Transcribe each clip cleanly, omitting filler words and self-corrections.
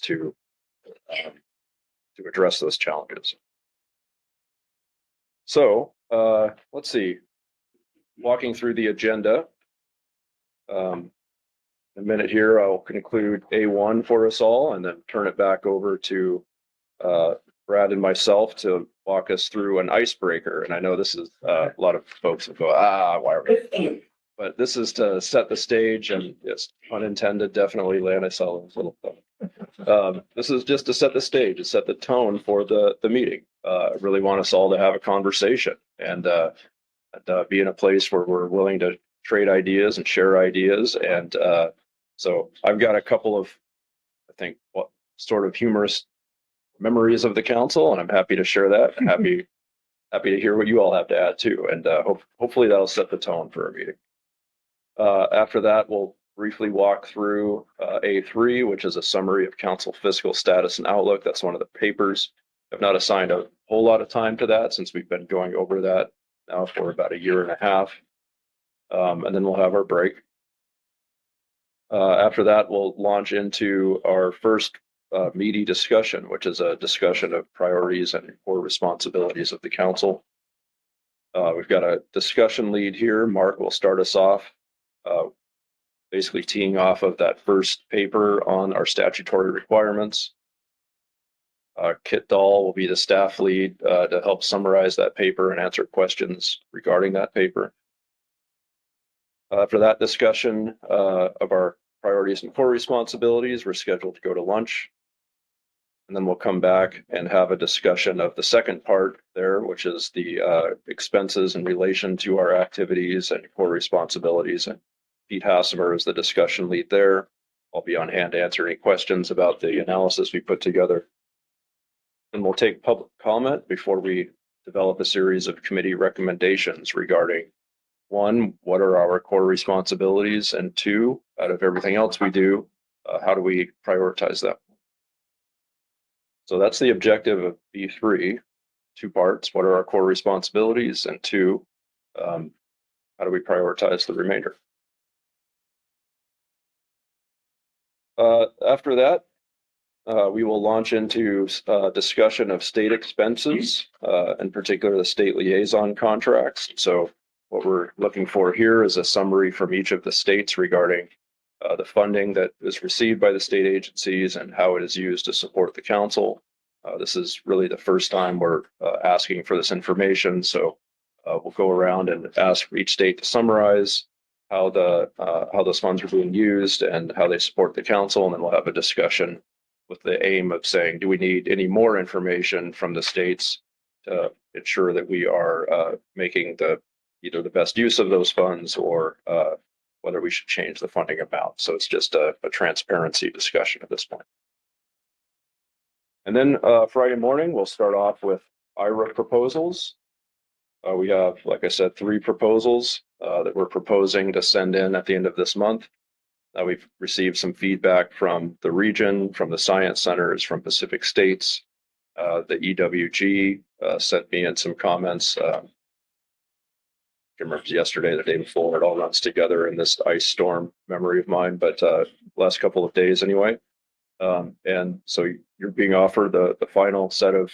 to address those challenges. So let's see, walking through the agenda. In a minute here, I'll conclude A1 for us all and then turn it back over to Brad and myself to walk us through an icebreaker. And I know this is a lot of folks will go, why are we? But this is to set the stage, and it's unintended, definitely, Lan, I saw this little thing. This is just to set the stage, to set the tone for the meeting. I really want us all to have a conversation and be in a place where we're willing to trade ideas and share ideas. And so I've got a couple of, I think, what sort of humorous memories of the council, and I'm happy to share that. I'm happy to hear what you all have to add too. And hopefully that'll set the tone for our meeting. After that, we'll briefly walk through A3, which is a summary of council fiscal status and outlook. That's one of the papers. I've not assigned a whole lot of time to that since we've been going over that now for about a year and a half. And then we'll have our break. After that, we'll launch into our first meaty discussion, which is a discussion of priorities and core responsibilities of the council. We've got a discussion lead here. Mark will start us off, basically teeing off of that first paper on our statutory requirements. Kit Dahl will be the staff lead to help summarize that paper and answer questions regarding that paper. After that discussion of our priorities and core responsibilities, we're scheduled to go to lunch. And then we'll come back and have a discussion of the second part there, which is the expenses in relation to our activities and core responsibilities. And Pete Hassemer is the discussion lead there. I'll be on hand to answer any questions about the analysis we put together. And we'll take public comment before we develop a series of committee recommendations regarding, one, what are our core responsibilities? And two, out of everything else we do, how do we prioritize them? So that's the objective of B3, two parts. What are our core responsibilities? And two, how do we prioritize the remainder? After that, we will launch into discussion of state expenses, in particular the state liaison contracts. So what we're looking for here is a summary from each of the states regarding the funding that is received by the state agencies and how it is used to support the council. This is really the first time we're asking for this information. So we'll go around and ask for each state to summarize how those funds are being used and how they support the council. And then we'll have a discussion with the aim of saying, do we need any more information from the states to ensure that we are making either the best use of those funds or whether we should change the funding amount. So it's just a transparency discussion at this point. And then Friday morning, we'll start off with IRA proposals. We have, like I said, 3 proposals that we're proposing to send in at the end of this month. We've received some feedback from the region, from the science centers, from Pacific States. The EWG sent me in some comments. I can't remember if it was yesterday, the day before. It all runs together in this ice storm memory of mine, but last couple of days anyway. And so you're being offered the final set of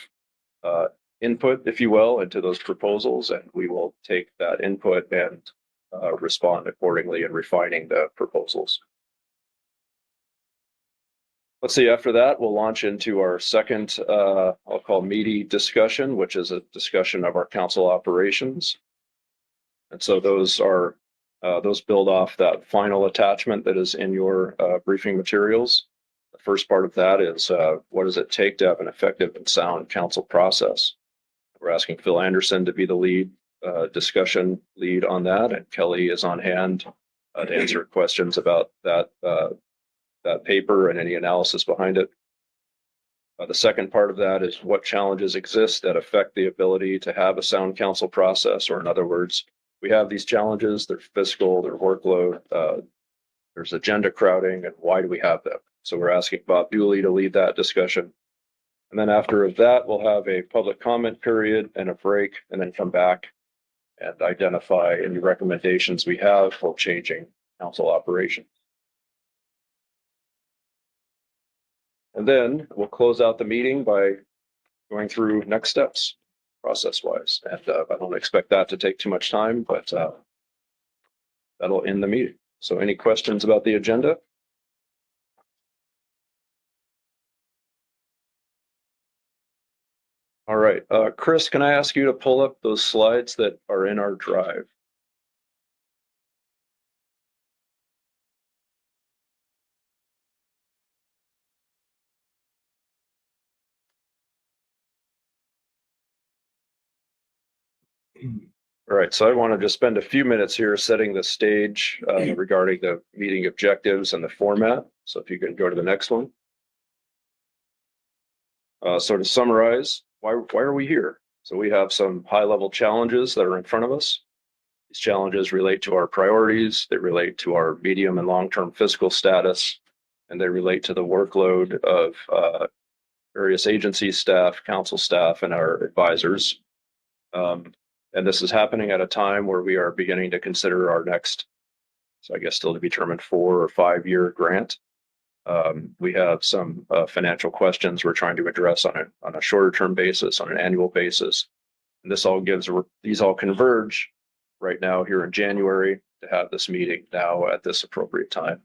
input, if you will, into those proposals, and we will take that input and respond accordingly in refining the proposals. Let's see, after that, we'll launch into our second, I'll call meaty discussion, which is a discussion of our council operations. And so those build off that final attachment that is in your briefing materials. The first part of that is what does it take to have an effective and sound council process? We're asking Phil Anderson to be the lead discussion lead on that, and Kelly is on hand to answer questions about that paper and any analysis behind it. The second part of that is what challenges exist that affect the ability to have a sound council process, or in other words, we have these challenges, they're fiscal, they're workload, there's agenda crowding, and why do we have them? So we're asking Bob Dooley to lead that discussion. And then after that, we'll have a public comment period and a break, and then come back and identify any recommendations we have for changing council operations. And then we'll close out the meeting by going through next steps process-wise. And I don't expect that to take too much time, but that'll end the meeting. So any questions about the agenda? All right, Chris, can I ask you to pull up those slides that are in our drive? All right, so I want to just spend a few minutes here setting the stage regarding the meeting objectives and the format. So if you can go to the next one. So to summarize, why are we here? So we have some high-level challenges that are in front of us. These challenges relate to our priorities, they relate to our medium and long-term fiscal status, and they relate to the workload of various agency staff, council staff, and our advisors. And this is happening at a time where we are beginning to consider our next, so I guess still to be determined, 4 or 5 year grant. We have some financial questions we're trying to address on a shorter term basis, on an annual basis. And these all converge right now here in January to have this meeting now at this appropriate time.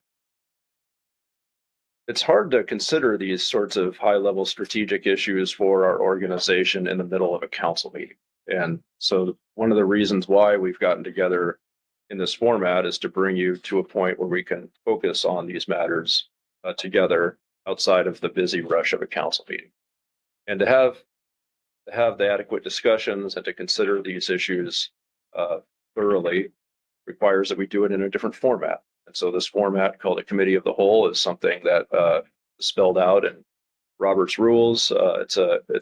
It's hard to consider these sorts of high level strategic issues for our organization in the middle of a council meeting. And so one of the reasons why we've gotten together in this format is to bring you to a point where we can focus on these matters together outside of the busy rush of a council meeting. And to have the adequate discussions and to consider these issues thoroughly requires that we do it in a different format. And so this format called a committee of the whole is something that is spelled out in Robert's rules. It's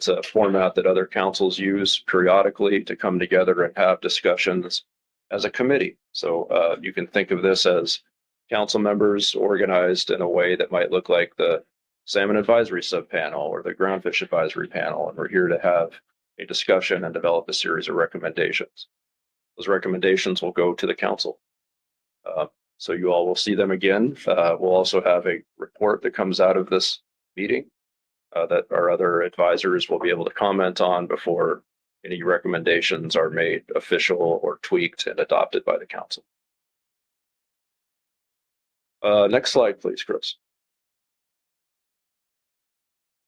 a format that other councils use periodically to come together and have discussions as a committee. So you can think of this as council members organized in a way that might look like the Salmon Advisory Subpanel or the Groundfish Advisory Panel. And we're here to have a discussion and develop a series of recommendations. Those recommendations will go to the council. So you all will see them again. We'll also have a report that comes out of this meeting that our other advisors will be able to comment on before any recommendations are made official or tweaked and adopted by the council. Next slide, please, Chris.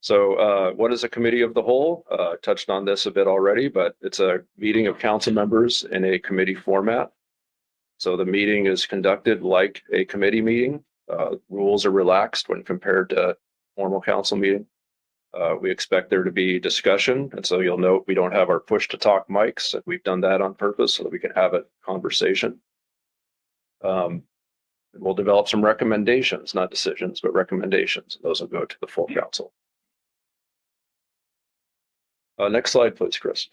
So what is a committee of the whole? Touched on this a bit already, but it's a meeting of council members in a committee format. So the meeting is conducted like a committee meeting. Rules are relaxed when compared to formal council meeting. We expect there to be discussion. And so you'll note we don't have our push to talk mics. We've done that on purpose so that we can have a conversation. We'll develop some recommendations, not decisions, but recommendations. Those will go to the full council. Next slide, please, Chris.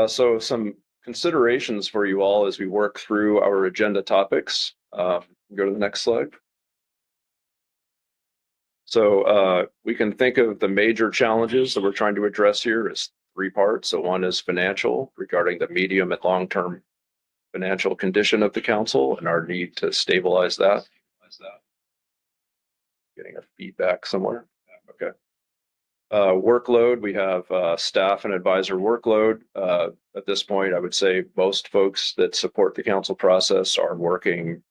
So some considerations for you all as we work through our agenda topics. Go to the next slide. So we can think of the major challenges that we're trying to address here as 3 parts. So one is financial, regarding the medium and long-term financial condition of the council and our need to stabilize that. Getting a feedback somewhere. Okay. Workload, we have staff and advisor workload. At this point, I would say most folks that support the council process are working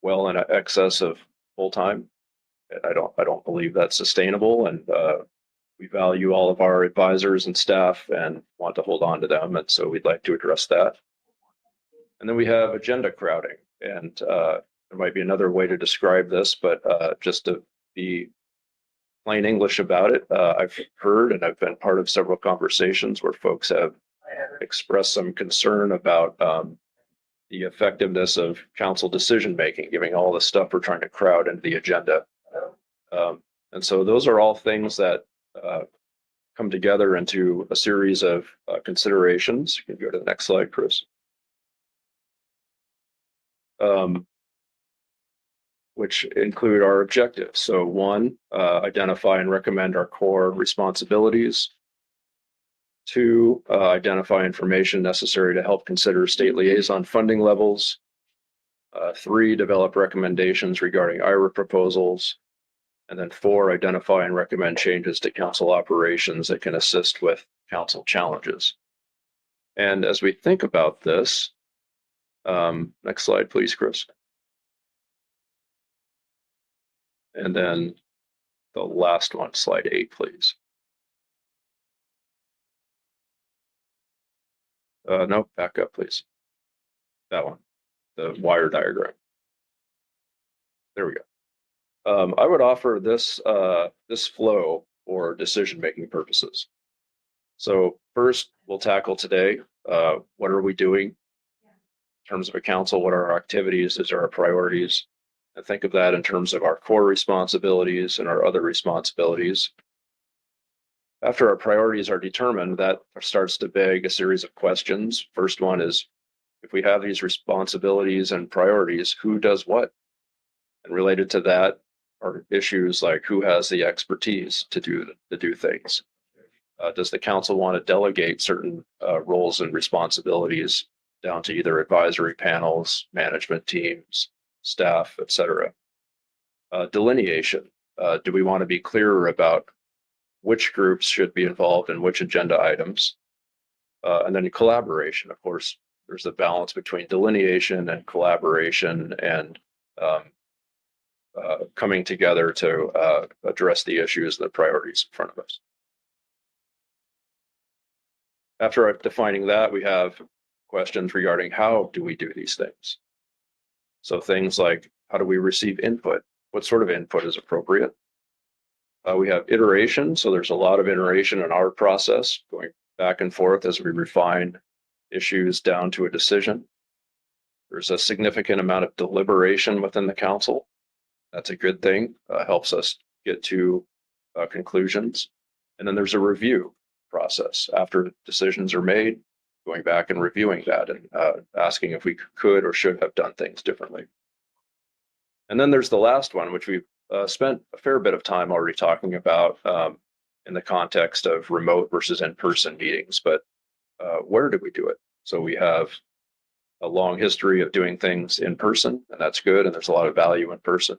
well in excess of full-time. And I don't believe that's sustainable. And we value all of our advisors and staff and want to hold on to them. And so we'd like to address that. And then we have agenda crowding. And there might be another way to describe this, but just to be plain English about it, I've heard and I've been part of several conversations where folks have expressed some concern about the effectiveness of council decision making, giving all the stuff we're trying to crowd into the agenda. And so those are all things that come together into a series of considerations. You can go to the next slide, Chris. Which include our objectives. So 1, identify and recommend our core responsibilities. 2, identify information necessary to help consider state liaison funding levels. 3, develop recommendations regarding IRA proposals. And then 4, identify and recommend changes to council operations that can assist with council challenges. And as we think about this, next slide, please, Chris. And then the last one, slide 8, please. No, back up, please. That one, the wire diagram. There we go. I would offer this this flow for decision-making purposes. So first, we'll tackle today, what are we doing in terms of a council? What are our activities? These are our priorities. And think of that in terms of our core responsibilities and our other responsibilities. After our priorities are determined, that starts to beg a series of questions. First one is, if we have these responsibilities and priorities, who does what? And related to that are issues like who has the expertise to do things. Does the council want to delegate certain roles and responsibilities down to either advisory panels, management teams, staff, etc.? Delineation. Do we want to be clearer about which groups should be involved in which agenda items? And then collaboration. Of course, there's a balance between delineation and collaboration and coming together to address the issues and the priorities in front of us. After defining that, we have questions regarding how do we do these things. So things like, how do we receive input? What sort of input is appropriate? We have iteration. So there's a lot of iteration in our process, going back and forth as we refine issues down to a decision. There's a significant amount of deliberation within the council. That's a good thing, helps us get to conclusions. And then there's a review process after decisions are made, going back and reviewing that and asking if we could or should have done things differently. And then there's the last one, which we've spent a fair bit of time already talking about in the context of remote versus in-person meetings, but where do we do it? So we have a long history of doing things in person, and that's good, and there's a lot of value in person.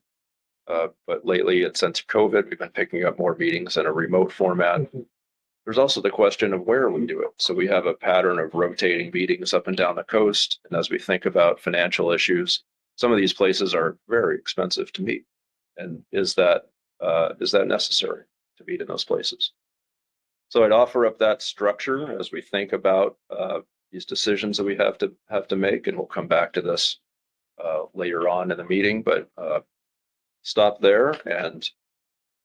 But lately, and since COVID, we've been picking up more meetings in a remote format. Mm-hmm. There's also the question of where we do it. So we have a pattern of rotating meetings up and down the coast. And as we think about financial issues, some of these places are very expensive to meet. And is that necessary to meet in those places? So I'd offer up that structure as we think about these decisions that we have to make, and we'll come back to this later on in the meeting. But stop there, and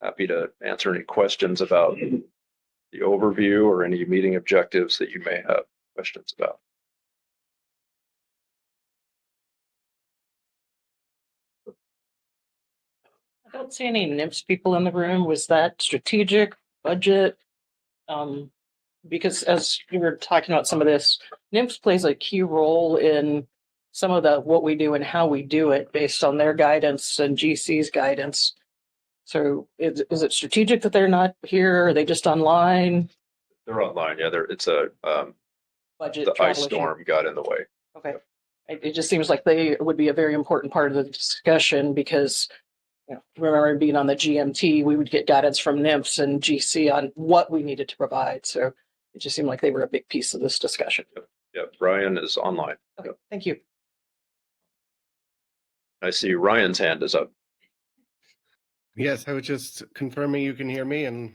happy to answer any questions about the overview or any meeting objectives that you may have questions about. I don't see any NIMS people in the room. Was that strategic budget? Because as you were talking about some of this, NIMS plays a key role in some of what we do and how we do it based on their guidance and GC's guidance. So is it strategic that they're not here? Are they just online? They're online. Yeah, it's a budget. The ice storm got in the way. Okay. It just seems like they would be a very important part of the discussion because, you know, remember being on the GMT, we would get guidance from NIMS and GC on what we needed to provide. So it just seemed like they were a big piece of this discussion. Yep. Ryan is online. Okay. Yep. Thank you. I see Ryan's hand is up. Yes, I was just confirming you can hear me and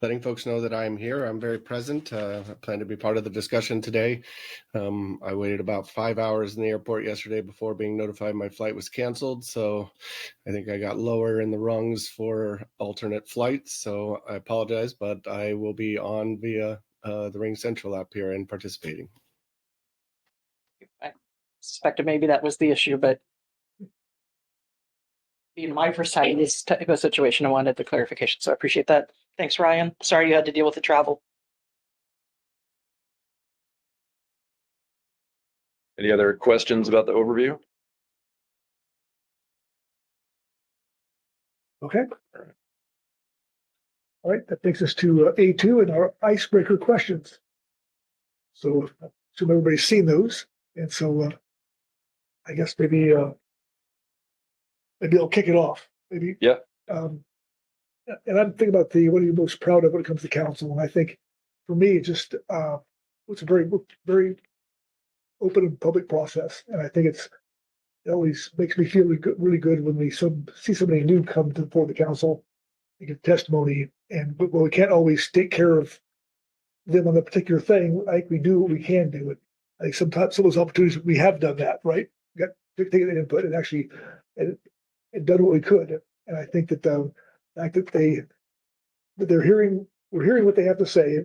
letting folks know that I'm here. I'm very present. I plan to be part of the discussion today. I waited about 5 hours in the airport yesterday before being notified my flight was canceled. So I think I got lower in the rungs for alternate flights. So I apologize, but I will be on via the Ring Central app here and participating. I suspected maybe that was the issue, but being my first time in this type of situation, I wanted the clarification. So I appreciate that. Thanks, Ryan. Sorry you had to deal with the travel. Any other questions about the overview? Okay. All right, that takes us to A2 and our icebreaker questions. So I assume everybody's seen those. And so I guess maybe I'll kick it off. Maybe. Yeah. And I'm thinking about what are you most proud of when it comes to council? And I think for me, it's just, it's a very, very open and public process. And I think it always makes me feel really good when we see somebody new come to before the council and give testimony. And but we can't always take care of them on a particular thing. I think we do what we can do it. I think sometimes some of those opportunities we have done that, right? Got taken the input and actually and done what we could. And I think that the fact that we're hearing what they have to say,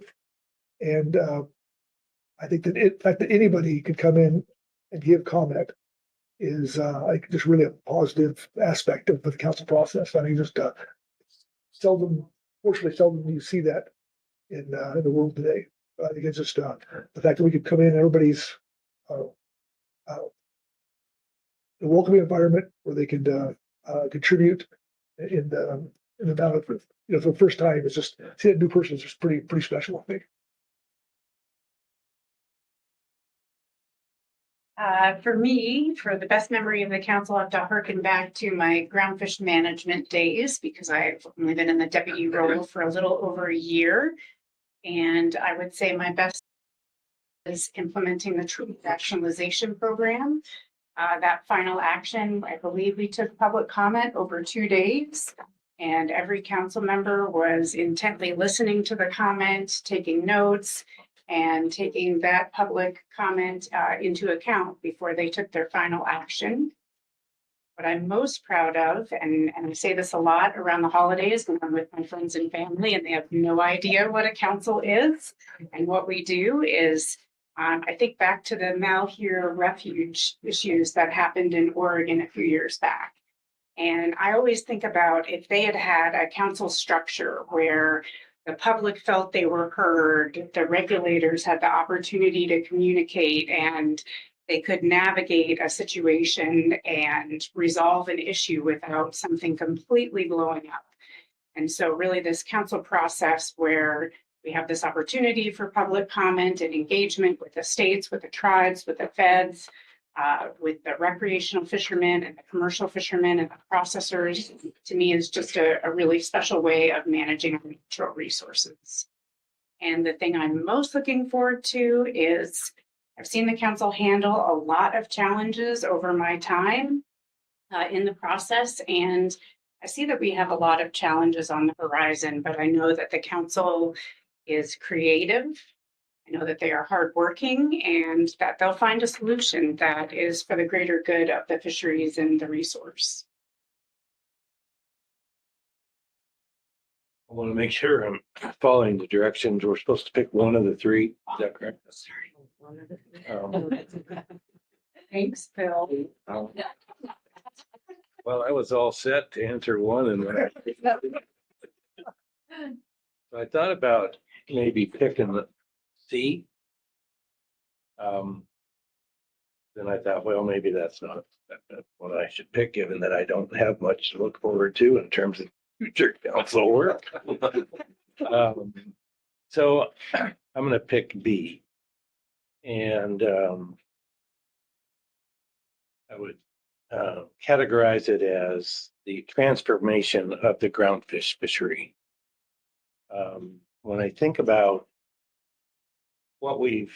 and I think that the fact that anybody could come in and give comment is like just really a positive aspect of the council process. I mean, just fortunately, seldom you see that in the world today. I think it's just the fact that we could come in, everybody's uh, a welcoming environment where they could contribute in the amount of, for the first time. It's just see that new person is just pretty special, I think. For me, for the best memory of the council, I have to harken back to my groundfish management days because I've only been in the deputy role for a little over a year. And I would say my best is implementing the truth actualization program. That final action, I believe we took public comment over 2 days. And every council member was intently listening to the comment, taking notes, and taking that public comment into account before they took their final action. What I'm most proud of, and I say this a lot around the holidays when I'm with my friends and family and they have no idea what a council is and what we do is, I think back to the Malheur refuge issues that happened in Oregon a few years back. And I always think about if they had had a council structure where the public felt they were heard, the regulators had the opportunity to communicate, and they could navigate a situation and resolve an issue without something completely blowing up. And so really this council process where we have this opportunity for public comment and engagement with the states, with the tribes, with the feds, with the recreational fishermen and the commercial fishermen and the processors, to me is just a really special way of managing our natural resources. And the thing I'm most looking forward to is I've seen the council handle a lot of challenges over my time in the process. And I see that we have a lot of challenges on the horizon, but I know that the council is creative. I know that they are hardworking and that they'll find a solution that is for the greater good of the fisheries and the resource. I want to make sure I'm following the directions. We're supposed to pick one of the three. Is that correct? Sorry. Thanks, Phil. Well, I was all set to answer one and I thought about maybe picking the C. Then I thought, well, maybe that's not what I should pick, given that I don't have much to look forward to in terms of future council work. So I'm going to pick B. And I would categorize it as the transformation of the groundfish fishery. When I think about what we,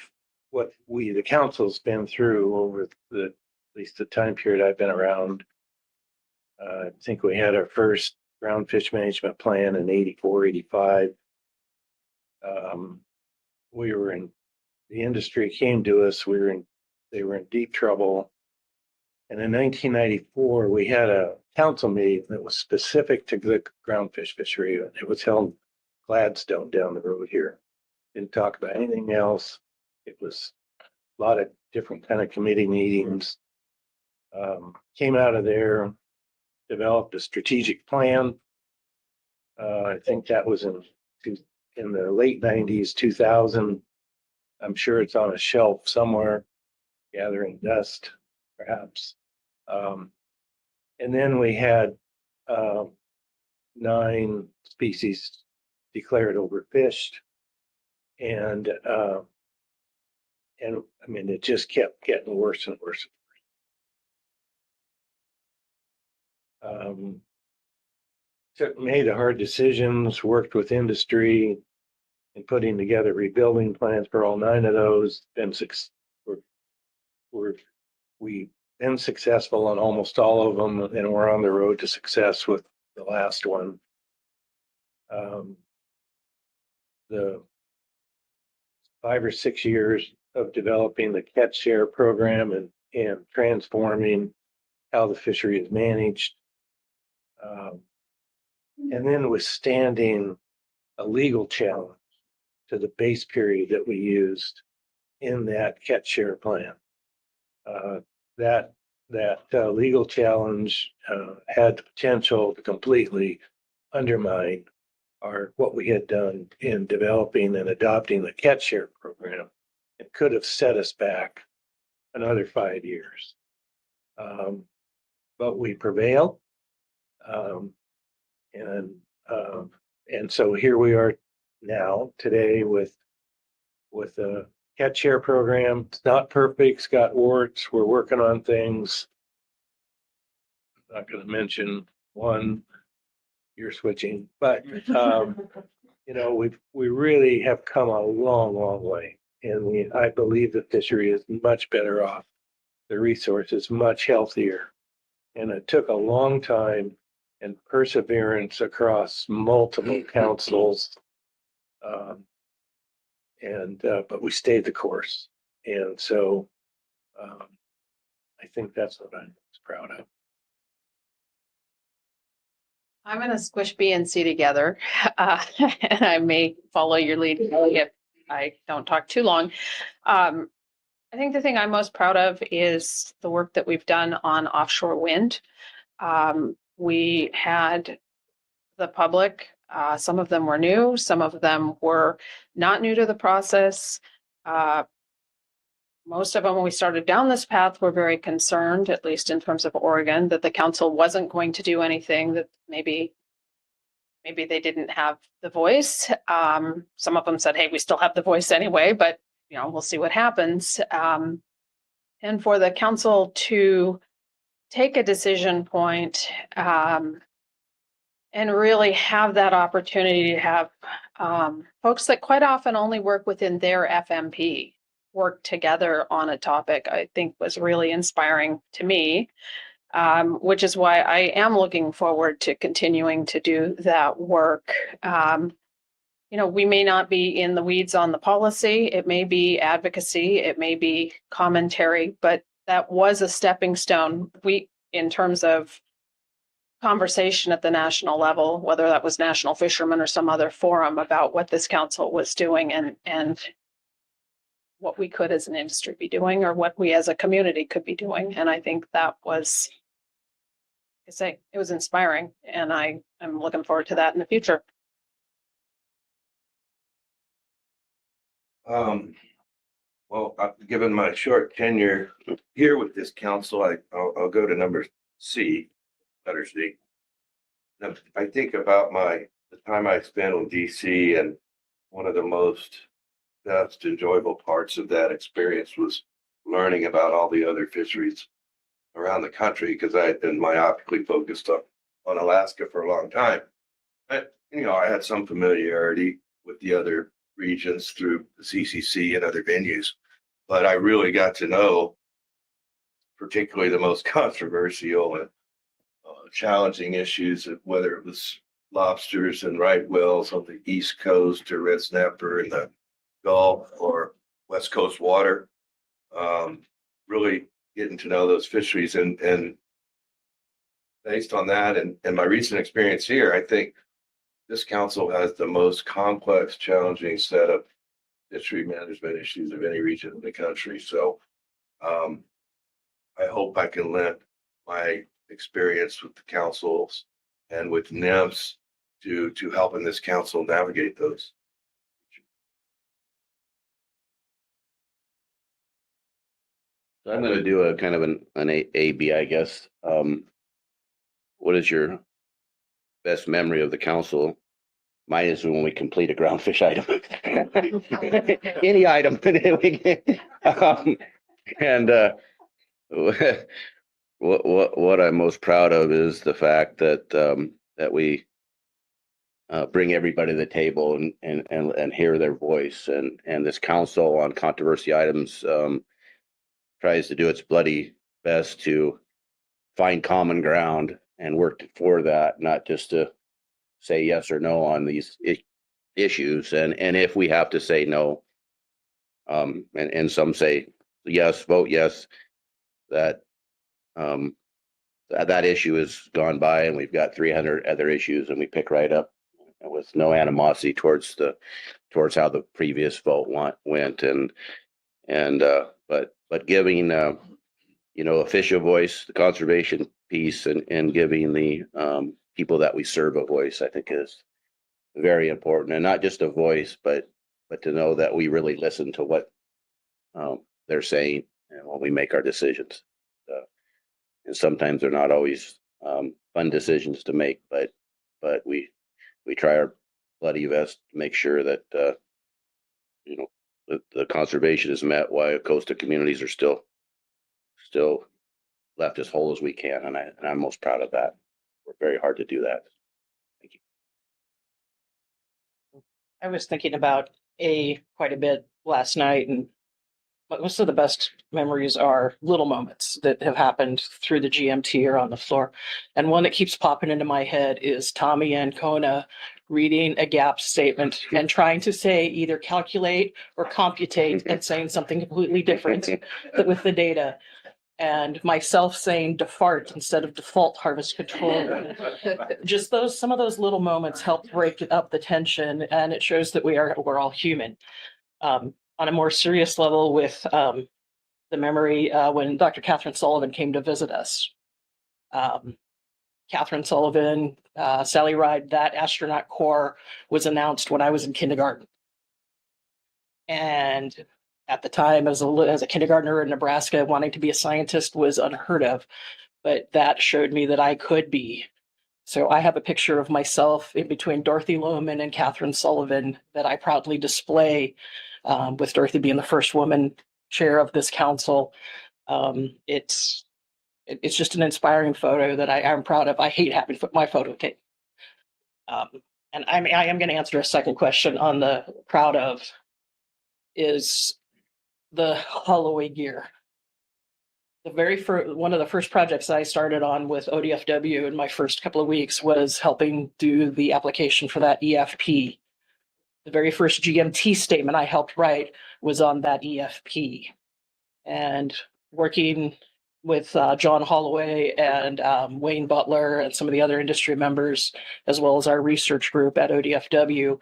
the council's been through over at least the time period I've been around, I think we had our first groundfish management plan in 84, 85. The industry came to us, they were in deep trouble. And in 1994, we had a council meeting that was specific to the groundfish fishery. It was held in Gladstone down the road here. Didn't talk about anything else. It was a lot of different kind of committee meetings. Came out of there, developed a strategic plan. I think that was in the late 90s, 2000. I'm sure it's on a shelf somewhere, gathering dust, perhaps. And then we had 9 species declared overfished. And I mean, it just kept getting worse and worse. made the hard decisions, worked with industry in putting together rebuilding plans for all 9 of those. We've been successful on almost all of them, and we're on the road to success with the last one. The 5 or 6 years of developing the catch share program and transforming how the fishery is managed. And then withstanding a legal challenge to the base period that we used in that catch share plan. That legal challenge had the potential to completely undermine what we had done in developing and adopting the catch share program. It could have set us back another 5 years. But we prevailed. And so here we are now today with a catch share program. It's not perfect. It's got warts. We're working on things. I'm not going to mention one. You're switching, but we really have come a long, long way, and I believe the fishery is much better off. The resource is much healthier, and it took a long time and perseverance across multiple councils. But we stayed the course. And so I think that's what I'm proud of. I'm going to squish B and C together. And I may follow your lead if I don't talk too long. I think the thing I'm most proud of is the work that we've done on offshore wind. We had the public, some of them were new, some of them were not new to the process. Most of them, when we started down this path, were very concerned, at least in terms of Oregon, that the council wasn't going to do anything, that maybe they didn't have the voice. Some of them said, hey, we still have the voice anyway, but we'll see what happens. And for the council to take a decision point and really have that opportunity to have folks that quite often only work within their FMP work together on a topic, I think was really inspiring to me, which is why I am looking forward to continuing to do that work. We may not be in the weeds on the policy. It may be advocacy. It may be commentary, but that was a stepping stone. In terms of conversation at the national level, whether that was National Fishermen or some other forum about what this council was doing and what we could as an industry be doing or what we as a community could be doing. And I think that was, it was inspiring, and I'm looking forward to that in the future. Well, given my short tenure here with this council, I'll go to number C, letter C. Now, I think about the time I spent in DC, and one of the most best enjoyable parts of that experience was learning about all the other fisheries around the country, because I had been myopically focused on Alaska for a long time. But, I had some familiarity with the other regions through the CCC and other venues, but I really got to know particularly the most controversial and challenging issues, whether it was lobsters and right whales on the East Coast or red snapper in the Gulf or West Coast water. Really getting to know those fisheries, and based on that and my recent experience here, I think this council has the most complex, challenging set of fishery management issues of any region in the country. So I hope I can lend my experience with the councils and with NIMS to helping this council navigate those. So I'm going to do a kind of an A-B, I guess. What is your best memory of the council? Mine is when we complete a groundfish item. Any item. What I'm most proud of is the fact that that we bring everybody to the table and hear their voice. And this council on controversy items tries to do its bloody best to find common ground and work for that, not just to say yes or no on these issues. And if we have to say no, and some say yes, vote yes, that that issue is gone by, and we've got 300 other issues, and we pick right up with no animosity towards how the previous vote went. But giving official voice, the conservation piece, and giving the people that we serve a voice, I think is very important. And not just a voice, but to know that we really listen to what they're saying and when we make our decisions. And sometimes they're not always fun decisions to make, but we try our bloody best to make sure that the conservation is met while coastal communities are still left as whole as we can, and I'm most proud of that. We're very hard to do that. Thank you. I was thinking about quite a bit last night, and most of the best memories are little moments that have happened through the GMT or on the floor. And one that keeps popping into my head is Tommy Ancona reading a gap statement and trying to say either calculate or computate and saying something completely different with the data. And myself saying defart instead of default harvest control. Just some of those little moments help break up the tension, and it shows that we're all human. On a more serious level, with the memory when Dr. Catherine Sullivan came to visit us. Catherine Sullivan, Sally Ride, that astronaut corps was announced when I was in kindergarten. And at the time, as a kindergartner in Nebraska, wanting to be a scientist was unheard of. But that showed me that I could be. So I have a picture of myself in between Dorothy Lohman and Catherine Sullivan that I proudly display, with Dorothy being the first woman chair of this council. It's just an inspiring photo that I'm proud of. I hate having my photo taken. And I am going to answer a second question on the proud of is the Holloway gear. The very first, one of the first projects I started on with ODFW in my first couple of weeks was helping do the application for that EFP. The very first GMT statement I helped write was on that EFP. And working with John Holloway and Wayne Butler and some of the other industry members, as well as our research group at ODFW,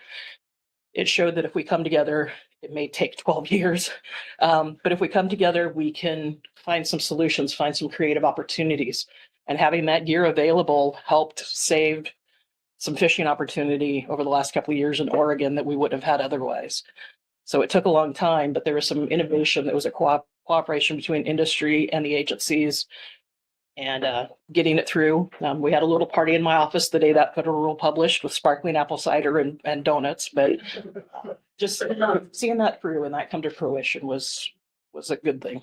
it showed that if we come together, it may take 12 years, but if we come together, we can find some solutions, find some creative opportunities. And having that gear available helped save some fishing opportunity over the last couple of years in Oregon that we wouldn't have had otherwise. So it took a long time, but there was some innovation that was a cooperation between industry and the agencies, and getting it through. We had a little party in my office the day that federal rule published with sparkling apple cider and donuts, but just seeing that through and that come to fruition was a good thing.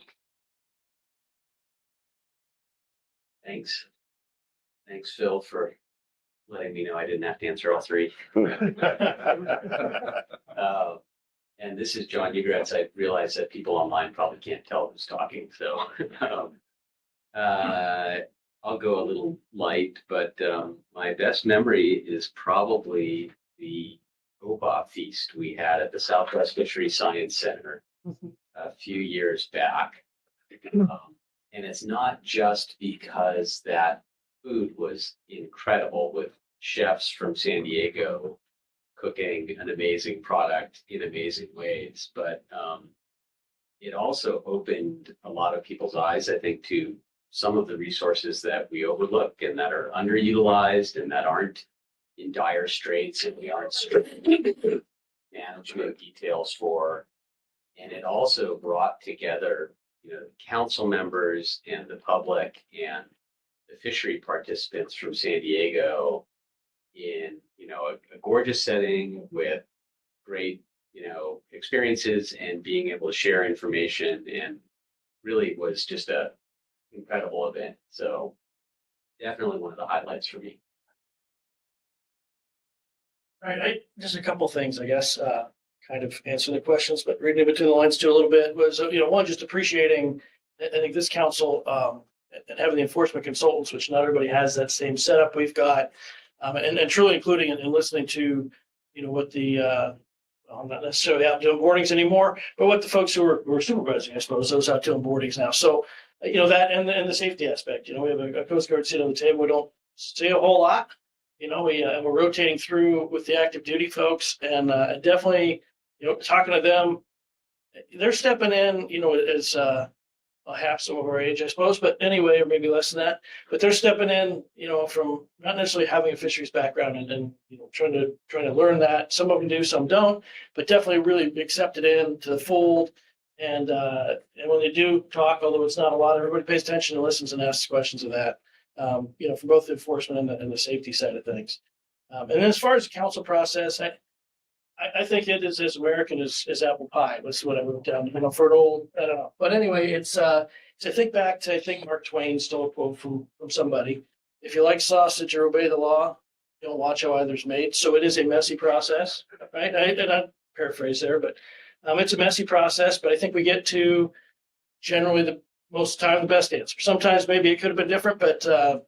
Thanks. Thanks, Phil, for letting me know I didn't have to answer all three. And this is John Ugratz. I realize that people online probably can't tell who's talking, so I'll go a little light, but my best memory is probably the OBA feast we had at the Southwest Fisheries Science Center a few years back. And it's not just because that food was incredible with chefs from San Diego cooking an amazing product in amazing ways, but it also opened a lot of people's eyes, I think, to some of the resources that we overlook and that are underutilized and that aren't in dire straits and we aren't strict management details for. And it also brought together, council members and the public and the fishery participants from San Diego in, a gorgeous setting with great, experiences and being able to share information, and really was just a incredible event. So definitely one of the highlights for me. Just a couple things, I guess, kind of answer the questions, but reading between the lines too a little bit was, one, just appreciating, I think this council, and having the enforcement consultants, which not everybody has that same setup we've got, and truly including and listening to, what the, I'm not necessarily out doing boardings anymore, but what the folks who are supervising, I suppose, those out doing boardings now. So, that and the safety aspect, we have a Coast Guard seat on the table. We don't see a whole lot. We're rotating through with the active duty folks and definitely, talking to them. They're stepping in, as half some of our age, I suppose, but anyway, or maybe less than that. But they're stepping in, from not necessarily having a fisheries background and trying to learn that. Some of them do, some don't, but definitely really accepted into the fold. And when they do talk, although it's not a lot, everybody pays attention and listens and asks questions of that. For both the enforcement and the safety side of things. And then as far as the council process, I think it is as American as apple pie. Was what I wrote down. For an old, I don't know. But anyway, it's I think back to, I think Mark Twain stole a quote from somebody. If you like sausage or obey the law, don't watch how others made. So it is a messy process, right? I paraphrase there, but it's a messy process. But I think we get to generally most of the time the best answer. Sometimes maybe it could have been different, but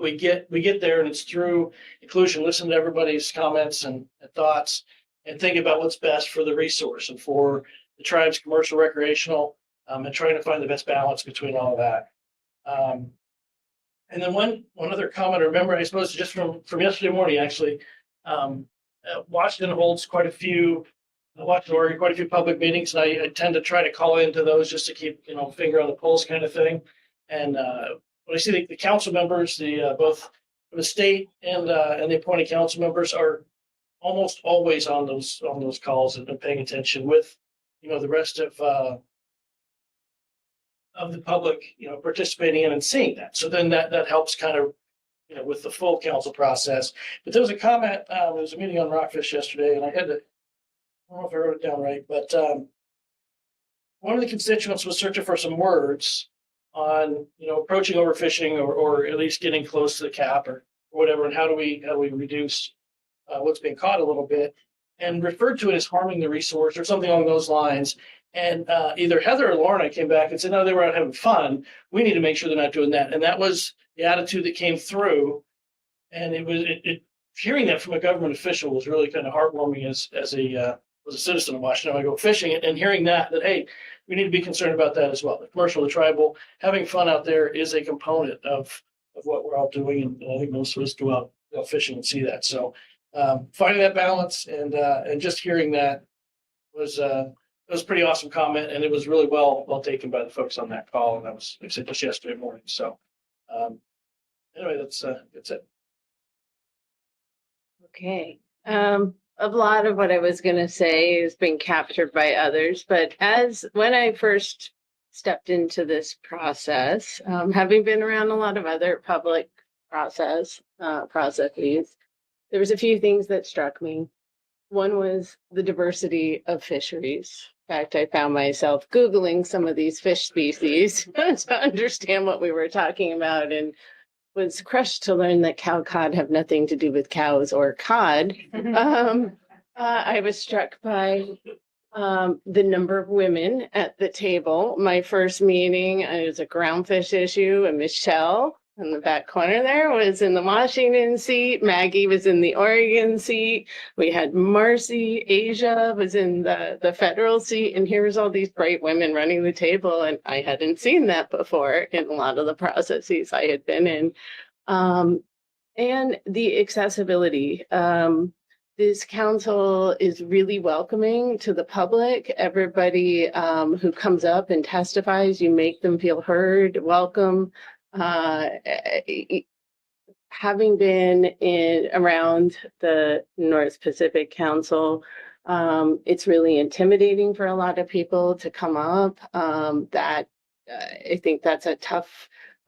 we get there, and it's through inclusion, listen to everybody's comments and thoughts, and think about what's best for the resource and for the tribe's commercial, recreational, and trying to find the best balance between all of that. And then one other comment, I remember, I suppose, just from yesterday morning, actually, Washington holds quite a few public meetings, and I tend to try to call into those just to keep, finger on the pulse kind of thing. And when I see the council members, both the state and the appointed council members are almost always on those calls and paying attention with, the rest of the public, participating in and seeing that. So then that helps kind of, with the full council process. But there was a comment, there was a meeting on Rockfish yesterday, and I had to, I don't know if I wrote it down right, but one of the constituents was searching for some words on, approaching overfishing or at least getting close to the cap or whatever, and how do we reduce what's being caught a little bit, and referred to it as harming the resource or something along those lines. And either Heather or Lorna came back and said, no, they were out having fun. We need to make sure they're not doing that. And that was the attitude that came through. And hearing that from a government official was really kind of heartwarming as a citizen of Washington. I go fishing and hearing that, hey, we need to be concerned about that as well. The commercial, the tribal, having fun out there is a component of what we're all doing. And I think most of us go out fishing and see that. So finding that balance and just hearing that was it was a pretty awesome comment, and it was really well taken by the folks on that call. And that was, like I said, just yesterday morning. So anyway, that's it. Okay. A lot of what I was going to say has been captured by others, but when I first stepped into this process, having been around a lot of other public processes, there was a few things that struck me. One was the diversity of fisheries. In fact, I found myself Googling some of these fish species to understand what we were talking about, and was crushed to learn that cow cod have nothing to do with cows or cod. I was struck by the number of women at the table. My first meeting, it was a groundfish issue, and Michelle in the back corner there was in the Washington seat. Maggie was in the Oregon seat. We had Marcy, Asia was in the federal seat, and here's all these bright women running the table. And I hadn't seen that before in a lot of the processes I had been in. And the accessibility. This council is really welcoming to the public. Everybody who comes up and testifies, you make them feel heard, welcome. Having been around the North Pacific Council, it's really intimidating for a lot of people to come up. I think that's a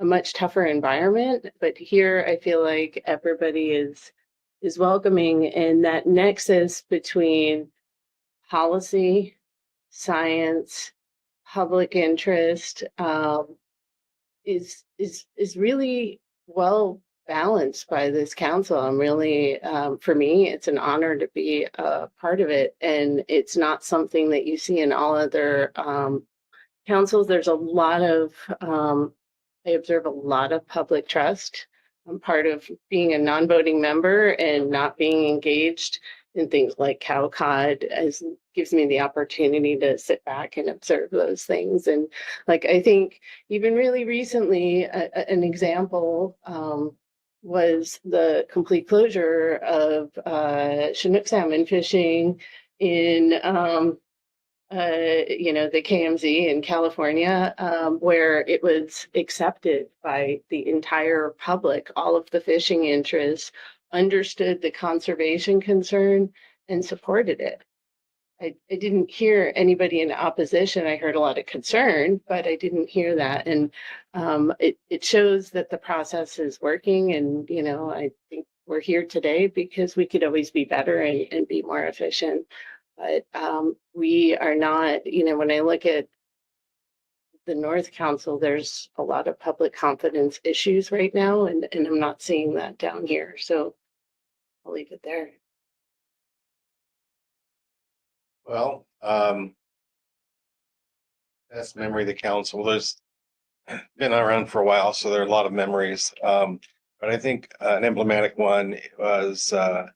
much tougher environment. But here, I feel like everybody is welcoming, and that nexus between policy, science, public interest is really well balanced by this council. I'm really, for me, it's an honor to be a part of it. And it's not something that you see in all other councils. There's a lot of, I observe a lot of public trust. I'm part of being a non-voting member and not being engaged in things like COTW as gives me the opportunity to sit back and observe those things. And like, I think even really recently, an example was the complete closure of Chinook salmon fishing in the KMZ in California, where it was accepted by the entire public. All of the fishing interests understood the conservation concern and supported it. I didn't hear anybody in opposition. I heard a lot of concern, but I didn't hear that. And it shows that the process is working. And, I think we're here today because we could always be better and be more efficient. But we are not, when I look at the North Council, there's a lot of public confidence issues right now, and I'm not seeing that down here. So I'll leave it there. Well, best memory of the council. There's been around for a while, so there are a lot of memories. But I think an emblematic one was, I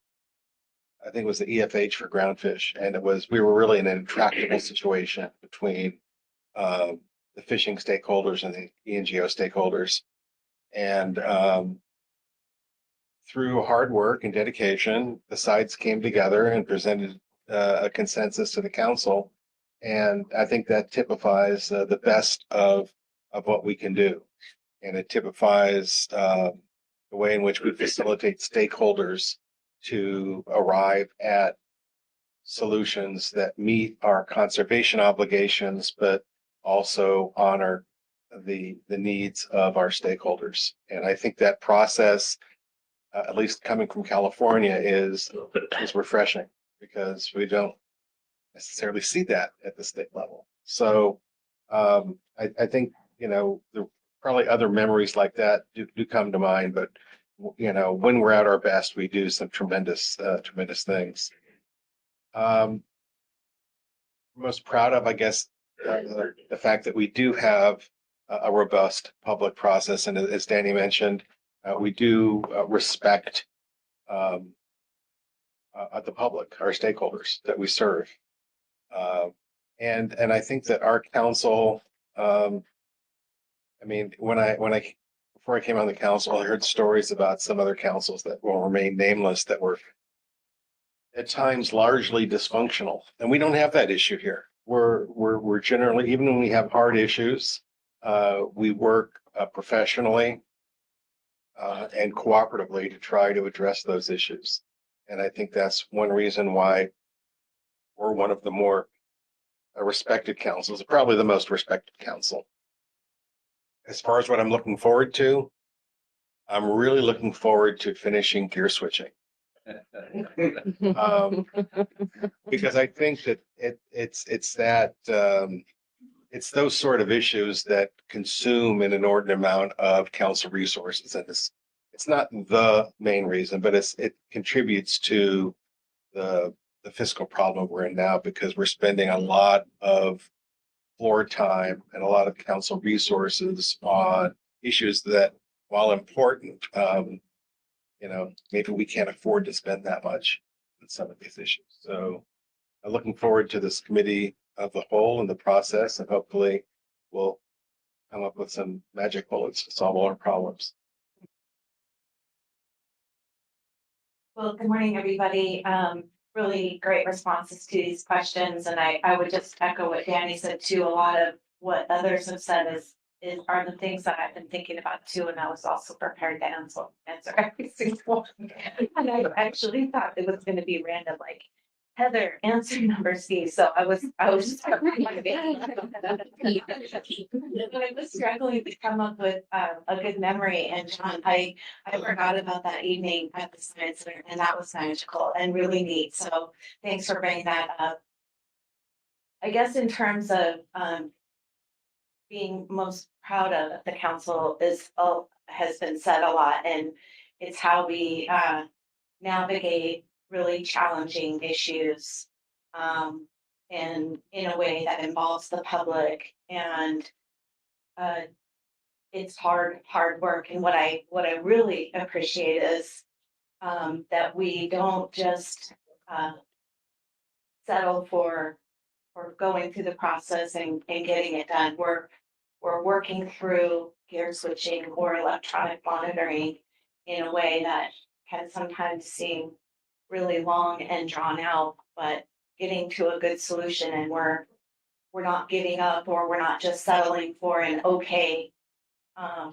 think it was the EFH for groundfish, and we were really in an intractable situation between the fishing stakeholders and the ENGO stakeholders. And through hard work and dedication, the sides came together and presented a consensus to the council. And I think that typifies the best of what we can do. And it typifies the way in which we facilitate stakeholders to arrive at solutions that meet our conservation obligations, but also honor the needs of our stakeholders. And I think that process, at least coming from California, is refreshing because we don't necessarily see that at the state level. So I think, there probably other memories like that do come to mind, but when we're at our best, we do some tremendous things. Most proud of, I guess, the fact that we do have a robust public process. And as Danny mentioned, we do respect the public, our stakeholders that we serve. And I think that our council, before I came on the council, I heard stories about some other councils that will remain nameless that were at times largely dysfunctional. And we don't have that issue here. We're generally, even when we have hard issues, we work professionally and cooperatively to try to address those issues. And I think that's one reason why we're one of the more respected councils, probably the most respected council. As far as what I'm looking forward to, I'm really looking forward to finishing gear switching. Because I think that it's those sort of issues that consume an inordinate amount of council resources. And it's not the main reason, but it contributes to the fiscal problem we're in now, because we're spending a lot of floor time and a lot of council resources on issues that, while important, maybe we can't afford to spend that much on some of these issues. So I'm looking forward to this committee of the whole and the process, and hopefully we'll come up with some magic bullets to solve all our problems. Well, good morning, everybody. Really great responses to these questions. And I would just echo what Danny said too. A lot of what others have said are the things that I've been thinking about too. And I was also prepared to answer every single one. And I actually thought it was going to be random, like Heather, answer number C. So I was just I was struggling to come up with a good memory. And John, I forgot about that evening at the Science Center, and that was magical and really neat. So thanks for bringing that up. I guess in terms of being most proud of the council is has been said a lot, and it's how we navigate really challenging issues and in a way that involves the public. And it's hard work. And what I really appreciate is that we don't just settle for going through the process and getting it done. We're working through gear switching or electronic monitoring in a way that can sometimes seem really long and drawn out, but getting to a good solution, and we're not giving up, or we're not just settling for an okay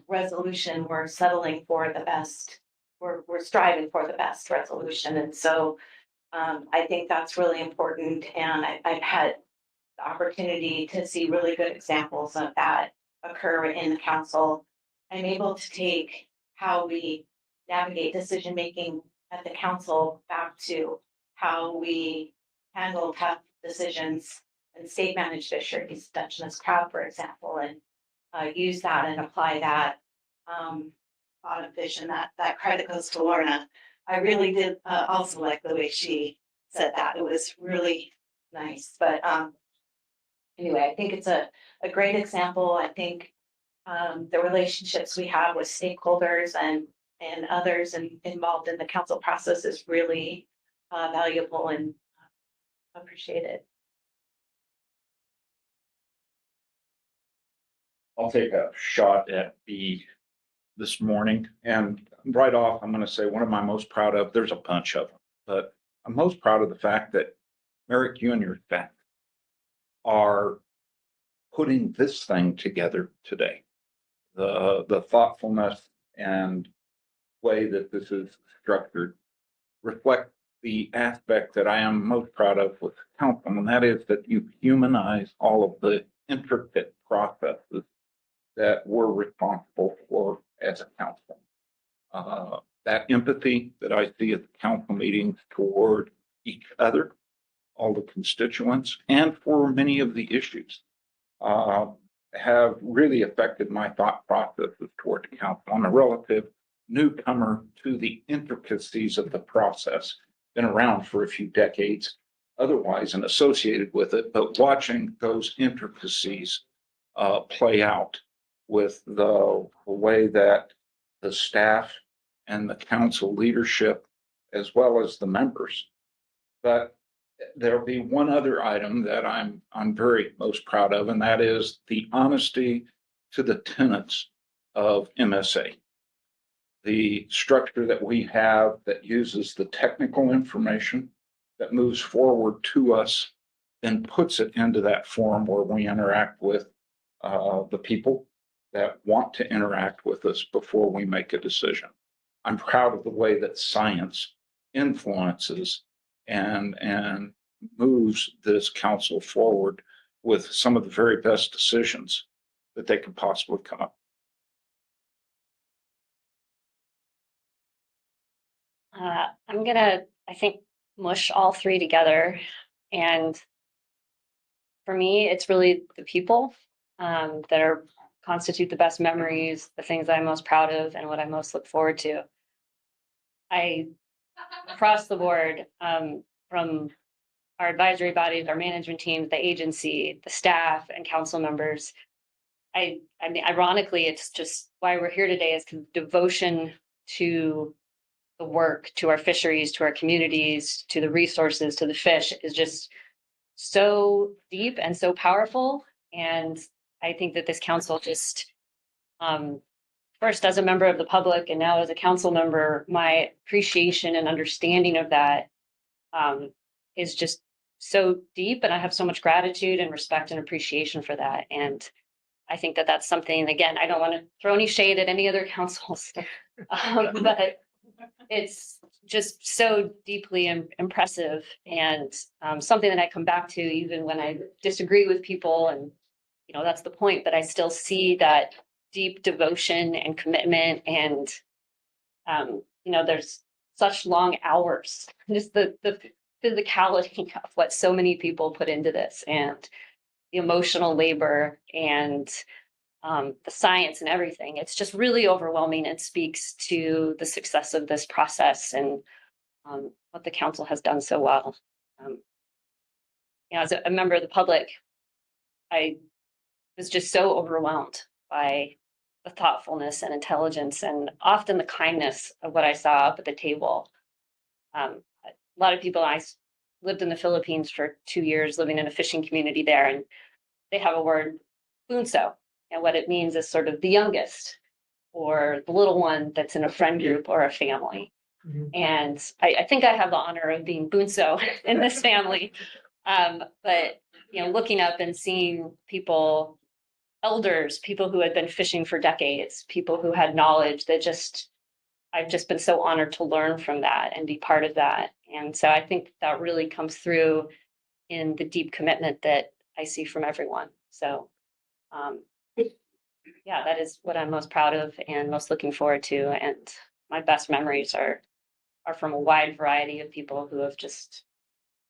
resolution. We're settling for the best. We're striving for the best resolution, and so I think that's really important. And I've had the opportunity to see really good examples of that occur in the council. I'm able to take how we navigate decision making at the council back to how we handle tough decisions and state managed fisheries, Dungeness crab, for example, and use that and apply that thought of vision. That credit goes to Lorna. I really did also like the way she said that. It was really nice. But anyway, I think it's a great example. I think the relationships we have with stakeholders and others involved in the council process is really valuable and appreciated. I'll take a shot at B this morning. And right off, I'm going to say one of my most proud of, there's a bunch of them, but I'm most proud of the fact that Merrick, you and your staff are putting this thing together today. The thoughtfulness and way that this is structured reflect the aspect that I am most proud of with council, and that is that you humanize all of the intricate processes that we're responsible for as a council. That empathy that I see at the council meetings toward each other, all the constituents, and for many of the issues have really affected my thought processes toward the council. I'm a relative newcomer to the intricacies of the process, been around for a few decades otherwise and associated with it, but watching those intricacies play out with the way that the staff and the council leadership, as well as the members. But there'll be one other item that I'm very most proud of, and that is the honesty to the tenets of MSA. The structure that we have that uses the technical information that moves forward to us, then puts it into that forum where we interact with the people that want to interact with us before we make a decision. I'm proud of the way that science influences and moves this council forward with some of the very best decisions that they could possibly come up. I'm gonna, I think, mush all three together. And for me, it's really the people that constitute the best memories, the things that I'm most proud of, and what I most look forward to. Across the board, from our advisory bodies, our management teams, the agency, the staff, and council members. I mean, ironically, it's just why we're here today is devotion to the work, to our fisheries, to our communities, to the resources, to the fish is just so deep and so powerful. And I think that this council just, first as a member of the public and now as a council member, my appreciation and understanding of that is just so deep. And I have so much gratitude and respect and appreciation for that. And I think that that's something, again, I don't want to throw any shade at any other councils, but it's just so deeply impressive and something that I come back to even when I disagree with people. And, you know, that's the point, but I still see that deep devotion and commitment. And, you know, there's such long hours, just the physicality of what so many people put into this and the emotional labor and the science and everything. It's just really overwhelming and speaks to the success of this process and what the council has done so well. As a member of the public, I was just so overwhelmed by the thoughtfulness and intelligence and often the kindness of what I saw up at the table. A lot of people, I lived in the Philippines for 2 years, living in a fishing community there, and they have a word, bunso, and what it means is sort of the youngest or the little one that's in a friend group or a family. And I think I have the honor of being bunso in this family. But looking up and seeing people, elders, people who had been fishing for decades, people who had knowledge that I've just been so honored to learn from that and be part of that. And so I think that really comes through in the deep commitment that I see from everyone. So yeah, that is what I'm most proud of and most looking forward to. And my best memories are from a wide variety of people who have just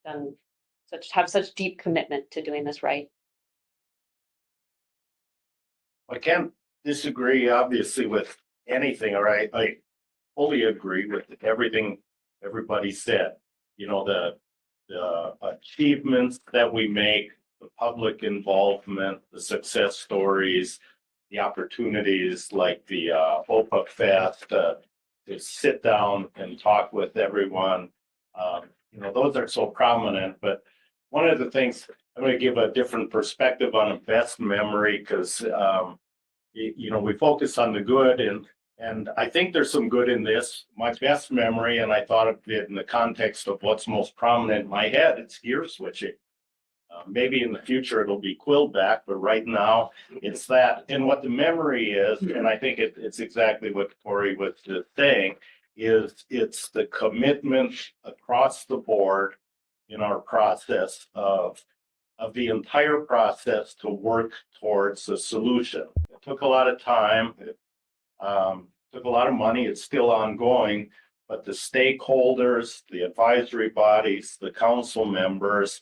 have such deep commitment to doing this right. I can't disagree, obviously, with anything, all right? I fully agree with everything everybody said. The achievements that we make, the public involvement, the success stories, the opportunities like the OPA Fest, to sit down and talk with everyone. Those are so prominent, but one of the things, I'm going to give a different perspective on a best memory because, we focus on the good and I think there's some good in this. My best memory, and I thought of it in the context of what's most prominent in my head, it's gear switching. Maybe in the future it'll be Quillback, but right now it's that. And what the memory is, and I think it's exactly what Corey was just saying, is it's the commitment across the board in our process of the entire process to work towards a solution. It took a lot of time. It took a lot of money. It's still ongoing, but the stakeholders, the advisory bodies, the council members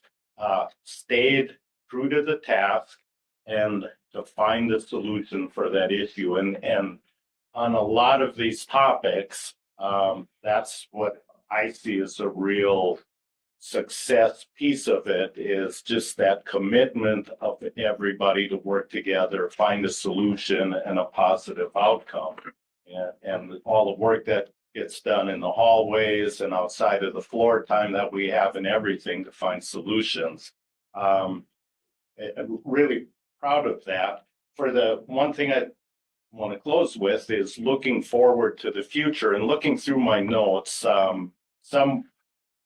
stayed true to the task and to find a solution for that issue. And on a lot of these topics, that's what I see as a real success piece of it, is just that commitment of everybody to work together, find a solution and a positive outcome. And all the work that gets done in the hallways and outside of the floor time that we have and everything to find solutions. I'm really proud of that. For the one thing I want to close with is looking forward to the future and looking through my notes.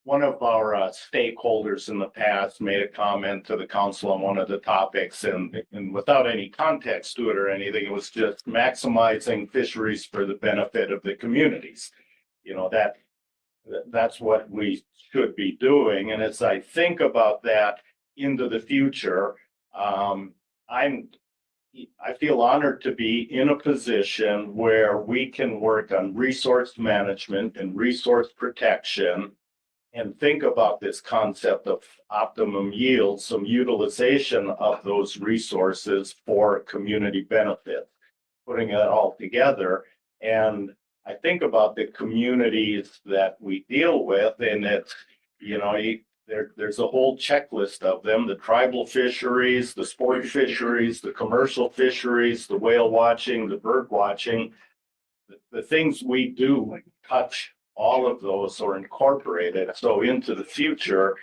One of our stakeholders in the past made a comment to the council on one of the topics, and without any context to it or anything, it was just maximizing fisheries for the benefit of the communities. That's what we should be doing. And as I think about that into the future, I feel honored to be in a position where we can work on resource management and resource protection and think about this concept of optimum yield, some utilization of those resources for community benefit, putting it all together. And I think about the communities that we deal with, and it's, there's a whole checklist of them: the tribal fisheries, the sport fisheries, the commercial fisheries, the whale watching, the bird watching. The things we do touch all of those or incorporated. So into the future,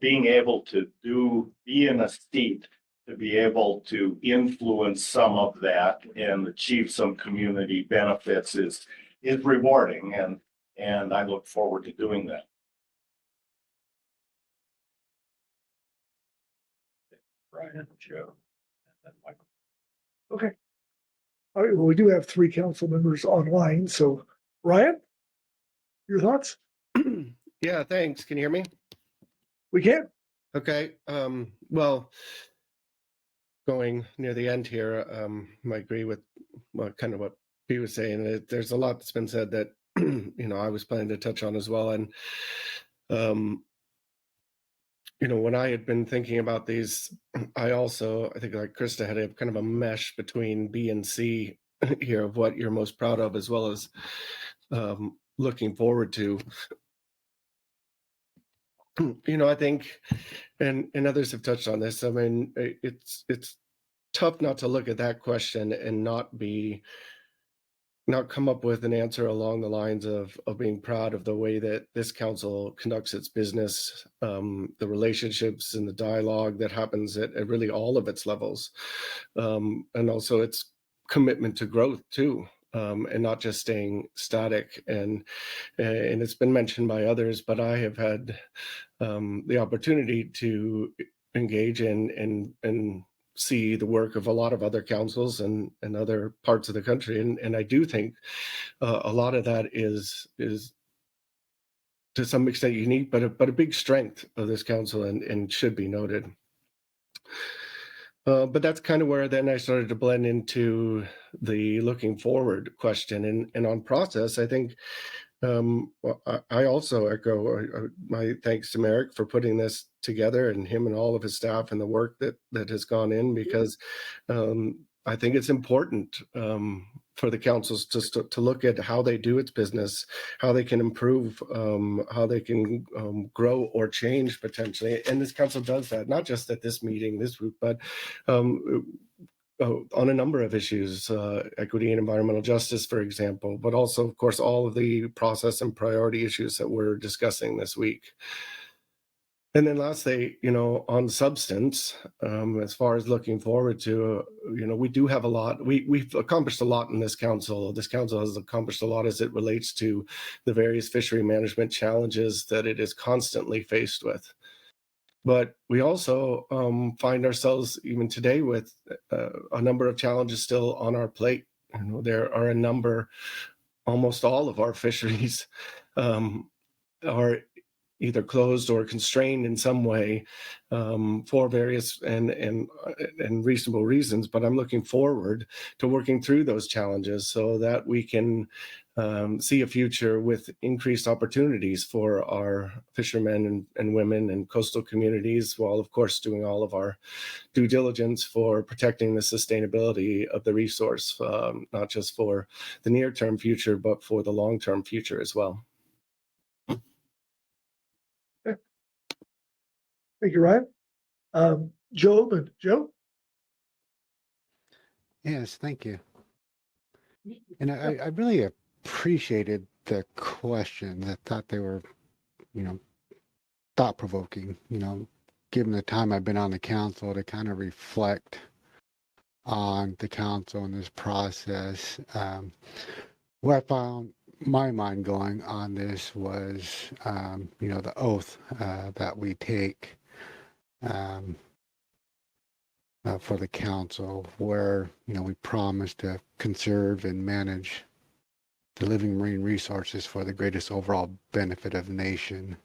being able to be in a seat to be able to influence some of that and achieve some community benefits is rewarding. And I look forward to doing that. Brian, Joe, and then Michael. Okay. All right, well, we do have 3 council members online, so Ryan, your thoughts? Yeah, thanks. Can you hear me? We can. Okay. Well, going near the end here, I agree with kind of what he was saying. There's a lot that's been said that I was planning to touch on as well. And when I had been thinking about these, I think like Krista had a kind of a mesh between B and C here of what you're most proud of, as well as looking forward to. I think, and others have touched on this. I mean, it's tough not to look at that question and not come up with an answer along the lines of being proud of the way that this council conducts its business, the relationships and the dialogue that happens at really all of its levels, and also its commitment to growth too. And not just staying static. And it's been mentioned by others, but I have had the opportunity to engage and see the work of a lot of other councils and other parts of the country, and I do think a lot of that is to some extent unique, but a big strength of this council, and should be noted. But that's kind of where then I started to blend into the looking forward question. And on process, I think I also echo my thanks to Merrick for putting this together, and him and all of his staff, and the work that has gone in, because I think it's important for the councils to look at how they do its business, how they can improve, how they can grow or change potentially. And this council does that, not just at this meeting this week, but on a number of issues, equity and environmental justice, for example, but also, of course, all of the process and priority issues that we're discussing this week. And then lastly, on substance, as far as looking forward to, we do have a lot. We've accomplished a lot in this council. This council has accomplished a lot as it relates to the various fishery management challenges that it is constantly faced with. But we also find ourselves even today with a number of challenges still on our plate. There are a number, almost all of our fisheries are either closed or constrained in some way for various and reasonable reasons. But I'm looking forward to working through those challenges so that we can see a future with increased opportunities for our fishermen and women and coastal communities, while of course doing all of our due diligence for protecting the sustainability of the resource, not just for the near-term future, but for the long-term future as well. Thank you, Ryan. Job and Joe? Yes, thank you. And I really appreciated the questions. I thought they were, thought-provoking, given the time I've been on the council, to kind of reflect on the council and this process. Where I found my mind going on this was, the oath that we take for the council, where we promise to conserve and manage the living marine resources for the greatest overall benefit of the nation.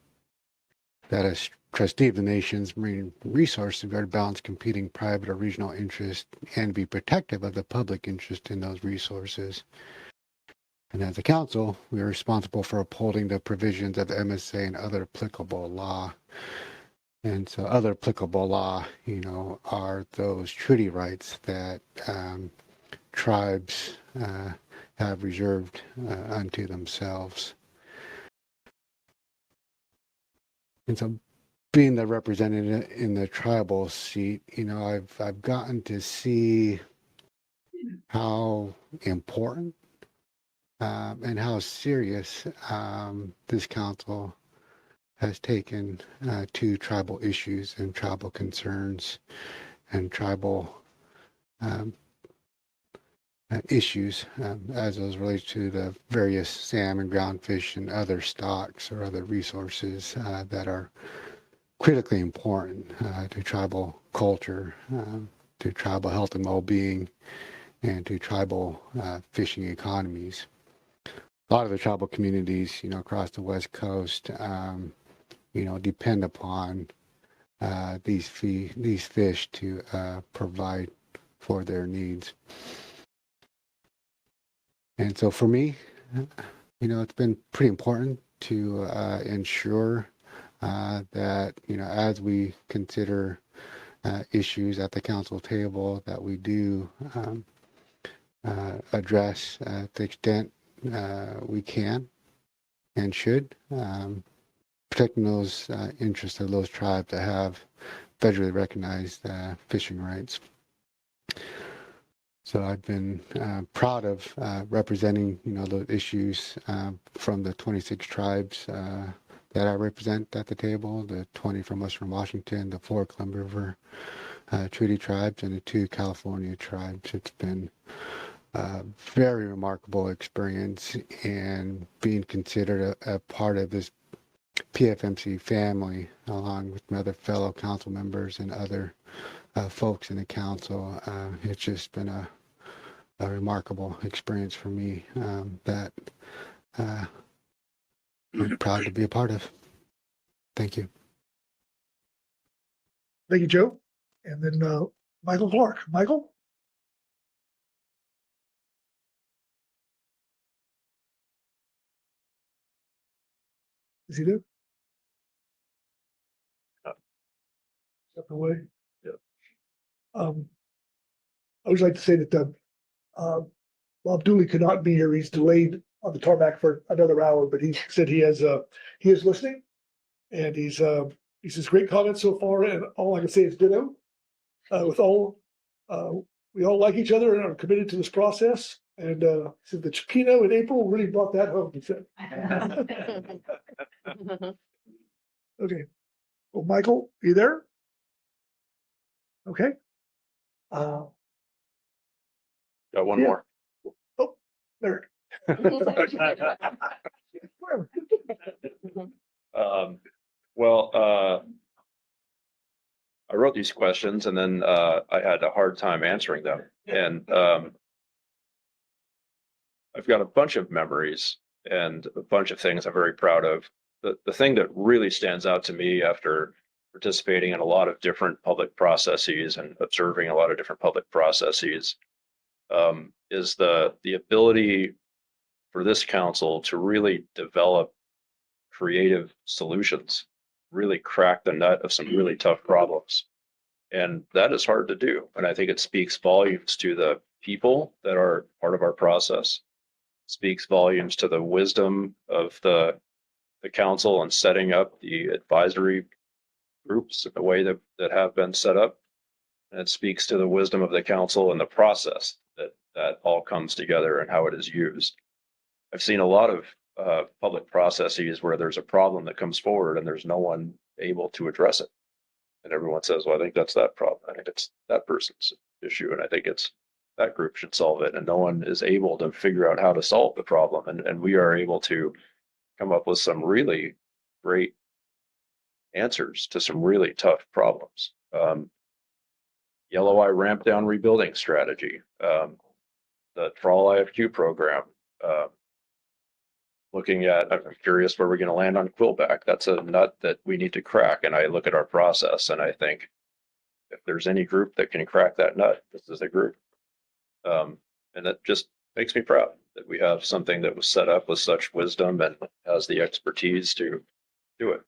That as trustee of the nation's marine resources, we are to balance competing private or regional interests and be protective of the public interest in those resources. And as a council, we are responsible for upholding the provisions of the MSA and other applicable law. And so other applicable law, are those treaty rights that tribes have reserved unto themselves. And so being the representative in the tribal seat, I've gotten to see how important and how serious this council has taken to tribal issues and tribal concerns and tribal issues as those relates to the various salmon, groundfish, and other stocks or other resources that are critically important to tribal culture, to tribal health and well-being, and to tribal fishing economies. A lot of the tribal communities, across the West Coast, depend upon these fish to provide for their needs. And so for me, it's been pretty important to ensure that, as we consider issues at the council table, that we do address to the extent we can and should, protecting those interests of those tribes that have federally recognized fishing rights. So I've been proud of representing, those issues from the 26 tribes that I represent at the table, the 20 from Western Washington, the 4 Columbia River Treaty tribes, and the 2 California tribes. It's been a very remarkable experience, and being considered a part of this PFMC family, along with my other fellow council members and other folks in the council. It's just been a remarkable experience for me that I'm proud to be a part of. Thank you. Thank you, Joe. And then Michael Clark. Michael? Is he there? Step away. Yeah. I would like to say that Bob Dooley could not be here. He's delayed on the tarmac for another hour, but he said he is listening, and he says great comments so far, and all I can say is ditto. With all, we all like each other and are committed to this process. And said the Chipino in April really brought that home. He said. Okay. Well, Michael, are you there? Okay. Got one Yeah. more. Oh, there. I wrote these questions and then I had a hard time answering them. And I've got a bunch of memories and a bunch of things I'm very proud of. The thing that really stands out to me after participating in a lot of different public processes and observing a lot of different public processes is the ability for this council to really develop creative solutions, really crack the nut of some really tough problems. And that is hard to do. And I think it speaks volumes to the people that are part of our process, speaks volumes to the wisdom of the council and setting up the advisory groups in the way that have been set up. And it speaks to the wisdom of the council and the process that all comes together and how it is used. I've seen a lot of public processes where there's a problem that comes forward and there's no one able to address it. And everyone says, well, I think that's that problem. I think it's that person's issue. And I think it's that group should solve it. And no one is able to figure out how to solve the problem. And we are able to come up with some really great answers to some really tough problems. Yellow Eye ramp down rebuilding strategy, the trawl IFQ program, looking at, I'm curious where we're going to land on Quillback. That's a nut that we need to crack. And I look at our process and I think if there's any group that can crack that nut, this is the group. And that just makes me proud that we have something that was set up with such wisdom and has the expertise to do it.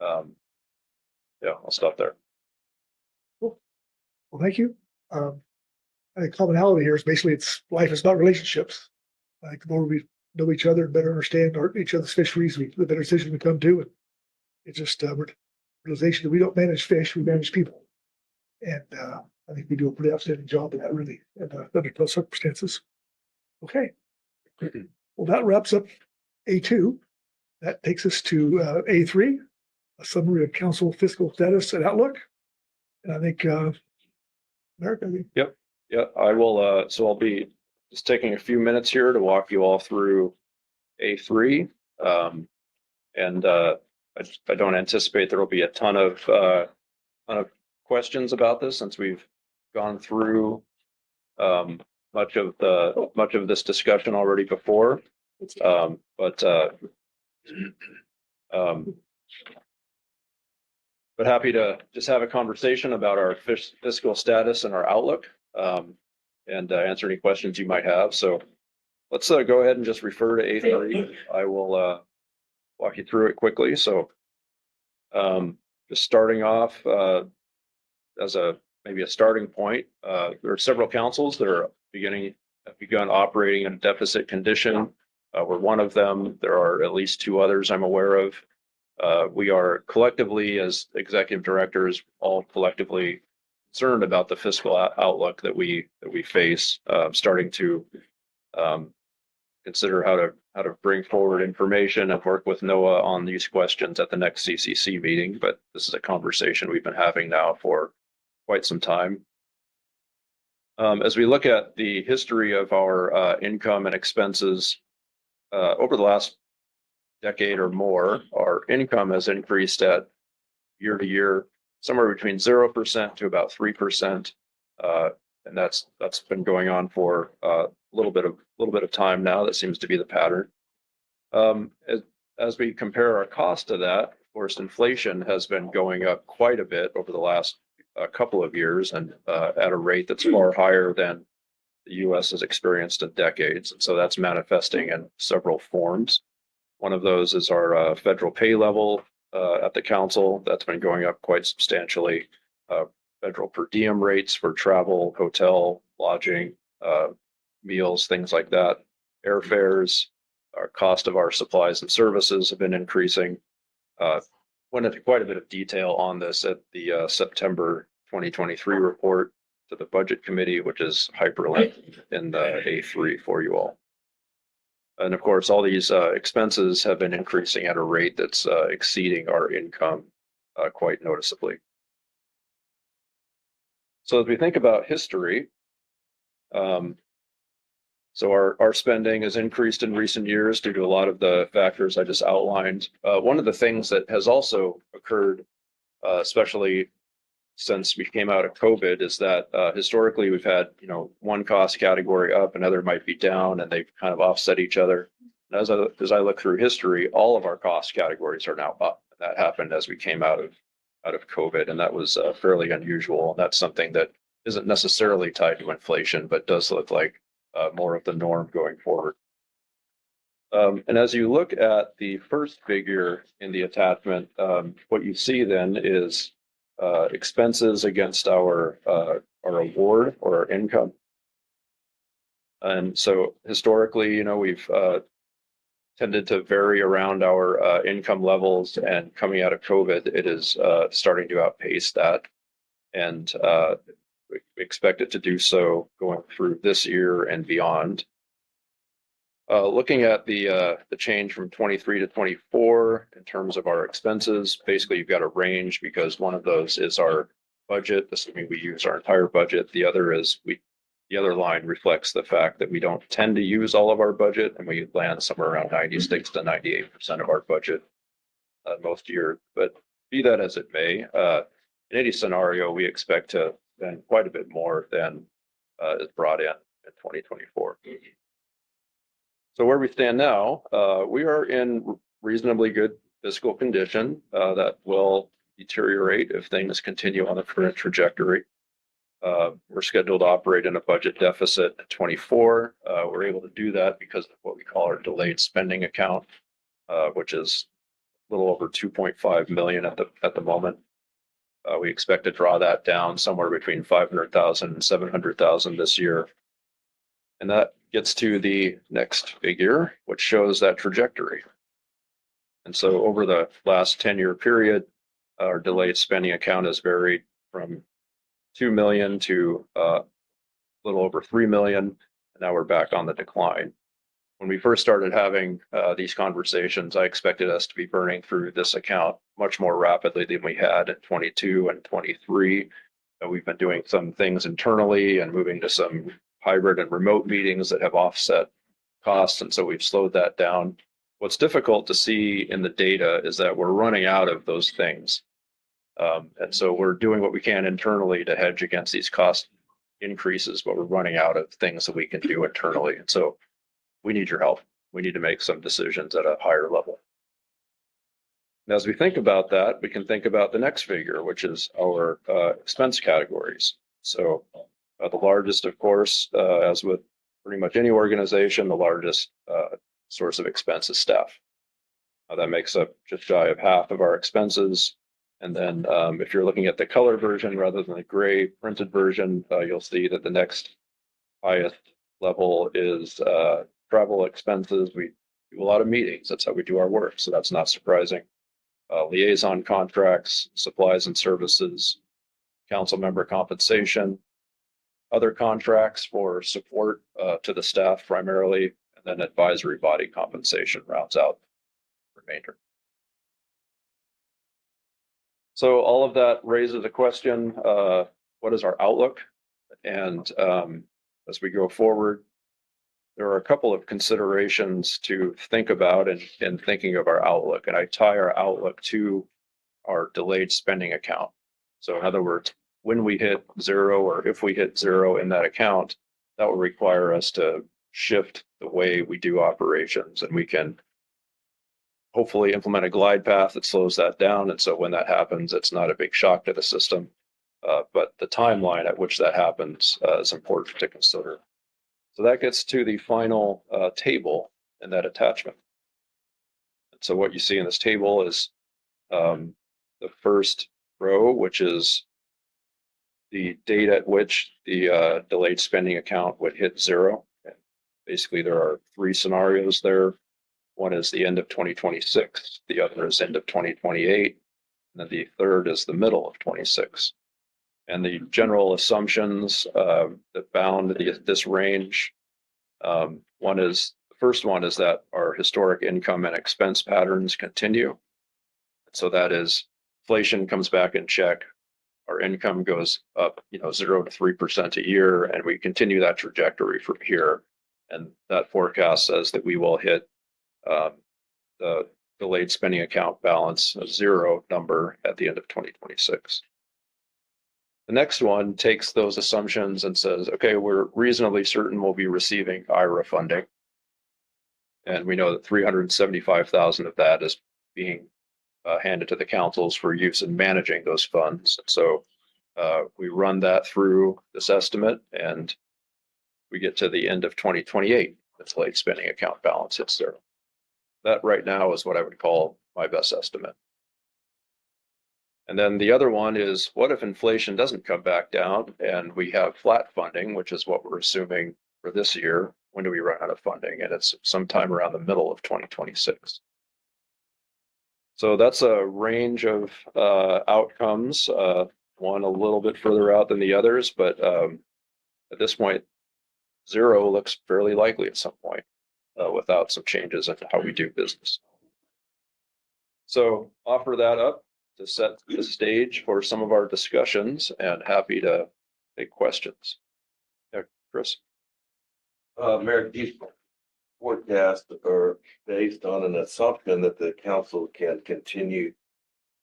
Yeah, I'll stop there. Cool. Well, thank you. I think commonality here is basically it's life is about relationships. Like the more we know each other and better understand each other's fisheries, the better decisions we come to. And it's just realization that we don't manage fish, we manage people. And I think we do a pretty outstanding job of that, really, under those circumstances. Okay. Well, that wraps up A2. That takes us to A3, a summary of council fiscal status and outlook. And I think, Merrick, Yep. Yeah, I will. So I'll be just taking a few minutes here to walk you all through A3. And I don't anticipate there will be a ton of questions about this since we've gone through much of this discussion already before. But happy to just have a conversation about our fiscal status and our outlook, and answer any questions you might have. So let's go ahead and just refer to A3. I will walk you through it quickly. So Just starting off, as maybe a starting point, there are several councils that are have begun operating in a deficit condition. We're one of them. There are at least two others I'm aware of. We are collectively, as executive directors, all collectively concerned about the fiscal outlook that we face, starting to consider how to bring forward information and work with NOAA on these questions at the next CCC meeting. But this is a conversation we've been having now for quite some time. As we look at the history of our income and expenses over the last decade or more, our income has increased at year to year somewhere between 0% to about 3%, and that's been going on for a little bit of time now. That seems to be the pattern. As we compare our cost to that, of course, inflation has been going up quite a bit over the last couple of years, and at a rate that's far higher than the U.S. has experienced in decades. And so that's manifesting in several forms. One of those is our federal pay level at the council. That's been going up quite substantially. Federal per diem rates for travel, hotel, lodging, meals, things like that. Airfares, our cost of our supplies and services have been increasing. Went into quite a bit of detail on this at the September 2023 report to the Budget Committee, which is hyperlinked in the A3 for you all. And of course, all these expenses have been increasing at a rate that's exceeding our income quite noticeably. So as we think about history, so our spending has increased in recent years due to a lot of the factors I just outlined. One of the things that has also occurred, especially since we came out of COVID, is that historically we've had, one cost category up, another might be down, and they've kind of offset each other. And as I look through history, all of our cost categories are now up. That happened as we came out of COVID, and that was fairly unusual. And that's something that isn't necessarily tied to inflation, but does look like more of the norm going forward. And as you look at the first figure in the attachment, what you see then is expenses against our award or our income. And so historically, we've tended to vary around our income levels, and coming out of COVID, it is starting to outpace that. And we expect it to do so going through this year and beyond. Looking at the change from 23 to 24 in terms of our expenses, basically you've got a range because one of those is our budget, assuming we use our entire budget. The other is the other line reflects the fact that we don't tend to use all of our budget, and we land somewhere around 96 to 98% of our budget most years. But be that as it may, in any scenario, we expect to spend quite a bit more than is brought in 2024. So where we stand now, we are in reasonably good fiscal condition that will deteriorate if things continue on the current trajectory. We're scheduled to operate in a budget deficit at 24. We're able to do that because of what we call our delayed spending account, which is a little over 2.5 million at the moment. We expect to draw that down somewhere between 500,000 and 700,000 this year. And that gets to the next figure, which shows that trajectory. And so over the last 10-year period, our delayed spending account has varied from 2 million to a little over 3 million. And now we're back on the decline. When we first started having these conversations, I expected us to be burning through this account much more rapidly than we had in 22 and 23. We've been doing some things internally and moving to some hybrid and remote meetings that have offset costs. And so we've slowed that down. What's difficult to see in the data is that we're running out of those things. And so we're doing what we can internally to hedge against these cost increases, but we're running out of things that we can do internally. And so we need your help. We need to make some decisions at a higher level. And as we think about that, we can think about the next figure, which is our expense categories. So the largest, of course, as with pretty much any organization, the largest source of expense is staff. That makes up just shy of half of our expenses. And then if you're looking at the color version rather than the gray printed version, you'll see that the next highest level is travel expenses. We do a lot of meetings. That's how we do our work. So that's not surprising. Liaison contracts, supplies and services, council member compensation, other contracts for support to the staff primarily, and then advisory body compensation rounds out the remainder. So all of that raises a question, what is our outlook? And as we go forward, there are a couple of considerations to think about in thinking of our outlook. And I tie our outlook to our delayed spending account. So in other words, when we hit zero or if we hit zero in that account, that will require us to shift the way we do operations, and we can hopefully implement a glide path that slows that down. And so when that happens, it's not a big shock to the system. But the timeline at which that happens is important to consider. So that gets to the final table in that attachment. And so what you see in this table is the first row, which is the date at which the delayed spending account would hit zero. And basically, there are three scenarios there. One is the end of 2026, the other is end of 2028, and then the third is the middle of 26. And the general assumptions that bound this range, the first one is that our historic income and expense patterns continue. So that is, inflation comes back in check, our income goes up, 0 to 3% a year, and we continue that trajectory from here. And that forecast says that we will hit the delayed spending account balance of zero number at the end of 2026. The next one takes those assumptions and says, okay, we're reasonably certain we'll be receiving IRA funding. And we know that 375,000 of that is being handed to the councils for use in managing those funds. So we run that through this estimate, and we get to the end of 2028, the delayed spending account balance hits zero. That right now is what I would call my best estimate. And then the other one is, what if inflation doesn't come back down and we have flat funding, which is what we're assuming for this year? When do we run out of funding? And it's sometime around the middle of 2026. So that's a range of outcomes, one a little bit further out than the others, but at this point, zero looks fairly likely at some point without some changes in how we do business. So offer that up to set the stage for some of our discussions, and happy to take questions. Yeah, Chris. Mayor, these forecasts are based on an assumption that the council can continue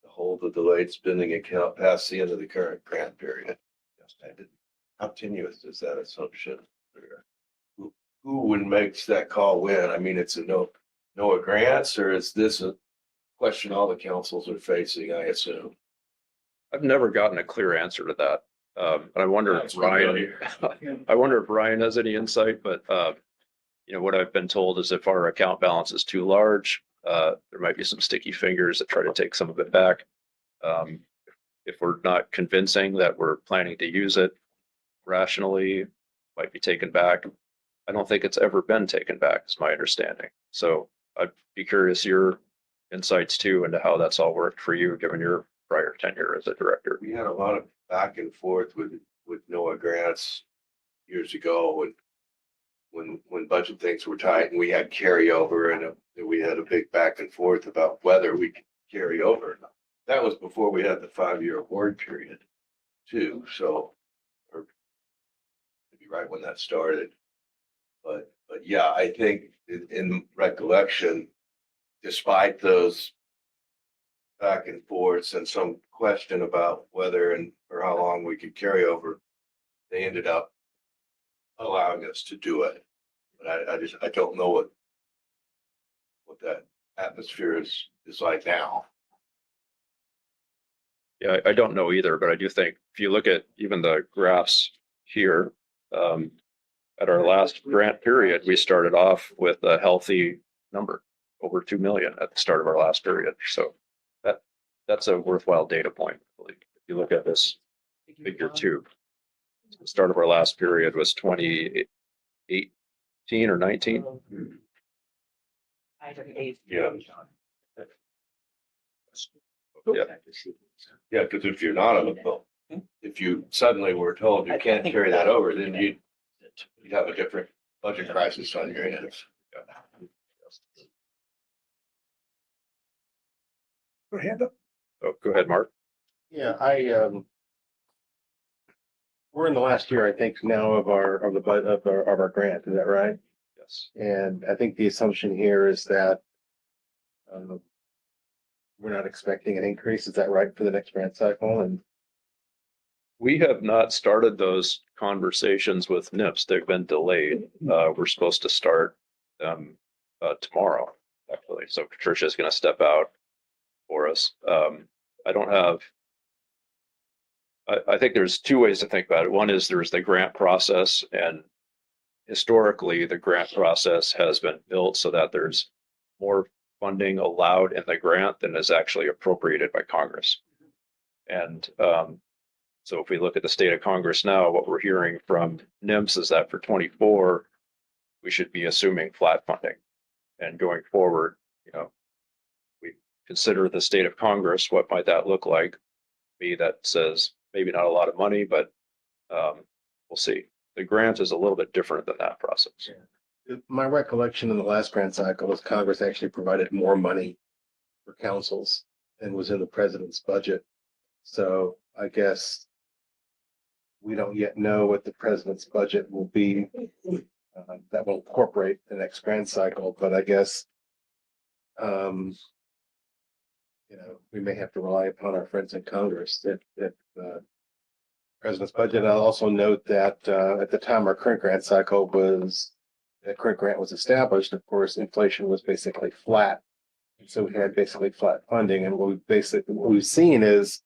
to hold the delayed spending account past the end of the current grant period. How tenuous is that assumption? Who would make that call when? I mean, it's a NOAA grants, or is this a question all the councils are facing, I assume? I've never gotten a clear answer to that. I wonder if Ryan has any insight, but what I've been told is if our account balance is too large, there might be some sticky fingers that try to take some of it back. If we're not convincing that we're planning to use it rationally, it might be taken back. I don't think it's ever been taken back, is my understanding. So I'd be curious your insights too into how that's all worked for you, given your prior tenure as a director. We had a lot of back and forth with NOAA grants years ago when budget things were tight and we had carryover, and we had a big back and forth about whether we could carry over. That was before we had the 5-year award period too. So, or maybe right when that started. But yeah, I think in recollection, despite those back and forths and some question about whether or how long we could carry over, they ended up allowing us to do it. But I don't know what that atmosphere is like now. Yeah, I don't know either, but I do think if you look at even the graphs here, at our last grant period, we started off with a healthy number, over 2 million at the start of our last period. So that that's a worthwhile data point. If you look at this figure 2, the start of our last period was 2018 or 19. Yeah. Yeah. Yeah, because if you're not on the bill, if you suddenly were told you can't carry that over, then you'd have a different budget crisis on your hands. Go hand up. Oh, go ahead, Mark. Yeah, we're in the last year, I think, now of our grant. Is that right? Yes. And I think the assumption here is that we're not expecting an increase. Is that right for the next grant cycle? And We have not started those conversations with NIPS. They've been delayed. We're supposed to start tomorrow, actually. So Patricia is going to step out for us. I don't have. I think there's two ways to think about it. One is there's the grant process, and historically the grant process has been built so that there's more funding allowed in the grant than is actually appropriated by Congress. And so if we look at the state of Congress now, what we're hearing from NIMS is that for 24, we should be assuming flat funding. And going forward, we consider the state of Congress, what might that look like? Me, that says maybe not a lot of money, but we'll see. The grant is a little bit different than that process. my recollection in the last grant cycle was Congress actually provided more money for councils than was in the president's budget. So I guess we don't yet know what the president's budget will be that will incorporate the next grant cycle, but I guess we may have to rely upon our friends in Congress if president's budget. I'll also note that at the time our current grant cycle current grant was established, of course, inflation was basically flat. So we had basically flat funding, and what we've seen is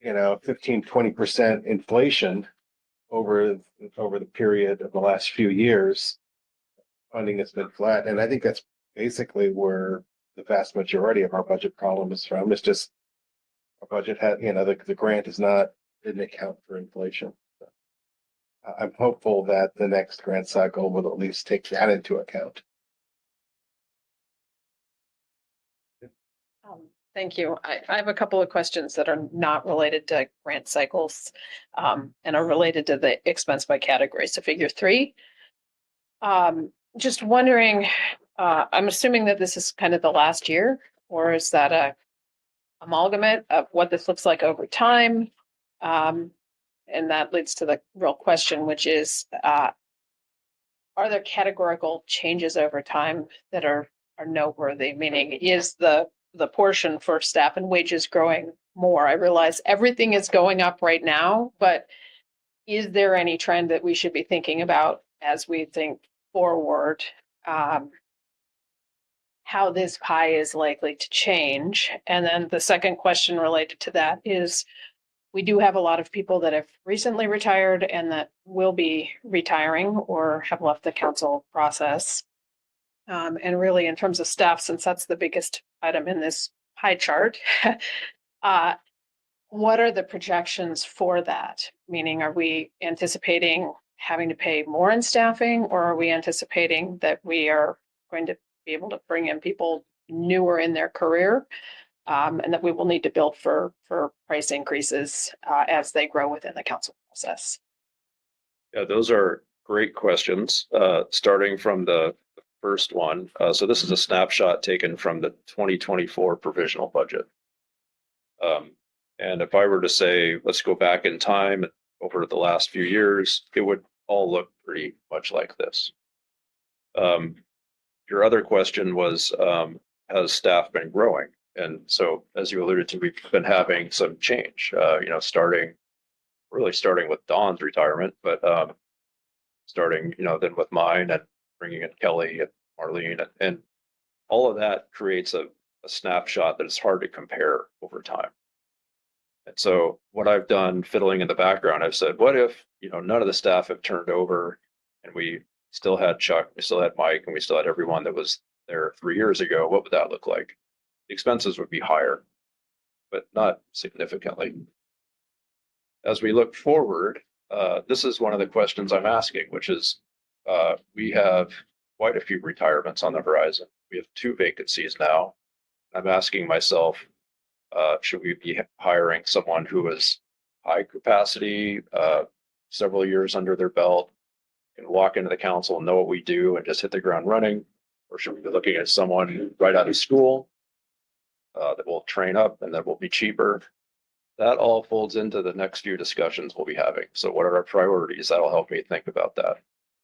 15-20% inflation over the period of the last few years. Funding has been flat, and I think that's basically where the vast majority of our budget problem is from. It's just our budget had, the grant didn't account for inflation. So I'm hopeful that the next grant cycle will at least take that into account. Thank you. I have a couple of questions that are not related to grant cycles and are related to the expense by category. So figure 3. Just wondering, I'm assuming that this is kind of the last year, or is that a amalgamate of what this looks like over time? And that leads to the real question, which is, are there categorical changes over time that are noteworthy? Meaning, is the portion for staff and wages growing more? I realize everything is going up right now, but is there any trend that we should be thinking about as we think forward, how this pie is likely to change? And then the second question related to that is, we do have a lot of people that have recently retired and that will be retiring or have left the council process. And really, in terms of staff, since that's the biggest item in this pie chart, what are the projections for that? Meaning, are we anticipating having to pay more in staffing, or are we anticipating that we are going to be able to bring in people newer in their career, and that we will need to build for price increases as they grow within the council process? Yeah, those are great questions. Starting from the first one. So this is a snapshot taken from the 2024 provisional budget. And if I were to say, let's go back in time over the last few years, it would all look pretty much like this. Your other question was, has staff been growing? And so, as you alluded to, we've been having some change, starting with Dawn's retirement, but starting, then with mine and bringing in Kelly and Marlene, and all of that creates a snapshot that is hard to compare over time. And so what I've done, fiddling in the background, I've said, what if, none of the staff have turned over and we still had Chuck, we still had Mike, and we still had everyone that was there 3 years ago? What would that look like? The expenses would be higher. but not significantly. As we look forward, this is one of the questions I'm asking, which is, we have quite a few retirements on the horizon. We have 2 vacancies now. I'm asking myself, should we be hiring someone who is high capacity, several years under their belt, can walk into the council and know what we do and just hit the ground running? Or should we be looking at someone right out of school that will train up and that will be cheaper? That all folds into the next few discussions we'll be having. So what are our priorities? That'll help me think about that.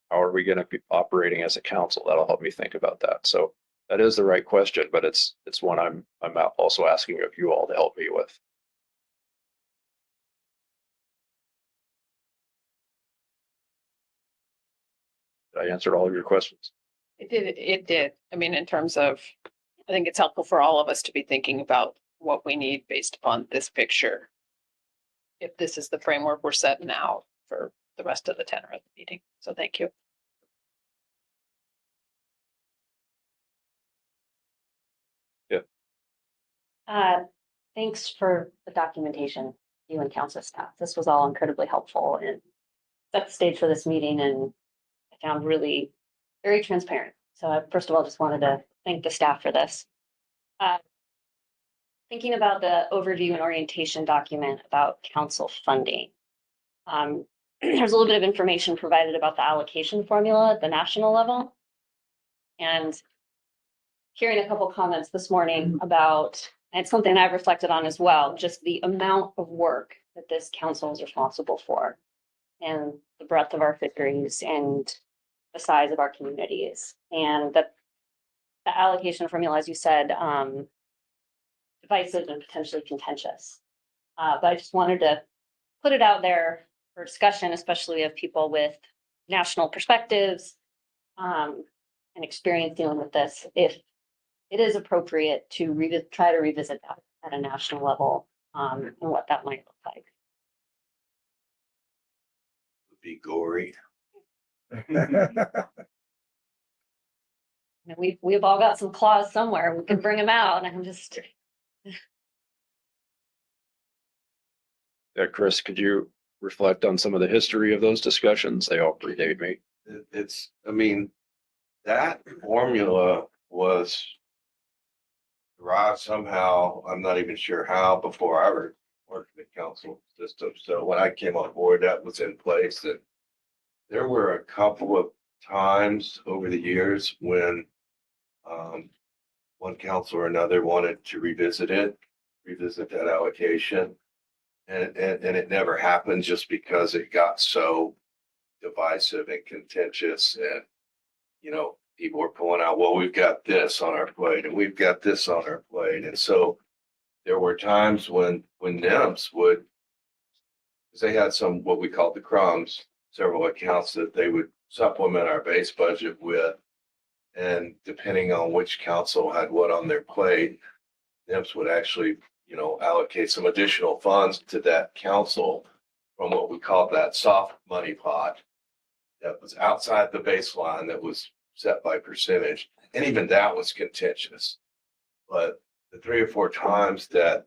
How are we going to be operating as a council? That'll help me think about that. So that is the right question, but it's one I'm also asking of you all to help me with. Did I answer all of your questions? It did. I mean, in terms of, I think it's helpful for all of us to be thinking about what we need based upon this picture. If this is the framework we're setting out for the rest of the tenor of the meeting. So thank you. Thanks for the documentation, you and council staff. This was all incredibly helpful and set the stage for this meeting, and I found really very transparent. So I first of all just wanted to thank the staff for this. Thinking about the overview and orientation document about council funding. There's a little bit of information provided about the allocation formula at the national level. And hearing a couple comments this morning about, and it's something I've reflected on as well, just the amount of work that this council is responsible for and the breadth of our fisheries and the size of our communities. And the allocation formula, as you said, divisive and potentially contentious. But I just wanted to put it out there for discussion, especially of people with national perspectives and experience dealing with this, if it is appropriate to try to revisit that at a national level, and what that might look like. Would be gory. And we've all got some claws somewhere. We can bring them out, and I'm just. Yeah, Chris, could you reflect on some of the history of those discussions? They all predate me. I mean, that formula was derived somehow, I'm not even sure how, before I worked in the council system. So when I came on board, that was in place. And there were a couple of times over the years when one council or another wanted to revisit that allocation. And it never happened just because it got so divisive and contentious, and people were pulling out, well, we've got this on our plate and we've got this on our plate. And so there were times when NIMS would, because they had some what we called the crumbs, several accounts that they would supplement our base budget with, and depending on which council had what on their plate, NIMS would actually allocate some additional funds to that council from what we call that soft money pot that was outside the baseline that was set by percentage. And even that was contentious. But the 3 or 4 times that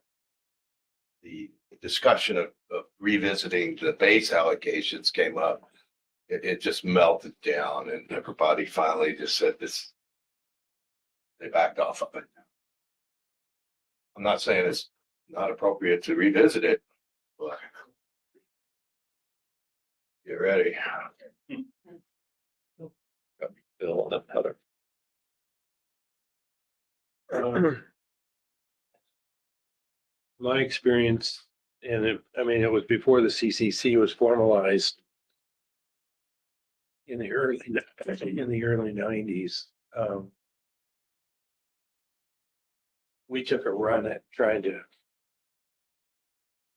the discussion of revisiting the base allocations came up, it just melted down, and everybody finally just said they backed off of it. I'm not saying it's not appropriate to revisit it, but get ready. Bill and then Heather. My experience, and it was before the CCC was formalized in the early 90s. We took a run at trying to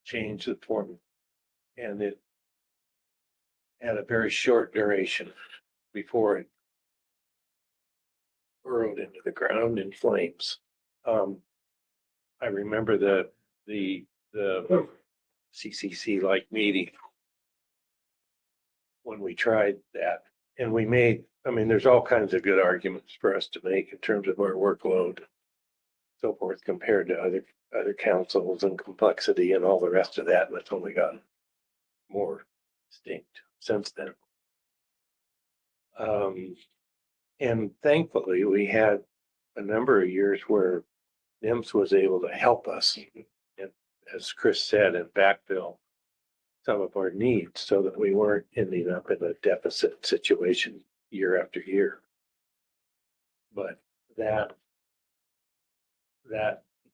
change the formula, and it had a very short duration before it burrowed into the ground in flames. I remember that the CCC meeting when we tried that, and we made, there's all kinds of good arguments for us to make in terms of our workload. so forth compared to other councils and complexity and all the rest of that. And it's only gotten more distinct since then. And thankfully, we had a number of years where NIMS was able to help us, and as Chris said, and backfill some of our needs so that we weren't ending up in a deficit situation year after year. But that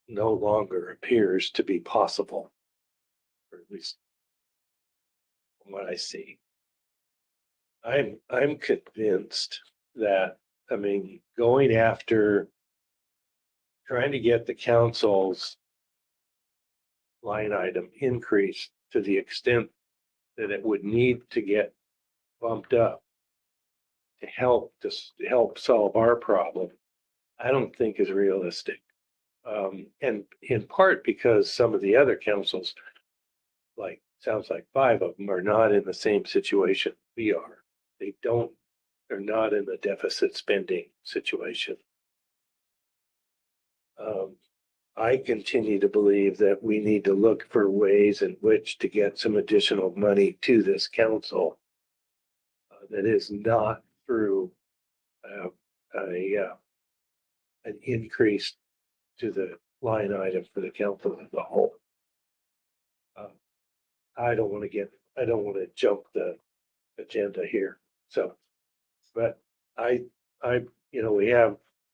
no longer appears to be possible, or at least from what I see. I'm convinced that, I mean, going after trying to get the council's line item increased to the extent that it would need to get bumped up to help solve our problem, I don't think is realistic. And in part because some of the other councils, like sounds like 5 of them, are not in the same situation we are. They're not in the deficit spending situation. I continue to believe that we need to look for ways in which to get some additional money to this council that is not through an increase to the line item for the council as a whole. I don't want to jump the agenda here. So, but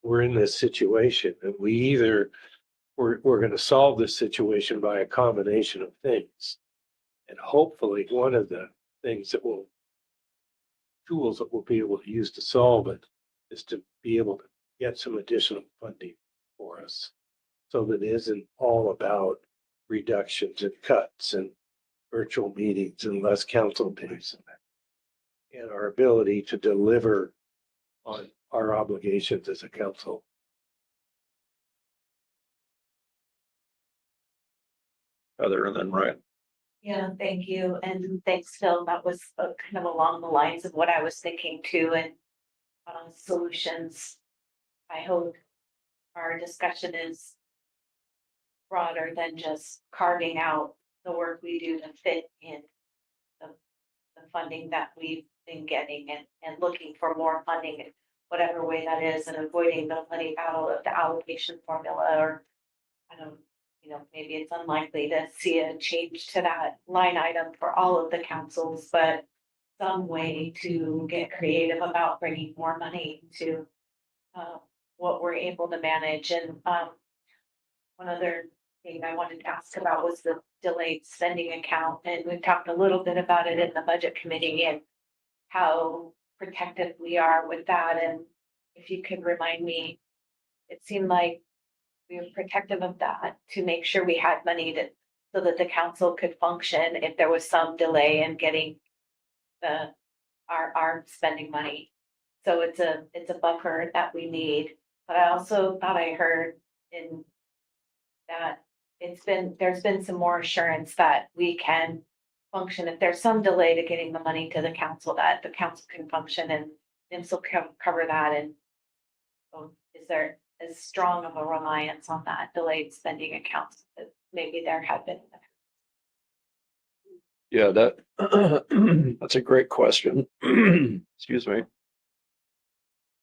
we're in this situation, and we're going to solve this situation by a combination of things. And hopefully one of the tools that we'll be able to use to solve it is to be able to get some additional funding for us, so that it isn't all about reductions and cuts and virtual meetings and less council days, and our ability to deliver on our obligations as a council. Other and then Ryan. Yeah, thank you. And thanks, Phil. That was kind of along the lines of what I was thinking too. And solutions. I hope our discussion is broader than just carving out the work we do to fit in the funding that we've been getting, and looking for more funding in whatever way that is, and avoiding the money battle of the allocation formula, or maybe it's unlikely to see a change to that line item for all of the councils, but some way to get creative about bringing more money to what we're able to manage. And one other thing I wanted to ask about was the delayed spending account. And we've talked a little bit about it in the budget committee and how protective we are with that. And if you could remind me, it seemed like we were protective of that to make sure we had money so that the council could function if there was some delay in getting our spending money. So it's a buffer that we need. But I also thought I heard in that there's been some more assurance that we can function if there's some delay to getting the money to the council, that the council can function, and NIMS will cover that. And so is there as strong of a reliance on that delayed spending account that maybe there had been? Yeah, that's a great question. Excuse me.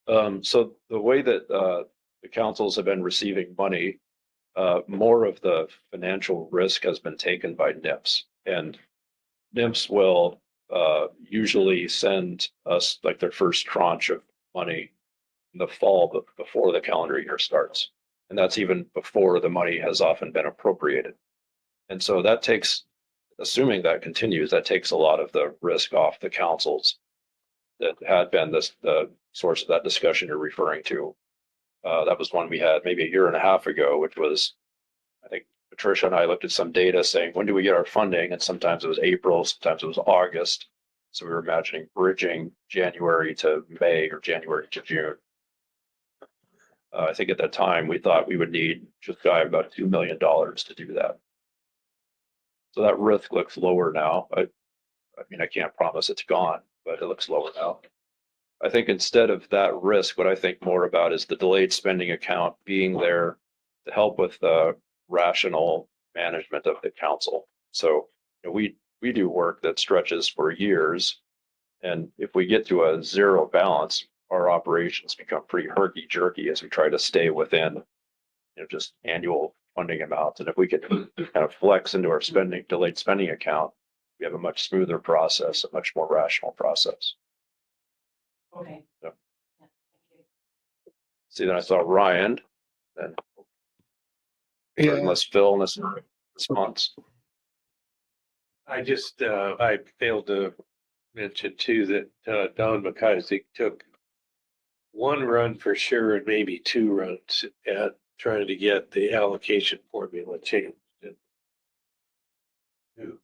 So the way that the councils have been receiving money, more of the financial risk has been taken by NIMS, and NIMS will usually send us like their first tranche of money in the fall, but before the calendar year starts. And that's even before the money has often been appropriated. And so that takes, assuming that continues, that takes a lot of the risk off the councils that had been the source of that discussion you're referring to. That was one we had maybe a year and a half ago, which was, I think Patricia and I looked at some data saying, when do we get our funding? And sometimes it was April, sometimes it was August. So we were imagining bridging January to May or January to June. I think at that time we thought we would need just about $2 million to do that. So that risk looks lower now. I mean, I can't promise it's gone, but it looks lower now. I think instead of that risk, what I think more about is the delayed spending account being there to help with the rational management of the council. So we do work that stretches for years. And if we get to a zero balance, our operations become pretty herky jerky as we try to stay within, just annual funding amounts. And if we could kind of flex into our delayed spending account, we have a much smoother process, a much more rational process. Okay. So, Yeah, thank you. see, then I saw Ryan, then unless Phil in this response. I failed to mention too that Don McIsaac took one run for sure and maybe two runs at trying to get the allocation formula changed. Two.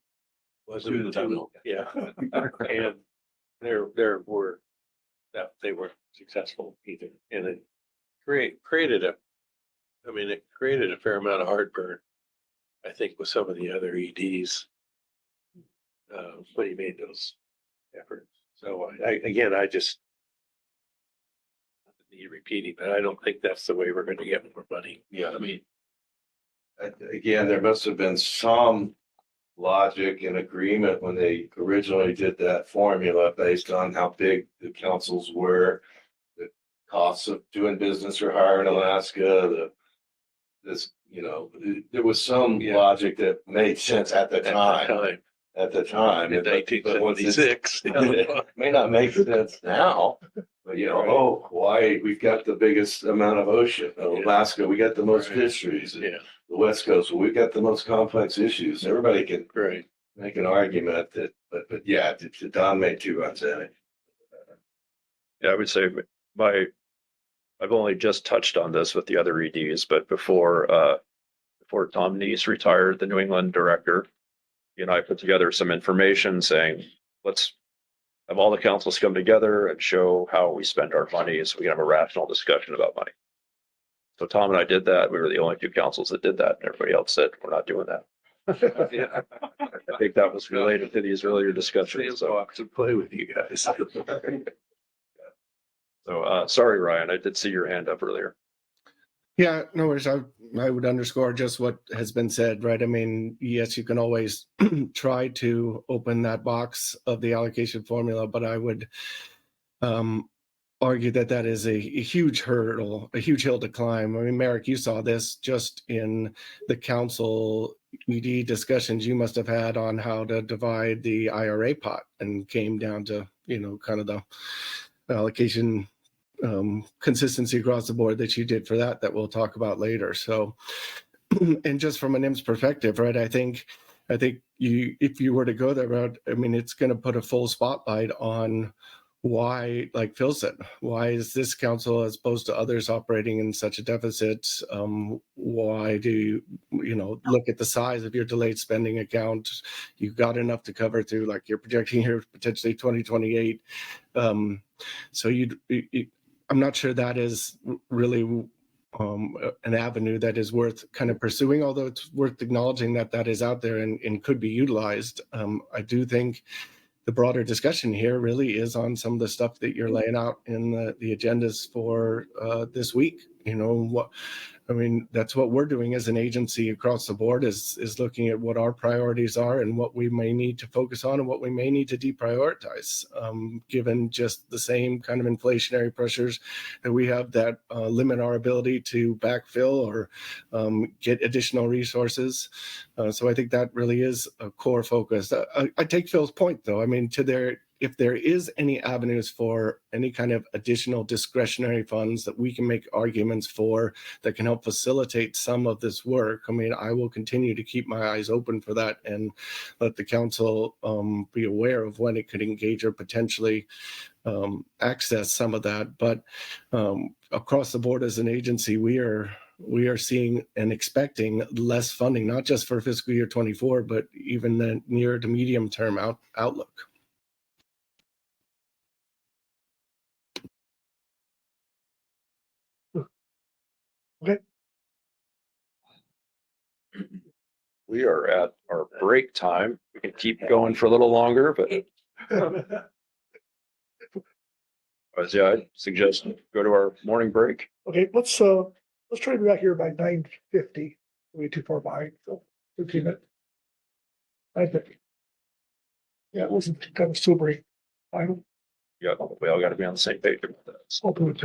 Wasn't the tunnel. Yeah. And there were that they weren't successful either. And it created a fair amount of heartburn, I think, with some of the other EDs. When he made those efforts. So I just need repeating, but I don't think that's the way we're going to get more money. Yeah, I mean, again, there must have been some logic and agreement when they originally did that formula based on how big the councils were, the costs of doing business were higher in Alaska, there was some logic that made sense at the time. At the time, In 1976. It may not make sense now, but Hawaii, we've got the biggest amount of ocean. Alaska, we got the most fisheries. Yeah. The West Coast, we've got the most complex issues. Everybody can make an argument that, but yeah, Don made two runs at it. Yeah, I would say I've only just touched on this with the other EDs, but before Tom Neese retired, the New England director, I put together some information saying, let's have all the councils come together and show how we spend our money so we can have a rational discussion about money. So Tom and I did that. We were the only two councils that did that. And everybody else said, we're not doing that. Yeah. I think that was related to these earlier discussions. So box and play with you guys. So sorry, Ryan, I did see your hand up earlier. Yeah, no worries. I would underscore just what has been said, right? I mean, yes, you can always try to open that box of the allocation formula, but I would argue that is a huge hurdle, a huge hill to climb. I mean, Merrick, you saw this just in the council ED discussions you must have had on how to divide the IRA pot and came down to, kind of the allocation consistency across the board that you did for that we'll talk about later. So, and just from an NIMS perspective, right, I think if you were to go that route, I mean, it's going to put a full spotlight on why, like Phil said, why is this council as opposed to others operating in such a deficit? Why do you look at the size of your delayed spending account? You've got enough to cover through, like you're projecting here potentially 2028. So I'm not sure that is really an avenue that is worth kind of pursuing, although it's worth acknowledging that is out there and could be utilized. I do think the broader discussion here really is on some of the stuff that you're laying out in the agendas for this week. That's what we're doing as an agency across the board is looking at what our priorities are and what we may need to focus on and what we may need to deprioritize, given just the same kind of inflationary pressures that we have that limit our ability to backfill or get additional resources. So I think that really is a core focus. I take Phil's point, though. I mean, if there is any avenues for any kind of additional discretionary funds that we can make arguments for that can help facilitate some of this work, I mean, I will continue to keep my eyes open for that and let the council be aware of when it could engage or potentially access some of that. But across the board as an agency, we are seeing and expecting less funding, not just for fiscal year 24, but even the near to medium term outlook. Okay. We are at our break time. We can keep going for a little longer, but yeah, I'd suggest go to our morning break. Okay, let's let's try to be back here by 9:50. We're too far behind, so 15 minutes. 9:50. Yeah, it wasn't kind of sobering. We all got to be on the same page about that. I'll do it,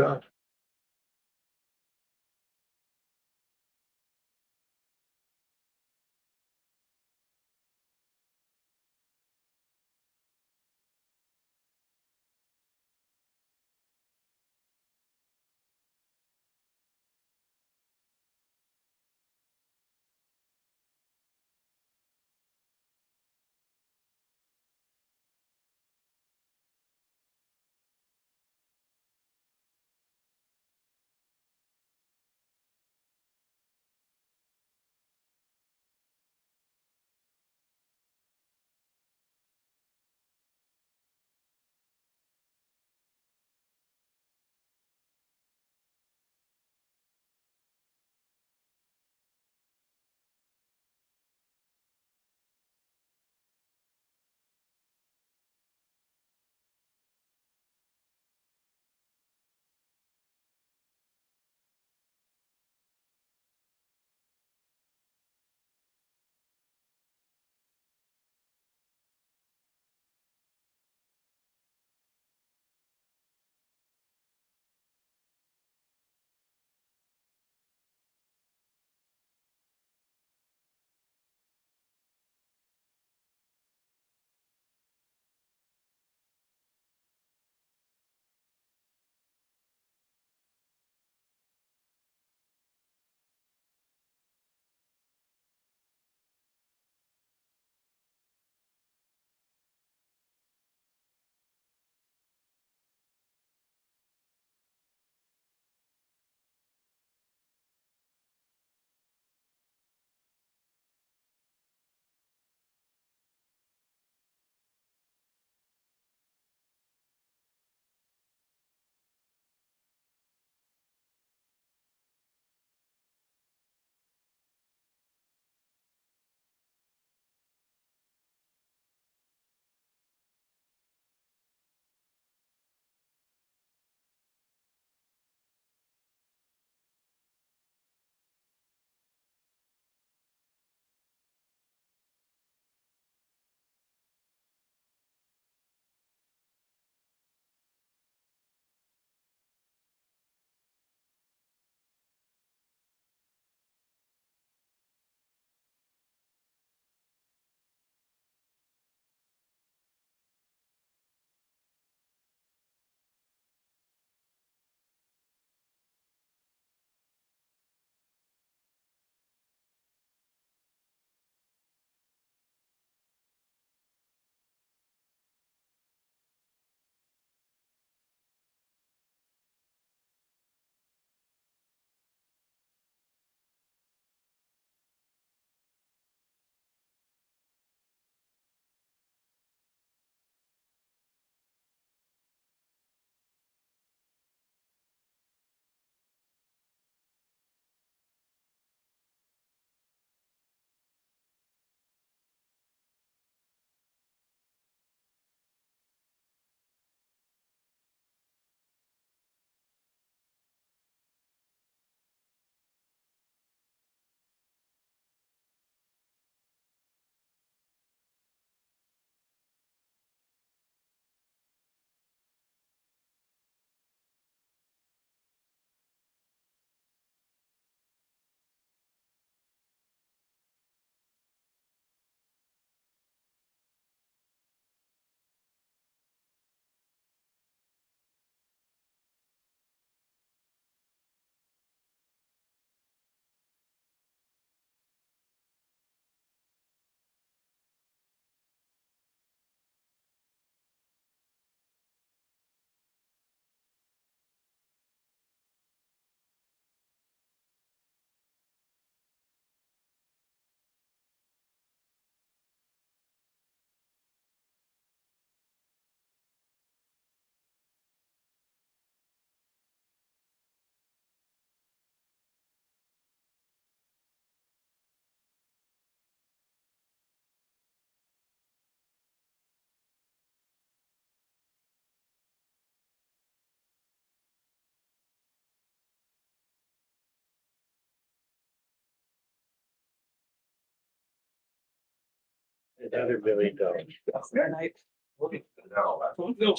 Another $1 million.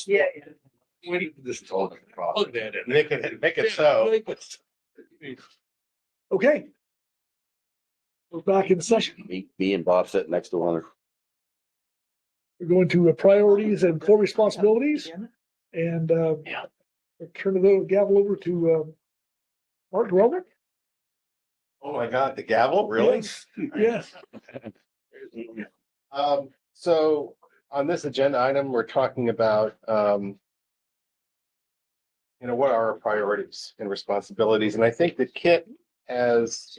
Yeah. Just told them. Make it so. Okay. We're back in session. Me and Bob sitting next to one another. We're going to priorities and core responsibilities. And we'll turn the gavel over to Mark Grelnick. Oh my God, the gavel, really? Yes. So on this agenda item, we're talking about, what are our priorities and responsibilities? And I think that Kit is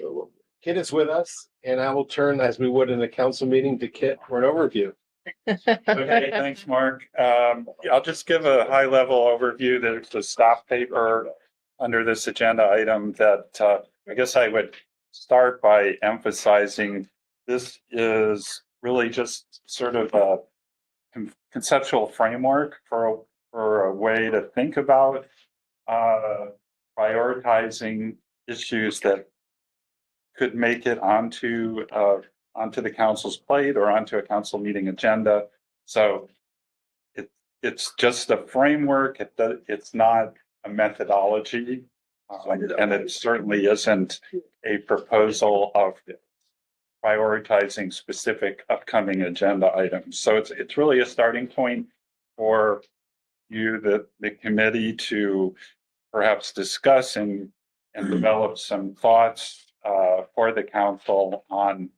with us, and I will turn, as we would in a council meeting, to Kit for an overview. Okay, thanks, Mark. I'll just give a high level overview. There's a staff paper under this agenda item that I guess I would start by emphasizing. This is really just sort of a conceptual framework for a way to think about prioritizing issues that could make it onto the council's plate or onto a council meeting agenda. So it's just a framework. It's not a methodology, and it certainly isn't a proposal of prioritizing specific upcoming agenda items. So it's really a starting point for you, the committee, to perhaps discuss and develop some thoughts for the council on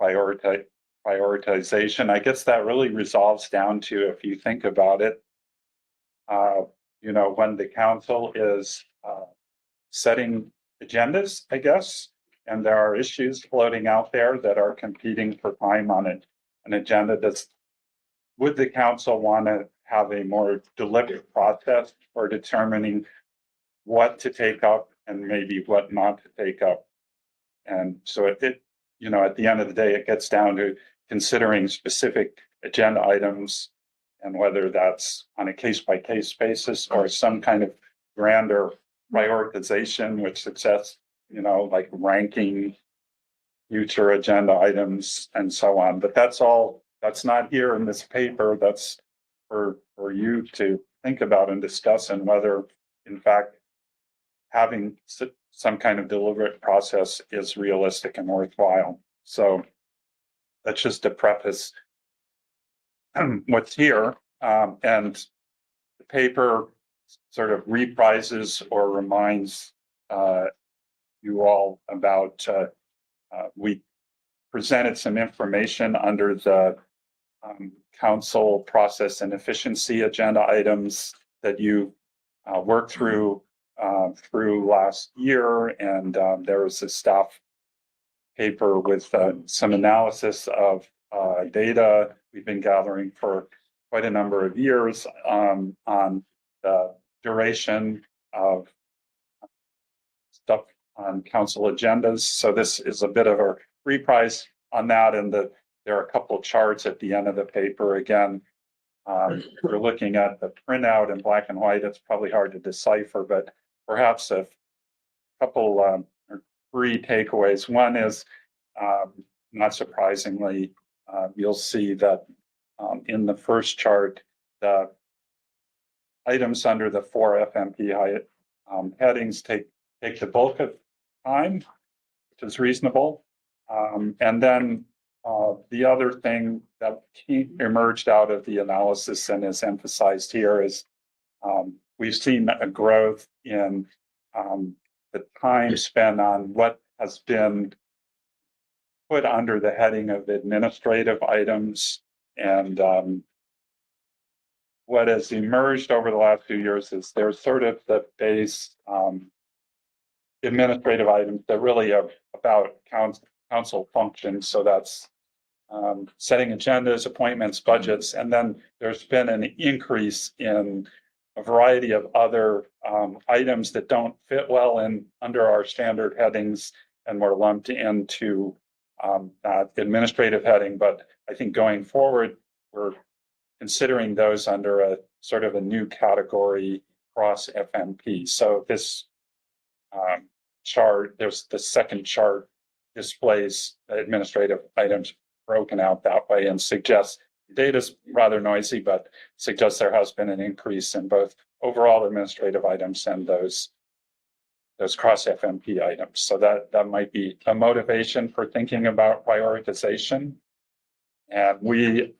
prioritization. I guess that really resolves down to, if you think about it, when the council is setting agendas, I guess, and there are issues floating out there that are competing for time on an agenda, would the council want to have a more deliberate process for determining what to take up and maybe what not to take up? And so at the end of the day, it gets down to considering specific agenda items and whether that's on a case-by-case basis or some kind of grander prioritization with success, like ranking future agenda items and so on. But that's not here in this paper. That's for you to think about and discuss, and whether, in fact, having some kind of deliberate process is realistic and worthwhile. So that's just a preface what's here. And the paper sort of reprises or reminds you all about, we presented some information under the council process and efficiency agenda items that you worked through last year. And there was a staff paper with some analysis of data we've been gathering for quite a number of years on the duration of stuff on council agendas. So this is a bit of a reprise on that, and there are a couple of charts at the end of the paper. Again, we're looking at the printout in black and white. It's probably hard to decipher, but perhaps a couple or three takeaways. One is, not surprisingly, you'll see that in the first chart, the items under the 4 FMP headings take the bulk of time, which is reasonable. And then the other thing that emerged out of the analysis and is emphasized here is we've seen a growth in the time spent on what has been put under the heading of administrative items. And what has emerged over the last few years is there's sort of the base administrative items that really are about council functions. So that's setting agendas, appointments, budgets, and then there's been an increase in a variety of other items that don't fit well under our standard headings and were lumped into that administrative heading. But I think going forward, we're considering those under a sort of a new category cross FMP. So this chart, there's the second chart, displays administrative items broken out that way and suggests, data's rather noisy, but suggests there has been an increase in both overall administrative items and those cross FMP items. So that might be a motivation for thinking about prioritization. And we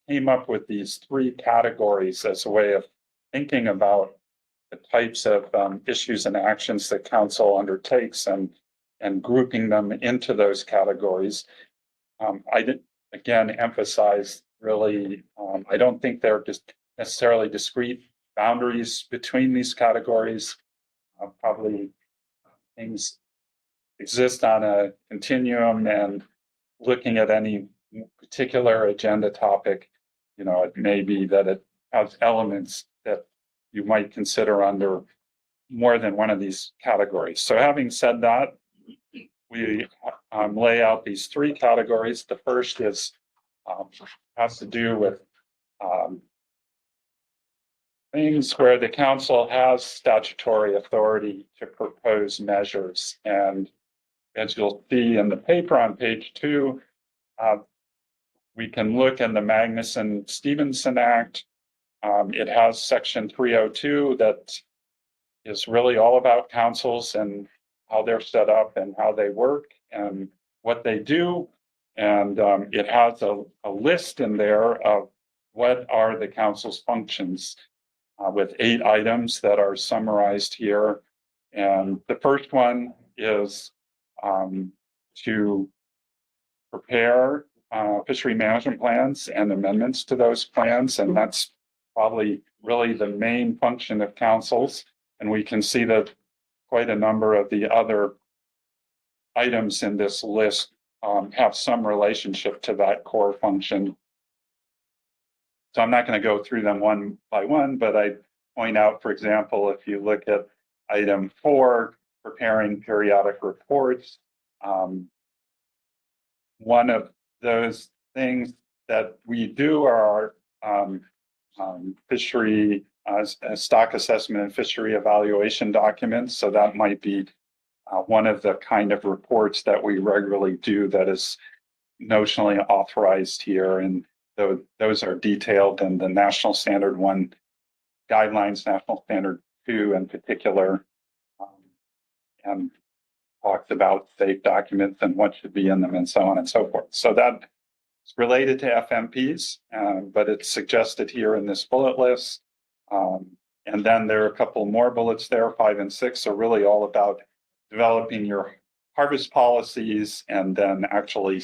came up with these 3 categories as a way of thinking about the types of issues and actions that council undertakes and grouping them into those categories. I did again emphasize really, I don't think they're just necessarily discrete boundaries between these categories. Probably things exist on a continuum, and looking at any particular agenda topic, it may be that it has elements that you might consider under more than one of these categories. So having said that, we lay out these 3 categories. The first is has to do with things where the council has statutory authority to propose measures. And as you'll see in the paper on page 2, we can look in the Magnuson-Stevenson Act. It has section 302 that is really all about councils and how they're set up and how they work and what they do. And it has a list in there of what are the council's functions with 8 items that are summarized here. And the first one is to prepare fishery management plans and amendments to those plans. And that's probably really the main function of councils. And we can see that quite a number of the other items in this list have some relationship to that core function. So I'm not going to go through them one by one, but I point out, for example, if you look at item 4, preparing periodic reports, one of those things that we do are fishery stock assessment and fishery evaluation documents. So that might be one of the kind of reports that we regularly do that is notionally authorized here. And those are detailed in the National Standard 1 guidelines, National Standard 2 in particular, and talks about safe documents and what should be in them and so on and so forth. So that's related to FMPs, but it's suggested here in this bullet list. And then there are a couple more bullets there, 5 and 6 are really all about developing your harvest policies and then actually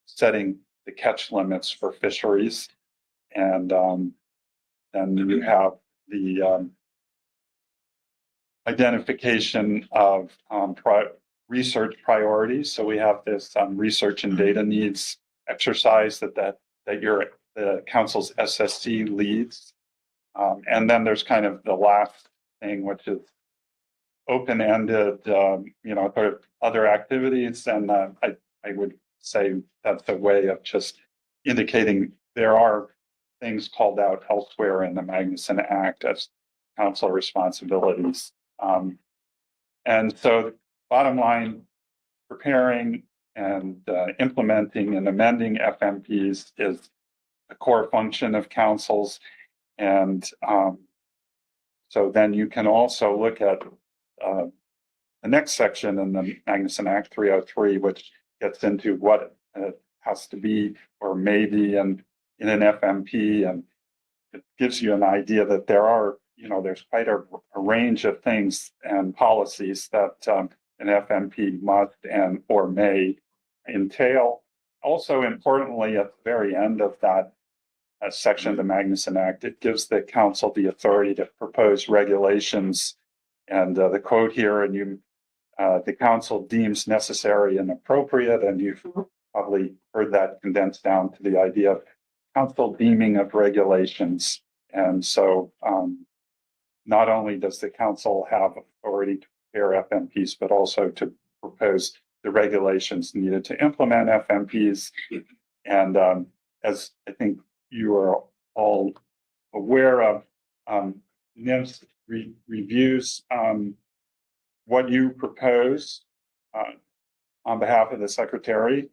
setting the catch limits for fisheries. And then you have the identification of research priorities. So we have this research and data needs exercise that the council's SSC leads. And then there's kind of the last thing, which is open-ended, sort of other activities. And I would say that's a way of just indicating there are things called out elsewhere in the Magnuson Act as council responsibilities. And so bottom line, preparing and implementing and amending FMPs is a core function of councils. And so then you can also look at the next section in the Magnuson Act 303, which gets into what it has to be or maybe in an FMP. And it gives you an idea that there's quite a range of things and policies that an FMP must and or may entail. Also, importantly, at the very end of that section of the Magnuson Act, it gives the council the authority to propose regulations. And the quote here, and the council deems necessary and appropriate, and you've probably heard that condensed down to the idea of council deeming of regulations. And so not only does the council have authority to prepare FMPs, but also to propose the regulations needed to implement FMPs. And as I think you are all aware of, NIMS reviews what you propose on behalf of the secretary.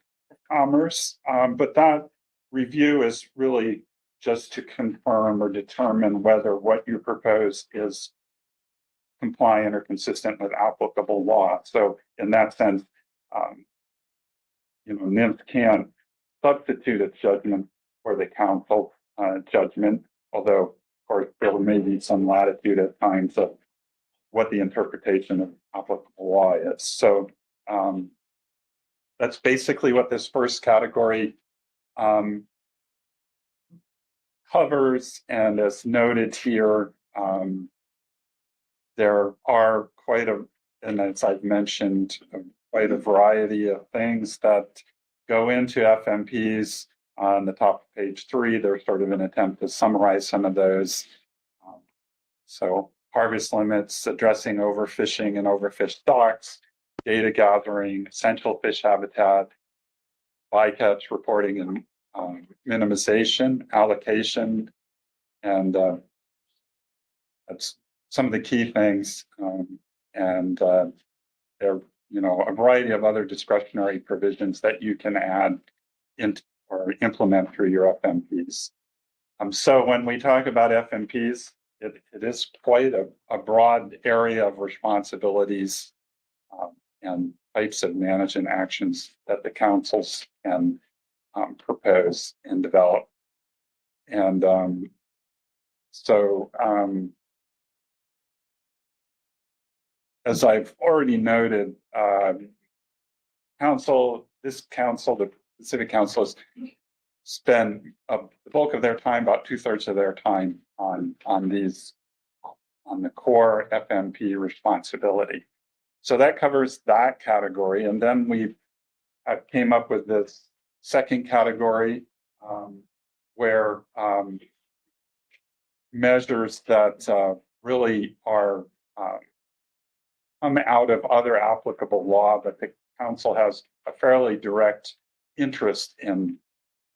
commerce, but that review is really just to confirm or determine whether what you propose is compliant or consistent with applicable law. So in that sense, NIMS can substitute its judgment for the council judgment, although of course there may be some latitude at times of what the interpretation of applicable law is. So that's basically what this first category covers. And as noted here, there are and as I've mentioned, quite a variety of things that go into FMPs. On the top of page 3, there's sort of an attempt to summarize some of those. So harvest limits, addressing overfishing and overfished stocks, data gathering, essential fish habitat, bycatch reporting and minimization, allocation, and that's some of the key things. And there are, a variety of other discretionary provisions that you can add into or implement through your FMPs. So when we talk about FMPs, it is quite a broad area of responsibilities and types of management actions that the councils can propose and develop. And as I've already noted, the Civic Council has spent the bulk of their time, about 2/3 of their time on the core FMP responsibility. So that covers that category. And then we came up with this second category where measures that really are come out of other applicable law, but the council has a fairly direct interest in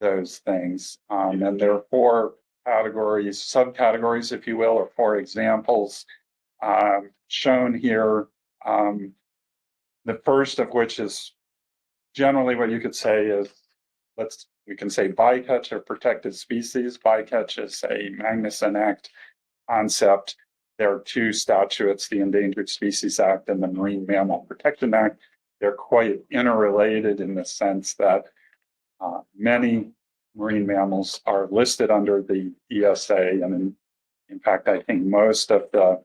those things. And there are 4 categories, subcategories, if you will, or 4 examples shown here. The first of which is generally what you could say is, we can say bycatch or protected species. Bycatch is a Magnuson Act concept. There are 2 statutes, the Endangered Species Act and the Marine Mammal Protection Act. They're quite interrelated in the sense that many marine mammals are listed under the ESA. And in fact, I think most of the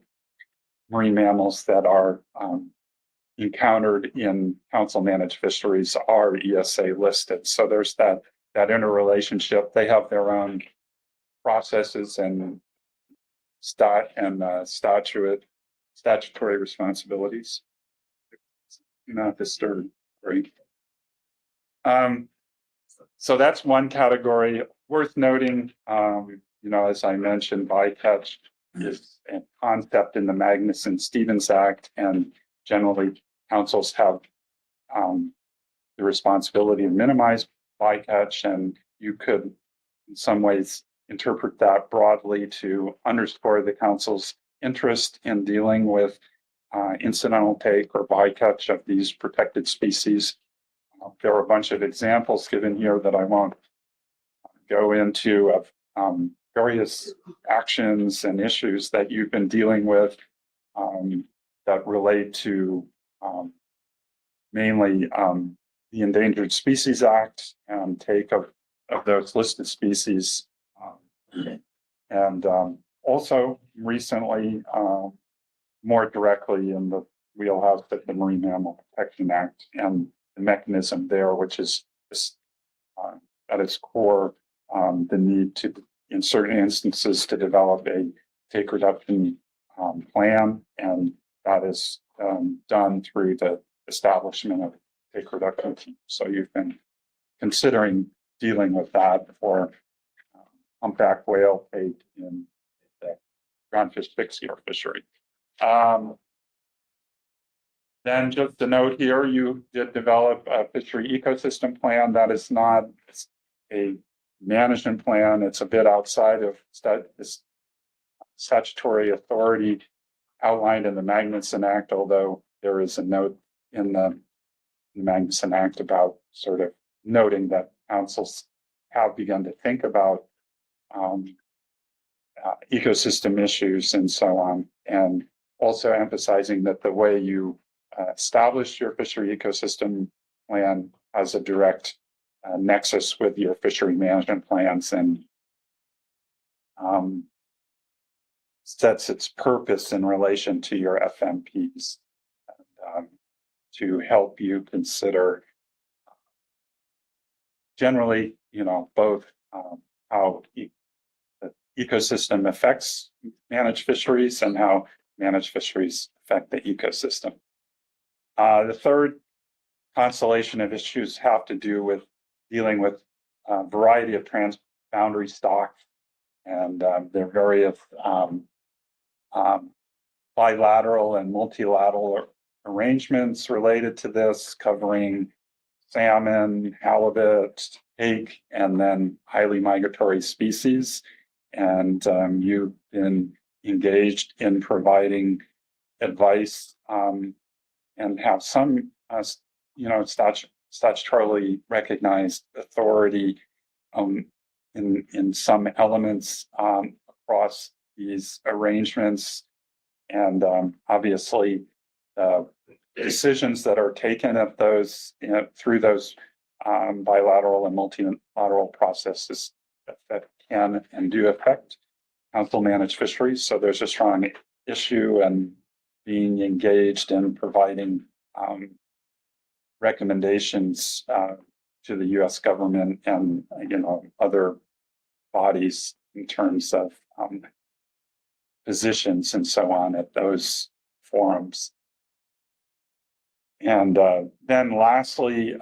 marine mammals that are encountered in council managed fisheries are ESA listed. So there's that interrelationship. They have their own processes and statutory responsibilities. Do not disturb, right? So that's one category. Worth noting, as I mentioned, bycatch is a concept in the Magnuson-Stevens Act, and generally councils have the responsibility to minimize bycatch, and you could in some ways interpret that broadly to underscore the council's interest in dealing with incidental take or bycatch of these protected species. There are a bunch of examples given here that I won't go into of various actions and issues that you've been dealing with that relate to mainly the Endangered Species Act and take of those listed species. And also recently, more directly in the wheelhouse of the Marine Mammal Protection Act and the mechanism there, which is at its core, the need to, in certain instances, to develop a take reduction plan, and that is done through the establishment of take reduction team. So you've been considering dealing with that for humpback whale take in the groundfish fixed-gear fishery. Then just a note here, you did develop a fishery ecosystem plan. That is not a management plan. It's a bit outside of this statutory authority outlined in the Magnuson Act, although there is a note in the Magnuson Act about sort of noting that councils have begun to think about ecosystem issues and so on, and also emphasizing that the way you establish your fishery ecosystem plan has a direct nexus with your fishery management plans and sets its purpose in relation to your FMPs, to help you consider generally, both how the ecosystem affects managed fisheries and how managed fisheries affect the ecosystem. The third constellation of issues have to do with dealing with a variety of transboundary stocks, and there are various bilateral and multilateral arrangements related to this, covering salmon, halibut, hake, and then highly migratory species. And you've been engaged in providing advice and have some, statutorily recognized authority in some elements across these arrangements. And obviously, decisions that are taken at those, through those bilateral and multilateral processes that can and do affect council managed fisheries. So there's a strong issue and being engaged in providing recommendations to the U.S. government and other bodies in terms of positions and so on at those forums. And then lastly,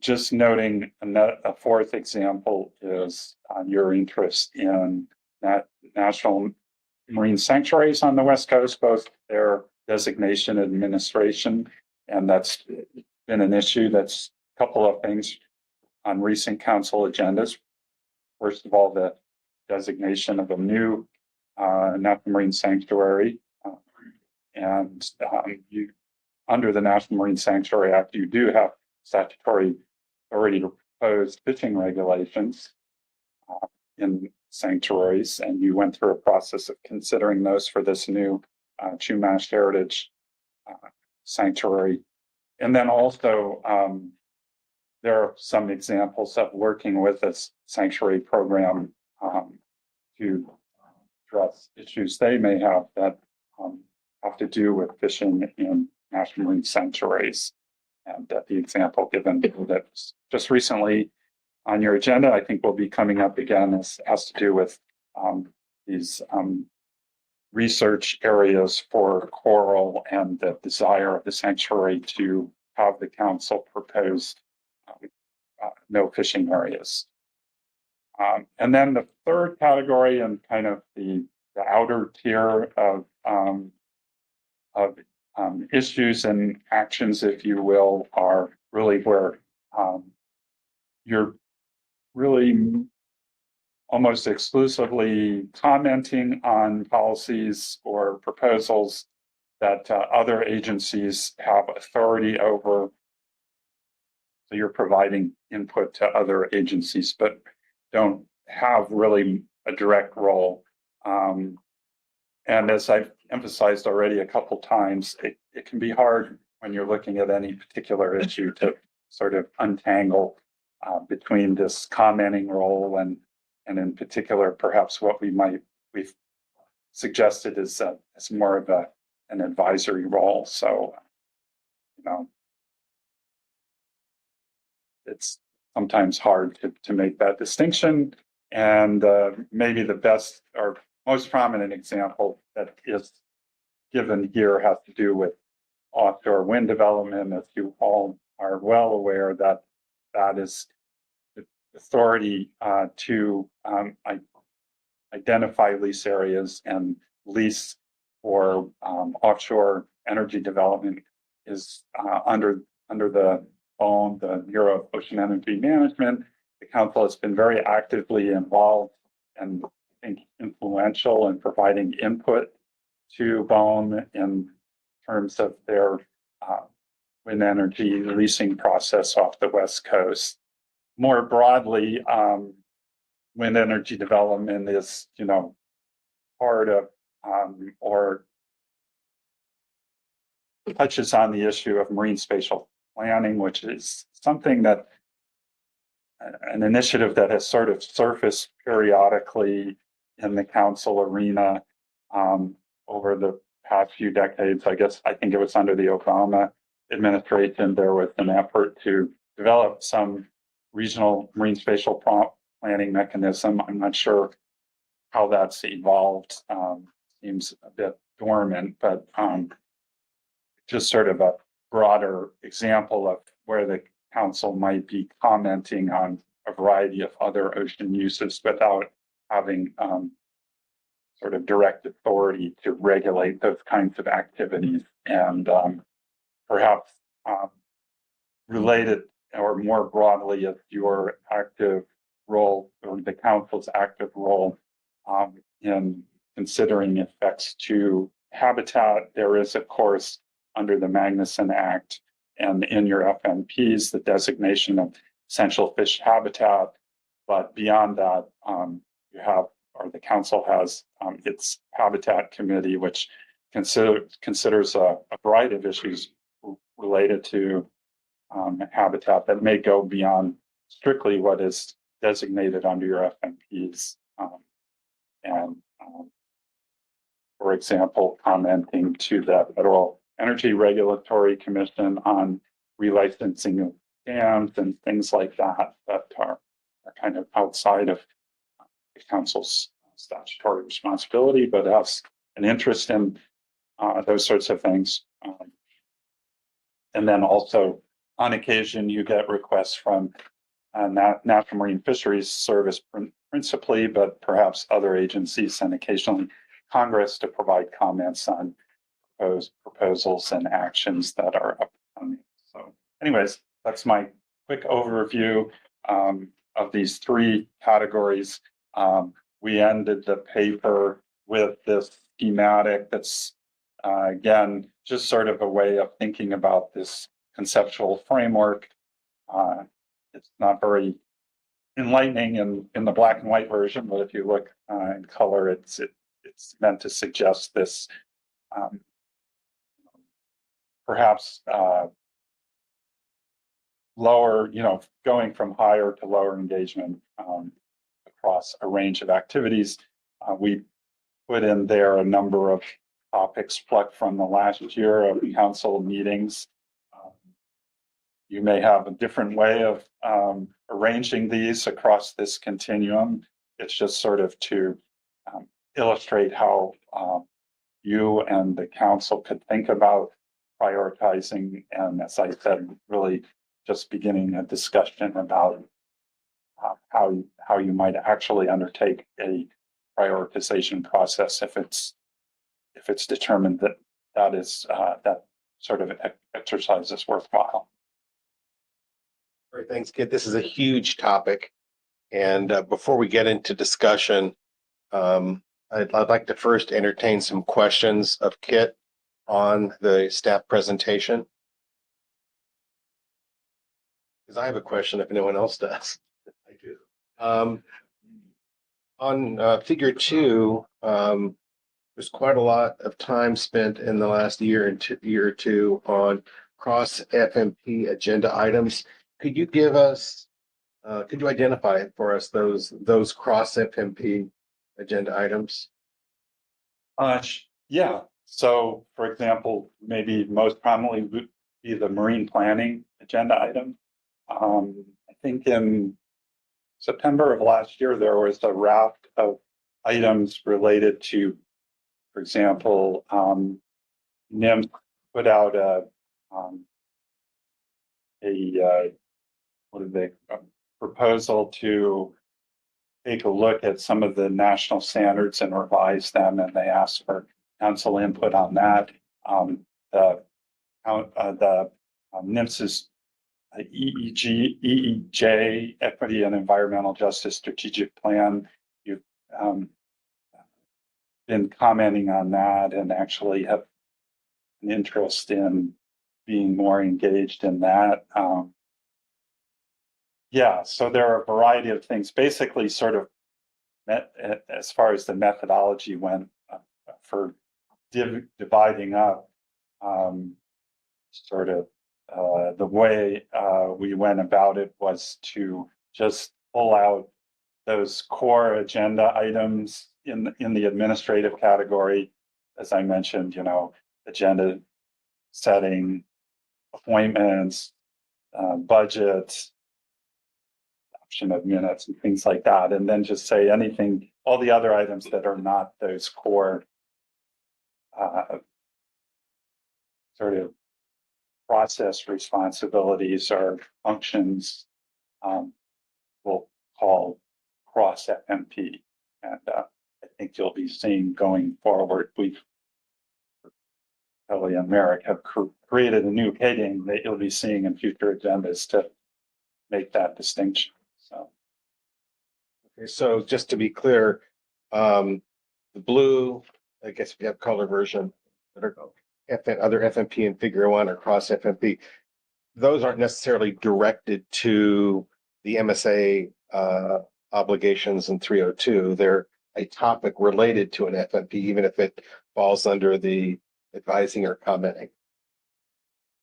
just noting a fourth example is your interest in national marine sanctuaries on the West Coast, both their designation and administration. And that's been an issue. That's a couple of things on recent council agendas. First of all, the designation of a new national marine sanctuary. And under the National Marine Sanctuary Act, you do have statutory authority to propose fishing regulations in sanctuaries, and you went through a process of considering those for this new Chumash Heritage Sanctuary. And then also, there are some examples of working with this sanctuary program to address issues they may have that have to do with fishing in national marine sanctuaries. And the example given that just recently on your agenda, I think will be coming up again, has to do with these research areas for coral and the desire of the sanctuary to have the council propose no fishing areas. And then the third category and kind of the outer tier of issues and actions, if you will, are really where you're really almost exclusively commenting on policies or proposals that other agencies have authority over. So you're providing input to other agencies, but don't have really a direct role. And as I've emphasized already a couple times, it can be hard when you're looking at any particular issue to sort of untangle between this commenting role and in particular, perhaps what we've suggested is more of an advisory role. So, it's sometimes hard to make that distinction. And maybe the best or most prominent example that is given here has to do with offshore wind development. As you all are well aware, that is the authority to identify lease areas and lease for offshore energy development is under the BOEM, the Bureau of Ocean Energy Management. The council has been very actively involved and I think influential in providing input to BOEM in terms of their wind energy leasing process off the West Coast. More broadly, wind energy development is, part of or touches on the issue of marine spatial planning, which is something that an initiative that has sort of surfaced periodically in the council arena over the past few decades. I think it was under the Obama administration, there was an effort to develop some regional marine spatial planning mechanism. I'm not sure how that's evolved. Seems a bit dormant, but just sort of a broader example of where the council might be commenting on a variety of other ocean uses without having sort of direct authority to regulate those kinds of activities. And perhaps related or more broadly of your active role or the council's active role in considering effects to habitat. There is, of course, under the Magnuson Act and in your FMPs, the designation of essential fish habitat. But beyond that, you have, or the council has its habitat committee, which considers a variety of issues related to habitat that may go beyond strictly what is designated under your FMPs. For example, commenting to the Federal Energy Regulatory Commission on relicensing of dams and things like that are kind of outside of the council's statutory responsibility, but has an interest in those sorts of things. And then also, on occasion, you get requests from National Marine Fisheries Service principally, but perhaps other agencies and occasionally Congress to provide comments on proposals and actions that are upcoming. So anyways, that's my quick overview of these three categories. We ended the paper with this schematic that's, again, just sort of a way of thinking about this conceptual framework. It's not very enlightening in the black and white version, but if you look in color, it's meant to suggest this perhaps lower, going from higher to lower engagement across a range of activities. We put in there a number of topics plucked from the last year of council meetings. You may have a different way of arranging these across this continuum. It's just sort of to illustrate how you and the council could think about prioritizing. And as I said, really just beginning a discussion about how you might actually undertake a prioritization process if it's determined that that sort of exercise is worthwhile. Great, thanks, Kit. This is a huge topic. And before we get into discussion, I'd like to first entertain some questions of Kit on the staff presentation. Because I have a question if anyone else does. I do. On figure 2, there's quite a lot of time spent in the last year or two on cross FMP agenda items. Could you give us, could you identify for us those cross FMP agenda items? Yeah. So, for example, maybe most prominently would be the marine planning agenda item. I think in September of last year, there was a raft of items related to, for example, NIM put out a proposal to take a look at some of the national standards and revise them, and they asked for council input on that. The NIMS's EEJ, Equity and Environmental Justice Strategic Plan, you've been commenting on that and actually have an interest in being more engaged in that. Yeah, so there are a variety of things, basically sort of as far as the methodology went for dividing up, sort of the way we went about it was to just pull out those core agenda items in the administrative category. As I mentioned, agenda setting, appointments, budgets, adoption of minutes and things like that. And then just say anything, all the other items that are not those core sort of process responsibilities or functions, we'll call cross FMP. And I think you'll be seeing going forward, Kelly and Merrick have created a new heading that you'll be seeing in future agendas to make that distinction. So, Okay, so just to be clear, the blue, I guess we have color version that are other FMP and figure one or cross FMP. Those aren't necessarily directed to the MSA obligations in 302. They're a topic related to an FMP, even if it falls under the advising or commenting.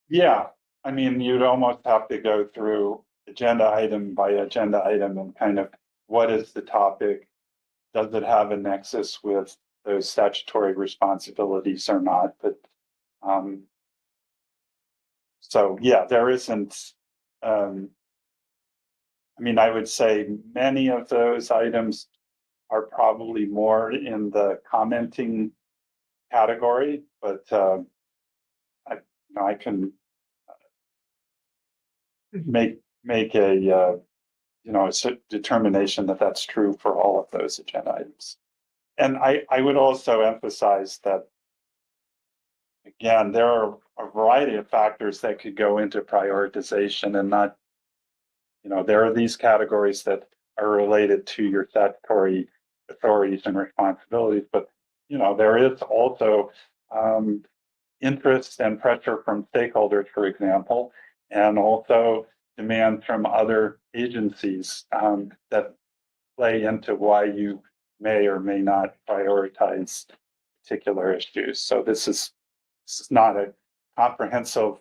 yeah, I mean, you'd almost have to go through agenda item by agenda item and kind of what is the topic? Does it have a nexus with those statutory responsibilities or not? But so yeah, there isn't. I mean, I would say many of those items are probably more in the commenting category, but I can make a a determination that that's true for all of those agenda items. And I would also emphasize that, again, there are a variety of factors that could go into prioritization and not, there are these categories that are related to your statutory authorities and responsibilities, but, there is also interest and pressure from stakeholders, for example, and also demand from other agencies that play into why you may or may not prioritize particular issues. So this is not a comprehensive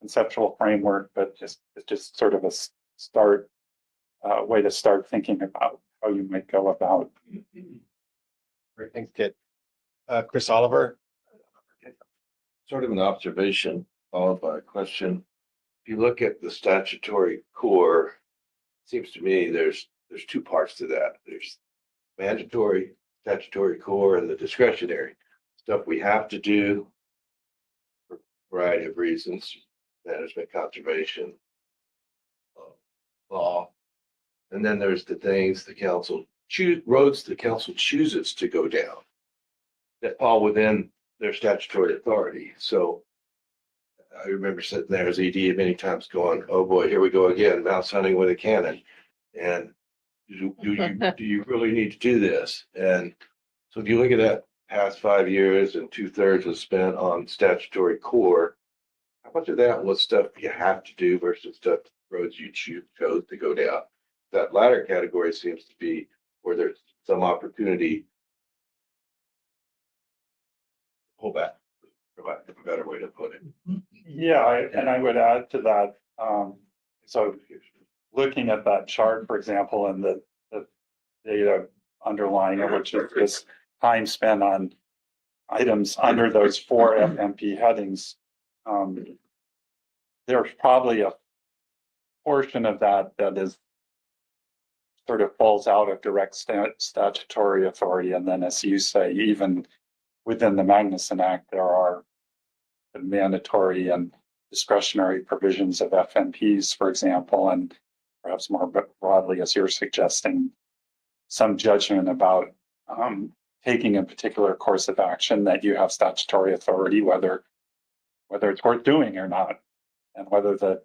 conceptual framework, but just sort of a start way to start thinking about how you might go about. Great, thanks, Kit. Chris Oliver. Sort of an observation followed by a question. If you look at the statutory core, it seems to me there's two parts to that. There's mandatory statutory core and the discretionary stuff we have to do for a variety of reasons, management, conservation, law. And then there's the things the council roads the council chooses to go down that fall within their statutory authority. So I remember sitting there as ED many times going, oh boy, here we go again, mouse hunting with a cannon. And do you really need to do this? And so if you look at that past 5 years and 2/3 was spent on statutory core, how much of that was stuff you have to do versus stuff roads you chose to go down? That latter category seems to be where there's some opportunity to pull back, for lack of a better way to put it. Yeah, and I would add to that. So looking at that chart, for example, and the data underlying it, which is this time spent on items under those 4 FMP headings, there's probably a portion of that is sort of falls out of direct statutory authority. And then, as you say, even within the Magnuson Act, there are mandatory and discretionary provisions of FMPs, for example, and perhaps more broadly, as you're suggesting, some judgment about taking a particular course of action that you have statutory authority, whether it's worth doing or not, and whether the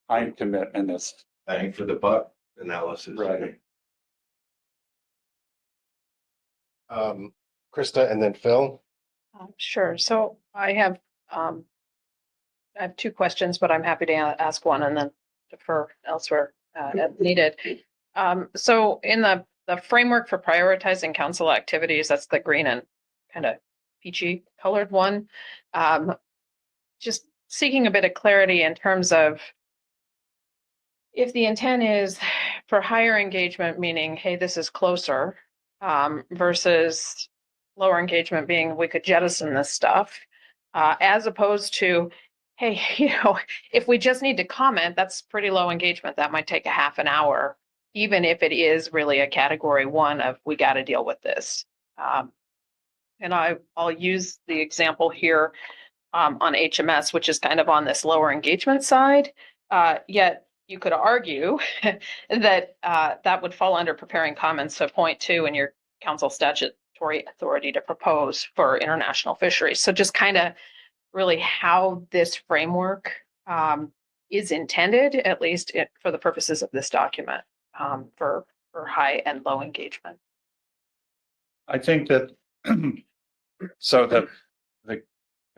time commitment is bang for the buck analysis. Right. Krista and then Phil. Sure. So I have I have two questions, but I'm happy to ask one and then defer elsewhere if needed. So in the framework for prioritizing council activities, that's the green and kind of peachy colored one. Just seeking a bit of clarity in terms of if the intent is for higher engagement, meaning, hey, this is closer, versus lower engagement being we could jettison this stuff, as opposed to, hey, if we just need to comment, that's pretty low engagement. That might take a half an hour, even if it is really a category 1 of we got to deal with this. And I'll use the example here on HMS, which is kind of on this lower engagement side. Yet you could argue that that would fall under preparing comments to point to in your council statutory authority to propose for international fisheries. So just kind of really how this framework is intended, at least for the purposes of this document, for high and low engagement. I think that so the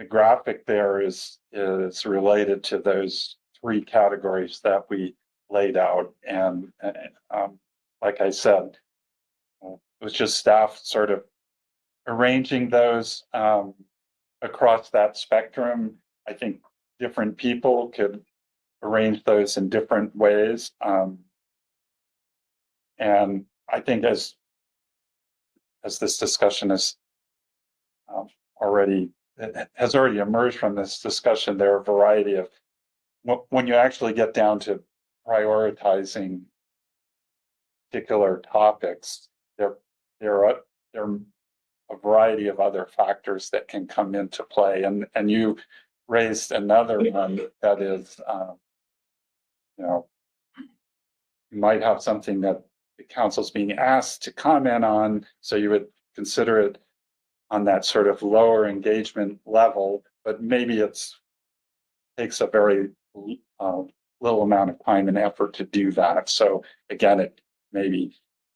graphic there is related to those 3 categories that we laid out, and like I said, it was just staff sort of arranging those across that spectrum. I think different people could arrange those in different ways, and I think as this discussion is has already emerged from this discussion, there are a variety of, when you actually get down to prioritizing particular topics, there are a variety of other factors that can come into play. And you raised another one that is, you might have something that the council's being asked to comment on, so you would consider it on that sort of lower engagement level, but maybe takes a very little amount of time and effort to do that. So again, it maybe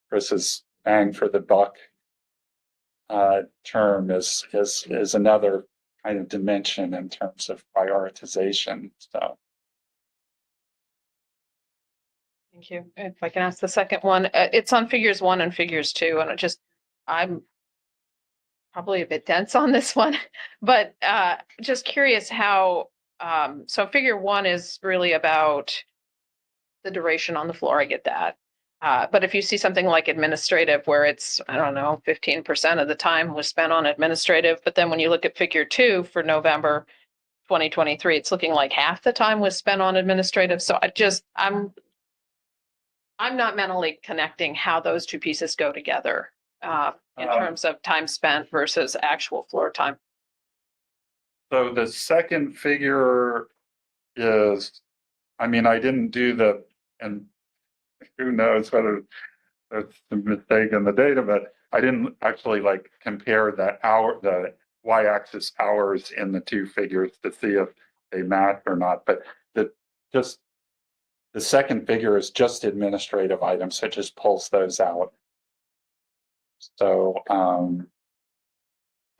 Chris's bang for the buck term is another kind of dimension in terms of prioritization. So thank you. If I can ask the second one, it's on figures 1 and figures 2, and I'm probably a bit dense on this one, but just curious how, so figure 1 is really about the duration on the floor. I get that. But if you see something like administrative, where it's, I don't know, 15% of the time was spent on administrative, but then when you look at figure 2 for November 2023, it's looking like half the time was spent on administrative. So I'm not mentally connecting how those 2 pieces go together in terms of time spent versus actual floor time. So the second figure is, I mean, I didn't do and who knows whether that's a mistake in the data, but I didn't actually compare the y-axis hours in the 2 figures to see if they match or not. But the second figure is just administrative items, so it just pulls those out. So,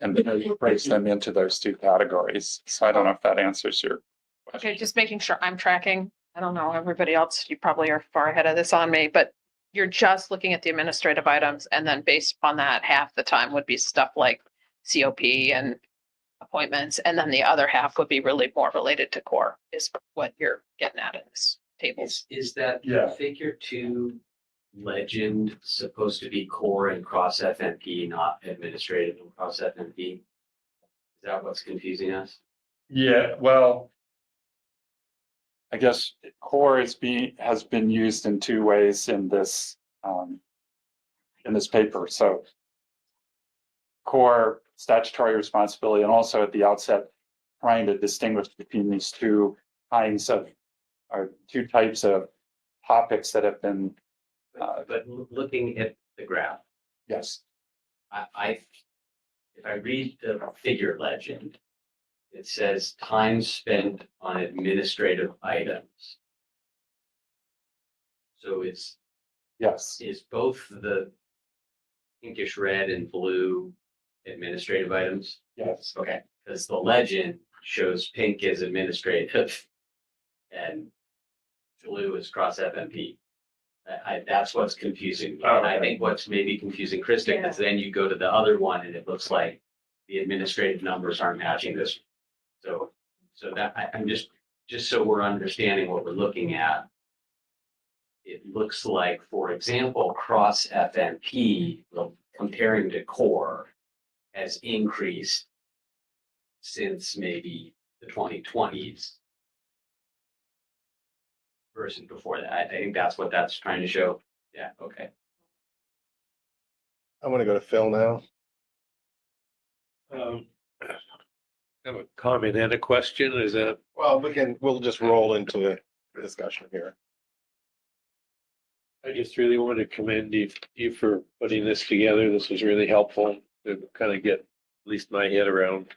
and then you breaks them into those 2 categories. So I don't know if that answers your question. Okay, just making sure I'm tracking. I don't know, everybody else, you probably are far ahead of this on me, but you're just looking at the administrative items, and then based upon that, half the time would be stuff like COP and appointments, and then the other half would be really more related to core, is what you're getting at in this table. Is that Yeah. figure 2 legend supposed to be core and cross FMP, not administrative and cross FMP? Is that what's confusing us? Yeah, well, I guess core has been used in 2 ways in this paper. So core statutory responsibility, and also at the outset trying to distinguish between these 2 types of topics that have been. But looking at the graph, Yes. If I read the figure legend, it says time spent on administrative items. So Yes. Is both the pinkish red and blue administrative items? Yes. Okay, because the legend shows pink as administrative and blue is cross FMP. That's what's confusing me. And I think what's maybe confusing Krista is then you go to the other one and it looks like the administrative numbers aren't matching this. So that I'm just so we're understanding what we're looking at. It looks like, for example, cross FMP, well, comparing to core, has increased since maybe the 2020s versus before that. I think that's what that's trying to show. Yeah, okay. I'm gonna go to Phil now. I have a comment and a question. Is that? Well, we'll just roll into the discussion here. I just really want to commend you for putting this together. This was really helpful to kind of get at least my head around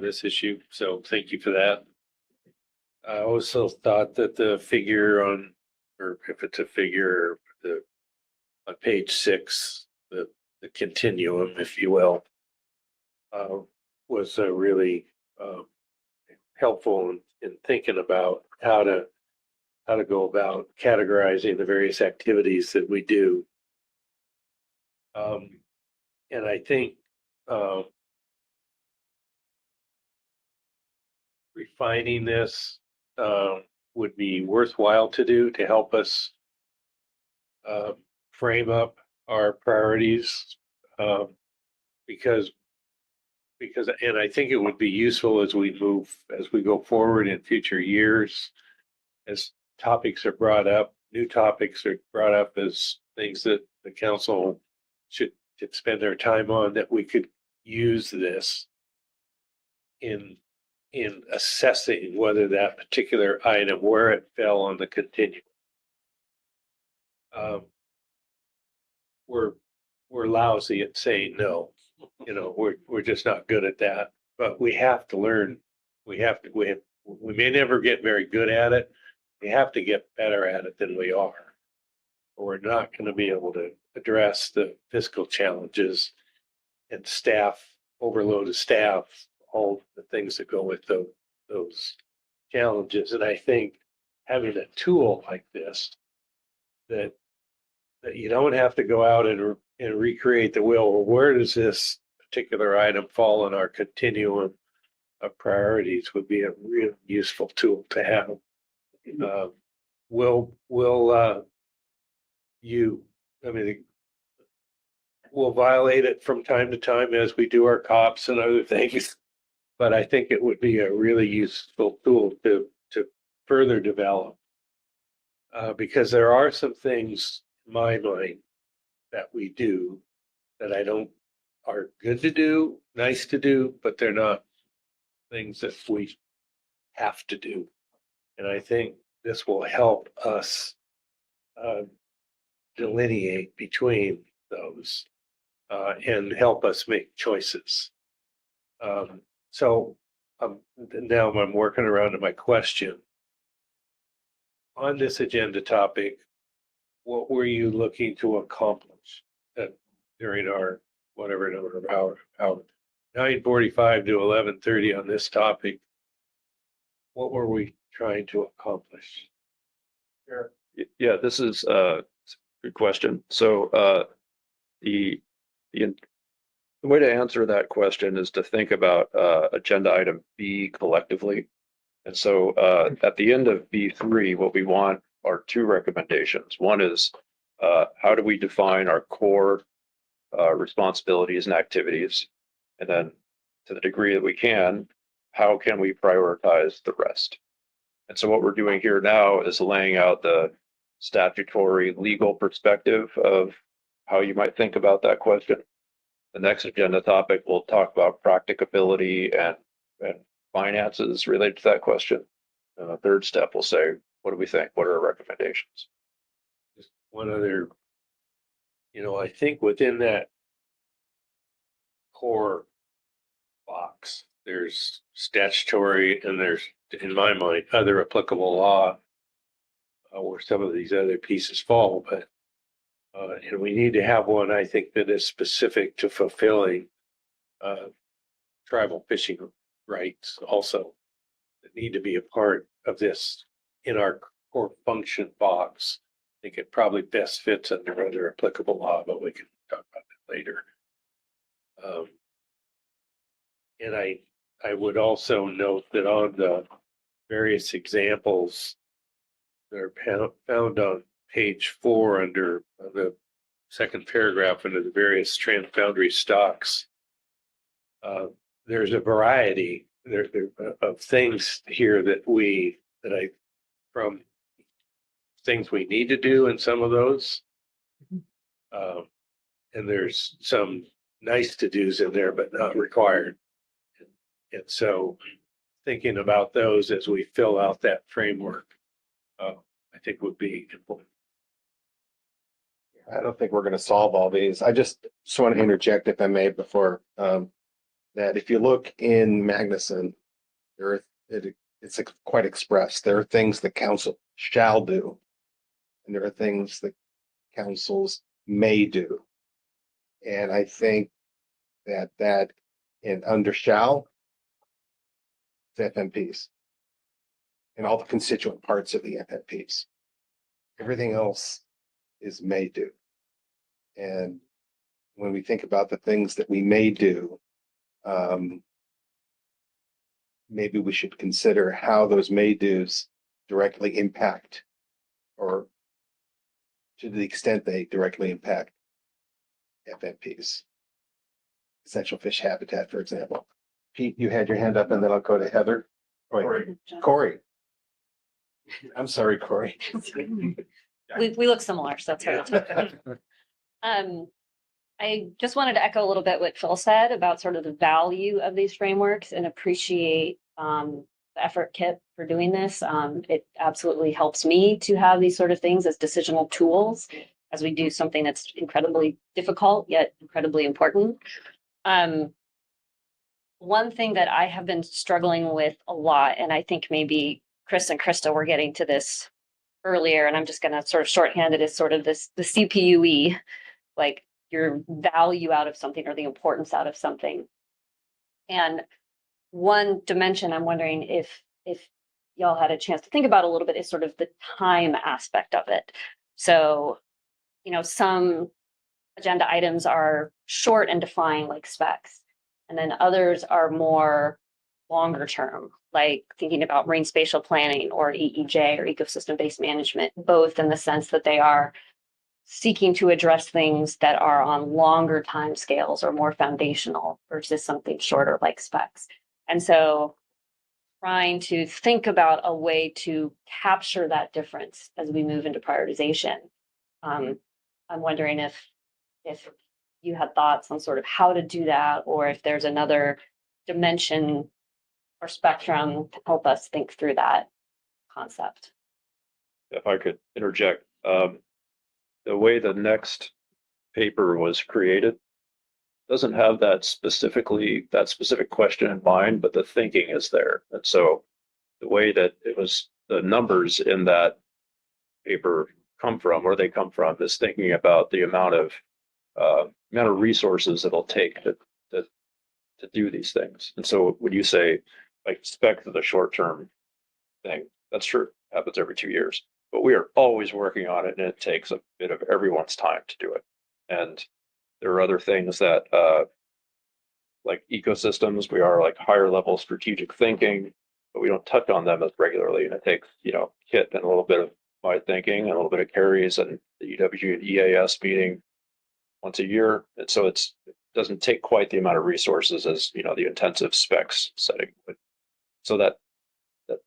this issue. So thank you for that. I also thought that the figure on, or if it's a figure, on page 6, the continuum, if you will, was really helpful in thinking about how to go about categorizing the various activities that we do. And I think refining this would be worthwhile to do to help us frame up our priorities, because and I think it would be useful as we go forward in future years, as topics are brought up, new topics are brought up as things that the council should spend their time on, that we could use this in assessing whether that particular item, where it fell on the continuum. We're lousy at saying no. We're just not good at that. But we have to learn. We may never get very good at it. We have to get better at it than we are. Or we're not going to be able to address the fiscal challenges and overload of staff, all the things that go with those challenges. And I think having a tool like this that you don't have to go out and recreate the wheel. Well, where does this particular item fall in our continuum of priorities would be a really useful tool to have. We'll violate it from time to time as we do our COPs and other things, but I think it would be a really useful tool to further develop, because there are some things in my mind that we do that are good to do, nice to do, but they're not things that we have to do. And I think this will help us delineate between those and help us make choices. So now I'm working around to my question. On this agenda topic, what were you looking to accomplish during our whatever number of hour 9:45 to 11:30 on this topic? What were we trying to accomplish? Sure. Yeah, this is a good question. So the way to answer that question is to think about agenda item B collectively. And so at the end of B3, what we want are 2 recommendations. One is how do we define our core responsibilities and activities? And then to the degree that we can, how can we prioritize the rest? And so what we're doing here now is laying out the statutory legal perspective of how you might think about that question. The next agenda topic will talk about practicability and finances related to that question. And the third step will say, what do we think? What are our recommendations? Just one other, I think within that core box, there's statutory and there's, in my mind, other applicable law where some of these other pieces fall. But and we need to have one, I think, that is specific to fulfilling tribal fishing rights also that need to be a part of this in our core function box. I think it probably best fits under other applicable law, but we can talk about that later. And I would also note that on the various examples that are found on page 4 under the second paragraph under the various transboundary stocks, there's a variety of things here from things we need to do in some of those. And there's some nice to do's in there, but not required. And so thinking about those as we fill out that framework, I think would be important. I don't think we're going to solve all these. I just want to interject, if I may, before that if you look in Magnuson, it's quite expressed. There are things the council shall do, and there are things that councils may do. And I think that in under shall, it's FMPs and all the constituent parts of the FMPs. Everything else is may do. And when we think about the things that we may do, maybe we should consider how those may do's directly impact, or to the extent they directly impact FMPs. Essential fish habitat, for example. Pete, you had your hand up, and then I'll go to Heather. Corey. I'm sorry, Corey. We look similar, so that's hard. I just wanted to echo a little bit what Phil said about sort of the value of these frameworks and appreciate the effort, Kip, for doing this. It absolutely helps me to have these sort of things as decisional tools as we do something that's incredibly difficult yet incredibly important. One thing that I have been struggling with a lot, and I think maybe Chris and Krista were getting to this earlier, and I'm just going to sort of shorthand it as sort of the CPUE, like your value out of something or the importance out of something. And one dimension I'm wondering if y'all had a chance to think about a little bit is sort of the time aspect of it. So, some agenda items are short and defined like specs, and then others are more longer term, like thinking about marine spatial planning or EEJ or ecosystem-based management, both in the sense that they are seeking to address things that are on longer time scales or more foundational versus something shorter like specs. And so trying to think about a way to capture that difference as we move into prioritization. I'm wondering if you had thoughts on sort of how to do that, or if there's another dimension or spectrum to help us think through that concept. If I could interject, the way the next paper was created doesn't have that specific question in mind, but the thinking is there. And so the way that the numbers in that paper come from, where they come from, is thinking about the amount of resources it'll take to do these things. And so when you say like spec to the short term thing, that's true. It happens every 2 years. But we are always working on it, and it takes a bit of everyone's time to do it. And there are other things that, like ecosystems, we are like higher level strategic thinking, but we don't touch on them as regularly. And it takes, Kit and a little bit of my thinking and a little bit of Carrie's and the EW and EAS meeting once a year. And so it doesn't take quite the amount of resources as, the intensive specs setting would. So that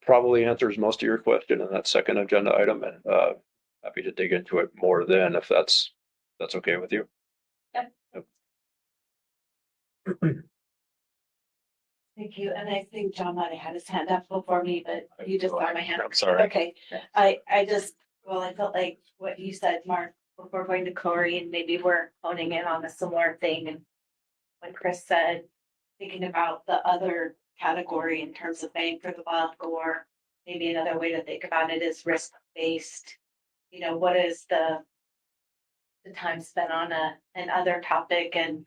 probably answers most of your question in that second agenda item, and happy to dig into it more then if that's okay with you. Yep. Thank you. And I think John might have had his hand up before me, but you just got my hand. I'm sorry. Okay. I felt like what you said, Mark, before going to Corey, and maybe we're honing in on a similar thing. And when Chris said, thinking about the other category in terms of bang for the buck, or maybe another way to think about it is risk-based. What is the time spent on another topic, and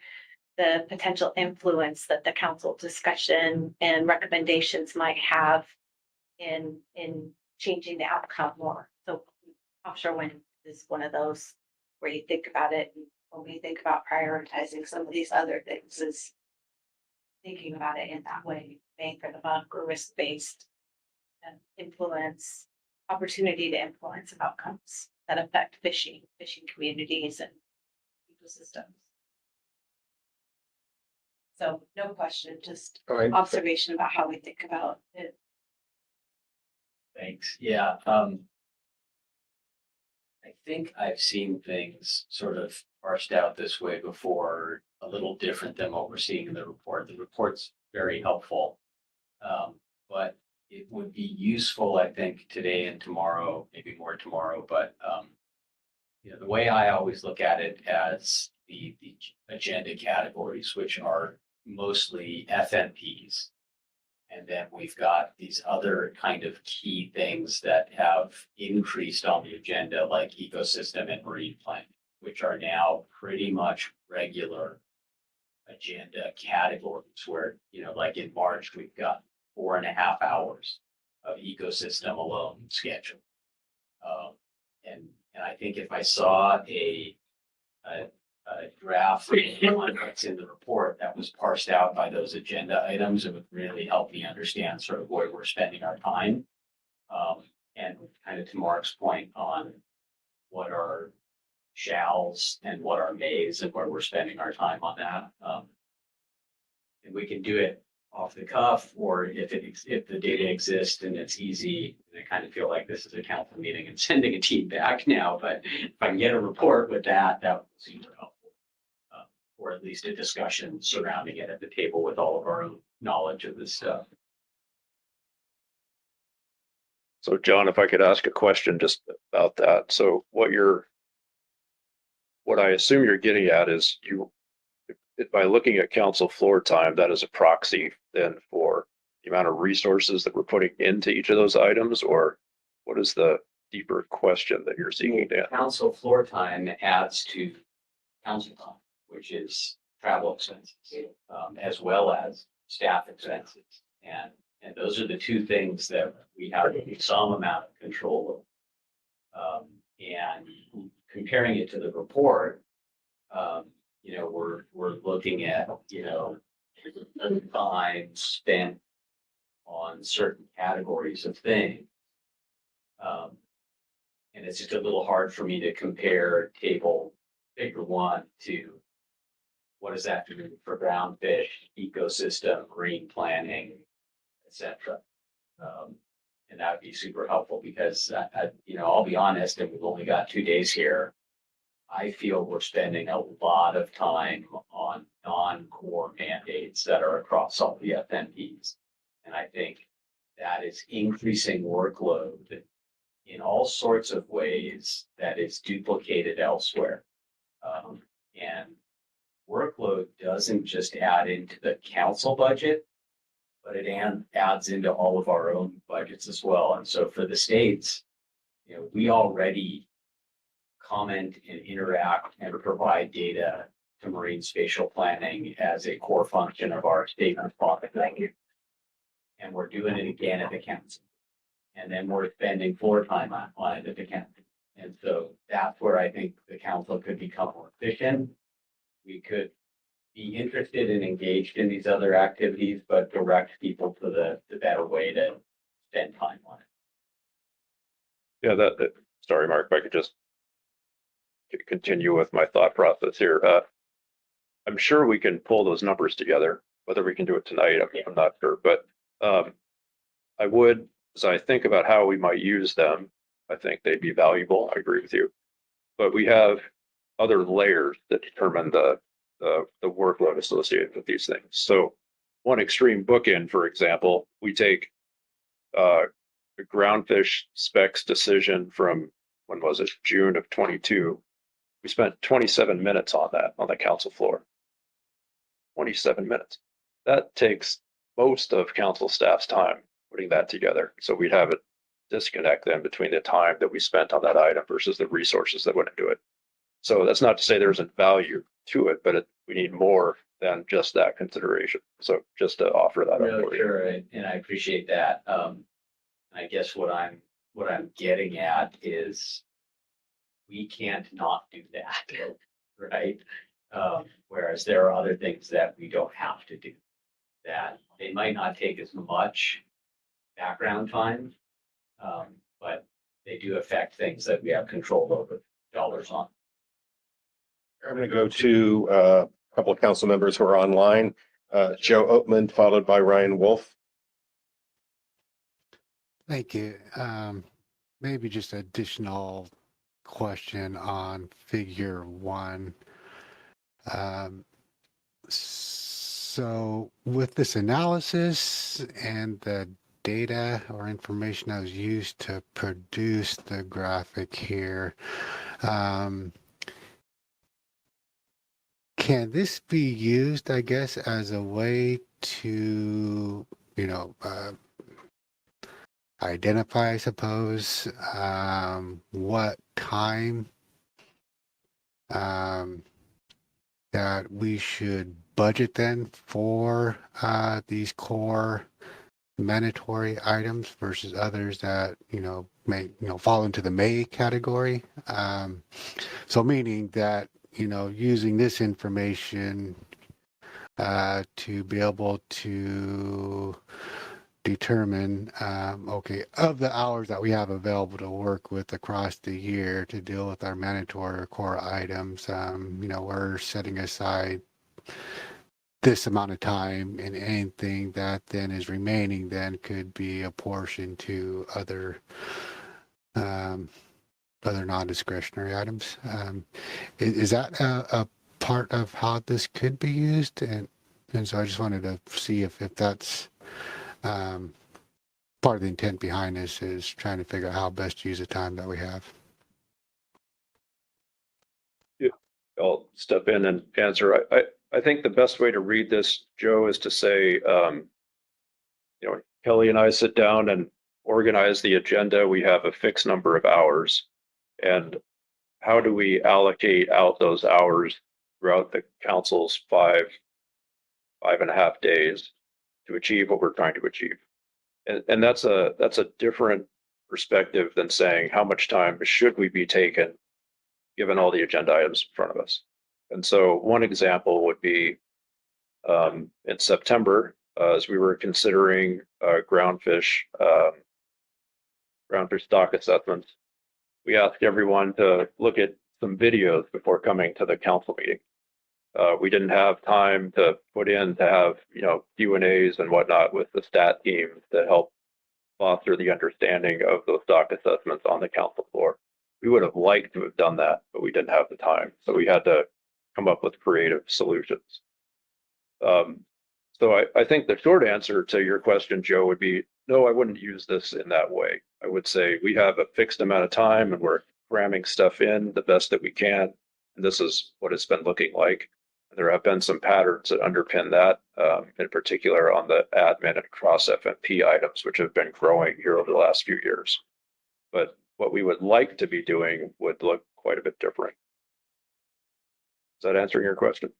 the potential influence that the council discussion and recommendations might have in changing the outcome more. So offshore wind is one of those where you think about it, and when we think about prioritizing some of these other things, is thinking about it in that way, paying for the buck or risk-based influence, opportunity to influence outcomes that affect fishing communities and ecosystems. So no question, just All right. observation about how we think about it. Thanks. Yeah. I think I've seen things sort of parsed out this way before, a little different than what we're seeing in the report. The report's very helpful. But it would be useful, I think, today and tomorrow, maybe more tomorrow, but the way I always look at it as the agenda categories, which are mostly FMPs. And then we've got these other kind of key things that have increased on the agenda, like ecosystem and marine planning, which are now pretty much regular agenda categories where, like in March, we've got 4.5 hours of ecosystem alone scheduled. And I think if I saw a draft that's in the report that was parsed out by those agenda items, it would really help me understand sort of where we're spending our time. And kind of to Mark's point on what are shalls and what are mays and where we're spending our time on that. And we can do it off the cuff, or if the data exists and it's easy. And I kind of feel like this is a council meeting and sending a team back now, but if I can get a report with that would seem helpful. Or at least a discussion surrounding it at the table with all of our own knowledge of this stuff. So John, if I could ask a question just about that. So what I assume you're getting at is by looking at council floor time, that is a proxy then for the amount of resources that we're putting into each of those items, or what is the deeper question that you're seeking to answer? Council floor time adds to council time, which is travel expenses, as well as staff expenses. And those are the two things that we have some amount of control of. And comparing it to the report, we're looking at, time spent on certain categories of things. And it's just a little hard for me to compare table figure 1 to what does that do for groundfish, ecosystem, marine planning, etc. And that would be super helpful because, I'll be honest, and we've only got 2 days here. I feel we're spending a lot of time on non-core mandates that are across all the FMPs. And I think that is increasing workload in all sorts of ways that is duplicated elsewhere. And workload doesn't just add into the council budget, but it adds into all of our own budgets as well. And so for the states, we already comment and interact and provide data to marine spatial planning as a core function of our state responsibility. And we're doing it again at the council. And then we're spending floor time on it at the council. And so that's where I think the council could become more efficient. We could be interested and engaged in these other activities, but direct people to the better way to spend time on it. Yeah, sorry, Mark, if I could just continue with my thought process here. I'm sure we can pull those numbers together. Whether we can do it tonight, I'm not sure, but I would, as I think about how we might use them, I think they'd be valuable. I agree with you. But we have other layers that determine the workload associated with these things. So one extreme bookend, for example, we take the groundfish specs decision from, when was it, June of 22. We spent 27 minutes on that on the council floor. 27 minutes. That takes most of council staff's time putting that together. So we'd have a disconnect then between the time that we spent on that item versus the resources that went into it. So that's not to say there isn't value to it, but we need more than just that consideration. So just to offer that up Really for you. sure, and I appreciate that. I guess what I'm getting at is we can't not do that, right? Whereas there are other things that we don't have to do, that they might not take as much background time, but they do affect things that we have control over dollars on. I'm going to go to a couple of council members who are online. Joe Oatman, followed by Ryan Wolf. Thank you. Maybe just additional question on figure 1. So with this analysis and the data or information that was used to produce the graphic here, can this be used, I guess, as a way to, identify, I suppose, what time that we should budget then for these core mandatory items versus others that may fall into the may category? So meaning that using this information to be able to determine, okay, of the hours that we have available to work with across the year to deal with our mandatory or core items, we're setting aside this amount of time, and anything that then is remaining then could be apportioned to other non-discretionary items. Is that a part of how this could be used? And so I just wanted to see if that's part of the intent behind this, is trying to figure out how best to use the time that we have. I'll step in and answer. I think the best way to read this, Joe, is to say, Kelly and I sit down and organize the agenda. We have a fixed number of hours. And how do we allocate out those hours throughout the council's 5.5 days to achieve what we're trying to achieve? And that's a different perspective than saying how much time should we be taking given all the agenda items in front of us. And so one example would be in September, as we were considering groundfish stock assessments, we asked everyone to look at some videos before coming to the council meeting. We didn't have time to put in to have, Q&As and whatnot with the stat teams that help foster the understanding of those stock assessments on the council floor. We would have liked to have done that, but we didn't have the time. So we had to come up with creative solutions. So I think the short answer to your question, Joe, would be, no, I wouldn't use this in that way. I would say we have a fixed amount of time and we're cramming stuff in the best that we can. And this is what it's been looking like. And there have been some patterns that underpin that, in particular on the admin and cross FMP items, which have been growing here over the last few years. But what we would like to be doing would look quite a bit different. Is that answering your question?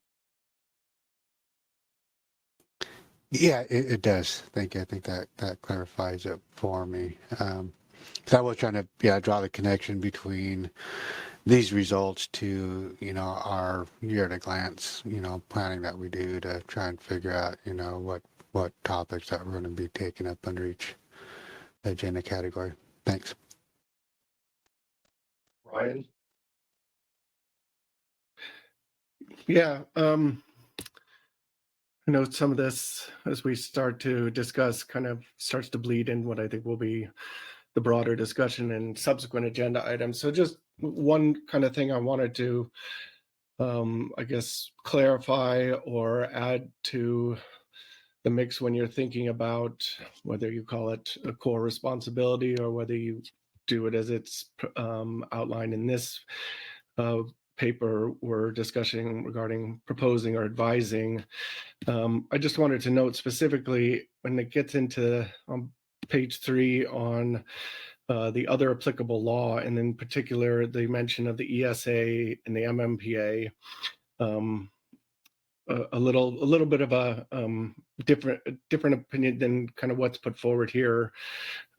Yeah, it does. Thank you. I think that clarifies it for me. So I was trying to draw the connection between these results to our year at a glance planning that we do to try and figure out what topics that we're going to be taking up under each agenda category. Thanks. Ryan? Yeah, I know some of this, as we start to discuss, kind of starts to bleed in what I think will be the broader discussion and subsequent agenda items. So just one kind of thing I wanted to, I guess, clarify or add to the mix when you're thinking about whether you call it a core responsibility or whether you do it as it's outlined in this paper we're discussing regarding proposing or advising. I just wanted to note specifically when it gets into page 3 on the other applicable law, and in particular the mention of the ESA and the MMPA. a little bit of a different opinion than kind of what's put forward here.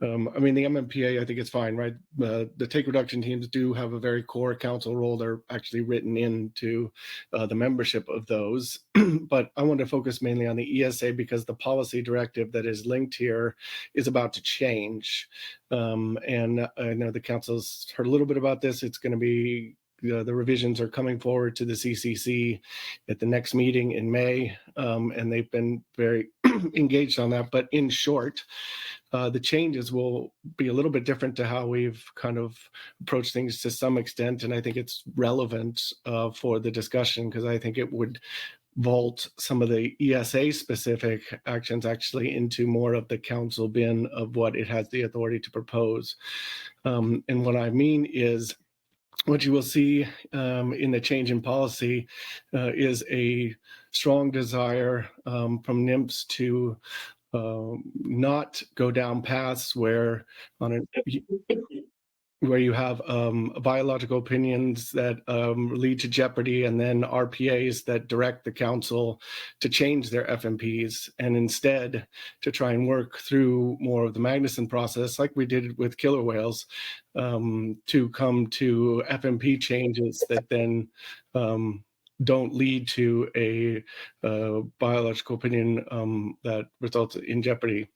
I mean, the MMPA, I think it's fine, right? The take reduction teams do have a very core council role. They're actually written into the membership of those. But I want to focus mainly on the ESA because the policy directive that is linked here is about to change. And I know the council's heard a little bit about this. It's going to be the revisions are coming forward to the CCC at the next meeting in May, and they've been very engaged on that. But in short, the changes will be a little bit different to how we've kind of approached things to some extent, and I think it's relevant for the discussion because I think it would vault some of the ESA specific actions actually into more of the council bin of what it has the authority to propose. And what I mean is, what you will see in the change in policy is a strong desire from NIMPS to not go down paths where where you have biological opinions that lead to jeopardy, and then RPAs that direct the council to change their FMPs, and instead to try and work through more of the Magnuson process, like we did with killer whales, to come to FMP changes that then don't lead to a biological opinion that results in jeopardy.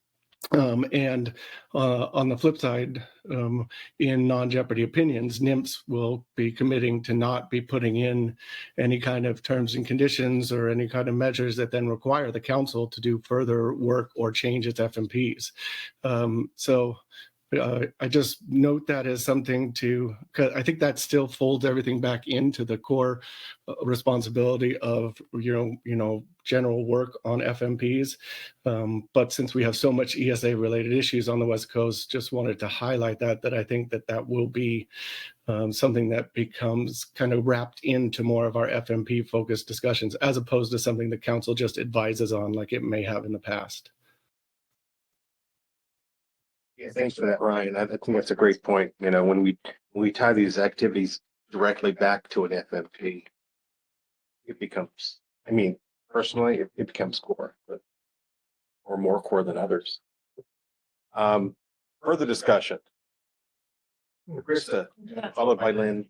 And on the flip side, in non-jeopardy opinions, NIMPS will be committing to not be putting in any kind of terms and conditions or any kind of measures that then require the council to do further work or change its FMPs. So I just note that as something to, cause I think that still folds everything back into the core responsibility of, general work on FMPs. But since we have so much ESA related issues on the West Coast, just wanted to highlight that I think that will be something that becomes kind of wrapped into more of our FMP focused discussions, as opposed to something the council just advises on like it may have in the past. Yeah, thanks for that, Ryan. I think that's a great point. When we tie these activities directly back to an FMP, it becomes, personally, it becomes core, or more core than others. Further discussion. Krista, followed by Lynn.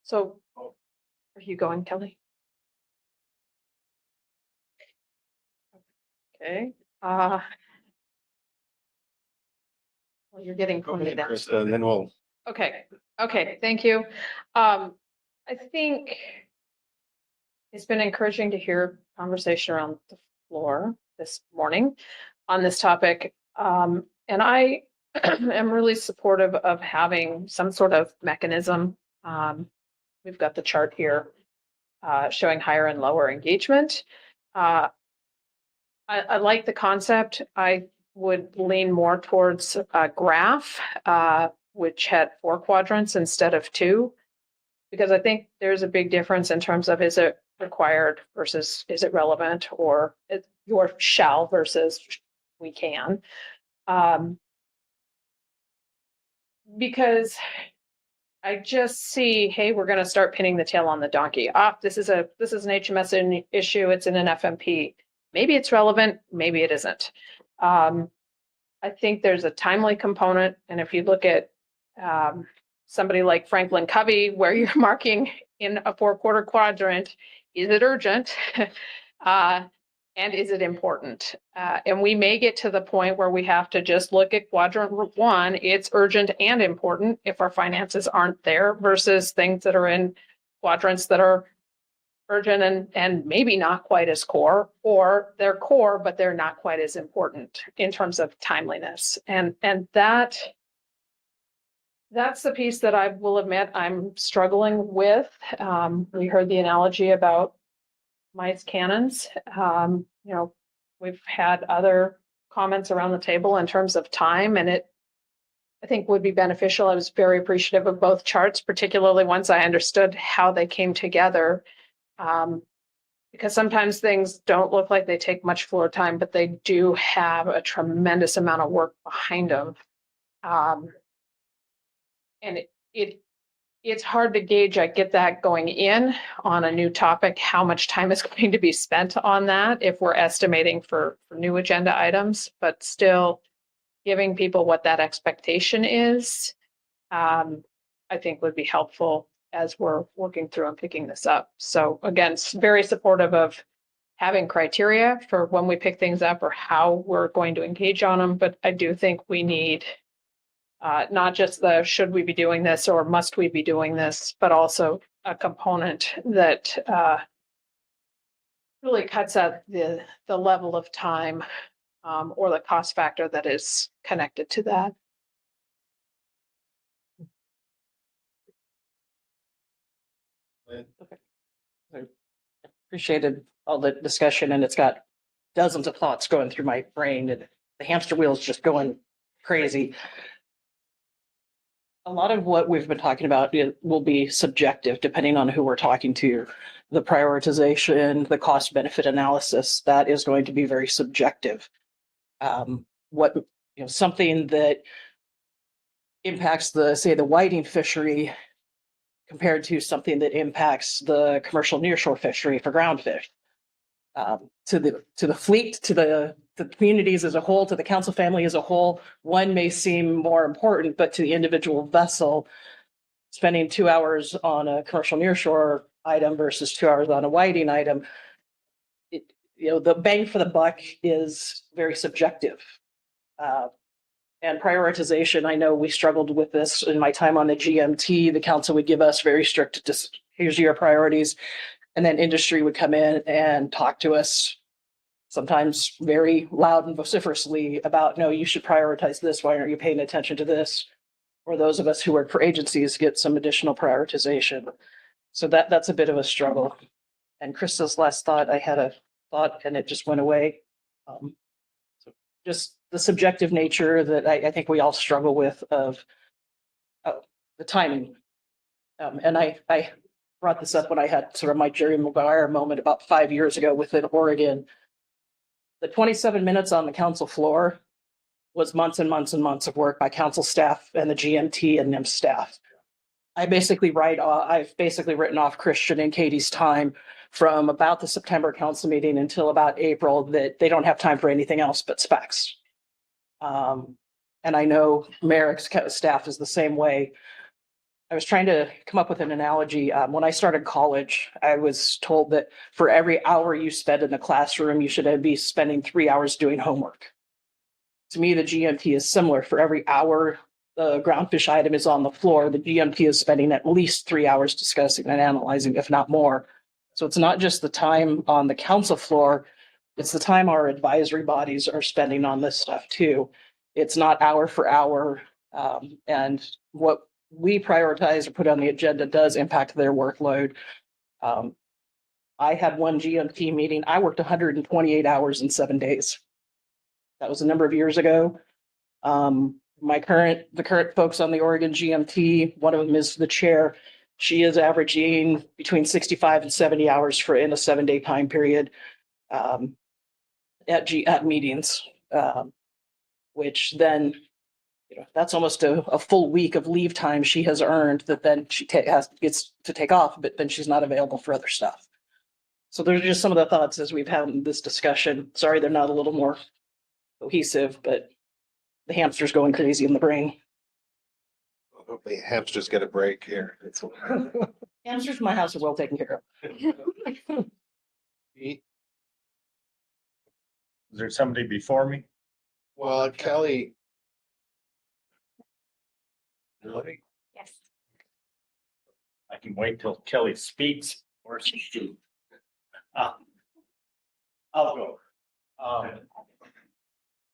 So are you going, Kelly? Okay. Well, you're getting pointed at. Krista, and then we'll. Okay, thank you. I think it's been encouraging to hear conversation around the floor this morning on this topic. And I am really supportive of having some sort of mechanism. We've got the chart here showing higher and lower engagement. I like the concept. I would lean more towards a graph, which had 4 quadrants instead of 2, because I think there's a big difference in terms of, is it required versus is it relevant, or your shall versus we can. Because I just see, hey, we're going to start pinning the tail on the donkey. This is an HMS issue. It's in an FMP. Maybe it's relevant. Maybe it isn't. I think there's a timely component. And if you look at somebody like Franklin Covey, where you're marking in a 4-quarter quadrant, is it urgent? And is it important? And we may get to the point where we have to just look at quadrant 1. It's urgent and important if our finances aren't there, versus things that are in quadrants that are urgent and maybe not quite as core, or they're core, but they're not quite as important in terms of timeliness. And that's the piece that I will admit I'm struggling with. We heard the analogy about mice cannons. We've had other comments around the table in terms of time, and it, I think, would be beneficial. I was very appreciative of both charts, particularly once I understood how they came together. Because sometimes things don't look like they take much floor time, but they do have a tremendous amount of work behind them. And it it's hard to gauge. I get that going in on a new topic, how much time is going to be spent on that if we're estimating for new agenda items, but still giving people what that expectation is, I think would be helpful as we're working through and picking this up. So again, very supportive of having criteria for when we pick things up or how we're going to engage on them. But I do think we need not just the should we be doing this or must we be doing this, but also a component that really cuts out the level of time or the cost factor that is connected to that. I appreciated all the discussion, and it's got dozens of thoughts going through my brain, and the hamster wheel's just going crazy. A lot of what we've been talking about will be subjective depending on who we're talking to. The prioritization, the cost benefit analysis, that is going to be very subjective. Something that impacts the whiting fishery compared to something that impacts the commercial nearshore fishery for groundfish. To the fleet, to the communities as a whole, to the council family as a whole, one may seem more important, but to the individual vessel, spending 2 hours on a commercial nearshore item versus 2 hours on a whiting item, the bang for the buck is very subjective. And prioritization, I know we struggled with this in my time on the GMT. The council would give us very strict, just here's your priorities. And then industry would come in and talk to us, sometimes very loud and vociferously about, no, you should prioritize this. Why aren't you paying attention to this? Or those of us who work for agencies get some additional prioritization. So that's a bit of a struggle. And Krista's last thought, I had a thought and it just went away. So just the subjective nature that I think we all struggle with of the timing. And I brought this up when I had sort of my Jerry Maguire moment about 5 years ago within Oregon. The 27 minutes on the council floor was months and months and months of work by council staff and the GMT and NIMS staff. I've basically written off Christian and Katie's time from about the September council meeting until about April, that they don't have time for anything else but specs. And I know Merrick's staff is the same way. I was trying to come up with an analogy. When I started college, I was told that for every hour you spend in the classroom, you should be spending 3 hours doing homework. To me, the GMT is similar. For every hour the groundfish item is on the floor, the GMT is spending at least 3 hours discussing and analyzing, if not more. So it's not just the time on the council floor, it's the time our advisory bodies are spending on this stuff too. It's not hour for hour. And what we prioritize or put on the agenda does impact their workload. I had one GMT meeting. I worked 128 hours in 7 days. That was a number of years ago. The current folks on the Oregon GMT, one of them is the chair. She is averaging between 65 and 70 hours in a 7-day time period at meetings, which then, that's almost a full week of leave time she has earned that then she gets to take off, but then she's not available for other stuff. So there's just some of the thoughts as we've had this discussion. Sorry, they're not a little more cohesive, but the hamster's going crazy in the brain. Hopefully hamsters get a break here. Hamsters in my house are well taken care of. Is there somebody before me? Well, Kelly. Yes. I can wait till Kelly speaks or she shoots. I'll go.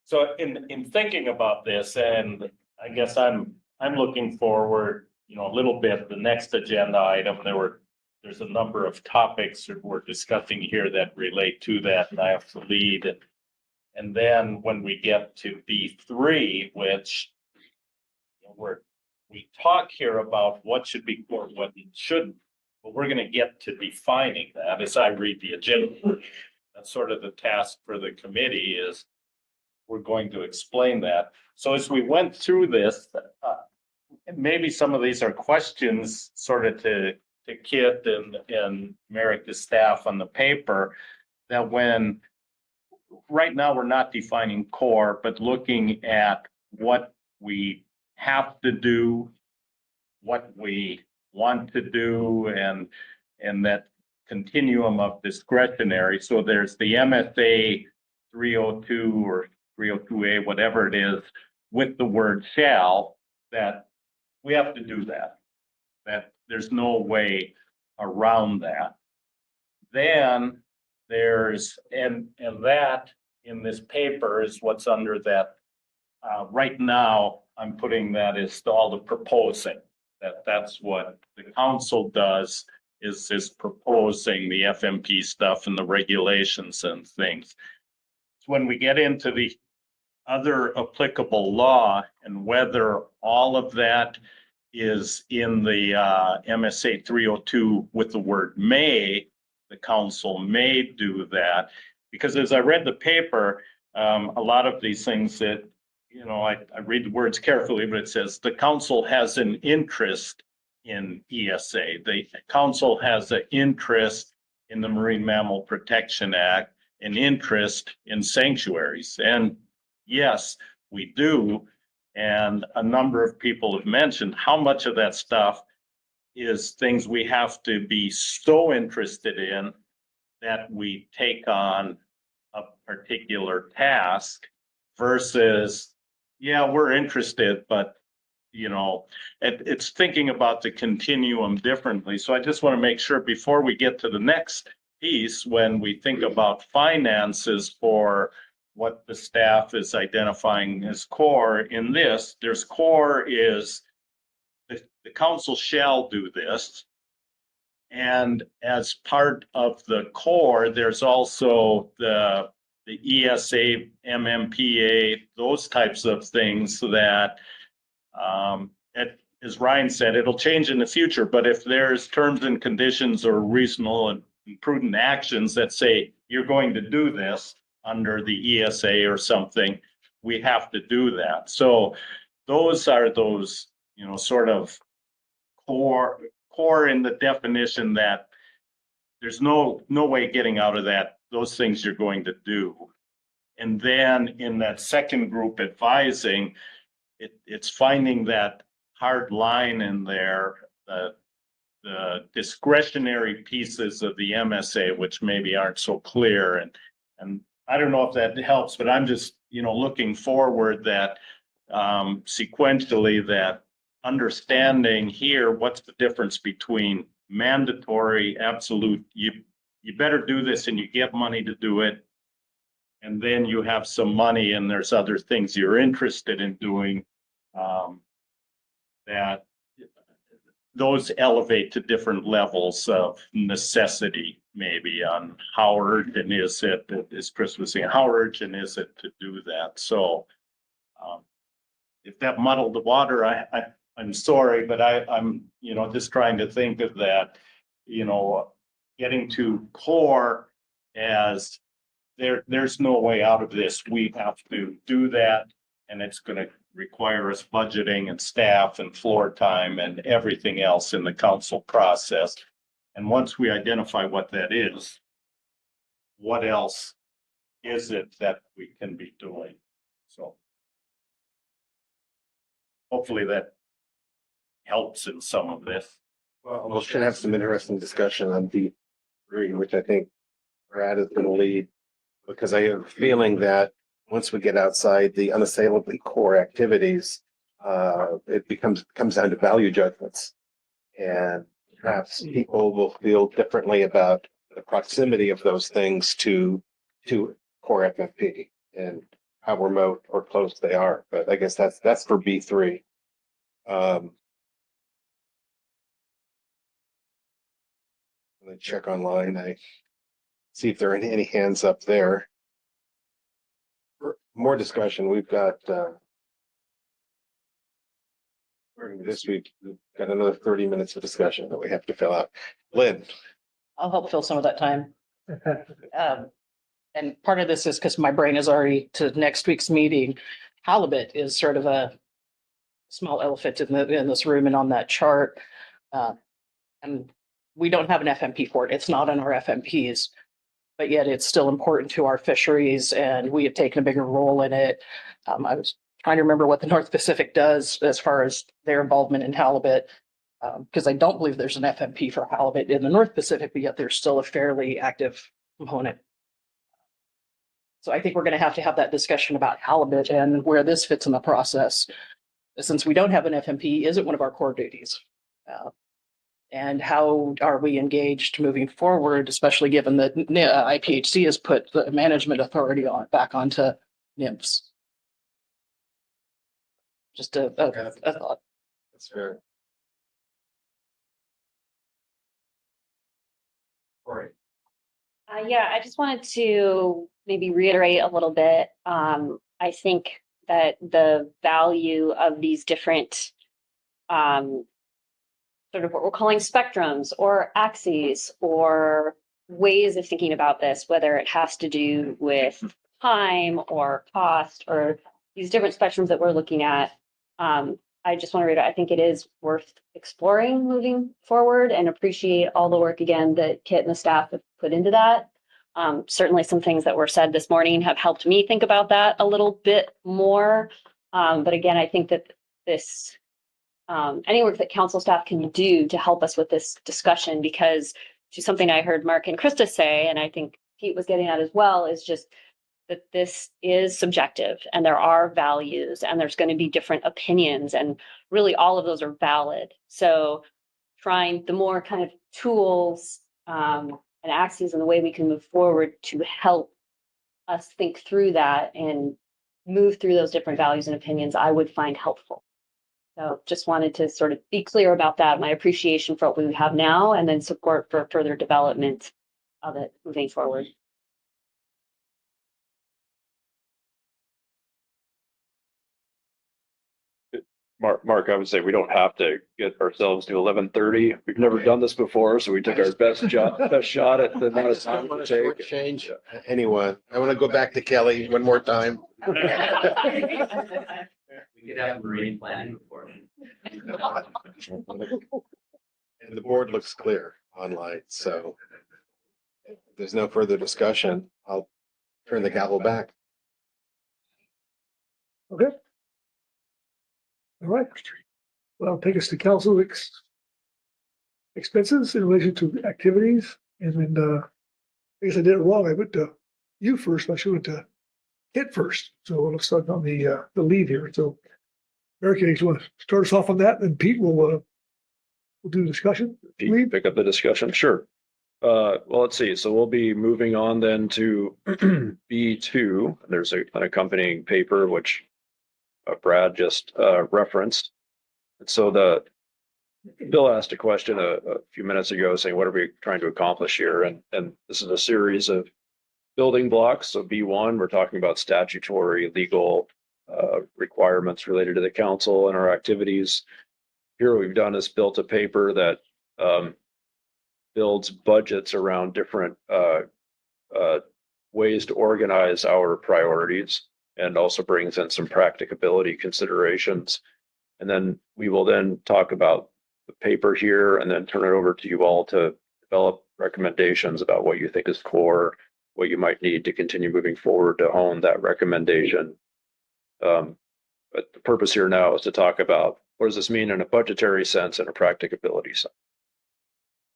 So in thinking about this, and I guess I'm looking forward, a little bit, the next agenda item, there's a number of topics that we're discussing here that relate to that, and I have to lead. And then when we get to B3, which we talk here about what should be core, what it shouldn't, but we're going to get to defining that as I read the agenda. That's sort of the task for the committee, is we're going to explain that. So as we went through this, maybe some of these are questions sort of to Kit and Merrick, the staff on the paper, that when, right now, we're not defining core, but looking at what we have to do, what we want to do, and that continuum of discretionary. So there's the MSA 302 or 302A, whatever it is, with the word shall, that we have to do that. That there's no way around that. Then there's, and that in this paper is what's under that. Right now, I'm putting that as all the proposing, that's what the council does, is proposing the FMP stuff and the regulations and things. When we get into the other applicable law and whether all of that is in the MSA 302 with the word may, the council may do that. Because as I read the paper, a lot of these things that, you know, I read the words carefully, but it says the council has an interest in ESA. The council has an interest in the Marine Mammal Protection Act, an interest in sanctuaries. And yes, we do. And a number of people have mentioned how much of that stuff is things we have to be so interested in that we take on a particular task versus, yeah, we're interested, but you know, it's thinking about the continuum differently. So I just want to make sure before we get to the next piece, when we think about finances for what the staff is identifying as core in this, there's core is the council shall do this. And as part of the core, there's also the ESA, MMPA, those types of things that, as Ryan said, it'll change in the future. But if there's terms and conditions or reasonable and prudent actions that say you're going to do this under the ESA or something, we have to do that. So those are those, you know, sort of core in the definition that there's no way getting out of that, those things you're going to do. And then in that second group advising, it's finding that hard line in there, the discretionary pieces of the MSA, which maybe aren't so clear. And I don't know if that helps, but I'm just, you know, looking forward that sequentially that understanding here, what's the difference between mandatory, absolute, you better do this and you get money to do it. And then you have some money and there's other things you're interested in doing, that those elevate to different levels of necessity, maybe on how urgent is it, as Chris was saying, how urgent is it to do that? So if that muddled the water, I'm sorry, but I'm, you know, just trying to think of that, you know, getting to core as there's no way out of this. We have to do that, and it's going to require us budgeting and staff and floor time and everything else in the council process. And once we identify what that is, what else is it that we can be doing? So hopefully that helps in some of this. Well, we'll should have some interesting discussion on D3, which I think Brad is going to lead, because I have a feeling that once we get outside the unassailably core activities, it comes down to value judgments, and perhaps people will feel differently about the proximity of those things to core FFP and how remote or close they are. But I guess that's for B3. Let me check online. I see if there are any hands up there. For more discussion, we've got this week, we've got another 30 minutes of discussion that we have to fill out. Lynn. I'll help fill some of that time. And part of this is because my brain is already to next week's meeting. Halibut is sort of a small elephant in this room and on that chart. And we don't have an FMP for it. It's not in our FMPs, but yet it's still important to our fisheries and we have taken a bigger role in it. I was trying to remember what the North Pacific does as far as their involvement in halibut. Because I don't believe there's an FMP for halibut in the North Pacific, but yet there's still a fairly active component. So I think we're going to have that discussion about halibut and where this fits in the process. Since we don't have an FMP, is it one of our core duties? And how are we engaged moving forward, especially given that IPHC has put the management authority back onto NIMS? Just a thought. That's fair. Yeah, I just wanted to maybe reiterate a little bit. I think that the value of these different sort of what we're calling spectrums or axes or ways of thinking about this, whether it has to do with time or cost or these different spectrums that we're looking at. I just want to reiterate, I think it is worth exploring moving forward and appreciate all the work again that Kit and the staff have put into that. Certainly some things that were said this morning have helped me think about that a little bit more. But again, I think that this, any work that council staff can do to help us with this discussion, because to something I heard Mark and Krista say, and I think Pete was getting at as well, is just that this is subjective and there are values and there's going to be different opinions and really all of those are valid. So trying the more kind of tools and axes and the way we can move forward to help us think through that and move through those different values and opinions, I would find helpful. So just wanted to sort of be clear about that, my appreciation for what we have now and then support for further development of it moving forward. Mark, I would say we don't have to get ourselves to 11:30. We've never done this before, so we took our best shot at the amount of time to take. Change anyone. I want to go back to Kelly one more time. We could have marine planning before. And the board looks clear online, so if there's no further discussion, I'll turn the gavel back. Okay. All right. Well, take us to council expenses in relation to activities. And then, I guess I did it wrong. I went to you first. I should have went to Kit first. So let's start on the lead here. So Eric, you want to start us off on that? And Pete will do the discussion. Pete, pick up the discussion. Sure. Well, let's see. So we'll be moving on then to B2. There's an accompanying paper, which Brad just referenced. And so Bill asked a question a few minutes ago saying, what are we trying to accomplish here? And this is a series of building blocks. So B1, we're talking about statutory legal requirements related to the council and our activities. Here what we've done is built a paper that builds budgets around different ways to organize our priorities and also brings in some practicability considerations. And then we will then talk about the paper here and then turn it over to you all to develop recommendations about what you think is core, what you might need to continue moving forward to hone that recommendation. But the purpose here now is to talk about what does this mean in a budgetary sense and a practicability sense.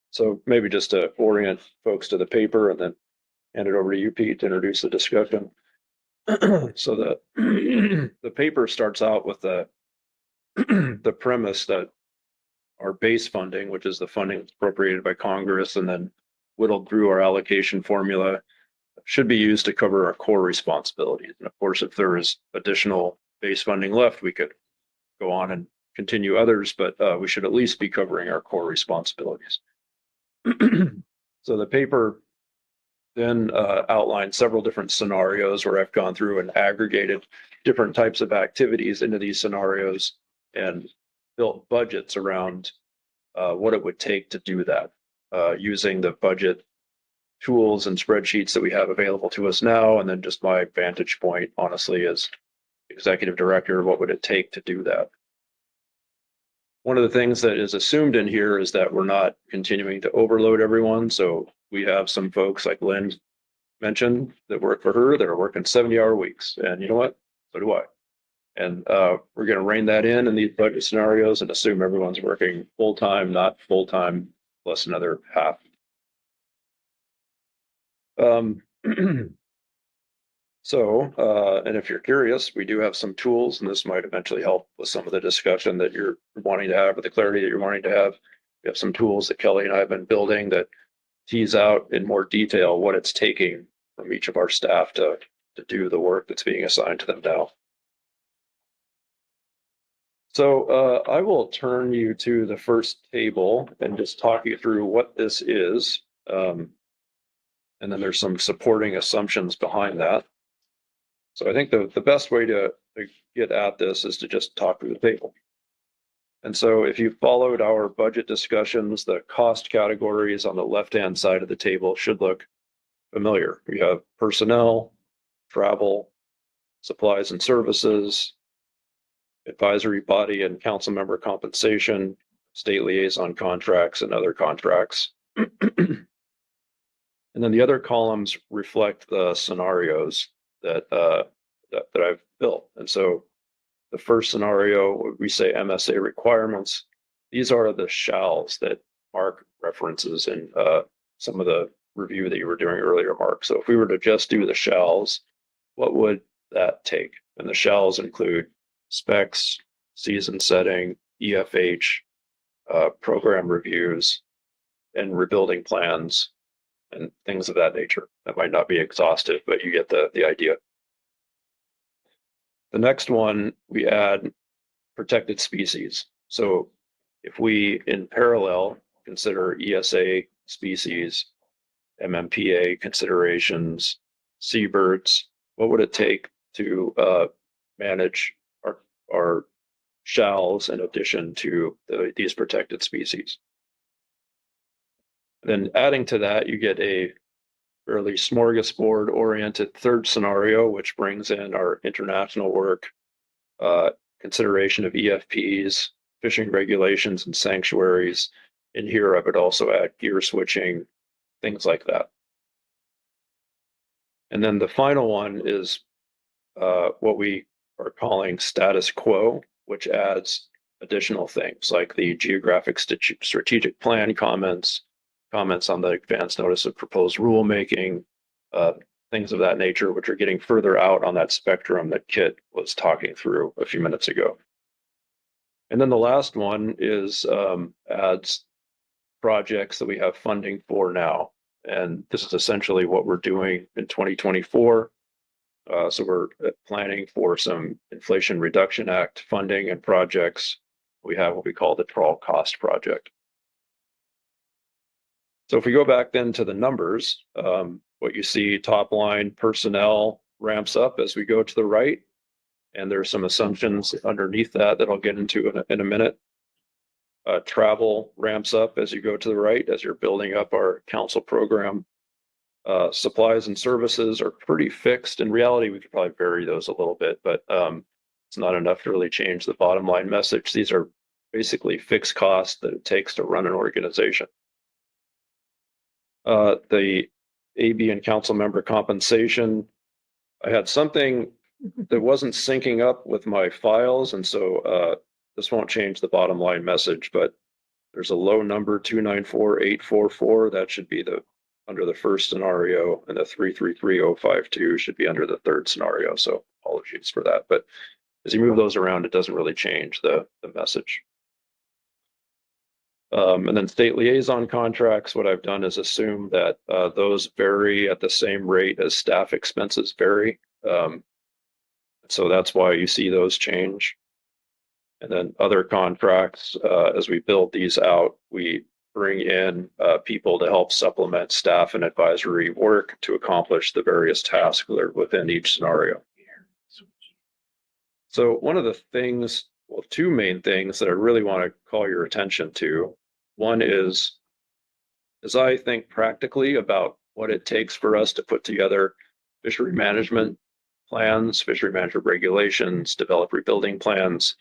So maybe just to orient folks to the paper and then hand it over to you, Pete, to introduce the discussion. So the paper starts out with the premise that our base funding, which is the funding appropriated by Congress and then whittled through our allocation formula, should be used to cover our core responsibilities. And of course, if there is additional base funding left, we could go on and continue others, but we should at least be covering our core responsibilities. So the paper then outlined several different scenarios where I've gone through and aggregated different types of activities into these scenarios and built budgets around what it would take to do that using the budget tools and spreadsheets that we have available to us now. And then just my vantage point, honestly, as executive director, what would it take to do that? One of the things that is assumed in here is that we're not continuing to overload everyone. So we have some folks like Lynn mentioned that work for her that are working 70-hour weeks. And you know what? So do I. And we're going to rein that in these budget scenarios and assume everyone's working full-time, not full-time plus another half. And if you're curious, we do have some tools, and this might eventually help with some of the discussion that you're wanting to have, or the clarity that you're wanting to have. We have some tools that Kelly and I have been building that tease out in more detail what it's taking from each of our staff to do the work that's being assigned to them now. So I will turn you to the first table and just talk you through what this is. And then there's some supporting assumptions behind that. So I think the best way to get at this is to just talk through the table. And so if you followed our budget discussions, the cost categories on the left-hand side of the table should look familiar. We have personnel, travel, supplies and services, advisory body and council member compensation, state liaison contracts, and other contracts. And then the other columns reflect the scenarios that I've built. And so the first scenario, we say MSA requirements. These are the shalls that Mark references in some of the review that you were doing earlier, Mark. So if we were to just do the shalls, what would that take? And the shalls include specs, season setting, EFH, program reviews, and rebuilding plans, and things of that nature. That might not be exhaustive, but you get the idea. The next one, we add protected species. So if we, in parallel, consider ESA species, MMPA considerations, seabirds, what would it take to manage our shalls in addition to these protected species? Then adding to that, you get a fairly smorgasbord oriented third scenario, which brings in our international work, consideration of EFPs, fishing regulations and sanctuaries. In here, I would also add gear switching, things like that. And then the final one is what we are calling status quo, which adds additional things like the geographic strategic plan comments on the advance notice of proposed rulemaking, things of that nature, which are getting further out on that spectrum that Kit was talking through a few minutes ago. And then the last one is adds projects that we have funding for now. And this is essentially what we're doing in 2024. So we're planning for some Inflation Reduction Act funding and projects. We have what we call the Trawl Cost Project. So if we go back then to the numbers, what you see top line personnel ramps up as we go to the right. And there's some assumptions underneath that I'll get into in a minute. Travel ramps up as you go to the right, as you're building up our council program. Supplies and services are pretty fixed. In reality, we could probably vary those a little bit, but it's not enough to really change the bottom line message. These are basically fixed costs that it takes to run an organization. The AB and council member compensation, I had something that wasn't syncing up with my files, and so this won't change the bottom line message, but there's a low number 294,844. That should be under the first scenario, and the 333,052 should be under the third scenario. So apologies for that. But as you move those around, it doesn't really change the message. And then state liaison contracts, what I've done is assume that those vary at the same rate as staff expenses vary. So that's why you see those change. And then other contracts, as we build these out, we bring in people to help supplement staff and advisory work to accomplish the various tasks that are within each scenario. So one of the things, well, two main things that I really want to call your attention to. One is, as I think practically about what it takes for us to put together fishery management plans, fishery management regulations, develop rebuilding plans,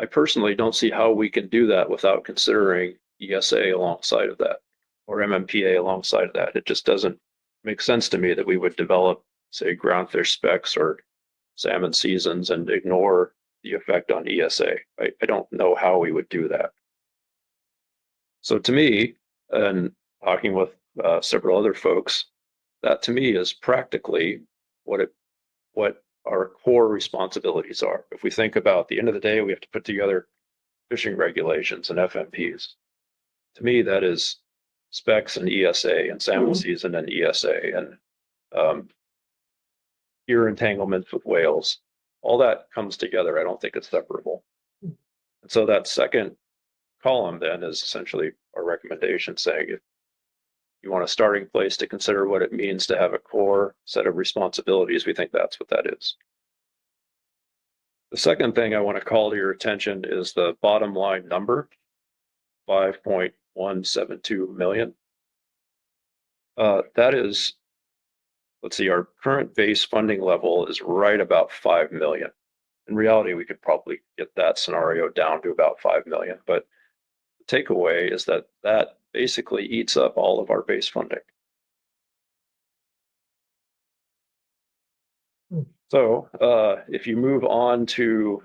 I personally don't see how we can do that without considering ESA alongside of that or MMPA alongside of that. It just doesn't make sense to me that we would develop, say, groundfish specs or salmon seasons and ignore the effect on ESA. I don't know how we would do that. So to me, and talking with several other folks, that to me is practically what our core responsibilities are. If we think about the end of the day, we have to put together fishing regulations and FMPs. To me, that is specs and ESA and salmon season and ESA and ear entanglements with whales. All that comes together. I don't think it's separable. And so that second column then is essentially our recommendation saying if you want a starting place to consider what it means to have a core set of responsibilities, we think that's what that is. The second thing I want to call to your attention is the bottom line number, 5.172 million. That is, let's see, our current base funding level is right about 5 million. In reality, we could probably get that scenario down to about 5 million, but the takeaway is that that basically eats up all of our base funding. So if you move on to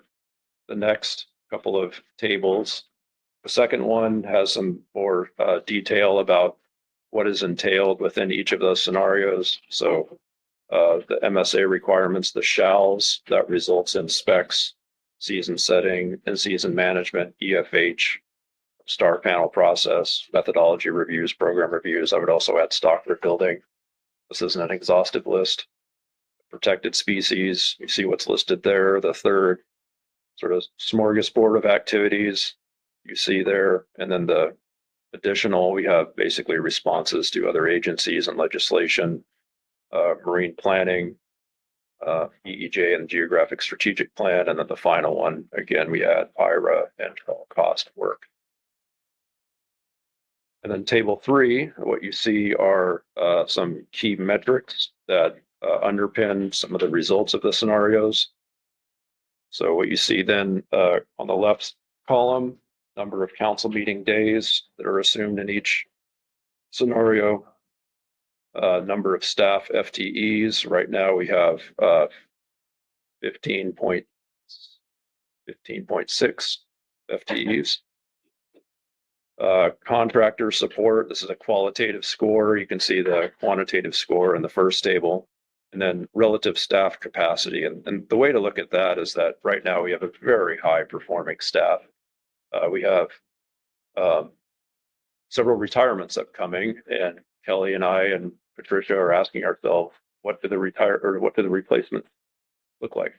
the next couple of tables, the second one has some more detail about what is entailed within each of those scenarios. So the MSA requirements, the shalls, that results in specs, season setting, and season management, EFH, star panel process, methodology reviews, program reviews. I would also add stock rebuilding. This isn't an exhaustive list. Protected species, you see what's listed there. The third sort of smorgasbord of activities you see there. And then the additional, we have basically responses to other agencies and legislation, marine planning, EEJ and geographic strategic plan. And then the final one, again, we add IRA and cost work. And then table 3, what you see are some key metrics that underpin some of the results of the scenarios. So what you see then on the left column, number of council meeting days that are assumed in each scenario, number of staff FTEs. Right now we have 15.6 FTEs. Contractor support, this is a qualitative score. You can see the quantitative score in the first table, and then relative staff capacity. And the way to look at that is that right now we have a very high performing staff. We have several retirements upcoming, and Kelly and I and Patricia are asking ourselves, what do the replacements look like?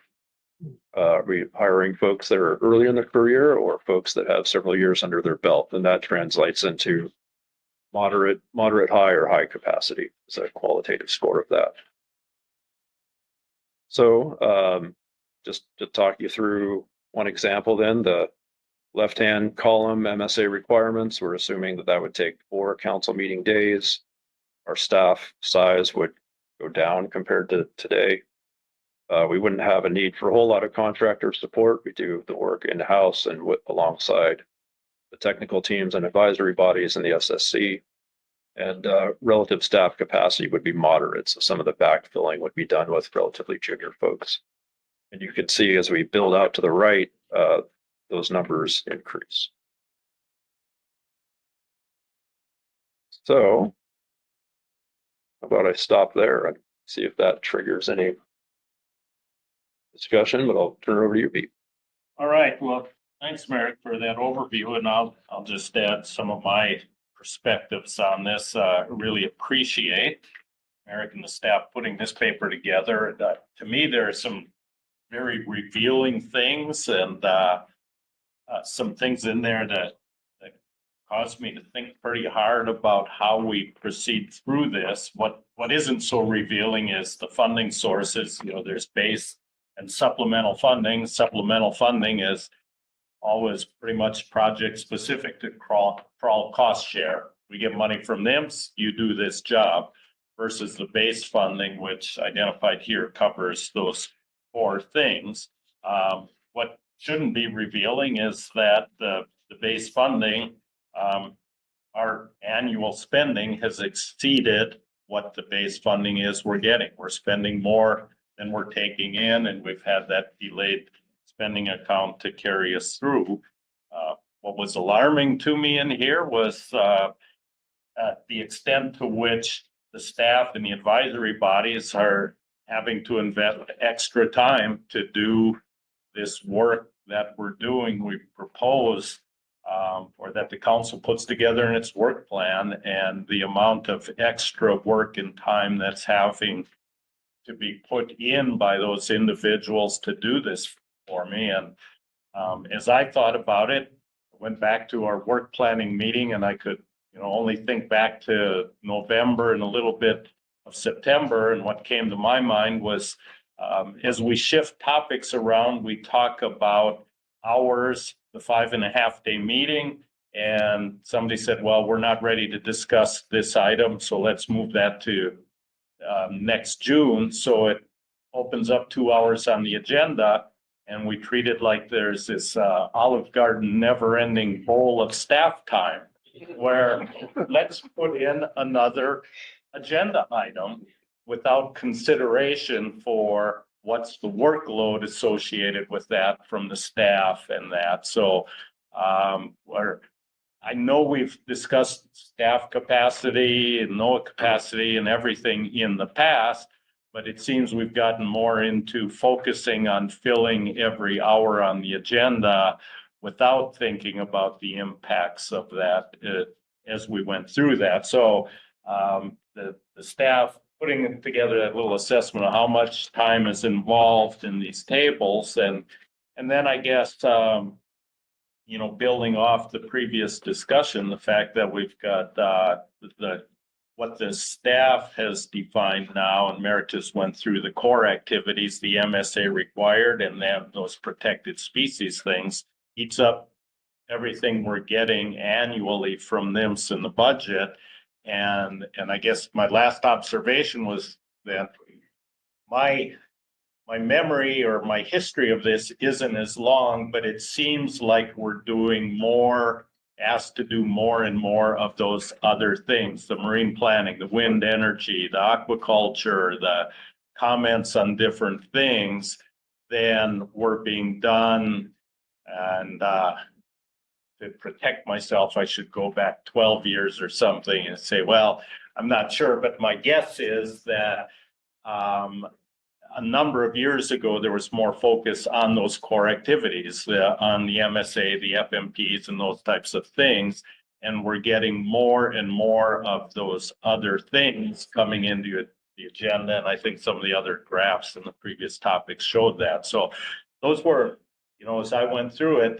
Are we hiring folks that are early in their career or folks that have several years under their belt? And that translates into moderate high or high capacity. It's a qualitative score of that. So just to talk you through one example then, the left-hand column, MSA requirements, we're assuming that that would take 4 council meeting days. Our staff size would go down compared to today. We wouldn't have a need for a whole lot of contractor support. We do the work in-house and alongside the technical teams and advisory bodies and the SSC. And relative staff capacity would be moderate. So some of the backfilling would be done with relatively junior folks. And you can see as we build out to the right, those numbers increase. So how about I stop there and see if that triggers any discussion, but I'll turn it over to you, Pete. All right, well, thanks, Merrick, for that overview, and I'll just add some of my perspectives on this. Really appreciate Merrick and the staff putting this paper together. To me, there are some very revealing things and some things in there that caused me to think pretty hard about how we proceed through this. What isn't so revealing is the funding sources. You know, there's base and supplemental funding. Supplemental funding is always pretty much project specific to crawl cost share. We get money from NIMS, you do this job, versus the base funding, which identified here covers those 4 things. shouldn't be revealing is that the base funding, our annual spending has exceeded what the base funding is we're getting. We're spending more than we're taking in, and we've had that delayed spending account to carry us through. What was alarming to me in here was the extent to which the staff and the advisory bodies are having to invest extra time to do this work that we're doing. We propose, or that the council puts together in its work plan, and the amount of extra work and time that's having to be put in by those individuals to do this for me. And as I thought about it, I went back to our work planning meeting, and I could, only think back to November and a little bit of September. And what came to my mind was, as we shift topics around, we talk about hours, the 5.5-day meeting, and somebody said, well, we're not ready to discuss this item, so let's move that to next June. So it opens up 2 hours on the agenda, and we treat it like there's this Olive Garden never-ending bowl of staff time, where let's put in another agenda item without consideration for what's the workload associated with that from the staff and that. So I know we've discussed staff capacity and NOAA capacity and everything in the past, but it seems we've gotten more into focusing on filling every hour on the agenda without thinking about the impacts of that as we went through that. So the staff putting together that little assessment of how much time is involved in these tables, and then I guess building off the previous discussion, the fact that we've got what the staff has defined now, and Merritt just went through the core activities the MSA required, and then those protected species things eats up everything we're getting annually from NIMS in the budget. And I guess my last observation was that my memory or my history of this isn't as long, but it seems like we're doing more, asked to do more and more of those other things, the marine planning, the wind energy, the aquaculture, the comments on different things than were being done. And to protect myself, I should go back 12 years or something and say, well, I'm not sure, but my guess is that a number of years ago, there was more focus on those core activities, on the MSA, the FMPs, and those types of things. And we're getting more and more of those other things coming into the agenda. And I think some of the other graphs in the previous topics showed that. So those were, as I went through it,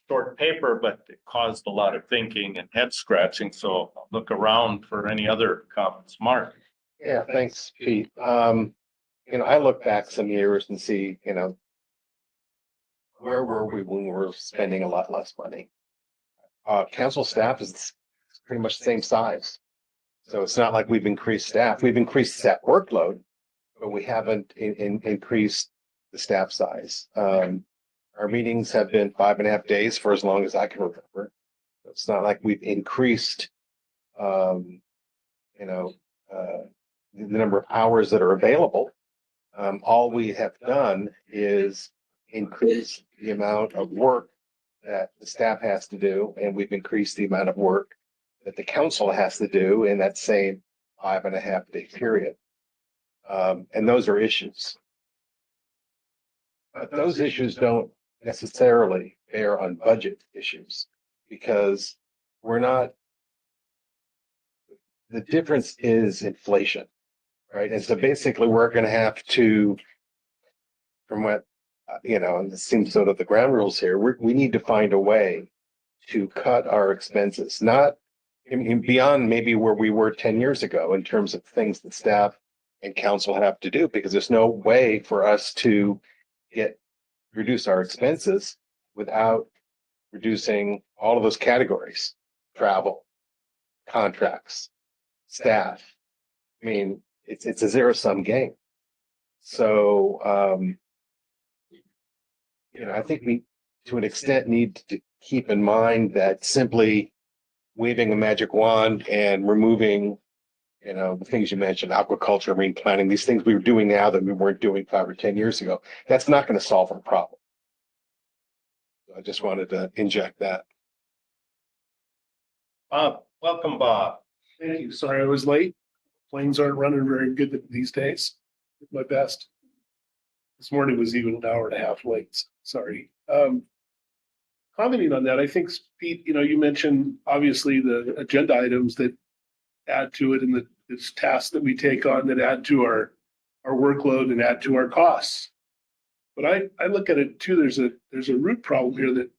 short paper, but it caused a lot of thinking and head scratching. So I'll look around for any other comments. Mark. Yeah, thanks, Pete. I look back some years and see, where were we when we were spending a lot less money? Council staff is pretty much the same size. So it's not like we've increased staff. We've increased staff workload, but we haven't increased the staff size. Our meetings have been 5.5 days for as long as I can remember. It's not like we've increased, the number of hours that are available. All we have done is increase the amount of work that the staff has to do, and we've increased the amount of work that the council has to do in that same 5.5-day period. And those are issues. But those issues don't necessarily bear on budget issues, because the difference is inflation, right? And so basically we're going to have to, from what, and this seems sort of the ground rules here, we need to find a way to cut our expenses, not beyond maybe where we were 10 years ago in terms of things that staff and council have to do, because there's no way for us to reduce our expenses without reducing all of those categories: travel, contracts, staff. I mean, it's a zero-sum game. So, I think we, to an extent, need to keep in mind that simply waving a magic wand and removing, the things you mentioned, aquaculture, marine planning, these things we were doing now that we weren't doing 5 or 10 years ago, that's not going to solve our problem. I just wanted to inject that. Bob, welcome, Bob. Thank you. Sorry I was late. Planes aren't running very good these days. Did my best. This morning was even an hour and a half late. Sorry. Commenting on that, I think, Pete, you mentioned obviously the agenda items that add to it and the tasks that we take on that add to our workload and add to our costs. But I look at it too, there's a root problem here that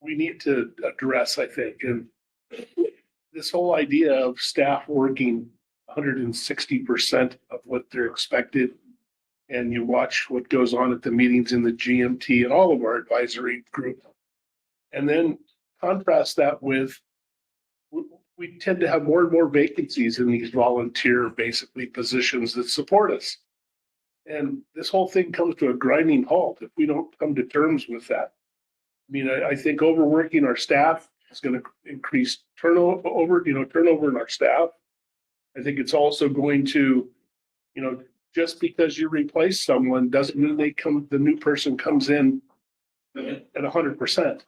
we need to address, I think. And this whole idea of staff working 160% of what they're expected, and you watch what goes on at the meetings in the GMT and all of our advisory group, and then contrast that with, we tend to have more and more vacancies in these volunteer, basically, positions that support us. And this whole thing comes to a grinding halt if we don't come to terms with that. I mean, I think overworking our staff is going to increase turnover in our staff. I think it's also going to, just because you replace someone doesn't mean the new person comes in at 100%.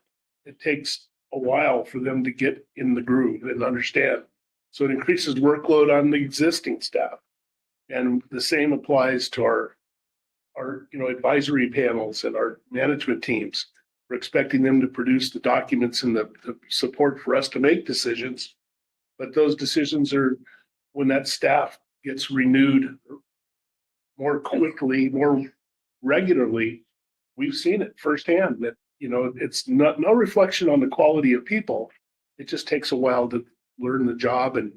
It takes a while for them to get in the groove and understand. So it increases workload on the existing staff. And the same applies to our advisory panels and our management teams. We're expecting them to produce the documents and the support for us to make decisions. But those decisions are when that staff gets renewed more quickly, more regularly. We've seen it firsthand that, it's no reflection on the quality of people. It just takes a while to learn the job and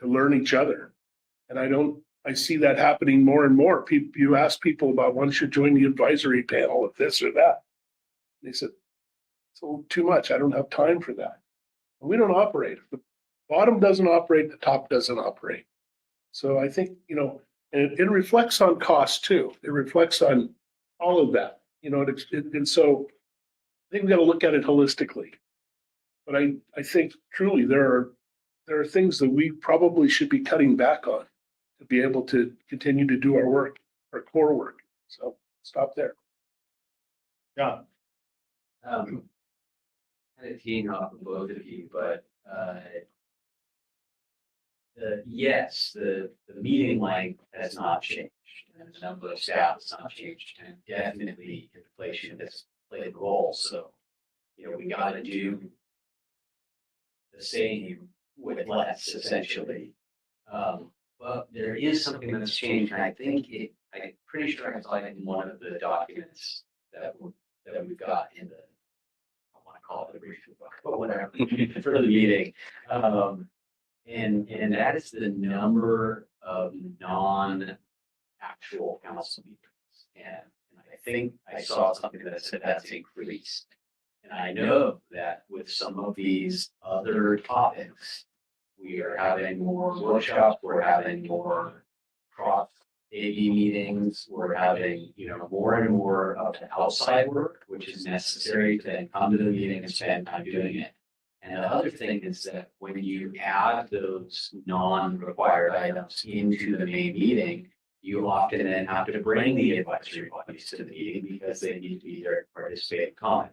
to learn each other. And I see that happening more and more. You ask people about why don't you join the advisory panel of this or that. They said, it's a little too much. I don't have time for that. And we don't operate. If the bottom doesn't operate, the top doesn't operate. So I think, and it reflects on cost too. It reflects on all of that, and so I think we got to look at it holistically. But I think truly there are things that we probably should be cutting back on to be able to continue to do our work, our core work. So stop there. John. Kind of teeing off of both of you, but yes, the meeting length has not changed, and the number of staff has not changed, and definitely inflation has played a role. So, we got to do the same with less, essentially. But there is something that's changed, and I think I'm pretty sure it's like in one of the documents that we've got in the, I want to call it the briefing book, but whatever, for the meeting. And that is the number of non-actual council meetings. And I think I saw something that said that's increased. And I know that with some of these other topics, we are having more workshops, we're having more cross AV meetings, we're having, more and more of the outside work, which is necessary to then come to the meeting and spend time doing it. And the other thing is that when you add those non-required items into the main meeting, you often then have to bring the advisory bodies to the meeting because they need to be there to participate and comment.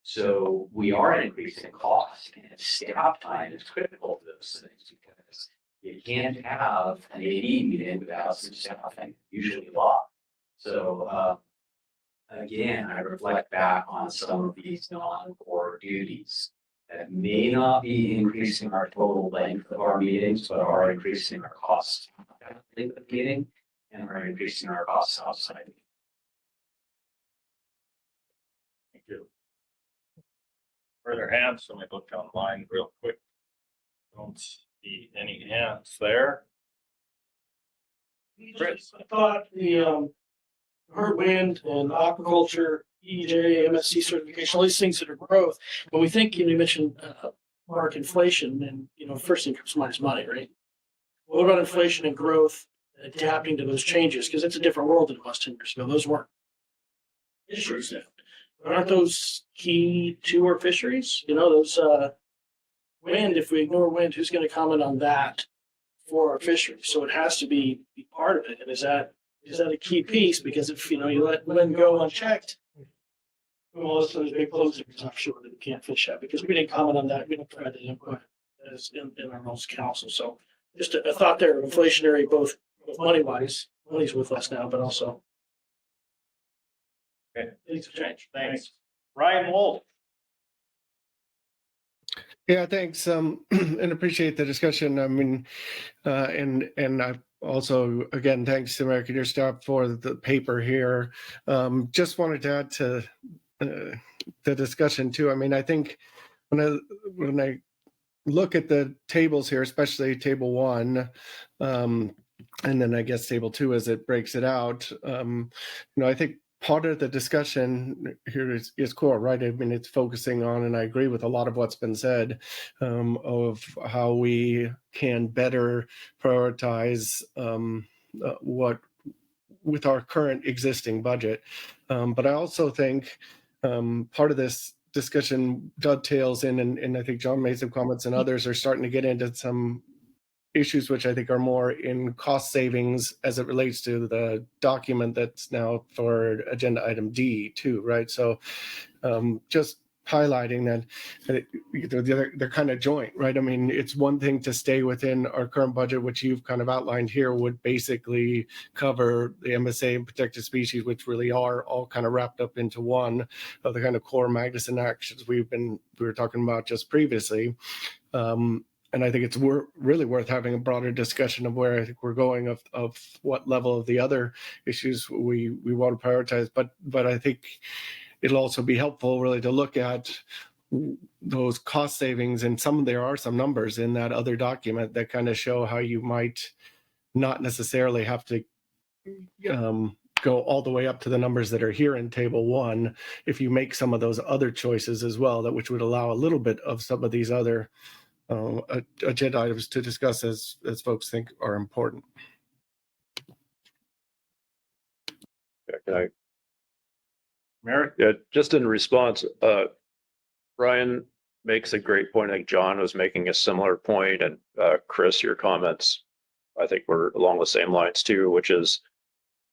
So we are increasing cost, and staff time is critical to those things because you can't have an AD meeting without some staffing, usually a lot. So again, I reflect back on some of these non-core duties that may not be increasing our total length of our meetings, but are increasing our costs of the meeting and are increasing our costs outside. Thank you. Further hands, let me look online real quick. Don't see any hands there. Chris. I thought the herd wind and aquaculture, EJ, MSC certification, all these things that are growth. When we think, you mentioned Mark, inflation, and first thing comes to mind is money, right? What about inflation and growth adapting to those changes? Because it's a different world than it was 10 years ago. Those weren't issues then. aren't those key to our fisheries? You know, those, wind, if we ignore wind, who's gonna comment on that for our fisheries? So it has to be part of it. And is that a key piece? Because if, you know, you let wind go unchecked, all of a sudden there's big closures offshore that we can't fish at because we didn't comment on that. We didn't provide the input as in our rules council. So just a thought there of inflationary, both money wise, money's with us now, but also. Okay. Things have changed. Thanks. Ryan Wolf. Yeah, thanks. And appreciate the discussion. I mean, and I also, again, thanks to American Your Staff for the paper here. Just wanted to add to the discussion too. I mean, I think when I look at the tables here, especially table 1, and then I guess table 2 as it breaks it out, I think part of the discussion here is core, right? I mean, it's focusing on, and I agree with a lot of what's been said, of how we can better prioritize what with our current existing budget. But I also think part of this discussion dovetails in, and I think John made some comments and others are starting to get into some issues which I think are more in cost savings as it relates to the document that's now for agenda item D too, right? So just highlighting that they're kind of joint, right? I mean, it's one thing to stay within our current budget, which you've kind of outlined here would basically cover the MSA and protected species, which really are all kind of wrapped up into one of the kind of core Magnuson actions we were talking about just previously. And I think it's really worth having a broader discussion of where I think we're going, of what level of the other issues we want to prioritize. But I think it'll also be helpful really to look at those cost savings, and there are some numbers in that other document that kind of show how you might not necessarily have to go all the way up to the numbers that are here in table 1 if you make some of those other choices as well, which would allow a little bit of some of these other agenda items to discuss as folks think are important. Can I? Merrick? Yeah, just in response, Brian makes a great point. I think John was making a similar point, and Chris, your comments, I think were along the same lines too, which is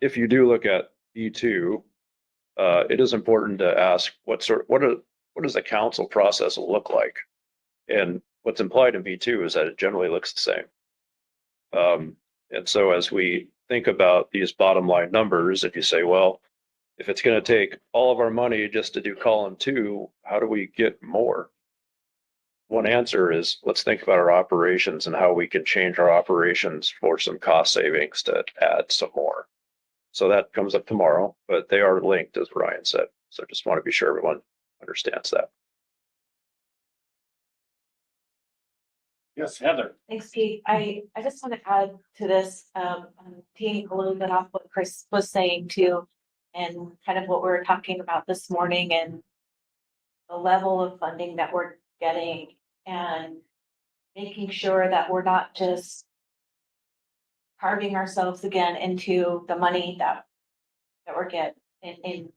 if you do look at E2, it is important to ask what does the council process look like? And what's implied in V2 is that it generally looks the same. And so as we think about these bottom line numbers, if you say, well, if it's going to take all of our money just to do column 2, how do we get more? One answer is let's think about our operations and how we can change our operations for some cost savings to add some more. So that comes up tomorrow, but they are linked, as Ryan said. So just want to be sure everyone understands that. Yes, Heather. Thanks, Pete. I just want to add to this, teeing a little bit off what Chris was saying too, and kind of what we were talking about this morning and the level of funding that we're getting, and making sure that we're not just carving ourselves again into the money that we're getting. And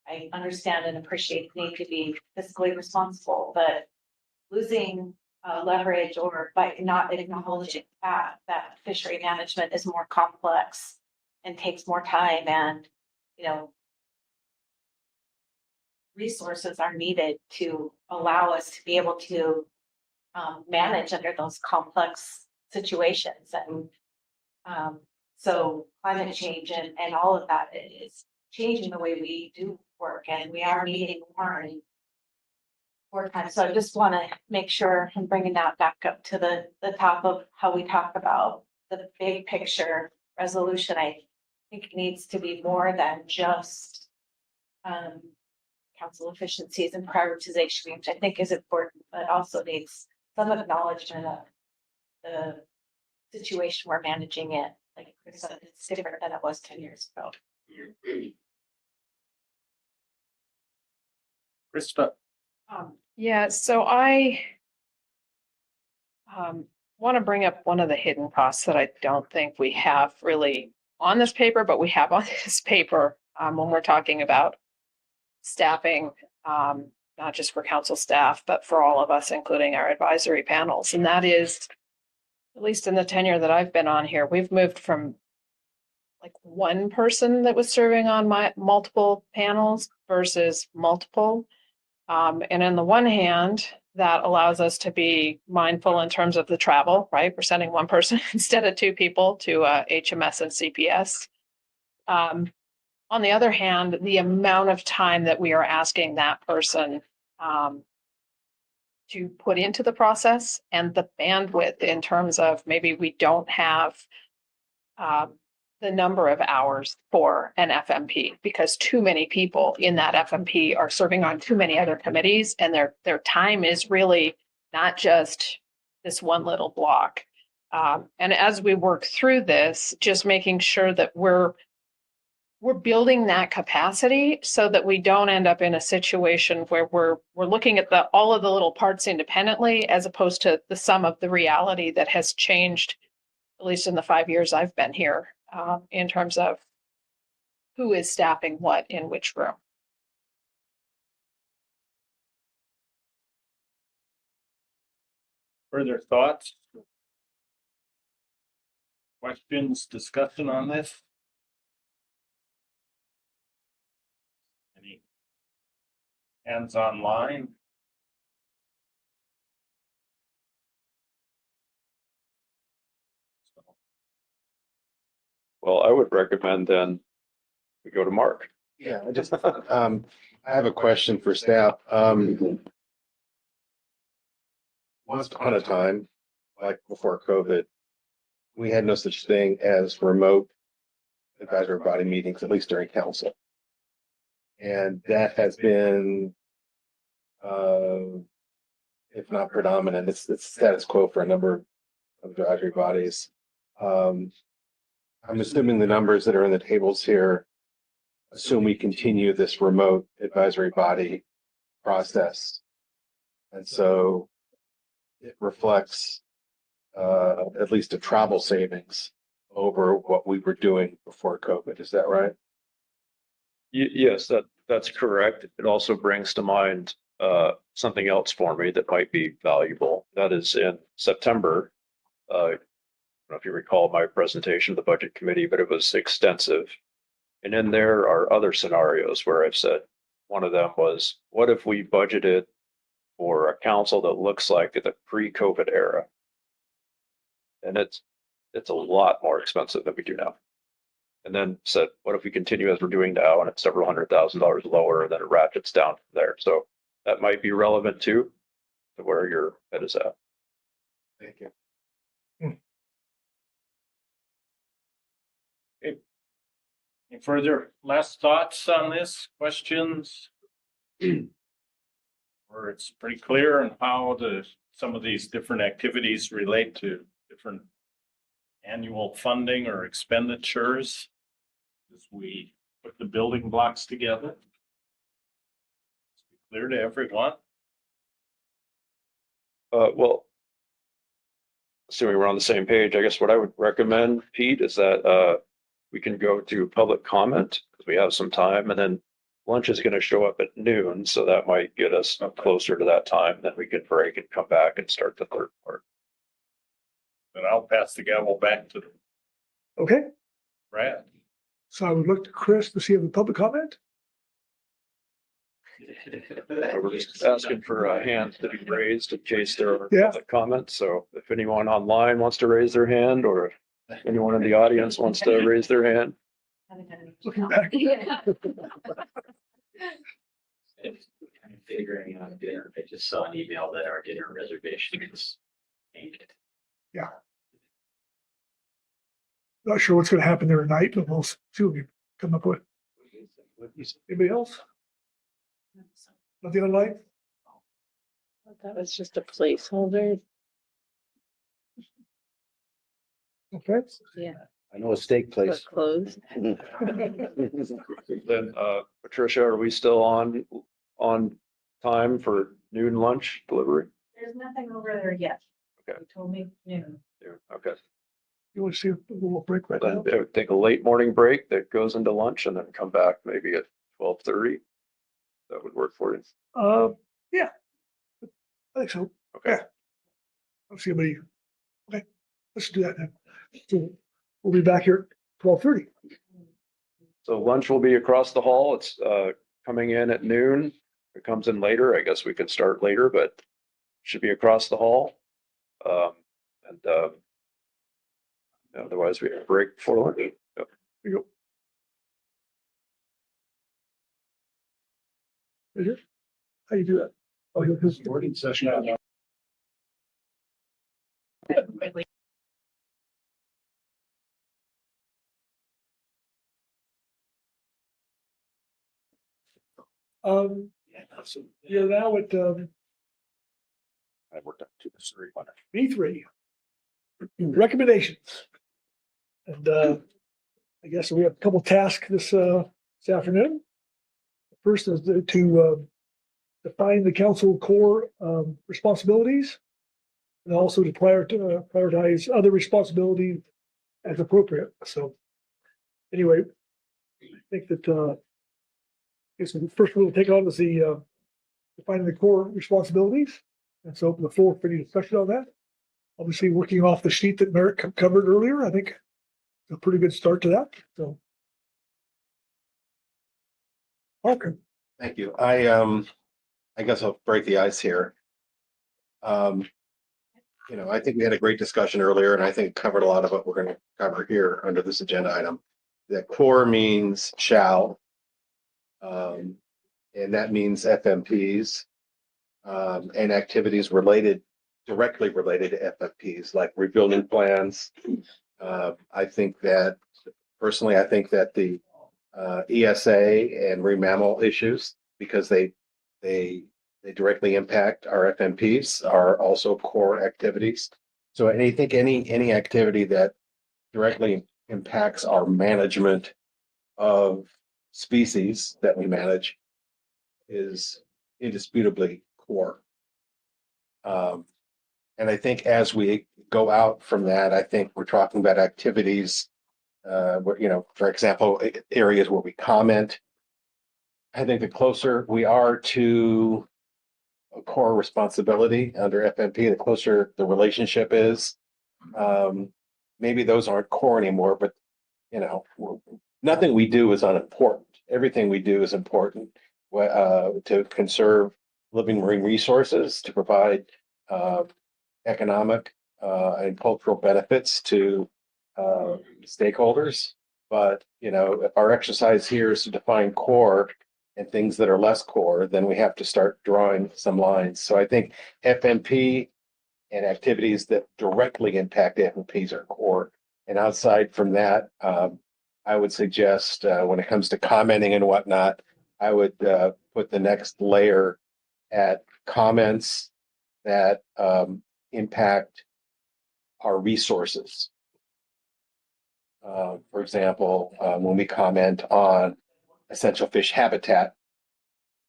I understand and appreciate the need to be fiscally responsible, but losing leverage or by not acknowledging that fishery management is more complex and takes more time, and resources are needed to allow us to be able to manage under those complex situations. And so climate change and all of that is changing the way we do work, and we are needing more time. So I just want to make sure I'm bringing that back up to the top of how we talk about the big picture resolution. I think it needs to be more than just council efficiencies and prioritization, which I think is important, but also needs some acknowledgement of the situation we're managing it. Like Chris said, it's different than it was 10 years ago. Krista. Yeah, so I want to bring up one of the hidden costs that I don't think we have really on this paper, but we have on this paper when we're talking about staffing, not just for council staff, but for all of us, including our advisory panels. And that is, at least in the tenure that I've been on here, we've moved from like one person that was serving on my multiple panels versus multiple. And on the one hand, that allows us to be mindful in terms of the travel, right? We're sending one person instead of two people to HMS and CPS. On the other hand, the amount of time that we are asking that person to put into the process and the bandwidth in terms of maybe we don't have the number of hours for an FMP because too many people in that FMP are serving on too many other committees and their time is really not just this one little block. And as we work through this, just making sure that we're building that capacity so that we don't end up in a situation where we're looking at all of the little parts independently as opposed to the sum of the reality that has changed, at least in the 5 years I've been here, in terms of who is staffing what in which room. Further thoughts? Questions, discussion on this? Any hands online? Well, I would recommend then we go to Mark. Yeah, I have a question for staff. Once upon a time, like before COVID, we had no such thing as remote advisory body meetings, at least during council. And that has been, if not predominant, it's status quo for a number of advisory bodies. I'm assuming the numbers that are in the tables here assume we continue this remote advisory body process. And so it reflects at least a travel savings over what we were doing before COVID. Is that right? Yes, that's correct. It also brings to mind something else for me that might be valuable. That is in September. I don't know if you recall my presentation of the budget committee, but it was extensive. And in there are other scenarios where I've said, one of them was, what if we budgeted for a council that looks like the pre-COVID era? And it's a lot more expensive than we do now. And then said, what if we continue as we're doing now and it's several $100,000 lower, and then it ratchets down from there. So that might be relevant too, to where your head is at. Thank you. Okay. Any further last thoughts on this? Questions? Or it's pretty clear on how some of these different activities relate to different annual funding or expenditures as we put the building blocks together. It's clear to everyone. Well, assuming we're on the same page, I guess what I would recommend, Pete, is that we can go to public comment because we have some time, and then lunch is going to show up at noon, so that might get us closer to that time. Then we can break and come back and start the third part. Then I'll pass the gavel back to Okay, Brad. so I would look to Chris to see if the public comment. We're just asking for hands to be raised in case there are Yeah. public comments. So if anyone online wants to raise their hand, or if anyone in the audience wants to raise their hand. Looking back. I'm figuring out dinner. I just saw an email that our dinner reservation is taken. Yeah. Not sure what's gonna happen there tonight, but we'll see what we come up with. Anybody else? Nothing online? That was just a placeholder. Okay. Yeah. I know a steak But place. closed. Then Patricia, are we still on time for noon lunch delivery? There's nothing over there yet. Okay. You told me noon. Okay. You want to see a little break right now? Then take a late morning break that goes into lunch and then come back maybe at 12:30. That would work for you. Yeah. I think so. Okay. Yeah. I don't see anybody. Okay, let's do that then. So we'll be back here at 12:30. So lunch will be across the hall. It's coming in at noon. If it comes in later, I guess we could start later, but should be across the hall. And otherwise we have a break before lunch. Yep. There you go. Right here? How you do that? Oh, his Boarding session. You're now at I worked up to the 3. B3. Recommendations. And I guess we have a couple tasks this afternoon. The first is to define the council core responsibilities, and also to prioritize other responsibilities as appropriate. So anyway, I think that I guess the first one we'll take on is the defining the core responsibilities. And so open the floor for any discussion on that. Obviously, working off the sheet that Merrick covered earlier, I think a pretty good start to that. So, Parker. Thank you. I guess I'll break the ice here. I think we had a great discussion earlier, and I think covered a lot of what we're going to cover here under this agenda item. That core means shall, and that means FMPs, and activities directly related to FMPs, like rebuilding plans. I think that personally, I think that the ESA and remamel issues, because they directly impact our FMPs, are also core activities. So I think any activity that directly impacts our management of species that we manage is indisputably core. And I think as we go out from that, I think we're talking about activities, for example, areas where we comment. I think the closer we are to a core responsibility under FMP, the closer the relationship is. Maybe those aren't core anymore, but nothing we do is unimportant. Everything we do is important to conserve living marine resources, to provide economic and cultural benefits to stakeholders. But if our exercise here is to define core and things that are less core, then we have to start drawing some lines. So I think FMP and activities that directly impact FMPs are core. And outside from that, I would suggest when it comes to commenting and whatnot, I would put the next layer at comments that impact our resources. For example, when we comment on essential fish habitat,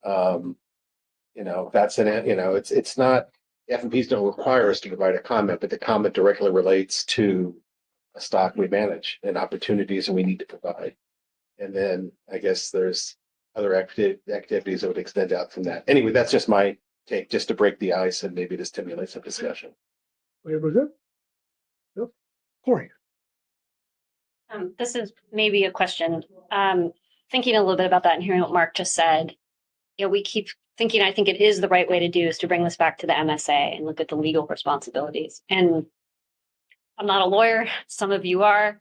that's it's not, FMPs don't require us to provide a comment, but the comment directly relates to a stock we manage and opportunities and we need to provide. And then I guess there's other activities that would extend out from that. Anyway, that's just my take, just to break the ice and maybe to stimulate some discussion. Everybody good? Yep. Corey. This is maybe a question. Thinking a little bit about that and hearing what Mark just said, we keep thinking, I think it is the right way to do is to bring this back to the MSA and look at the legal responsibilities. And I'm not a lawyer. Some of you are.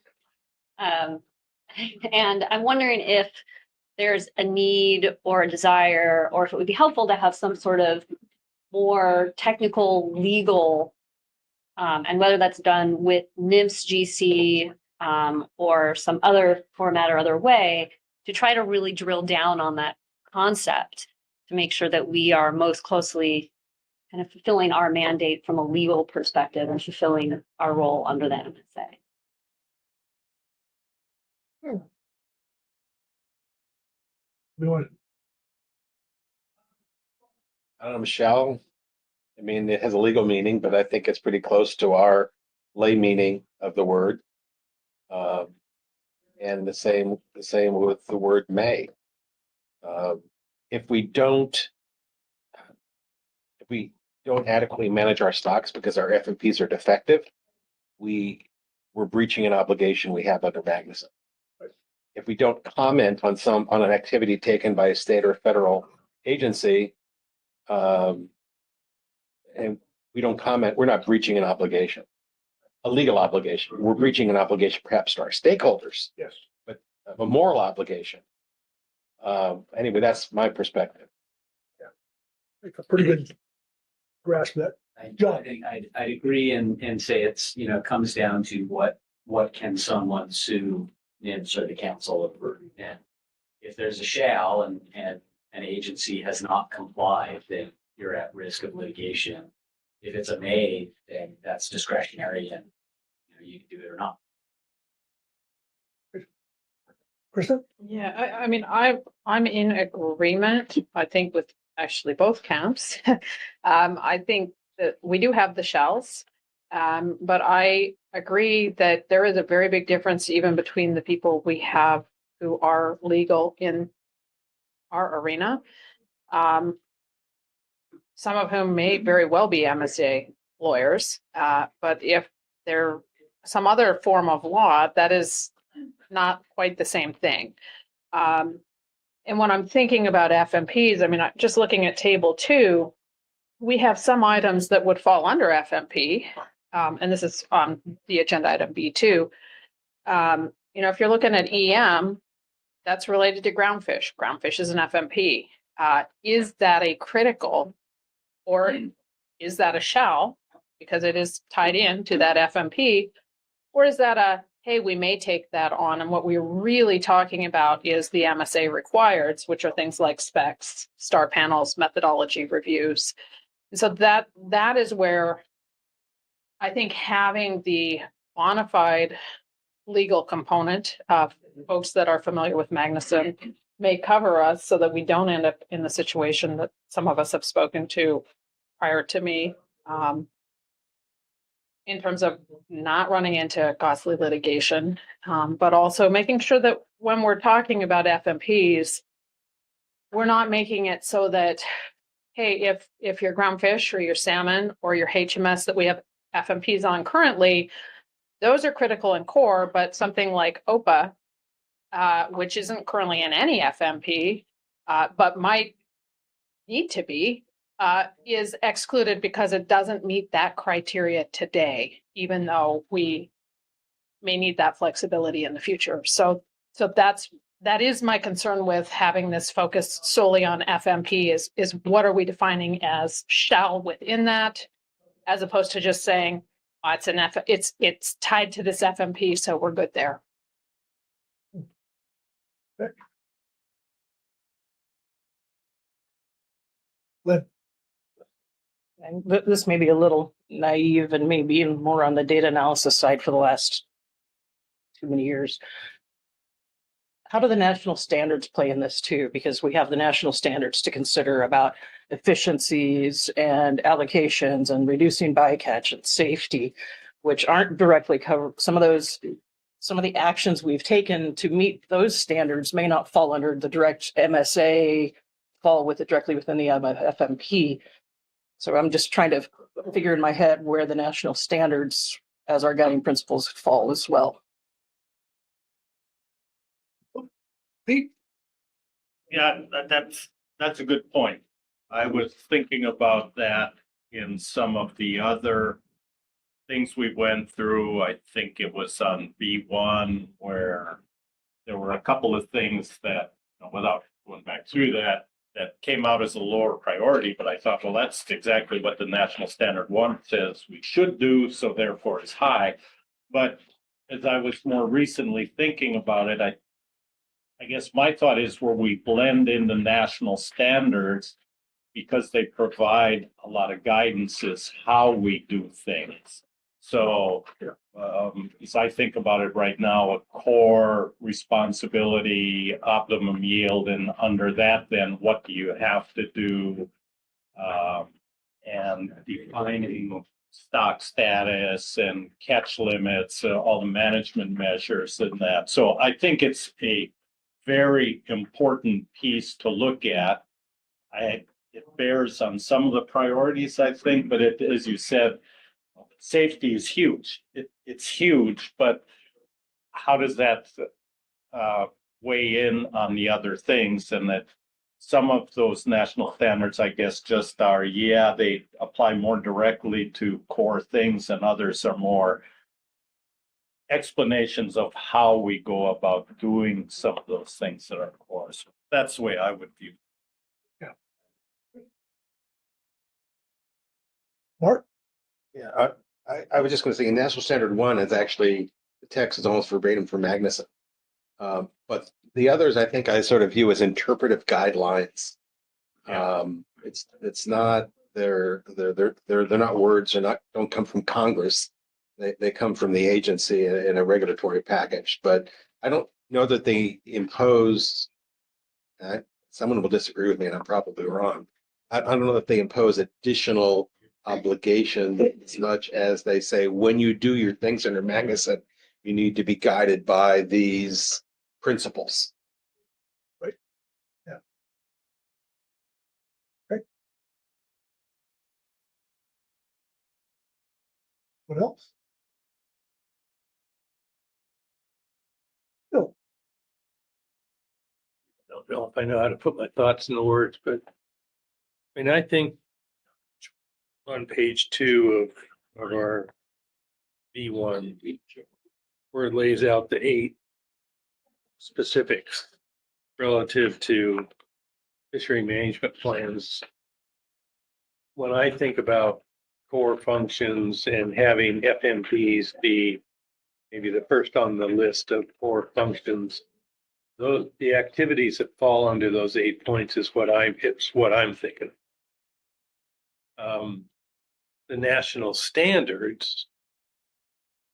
And I'm wondering if there's a need or a desire, or if it would be helpful to have some sort of more technical legal, and whether that's done with NIMS GC or some other format or other way, to try to really drill down on that concept to make sure that we are most closely kind of fulfilling our mandate from a legal perspective and fulfilling our role under the MSA. I don't know, Michelle. I mean, it has a legal meaning, but I think it's pretty close to our lay meaning of the word. And the same with the word may. if we don't adequately manage our stocks because our FMPs are defective, we're breaching an obligation we have under Magnuson. If we don't comment on an activity taken by a state or federal agency, and we don't comment, we're not breaching an obligation, a legal obligation. We're breaching an obligation perhaps to our stakeholders. Yes. But a moral obligation. Anyway, that's my perspective. It's a pretty good grasp of that. I think I'd agree and say it's, it comes down to what can someone sue NIMS or the council over? And if there's a shall and an agency has not complied, then you're at risk of litigation. If it's a may, then that's discretionary and you can do it or not. Krista? Yeah, I mean, I'm in agreement, I think, with actually both camps. I think that we do have the shells, but I agree that there is a very big difference even between the people we have who are legal in our arena. Some of whom may very well be MSA lawyers, but if they're some other form of law, that is not quite the same thing. And when I'm thinking about FMPs, I mean, just looking at table 2, we have some items that would fall under FMP, and this is on the agenda item B2. If you're looking at EM, that's related to groundfish. Groundfish is an FMP. Is that a critical, or is that a shall, because it is tied in to that FMP, or is that a, hey, we may take that on, and what we're really talking about is the MSA requireds, which are things like specs, star panels, methodology reviews. And so that is where I think having the bona fide legal component of folks that are familiar with Magnuson may cover us so that we don't end up in the situation that some of us have spoken to prior to me, in terms of not running into costly litigation, but also making sure that when we're talking about FMPs, we're not making it so that, hey, if your groundfish or your salmon or your HMS that we have FMPs on currently, those are critical and core, but something like OPA, which isn't currently in any FMP, but might need to be, is excluded because it doesn't meet that criteria today, even though we may need that flexibility in the future. So that is my concern with having this focus solely on FMP is what are we defining as shall within that, as opposed to just saying, oh, it's tied to this FMP, so we're good there. Lynn? And this may be a little naive and maybe even more on the data analysis side for the last too many years. How do the national standards play in this too? Because we have the national standards to consider about efficiencies and allocations and reducing bycatch and safety, which aren't directly covered. Some of the actions we've taken to meet those standards may not fall under the direct MSA, fall directly within the FMP. So I'm just trying to figure in my head where the national standards as our guiding principles fall as well. Pete? Yeah, that's a good point. I was thinking about that in some of the other things we went through. I think it was on B1 where there were a couple of things that, without going back through that came out as a lower priority, but I thought, well, that's exactly what the National Standard 1 says we should do, so therefore it's high. But as I was more recently thinking about it, I guess my thought is where we blend in the national standards because they provide a lot of guidance is how we do things. So as I think about it right now, a core responsibility, optimum yield, and under that, then what do you have to do? And defining stock status and catch limits, all the management measures and that. So I think it's a very important piece to look at. it bears on some of the priorities, I think, but it, as you said, safety is huge. It's huge, but how does that weigh in on the other things? And that some of those national standards, I guess, just are, yeah, they apply more directly to core things, and others are more explanations of how we go about doing some of those things that are core. So that's the way I would view. Mark? Yeah, I was just gonna say, National Standard 1 is actually, the text is almost verbatim from Magnuson. But the others, I think I sort of view as interpretive guidelines. It's not, they're not words, don't come from Congress. They come from the agency in a regulatory package, but I don't know that they impose, someone will disagree with me and I'm probably wrong. I don't know if they impose additional obligation as much as they say, when you do your things under Magnuson, you need to be guided by these principles. Right. Yeah. Okay. What else? Bill? I don't know if I know how to put my thoughts into words, but I mean, I think on page 2 of our B1, where it lays out the 8 specifics relative to fishery management plans. When I think about core functions and having FMPs be maybe the first on the list of core functions, the activities that fall under those 8 points is what I'm thinking. The national standards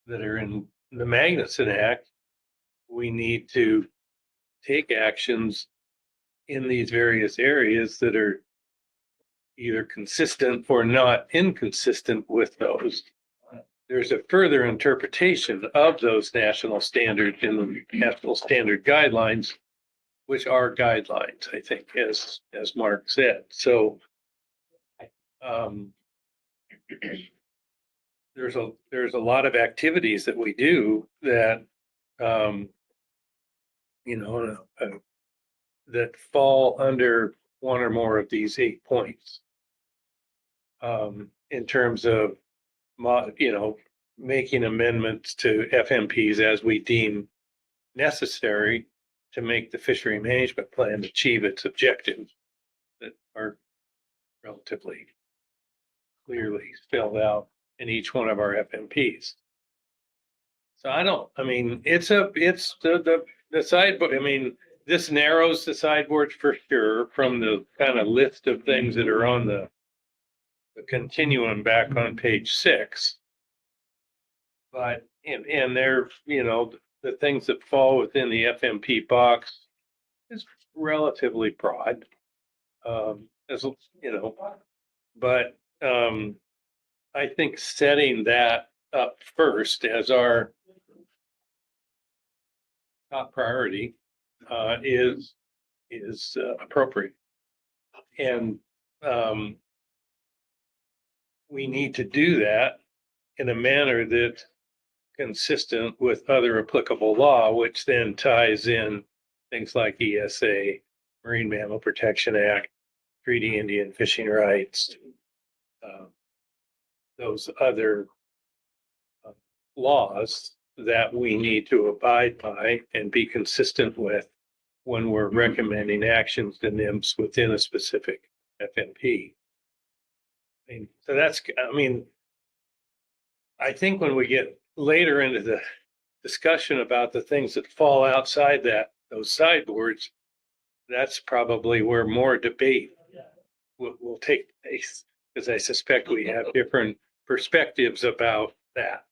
that are in the Magnuson Act, we need to take actions in these various areas that are either consistent or not inconsistent with those. There's a further interpretation of those national standards in the national standard guidelines, which are guidelines, I think, as Mark said. So there's a lot of activities that we do that that fall under one or more of these 8 points. In terms of making amendments to FMPs as we deem necessary to make the fishery management plan achieve its objectives that are relatively clearly spelled out in each one of our FMPs. So it's the sideboard. I mean, this narrows the sideboards for sure from the kind of list of things that are on the continuum back on page 6. But and they're, the things that fall within the FMP box is relatively broad. But I think setting that up first as our top priority is appropriate. And we need to do that in a manner that's consistent with other applicable law, which then ties in things like ESA, Marine Mammal Protection Act, Treaty Indian Fishing Rights, those other laws that we need to abide by and be consistent with when we're recommending actions to NIMS within a specific FMP. I think when we get later into the discussion about the things that fall outside those sideboards, that's probably where more debate will take place, because I suspect we have different perspectives about that.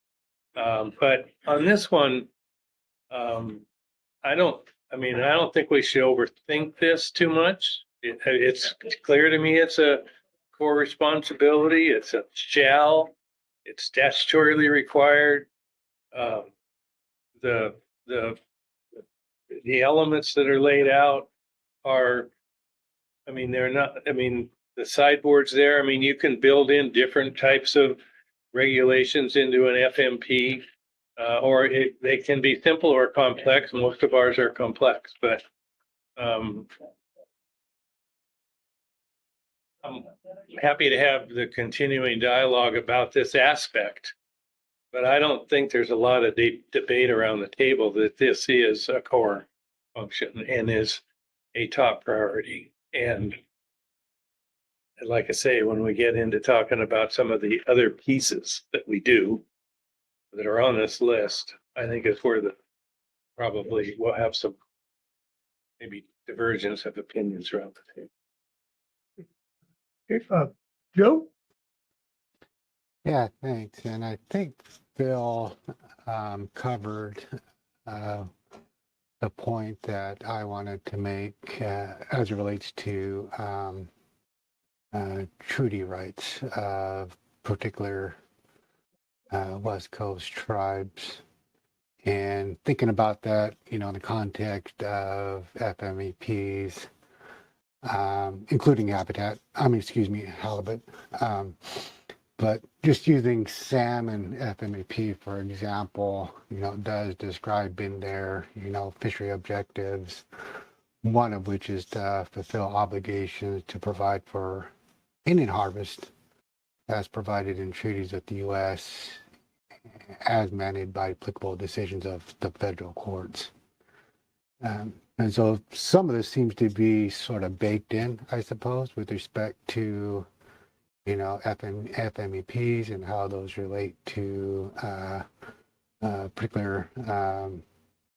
But on this one, I don't think we should overthink this too much. It's clear to me it's a core responsibility. It's a shall. It's statutorily required. The elements that are laid out are I mean, they're not, I mean, the sideboards there, I mean, you can build in different types of regulations into an FMP. They can be simple or complex. Most of ours are complex, but I'm happy to have the continuing dialogue about this aspect. But I don't think there's a lot of debate around the table that this is a core function and is a top priority. And like I say, when we get into talking about some of the other pieces that we do that are on this list, I think it's where probably we'll have some maybe divergence of opinions around the table. Okay, Joe? Yeah, thanks. And I think Bill covered the point that I wanted to make as it relates to treaty rights of particular West Coast tribes. And thinking about that, in the context of FMEPs, including halibut. But just using salmon FMEP, for example, does describe in there, fishery objectives, one of which is to fulfill obligations to provide for Indian harvest as provided in treaties with the U.S. as mandated by applicable decisions of the federal courts. And so some of this seems to be sort of baked in, I suppose, with respect to FMEPs and how those relate to particular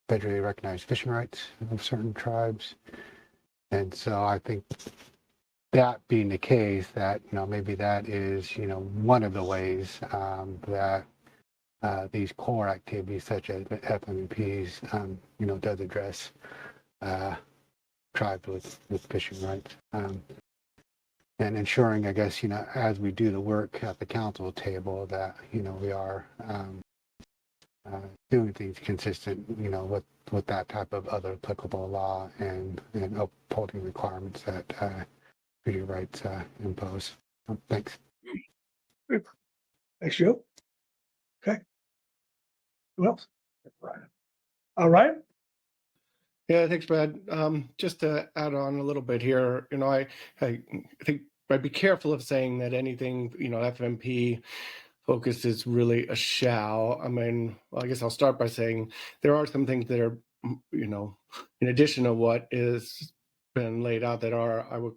federally recognized fishing rights of certain tribes. And so I think that being the case, that maybe that is one of the ways that these core activities such as FMEPs does address tribes with fishing rights. And ensuring, I guess, as we do the work at the council table that, we are doing things consistent, with that type of other applicable law and upholding requirements that treaty rights impose. Thanks. Thanks, Joe. Okay. Who else? All right. Yeah, thanks, Brad. Just to add on a little bit here, I think I'd be careful of saying that anything, FMP focused is really a shall. I mean, well, I guess I'll start by saying there are some things that are, in addition to what is been laid out that are, I would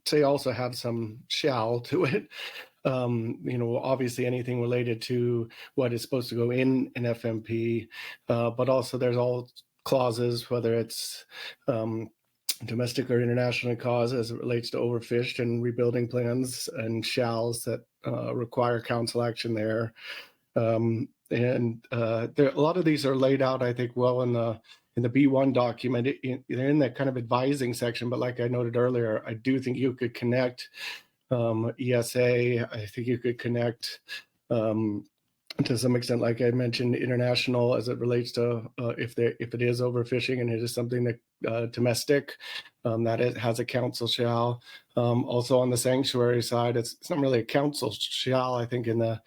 say also have some shall to it. Obviously anything related to what is supposed to go in an FMP, but also there's all clauses, whether it's domestic or international cause as it relates to overfished and rebuilding plans and shalls that require council action there. And a lot of these are laid out, I think, well in the B1 document. They're in that kind of advising section, but like I noted earlier, I do think you could connect ESA. I think you could connect to some extent, like I mentioned, international as it relates to if it is overfishing and it is something that domestic, that it has a council shall. Also on the sanctuary side, it's not really a council shall, I think, in the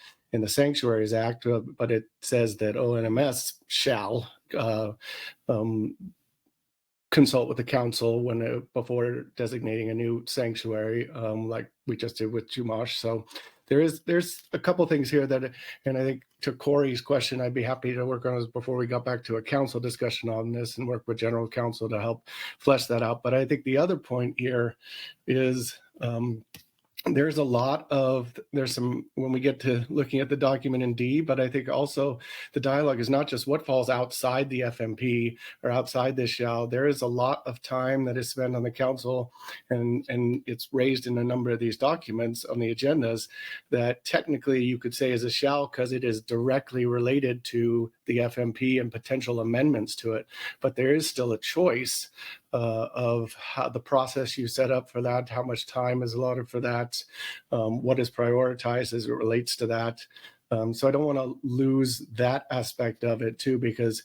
Sanctuaries Act, but it says that ONMS shall consult with the council before designating a new sanctuary, like we just did with Chumash. So there's a couple things here that, and I think to Corey's question, I'd be happy to work on this before we got back to a council discussion on this and work with general counsel to help flesh that out. But I think the other point here is there's some, when we get to looking at the document in D, but I think also the dialogue is not just what falls outside the FMP or outside this shall. There is a lot of time that is spent on the council, and it's raised in a number of these documents on the agendas that technically you could say is a shall because it is directly related to the FMP and potential amendments to it. But there is still a choice of how the process you set up for that, how much time is allotted for that, what is prioritized as it relates to that. So I don't want to lose that aspect of it too, because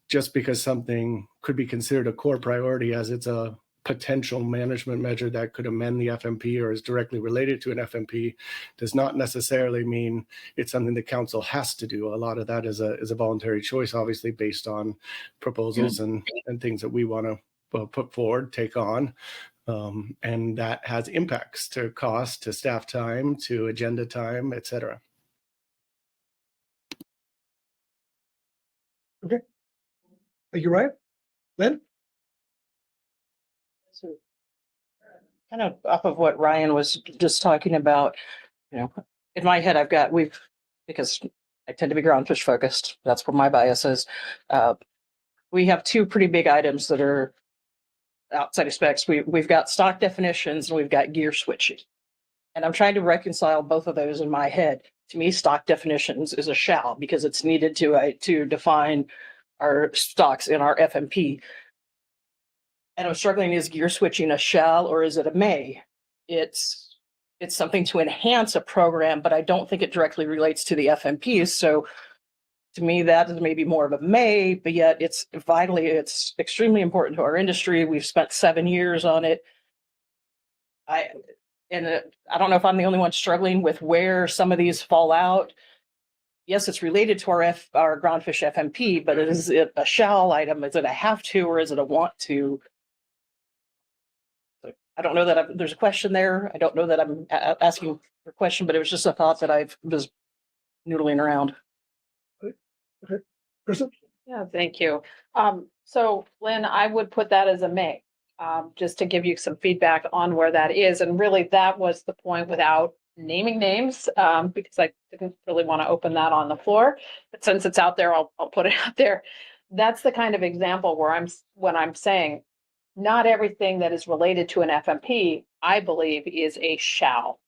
just because something could be considered a core priority as it's a potential management measure that could amend the FMP or is directly related to an FMP does not necessarily mean it's something the council has to do. A lot of that is a voluntary choice, obviously based on proposals and things that we want to put forward, take on. And that has impacts to cost, to staff time, to agenda time, et cetera. Okay. Thank you, Ryan. Lynn? So, kind of off of what Ryan was just talking about, you know, in my head, because I tend to be groundfish focused. That's where my bias is. We have two pretty big items that are outside of specs. We've got stock definitions and we've got gear switching. And I'm trying to reconcile both of those in my head. To me, stock definitions is a shall because it's needed to define our stocks in our FMP. And I'm struggling, is gear switching a shall or is it a may? It's something to enhance a program, but I don't think it directly relates to the FMPs. So to me, that is maybe more of a may, but yet it's extremely important to our industry. We've spent 7 years on it. I don't know if I'm the only one struggling with where some of these fall out. Yes, it's related to our groundfish FMP, but is it a shall item? Is it a have to, or is it a want to? I don't know that there's a question there. I don't know that I'm asking for a question, but it was just a thought that I was noodling around. Okay. Kristen? Yeah, thank you. So Lynn, I would put that as a may, just to give you some feedback on where that is. And really that was the point without naming names, because I didn't really want to open that on the floor. But since it's out there, I'll put it out there. That's the kind of example where when I'm saying not everything that is related to an FMP, I believe, is a shall.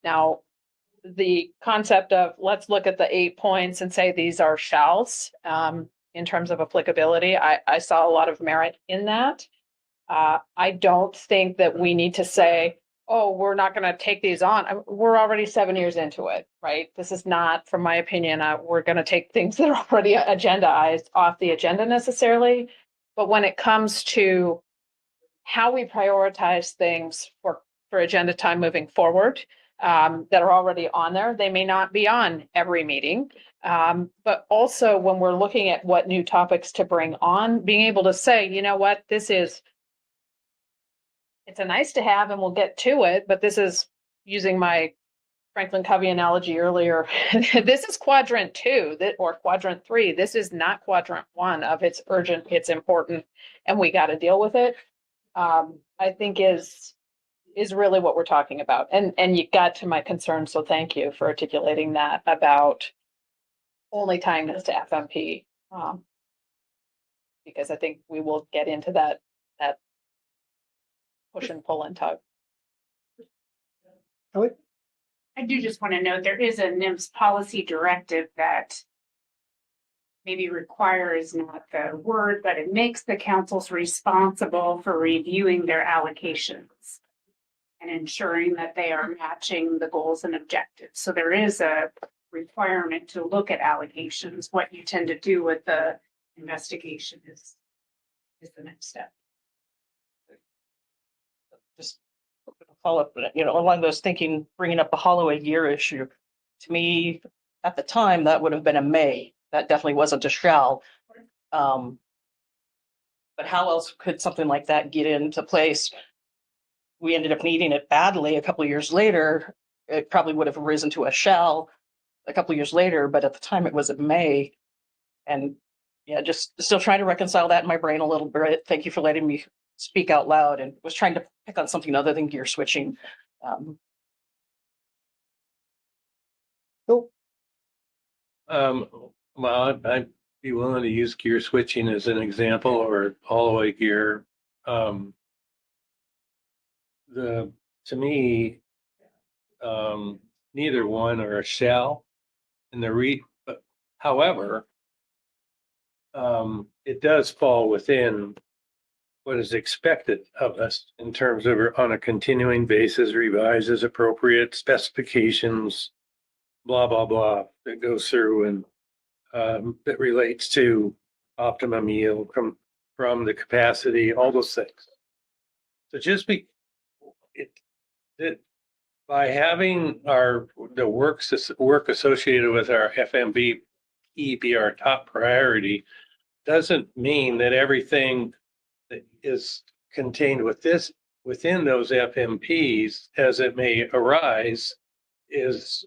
Now, the concept of let's look at the 8 points and say these are shalls in terms of applicability, I saw a lot of merit in that. I don't think that we need to say, oh, we're not going to take these on. We're already 7 years into it, right? This is not, from my opinion, we're going to take things that are already agendaized off the agenda necessarily. But when it comes to how we prioritize things for agenda time moving forward, that are already on there, they may not be on every meeting. But also when we're looking at what new topics to bring on, being able to say, you know what, it's a nice to have and we'll get to it, but this is, using my Franklin Covey analogy earlier, this is quadrant 2 or quadrant 3. This is not quadrant 1 of it's urgent, it's important, and we got to deal with it. I think is really what we're talking about. And you got to my concern, so thank you for articulating that about only tying this to FMP. Because I think we will get into that push and pull and tug. Ellie? I do just want to note there is a NIMS policy directive that maybe require is not the word, but it makes the councils responsible for reviewing their allocations and ensuring that they are matching the goals and objectives. So there is a requirement to look at allocations. What you tend to do with the investigation is the next step. Just follow up, along those thinking, bringing up the Holloway gear issue. To me, at the time, that would have been a may. That definitely wasn't a shall. But how else could something like that get into place? We ended up needing it badly a couple of years later. It probably would have risen to a shall a couple of years later, but at the time it was a may. And yeah, just still trying to reconcile that in my brain a little bit. Thank you for letting me speak out loud, and was trying to pick on something other than gear switching. Well, I'd be willing to use gear switching as an example, or Holloway gear. To me, neither one are a shall in the however, it does fall within what is expected of us in terms of on a continuing basis, revise as appropriate, specifications, blah, blah, blah, that goes through and that relates to optimum yield from the capacity, all those things. So just be, that by having the work associated with our FMB be our top priority, doesn't mean that everything that is contained within those FMPs, as it may arise, is,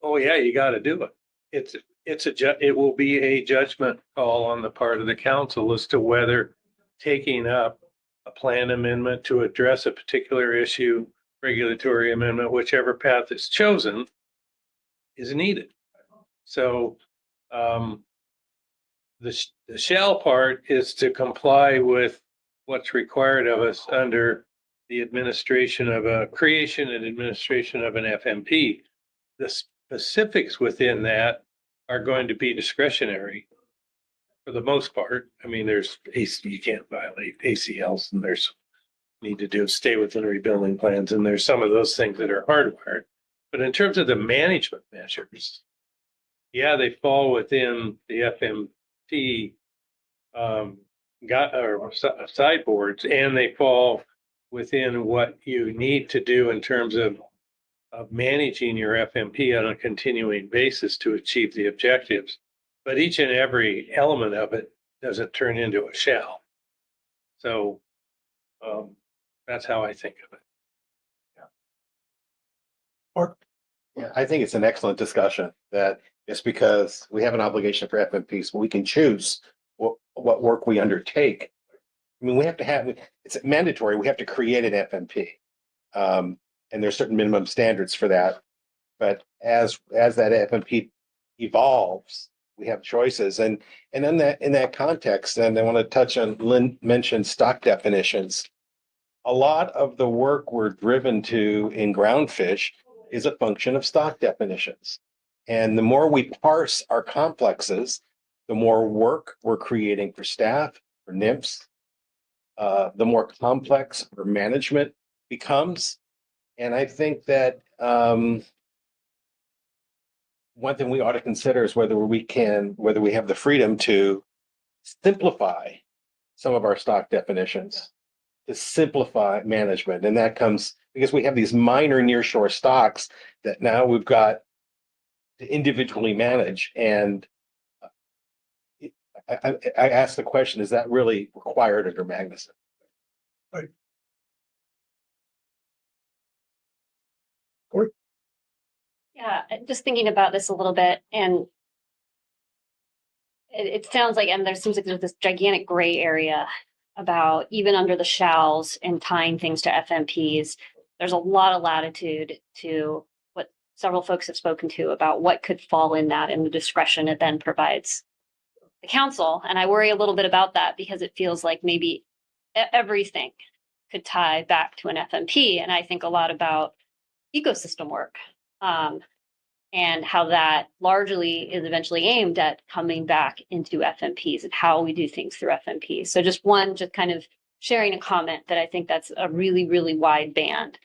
oh yeah, you got to do it. It will be a judgment call on the part of the council as to whether taking up a plan amendment to address a particular issue, regulatory amendment, whichever path is chosen, is needed. So the shall part is to comply with what's required of us under the creation and administration of an FMP. The specifics within that are going to be discretionary for the most part. I mean, you can't violate ACLs, and there's need to do stay within rebuilding plans, and there's some of those things that are hardwired. But in terms of the management measures, yeah, they fall within the FMP sideboards, and they fall within what you need to do in terms of managing your FMP on a continuing basis to achieve the objectives. But each and every element of it doesn't turn into a shall. So that's how I think of it. Yeah, I think it's an excellent discussion that it's because we have an obligation for FMPs, but we can choose what work we undertake. I mean, it's mandatory. We have to create an FMP. And there's certain minimum standards for that. But as that FMP evolves, we have choices. And in that context, and I want to touch on, Lynn mentioned stock definitions. A lot of the work we're driven to in groundfish is a function of stock definitions. And the more we parse our complexes, the more work we're creating for staff, for NIMS, the more complex our management becomes. And I think that one thing we ought to consider is whether we have the freedom to simplify some of our stock definitions, to simplify management. And that comes because we have these minor nearshore stocks that now we've got to individually manage. And I ask the question, is that really required under Magnuson? Right. Yeah, just thinking about this a little bit, and it sounds like, and there seems like there's this gigantic gray area about even under the shalls and tying things to FMPs. There's a lot of latitude to what several folks have spoken to about what could fall in that and the discretion it then provides the council. And I worry a little bit about that because it feels like maybe everything could tie back to an FMP. And I think a lot about ecosystem work and how that largely is eventually aimed at coming back into FMPs and how we do things through FMPs. So just kind of sharing a comment that I think that's a really, really wide band.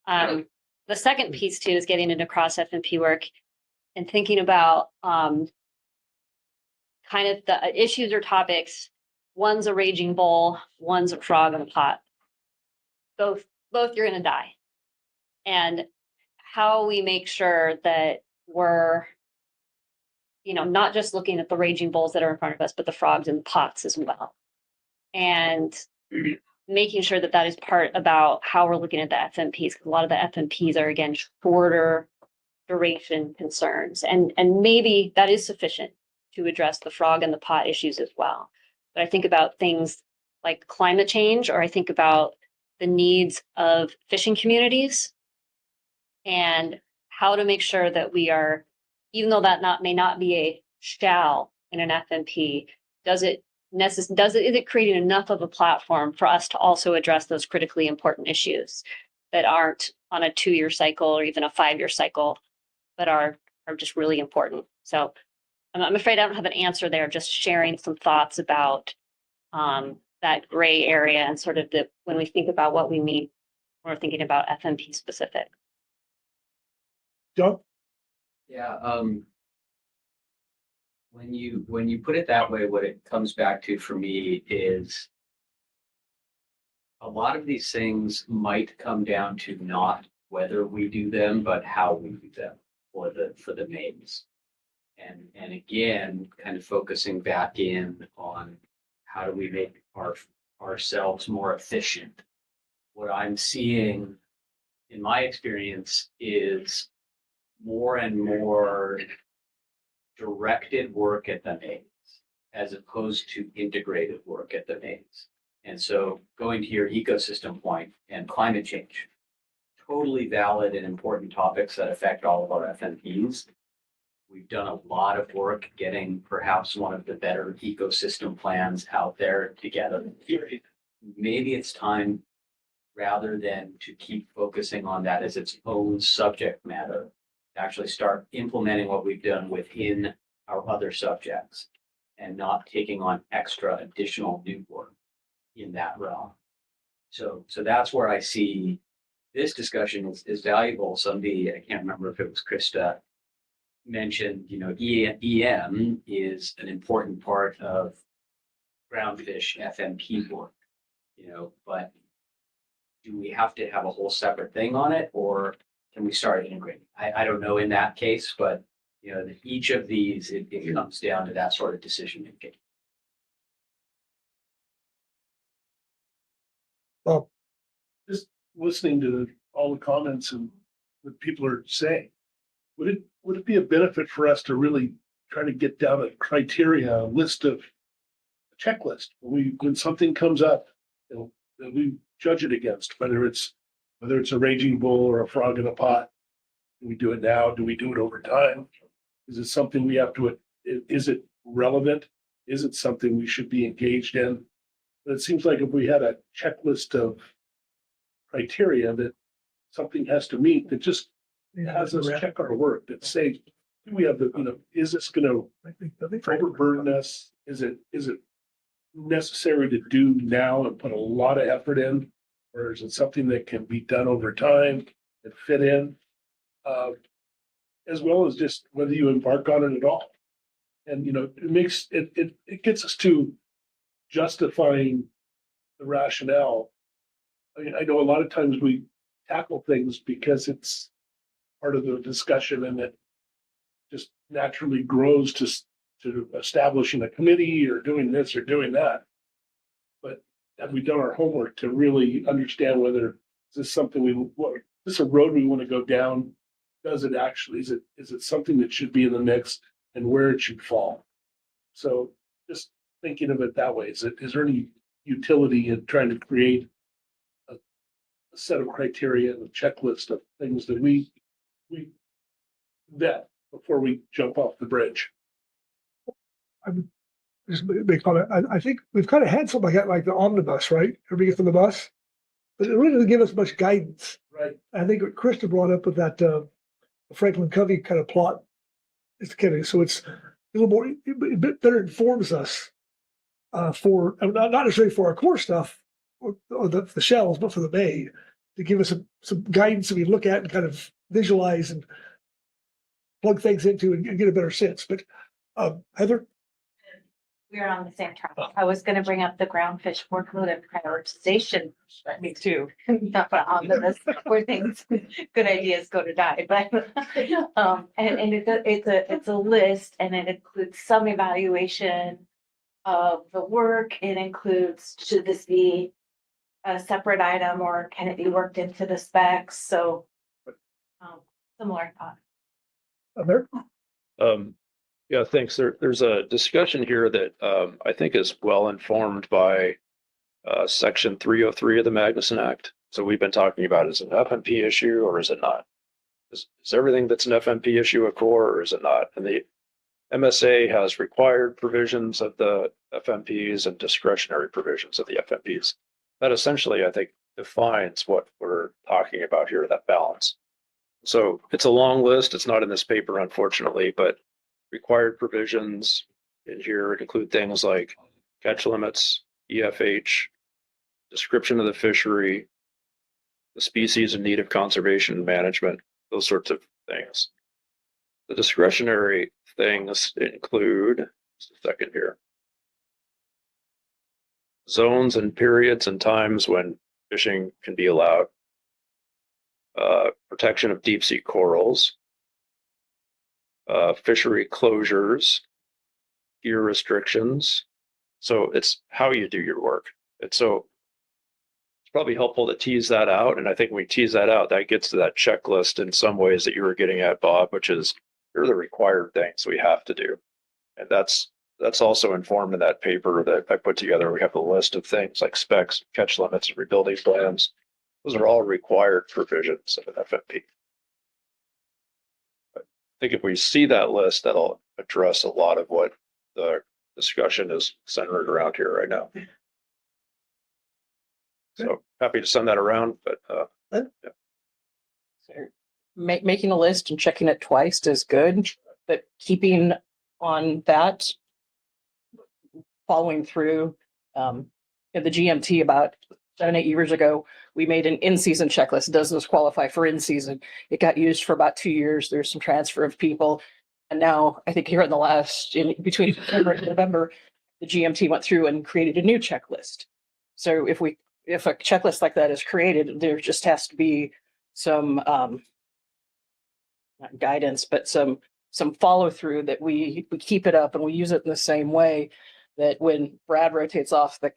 The second piece too is getting into cross FMP work and thinking about kind of the issues or topics. One's a raging bull, one's a frog in a pot. Both you're gonna die. And how we make sure that we're, not just looking at the raging bulls that are in front of us, but the frogs in the pots as well. And making sure that that is part about how we're looking at the FMPs. Because a lot of the FMPs are, again, shorter duration concerns. And maybe that is sufficient to address the frog and the pot issues as well. But I think about things like climate change, or I think about the needs of fishing communities and how to make sure that we are, even though that may not be a shall in an FMP, is it creating enough of a platform for us to also address those critically important issues that aren't on a 2-year cycle or even a 5-year cycle, but are just really important. So I'm afraid I don't have an answer there, just sharing some thoughts about that gray area and sort of when we think about what we mean when we're thinking about FMP specific. John? Yeah, when you put it that way, what it comes back to for me is a lot of these things might come down to not whether we do them, but how we do them for the names. And again, kind of focusing back in on how do we make ourselves more efficient. What I'm seeing in my experience is more and more directed work at the names as opposed to integrated work at the names. And so going to your ecosystem point and climate change, totally valid and important topics that affect all of our FMPs. We've done a lot of work getting perhaps one of the better ecosystem plans out there together. Maybe it's time, rather than to keep focusing on that as its own subject matter, to actually start implementing what we've done within our other subjects and not taking on extra additional new work in that realm. So that's where I see this discussion is valuable. Somebody, I can't remember if it was Krista, mentioned, EM is an important part of groundfish FMP work, but do we have to have a whole separate thing on it, or can we start integrating? I don't know in that case, but each of these, it comes down to that sort of decision making. Well, just listening to all the comments and what people are saying, would it be a benefit for us to really try to get down a criteria, a list of a checklist when something comes up, that we judge it against, whether it's a raging bull or a frog in a pot? Do we do it now? Do we do it over time? Is it something we have to? Is it relevant? Is it something we should be engaged in? But it seems like if we had a checklist of criteria that something has to meet, that just has us check our work, that say, do we have is this going to overburden us? Is it necessary to do now and put a lot of effort in? Or is it something that can be done over time and fit in? As well as just whether you embark on it at all. And, it gets us to justifying the rationale. I mean, I know a lot of times we tackle things because it's part of the discussion and it just naturally grows to establishing a committee or doing this or doing that. But have we done our homework to really understand whether this is something is this a road we want to go down? Does it actually, is it something that should be in the mix and where it should fall? So just thinking of it that way, is there any utility in trying to create a set of criteria and a checklist of things that we vet before we jump off the bridge? Just a big comment. I think we've kind of had something like that, like the omnibus, right? Everybody gets on the bus, but it really doesn't give us much guidance. Right. I think what Krista brought up with that Franklin Covey kind of plot is kind of, so it's a little more, a bit better informs us for not necessarily for our core stuff or the shells, but for the bay, to give us some guidance that we look at and kind of visualize and plug things into and get a better sense. But Heather? We're on the same track. I was going to bring up the groundfish workload and prioritization. Me too. Not on the list where things, good ideas go to die, but and it's a list, and it includes some evaluation of the work. It includes, should this be a separate item or can it be worked into the specs? So similar thought. Yeah, thanks. There's a discussion here that I think is well informed by Section 303 of the Magnuson Act. So we've been talking about, is it an FMP issue or is it not? Is everything that's an FMP issue a core or is it not? And the MSA has required provisions of the FMPs and discretionary provisions of the FMPs. That essentially, I think, defines what we're talking about here, that balance. So it's a long list. It's not in this paper, unfortunately, but required provisions in here include things like catch limits, EFH, description of the fishery, the species in need of conservation and management, those sorts of things. The discretionary things include, just a second here, zones and periods and times when fishing can be allowed. Protection of deep sea corals, fishery closures, gear restrictions. So it's how you do your work. It's probably helpful to tease that out. And I think when we tease that out, that gets to that checklist in some ways that you were getting at, Bob, which is here are the required things we have to do. And that's also informed in that paper that I put together. We have a list of things like specs, catch limits, and rebuilding plans. Those are all required provisions of an FMP. I think if we see that list, that'll address a lot of what the discussion is centered around here right now. So happy to send that around, but yeah. Making a list and checking it twice is good, but keeping on that, following through, in the GMT about 7-8 years ago, we made an in-season checklist. Does this qualify for in-season? It got used for about 2 years. There's some transfer of people. And now I think here in the between September and November, the GMT went through and created a new checklist. So if a checklist like that is created, there just has to be some, not guidance, but some follow through that we keep it up and we use it in the same way, that when Brad rotates off the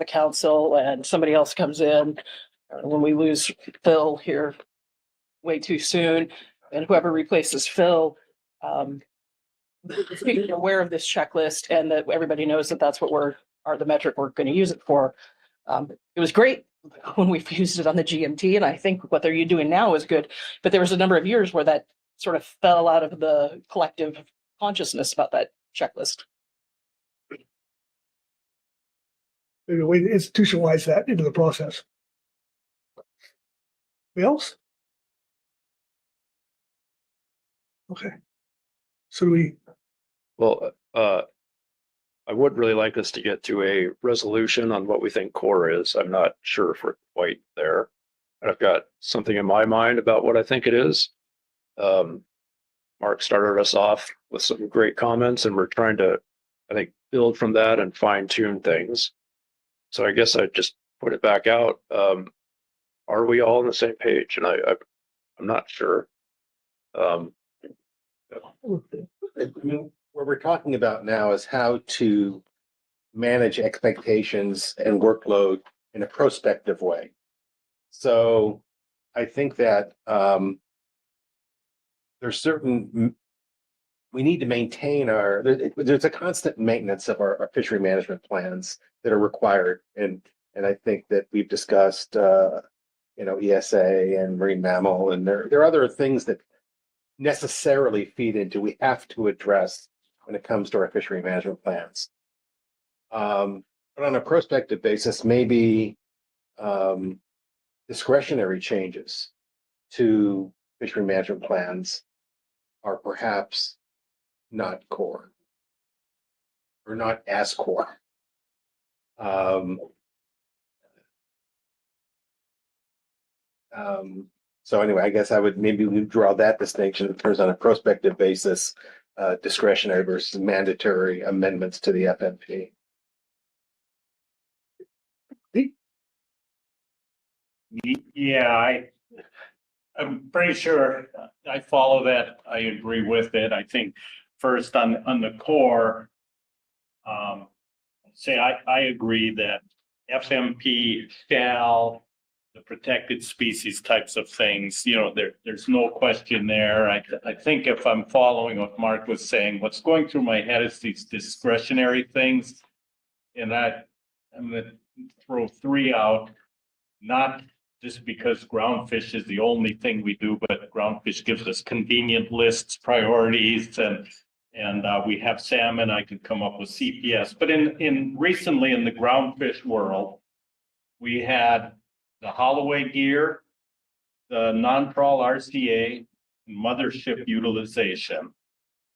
council and somebody else comes in, when we lose Phil here way too soon, and whoever replaces Phil, being aware of this checklist and that everybody knows that that's what the metric we're going to use it for. It was great when we used it on the GMT, and I think what they're doing now is good. But there was a number of years where that sort of fell out of the collective consciousness about that checklist. Maybe a way to institutionalize that into the process. Anybody else? Okay. So Well, I would really like us to get to a resolution on what we think core is. I'm not sure if we're quite there. I've got something in my mind about what I think it is. Mark started us off with some great comments, and we're trying to, I think, build from that and fine tune things. So I guess I just put it back out. Are we all on the same page? And I'm not sure. I mean, what we're talking about now is how to manage expectations and workload in a prospective way. So I think that there's we need to maintain there's a constant maintenance of our fishery management plans that are required. And I think that we've discussed, ESA and marine mammal, and there are other things that necessarily feed into, we have to address when it comes to our fishery management plans. But on a prospective basis, maybe discretionary changes to fishery management plans are perhaps not core or not as core. So anyway, I guess I would maybe draw that distinction in terms on a prospective basis, discretionary versus mandatory amendments to the FMP. Yeah, I'm pretty sure I follow that. I agree with it. I think first on the core, I agree that FMP shall, the protected species types of things, there's no question there. I think if I'm following what Mark was saying, what's going through my head is these discretionary things. And I'm going to throw 3 out, not just because groundfish is the only thing we do, but groundfish gives us convenient lists, priorities, and we have salmon. I could come up with CPS, but recently in the groundfish world, we had the Holloway gear, the non-trawl RCA, and mothership utilization,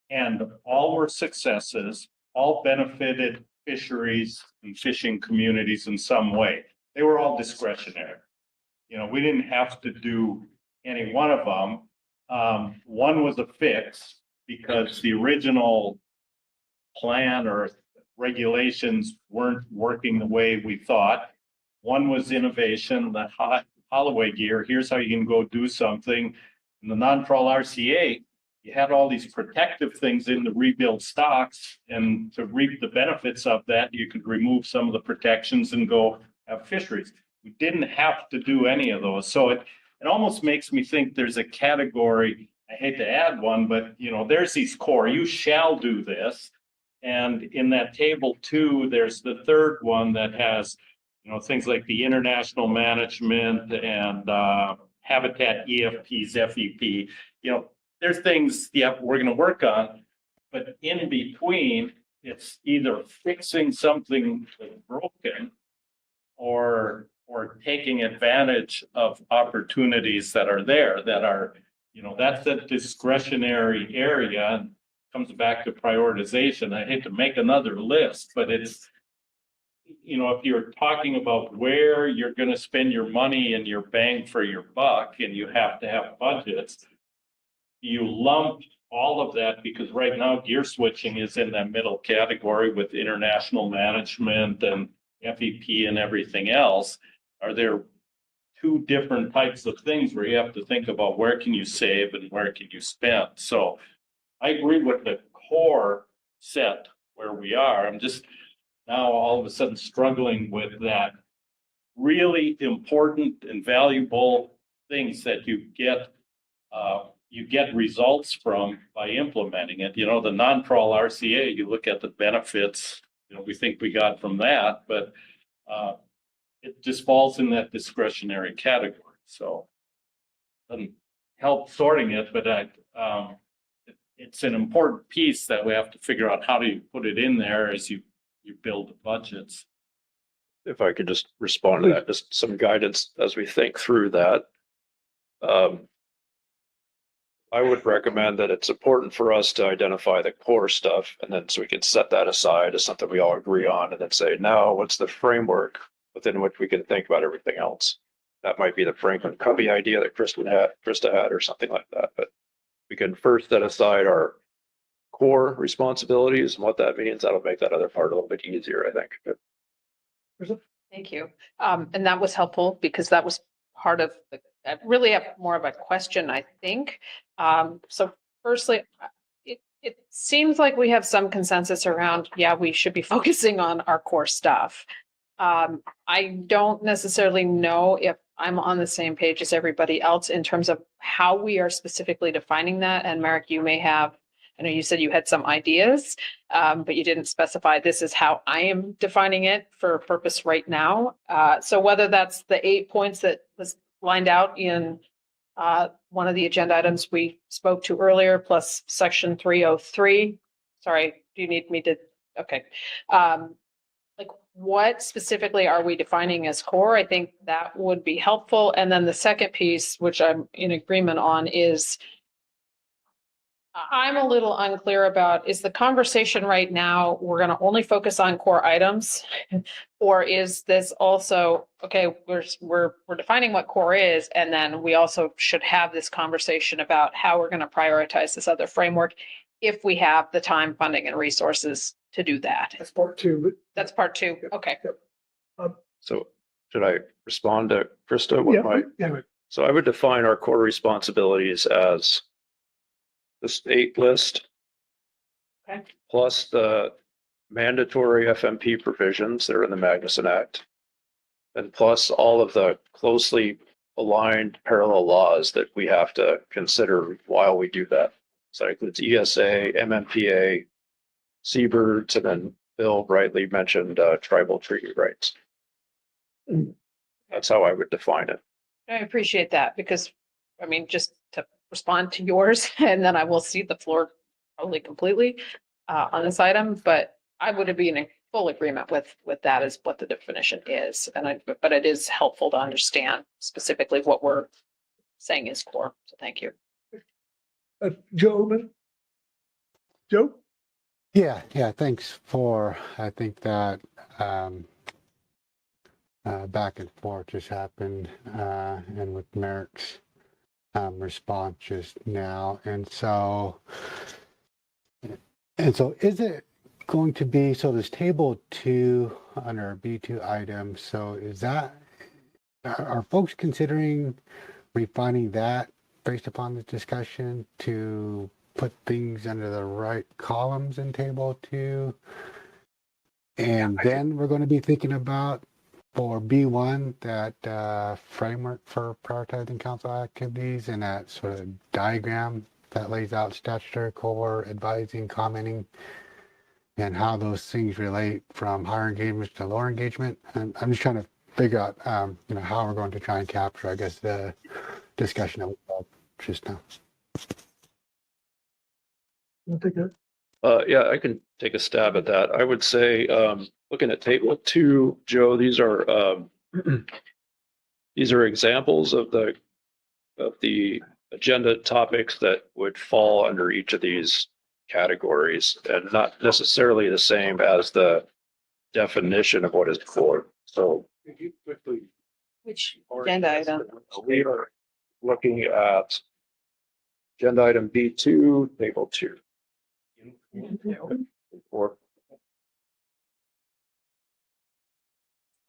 and all were successes. All benefited fisheries and fishing communities in some way. They were all discretionary. We didn't have to do any one of them. One was a fix because the original plan or regulations weren't working the way we thought. One was innovation, the Holloway gear, here's how you can go do something. In the non-crawl RCA, you had all these protective things in the rebuild stocks, and to reap the benefits of that, you could remove some of the protections and go have fisheries. We didn't have to do any of those. So it almost makes me think there's a category, I hate to add one, but there's these core, you shall do this. And in that table 2, there's the third one that has, things like the international management and habitat EFPs, FEP, there's things, we're going to work on, but in between, it's either fixing something that's broken or taking advantage of opportunities that are there that are, that's a discretionary area, and comes back to prioritization. I hate to make another list, but it's, if you're talking about where you're going to spend your money and your bang for your buck, and you have to have budgets, you lump all of that, because right now gear switching is in that middle category with international management and FEP and everything else. Are there 2 different types of things where you have to think about where can you save and where can you spend? So I agree with the core set where we are. I'm just now all of a sudden struggling with that really important and valuable things that you get results from by implementing it. The non-crawl RCA, you look at the benefits, we think we got from that, but it just falls in that discretionary category. So doesn't help sorting it, but it's an important piece that we have to figure out how do you put it in there as you build the budgets. If I could just respond to that, just some guidance as we think through that. I would recommend that it's important for us to identify the core stuff, and then so we can set that aside as something we all agree on, and then say, now what's the framework within which we can think about everything else? That might be the Franklin Covey idea that Krista had or something like that. But we can first set aside our core responsibilities and what that means. That'll make that other part a little bit easier, I think. Thank you. And that was helpful because that was part of I really have more of a question, I think. So firstly, it seems like we have some consensus around, we should be focusing on our core stuff. I don't necessarily know if I'm on the same page as everybody else in terms of how we are specifically defining that. And Merrick, you may have, I know you said you had some ideas, but you didn't specify this is how I am defining it for a purpose right now. So whether that's the 8 points that was lined out in one of the agenda items we spoke to earlier, plus section 303. Sorry, do you need me to? Okay. Like what specifically are we defining as core? I think that would be helpful. And then the second piece, which I'm in agreement on, is I'm a little unclear about, is the conversation right now, we're going to only focus on core items? Or is this also, okay, we're defining what core is, and then we also should have this conversation about how we're going to prioritize this other framework if we have the time, funding, and resources to do that. That's part 2. That's part 2. Okay. So should I respond to Krista? So I would define our core responsibilities as the state list, okay, plus the mandatory FMP provisions that are in the Magnuson Act, and plus all of the closely aligned parallel laws that we have to consider while we do that. So that includes ESA, MMPA, seabirds, and then Bill rightly mentioned tribal treaty rights. That's how I would define it. I appreciate that because, I mean, just to respond to yours, and then I will cede the floor probably completely on this item, but I would be in full agreement with that as what the definition is. But it is helpful to understand specifically what we're saying is core. So thank you. Joe? Yeah, thanks for, I think that back and forth just happened and with Merrick's response just now. And so is it going to be, so there's table 2 under B2 item. So is that, are folks considering refining that based upon the discussion to put things under the right columns in table 2? And then we're going to be thinking about for B1, that framework for prioritizing council activities and that sort of diagram that lays out statutory core, advising, commenting, and how those things relate from higher engagement to lower engagement. And I'm just trying to figure out, how we're going to try and capture, I guess, the discussion that we had just now. You want to take that? Yeah, I can take a stab at that. I would say, looking at table 2, Joe, these are examples of the agenda topics that would fall under each of these categories, and not necessarily the same as the definition of what is core. So Could you quickly? Which agenda item? we are looking at agenda item B2, table 2. Or-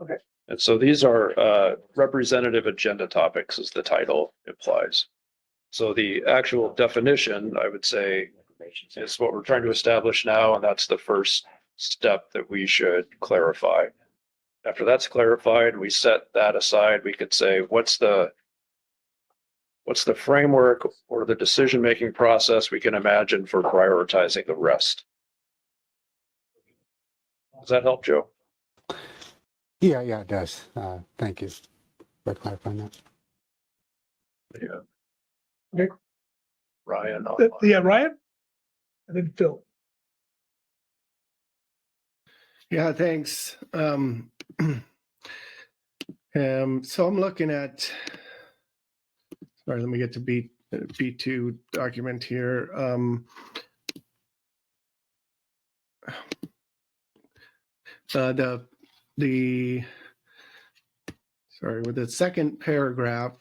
Okay. And so these are representative agenda topics, as the title implies. So the actual definition, I would say, is what we're trying to establish now, and that's the first step that we should clarify. After that's clarified, we set that aside. We could say, what's the framework or the decision-making process we can imagine for prioritizing the rest? Does that help, Joe? Yeah, it does. Thank you for clarifying that. Yeah. Okay. Ryan. Yeah, Ryan? And then Phil. Yeah, thanks. So I'm looking at, sorry, let me get to B2 document here. Sorry, with the second paragraph,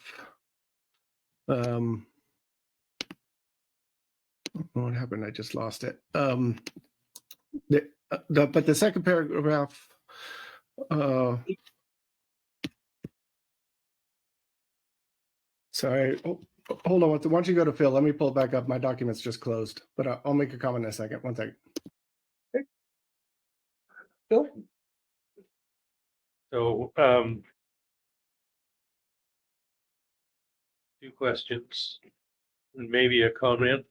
what happened? I just lost it. But the second paragraph, sorry, hold on. Why don't you go to Phil? Let me pull it back up. My document's just closed, but I'll make a comment in a second. One second. Okay. Phil? So, 2 questions and maybe a comment.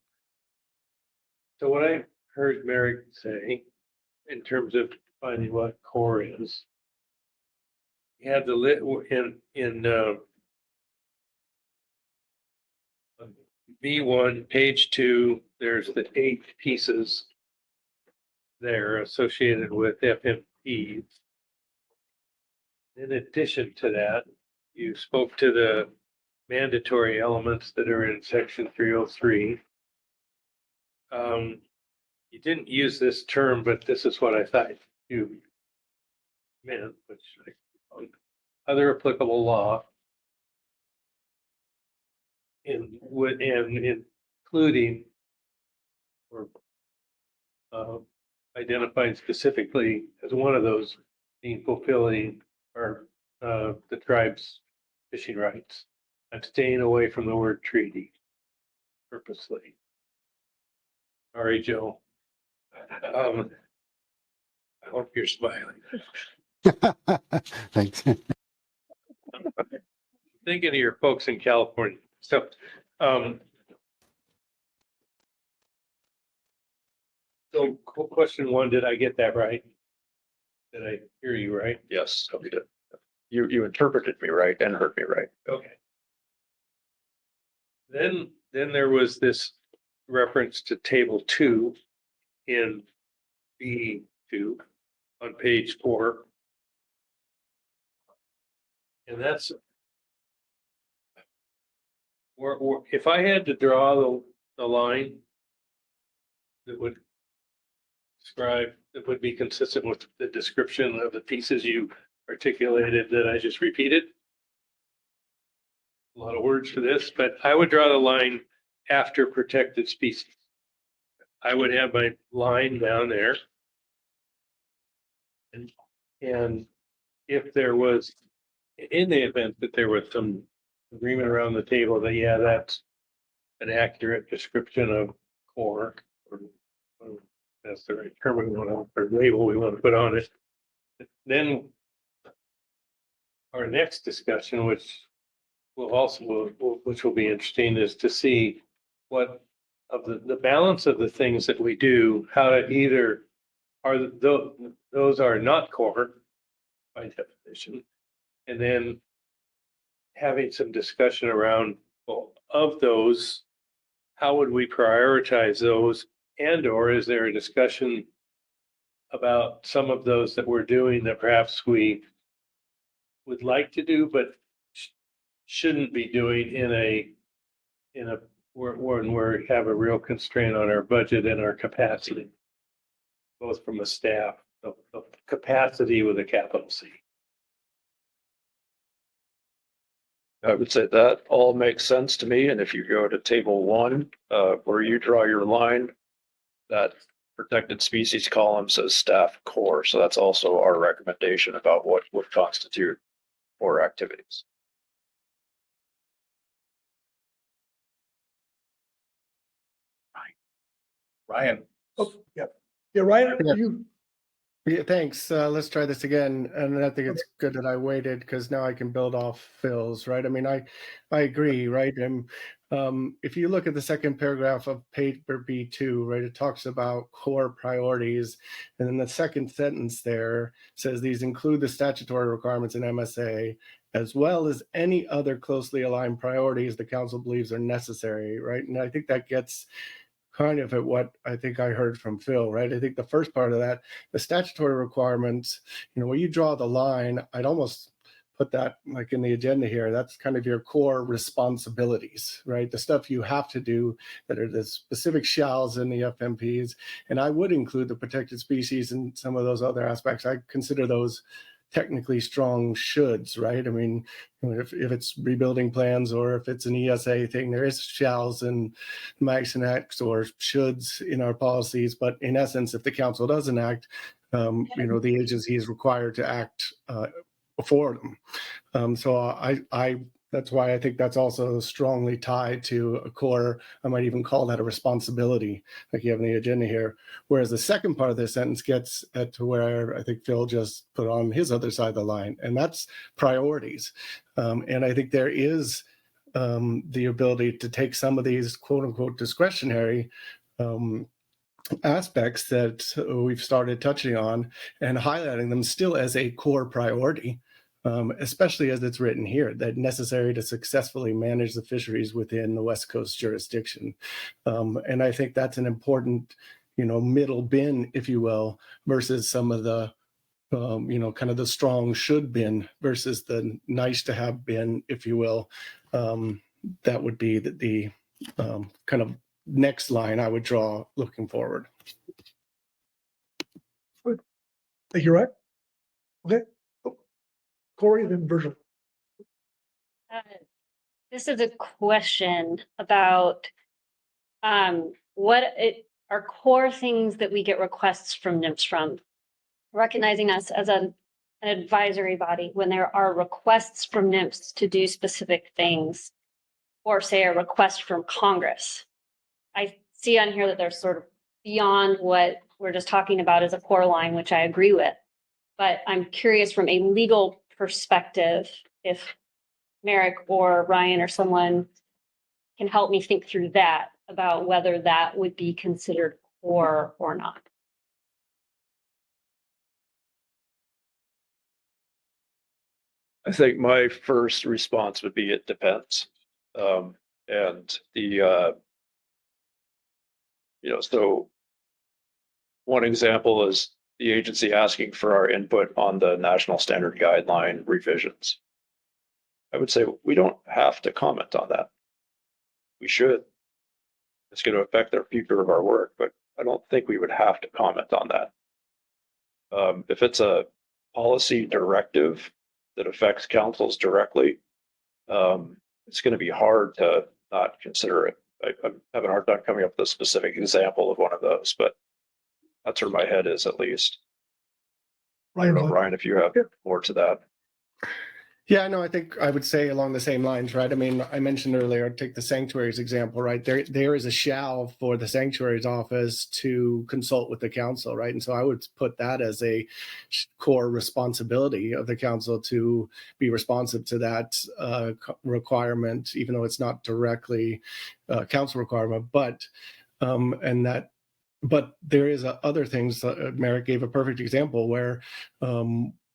So what I heard Merrick say in terms of finding what core is, he had the lit in B1, page 2, there's the 8 pieces there associated with FMPs. In addition to that, you spoke to the mandatory elements that are in section 303. You didn't use this term, but this is what I thought you meant, which other applicable law including or identified specifically as one of those being fulfilling or the tribe's fishing rights. I'm staying away from the word treaty purposely. Sorry, Joe. I hope you're smiling. Thanks. Thinking of your folks in California. So, question 1, did I get that right? Did I hear you right? Yes, you did. You interpreted me right and heard me right. Okay. Then there was this reference to table 2 in B2 on page 4. And that's where if I had to draw the line that would describe, that would be consistent with the description of the pieces you articulated that I just repeated. A lot of words for this, but I would draw the line after protected species. I would have my line down there And if there was, in the event that there was some agreement around the table that, yeah, that's an accurate description of core, or that's the right term we want to, or label we want to put on it, then our next discussion, which will also, which will be interesting, is to see what of the balance of the things that we do, how to either are those are not core by definition, and then having some discussion around, well, of those, how would we prioritize those, and or is there a discussion about some of those that we're doing that perhaps we would like to do but shouldn't be doing in a when we have a real constraint on our budget and our capacity, both from a staff of capacity with a capital C. I would say that all makes sense to me. And if you go to table 1, where you draw your line, that protected species column says staff core. So that's also our recommendation about what would constitute core activities. Ryan. Oh, yeah. Yeah, Ryan, Yeah. you, Yeah, thanks. Let's try this again. And I think it's good that I waited because now I can build off Phil's, right? I mean, I agree, right? And if you look at the second paragraph of paper B2, right, it talks about core priorities. And then the second sentence there says these include the statutory requirements in MSA, as well as any other closely aligned priorities the council believes are necessary, right? And I think that gets kind of at what I think I heard from Phil, right? I think the first part of that, the statutory requirements, where you draw the line, I'd almost put that like in the agenda here. That's kind of your core responsibilities, right? The stuff you have to do that are the specific shalls in the FMPs. And I would include the protected species and some of those other aspects. I consider those technically strong shoulds, right? I mean, if it's rebuilding plans or if it's an ESA thing, there is shalls and max and X or shoulds in our policies. But in essence, if the council doesn't act, the agency is required to act for them. So I that's why I think that's also strongly tied to a core. I might even call that a responsibility, like you have in the agenda here. Whereas the second part of this sentence gets at to where I think Phil just put on his other side of the line, and that's priorities. And I think there is the ability to take some of these quote unquote discretionary aspects that we've started touching on and highlighting them still as a core priority. Especially as it's written here, that necessary to successfully manage the fisheries within the West Coast jurisdiction. And I think that's an important, middle bin, if you will, versus some of the, kind of the strong should bin versus the nice to have bin, if you will. That would be the kind of next line I would draw looking forward. thank you, Ryan. Okay. Corey, then Virgil. This is a question about what are core things that we get requests from NIMS from, recognizing us as an advisory body when there are requests from NIMS to do specific things, or say a request from Congress. I see on here that there's sort of beyond what we're just talking about as a core line, which I agree with. But I'm curious from a legal perspective, if Merrick or Ryan or someone can help me think through that, about whether that would be considered core or not. I think my first response would be it depends. And so one example is the agency asking for our input on the national standard guideline revisions. I would say we don't have to comment on that. We should. It's going to affect the future of our work, but I don't think we would have to comment on that. If it's a policy directive that affects councils directly, it's going to be hard to not consider it. I'm having a hard time coming up with a specific example of one of those, but that's where my head is at least. I don't know, Brian, if you have more to that. Yeah, no, I think I would say along the same lines, right? I mean, I mentioned earlier, take the sanctuaries example, right? There is a shall for the sanctuaries office to consult with the council, right? And so I would put that as a core responsibility of the council to be responsive to that requirement, even though it's not directly council requirement, but but there is other things. Merrick gave a perfect example where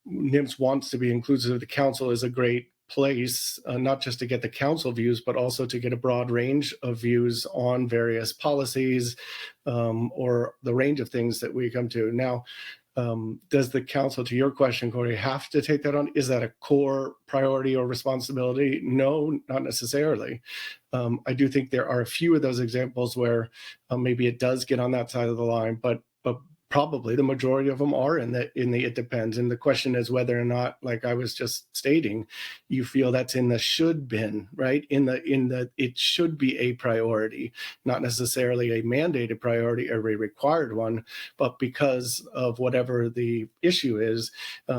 NIMS wants to be inclusive. The council is a great place, not just to get the council views, but also to get a broad range of views on various policies or the range of things that we come to. Now, does the council, to your question, Corey, have to take that on? Is that a core priority or responsibility? No, not necessarily. I do think there are a few of those examples where maybe it does get on that side of the line, but probably the majority of them are in the it depends. And the question is whether or not, like I was just stating, you feel that's in the should bin, right? In the it should be a priority, not necessarily a mandated priority or a required one, but because of whatever the issue is,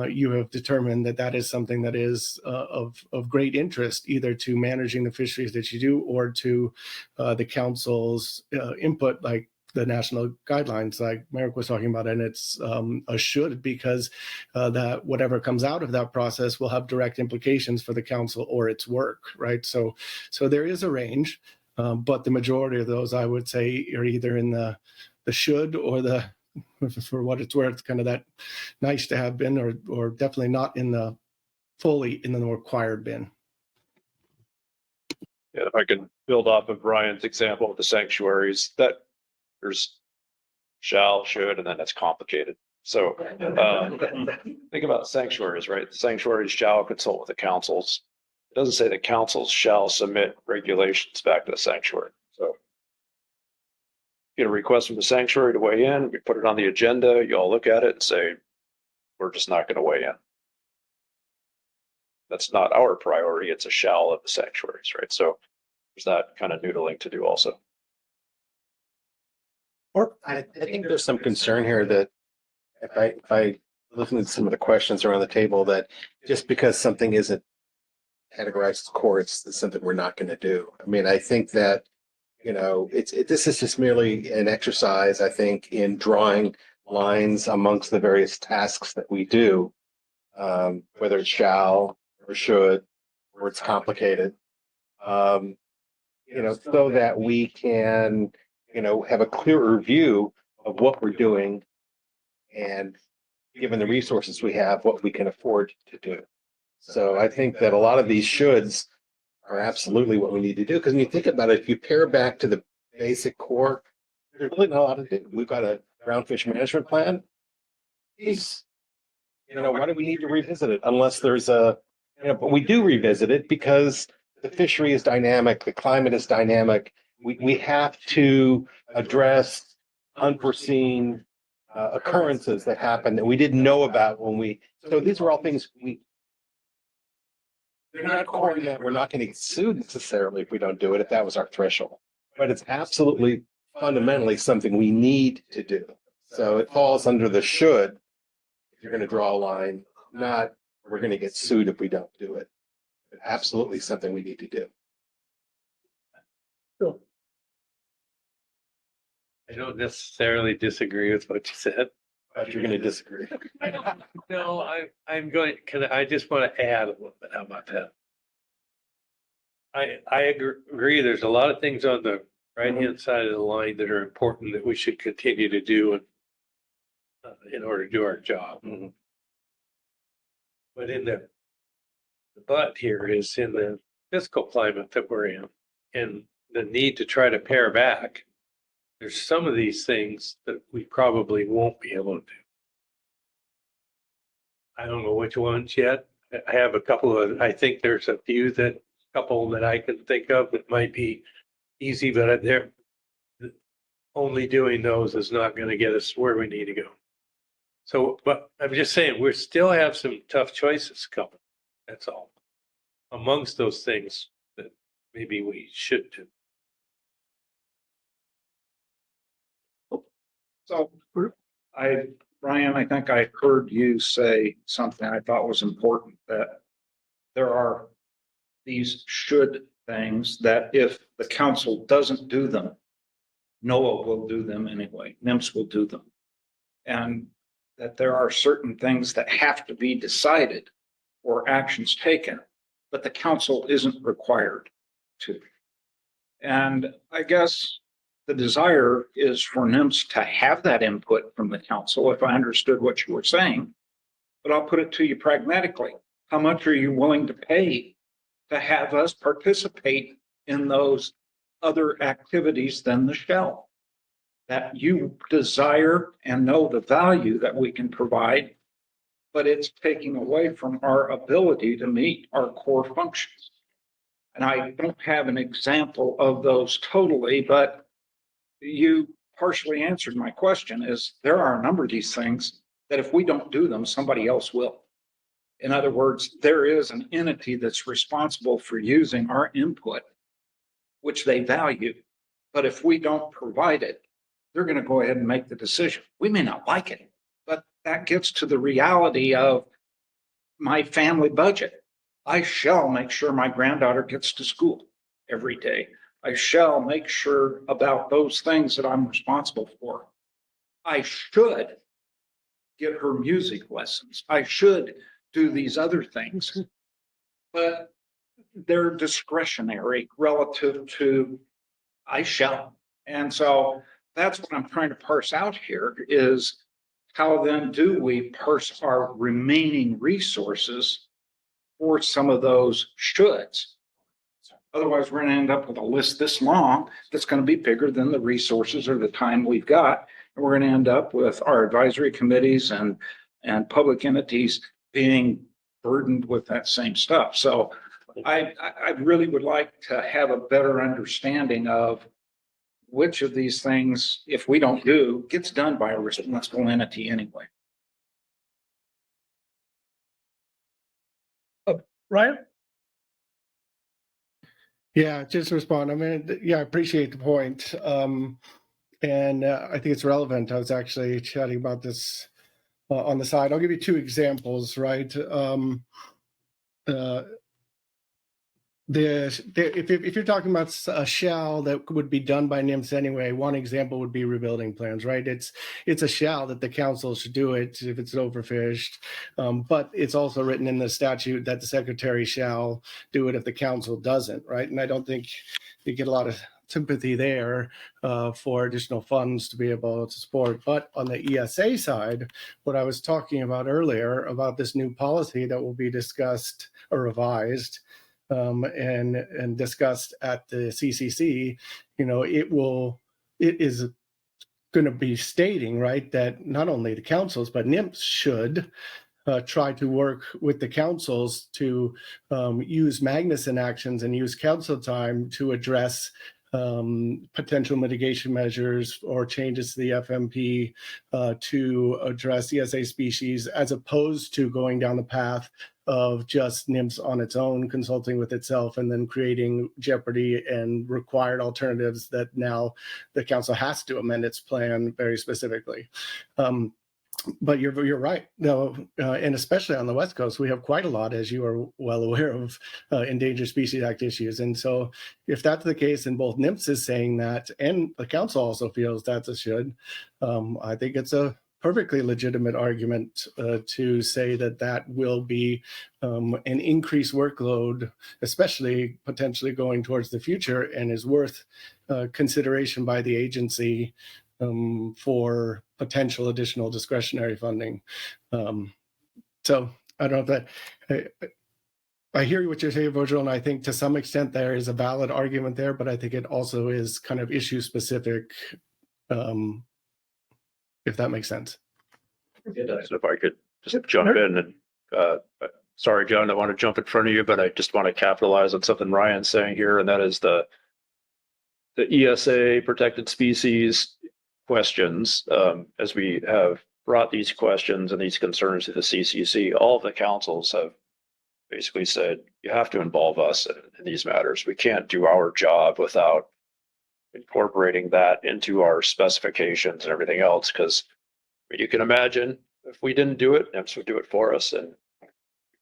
you have determined that that is something that is of great interest, either to managing the fisheries that you do or to the council's input, like the national guidelines like Merrick was talking about, and it's a should, because that whatever comes out of that process will have direct implications for the council or its work, right? So there is a range, but the majority of those, I would say, are either in the should or the, for what it's worth, kind of that nice to have bin, or definitely not in the fully in the required bin. Yeah, if I can build off of Brian's example of the sanctuaries, that there's shall, should, and then that's complicated. So think about sanctuaries, right? The sanctuaries shall consult with the councils. It doesn't say the councils shall submit regulations back to the sanctuary. So get a request from the sanctuary to weigh in, we put it on the agenda, you all look at it and say, we're just not going to weigh in. That's not our priority, it's a shall of the sanctuaries, right? So there's that kind of noodling to do also. I think there's some concern here that if I listen to some of the questions around the table, that just because something isn't categorized as core, it's something we're not going to do. I mean, I think that, this is just merely an exercise, I think, in drawing lines amongst the various tasks that we do, whether it's shall or should, or it's complicated, so that we can have a clearer view of what we're doing, and given the resources we have, what we can afford to do. So I think that a lot of these shoulds are absolutely what we need to do. Because when you think about it, if you pare back to the basic core, there's really not a lot to do. We've got a groundfish management plan. Why do we need to revisit it unless there's but we do revisit it because the fishery is dynamic, the climate is dynamic. We have to address unforeseen occurrences that happen that we didn't know about so these are all things they're not core that we're not going to get sued necessarily if we don't do it, if that was our threshold. But it's absolutely fundamentally something we need to do. So it falls under the should, if you're going to draw a line, not we're going to get sued if we don't do it. But absolutely something we need to do. I don't necessarily disagree with what you said. But you're going to disagree. No, I'm going, I just want to add a little bit. How about that? I agree. There's a lot of things on the right-hand side of the line that are important that we should continue to do in order to do our job. Mm-hmm. But but here is in the fiscal climate that we're in and the need to try to pare back. There's some of these things that we probably won't be able to do. I don't know which ones yet. I have a couple of, I think there's a couple that I can think of that might be easy, but they're only doing those is not going to get us where we need to go. So, but I'm just saying, we still have some tough choices coming. That's all. Amongst those things that maybe we should do. So Ryan, I think I heard you say something I thought was important, that there are these should things that if the council doesn't do them, NOAA will do them anyway, NIMS will do them. And that there are certain things that have to be decided or actions taken, but the council isn't required to. And I guess the desire is for NIMS to have that input from the council, if I understood what you were saying. But I'll put it to you pragmatically. How much are you willing to pay to have us participate in those other activities than the shell that you desire and know the value that we can provide, but it's taking away from our ability to meet our core functions? And I don't have an example of those totally, but you partially answered my question. Is there are a number of these things that if we don't do them, somebody else will. In other words, there is an entity that's responsible for using our input, which they value. But if we don't provide it, they're going to go ahead and make the decision. We may not like it, but that gets to the reality of my family budget. I shall make sure my granddaughter gets to school every day. I shall make sure about those things that I'm responsible for. I should get her music lessons. I should do these other things, but they're discretionary relative to I shall. And so that's what I'm trying to parse out here is how then do we parse our remaining resources for some of those shoulds? Otherwise, we're going to end up with a list this long that's going to be bigger than the resources or the time we've got. And we're going to end up with our advisory committees and public entities being burdened with that same stuff. So I really would like to have a better understanding of which of these things, if we don't do, gets done by a responsible entity anyway. Ryan? Yeah, just to respond. I mean, yeah, I appreciate the point. And I think it's relevant. I was actually chatting about this on the side. I'll give you two examples, right? If you're talking about a shell that would be done by NIMS anyway, one example would be rebuilding plans, right? It's a shell that the council should do it if it's overfished, but it's also written in the statute that the secretary shall do it if the council doesn't, right? And I don't think you get a lot of sympathy there for additional funds to be able to support. But on the ESA side, what I was talking about earlier about this new policy that will be discussed or revised and discussed at the CCC, it is going to be stating, right, that not only the councils, but NIMS should try to work with the councils to use Magnuson actions and use council time to address potential mitigation measures or changes to the FMP to address ESA species, as opposed to going down the path of just NIMS on its own, consulting with itself, and then creating jeopardy and required alternatives that now the council has to amend its plan very specifically. But you're right, though, and especially on the West Coast, we have quite a lot, as you are well aware of, Endangered Species Act issues. And so if that's the case, and both NIMS is saying that, and the council also feels that's a should, I think it's a perfectly legitimate argument to say that that will be an increased workload, especially potentially going towards the future, and is worth consideration by the agency for potential additional discretionary funding. So I don't know if that, I hear what you're saying, Virgil, and I think to some extent there is a valid argument there, but I think it also is kind of issue specific, if that makes sense. So if I could just jump in and, sorry, John, I want to jump in front of you, but I just want to capitalize on something Ryan's saying here, and that is the ESA protected species questions. As we have brought these questions and these concerns to the CCC, all of the councils have basically said, you have to involve us in these matters. We can't do our job without incorporating that into our specifications and everything else, because mean, you can imagine if we didn't do it, NIMS would do it for us and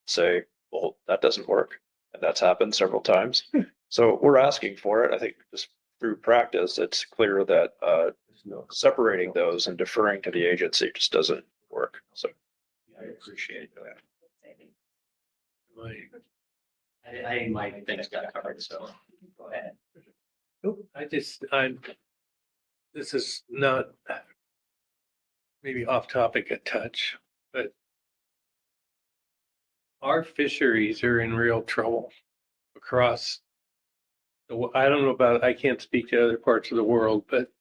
say, well, that doesn't work. And that's happened several times. So we're asking for it. I think just through practice, it's clear that separating those and deferring to the agency just doesn't work. So I appreciate that. Like, My things got covered, so go ahead. this is not maybe off topic a touch, but our fisheries are in real trouble across I don't know about, I can't speak to other parts of the world, but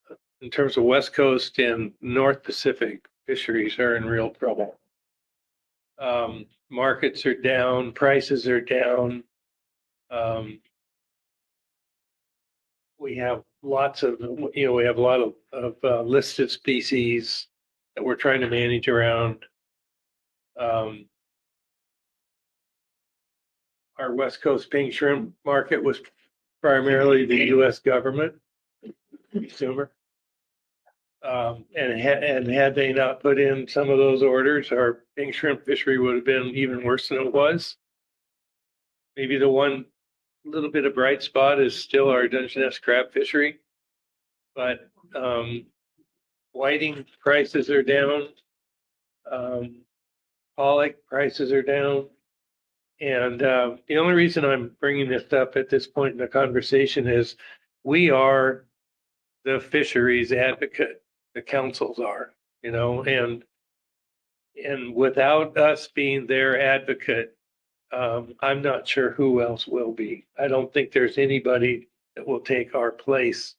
in terms of West Coast and North Pacific, fisheries are in real trouble. Markets are down, prices are down. We have lots of, we have a lot of listed species that we're trying to manage around. Our West Coast pink shrimp market was primarily the US government consumer. And had they not put in some of those orders, our pink shrimp fishery would have been even worse than it was. Maybe the one little bit of bright spot is still our Dungeness crab fishery, but whiting prices are down. Pollock prices are down. And the only reason I'm bringing this up at this point in the conversation is we are the fisheries advocate, the councils are, and without us being their advocate, I'm not sure who else will be. I don't think there's anybody that will take our place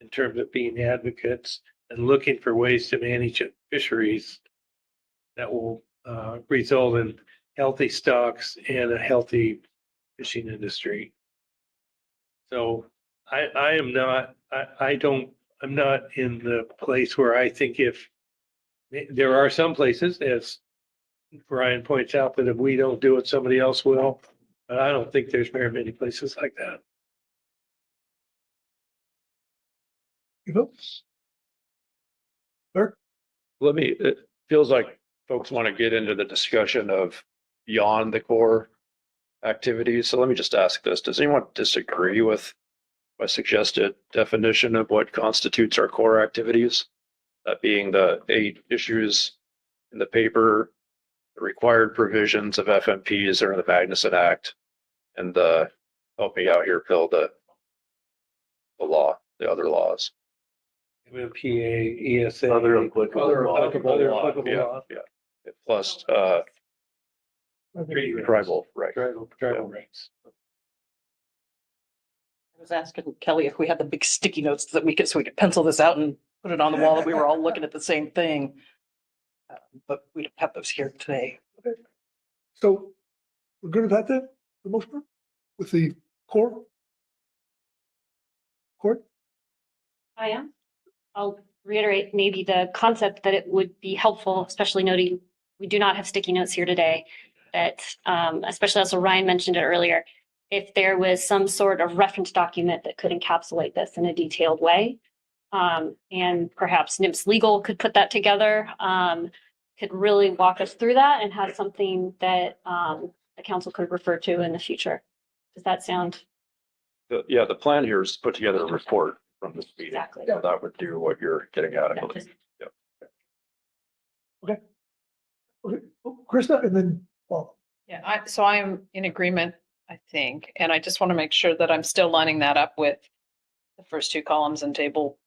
in terms of being advocates and looking for ways to manage fisheries that will result in healthy stocks and a healthy fishing industry. So I'm not in the place where I think if there are some places, as Brian points out, that if we don't do it, somebody else will. But I don't think there's very many places like that. You know? Sir? it feels like folks want to get into the discussion of beyond the core activities. So let me just ask this. Does anyone disagree with my suggested definition of what constitutes our core activities? That being the 8 issues in the paper, the required provisions of FMPs that are in the Magnuson Act, and help me out here, Phil, the other laws. MMPA, ESA. Other applicable law. law. Yeah. Plus, tribal rights. Tribal rights. I was asking Kelly if we had the big sticky notes so we could pencil this out and put it on the wall, that we were all looking at the same thing. But we don't have those here today. Okay. So we're good with that then, for the most part, with the core? Court? I am. I'll reiterate maybe the concept that it would be helpful, especially noting we do not have sticky notes here today, that especially as Ryan mentioned it earlier, if there was some sort of reference document that could encapsulate this in a detailed way, and perhaps NIMS Legal could put that together, could really walk us through that and have something that the council could refer to in the future. Does that sound? The plan here is to put together a report from this meeting. Exactly. So that would do what you're getting at, I believe. Yeah. Okay. Oh, Krista, and then Paul. Yeah, so I'm in agreement, I think, and I just want to make sure that I'm still lining that up with the first 2 columns in table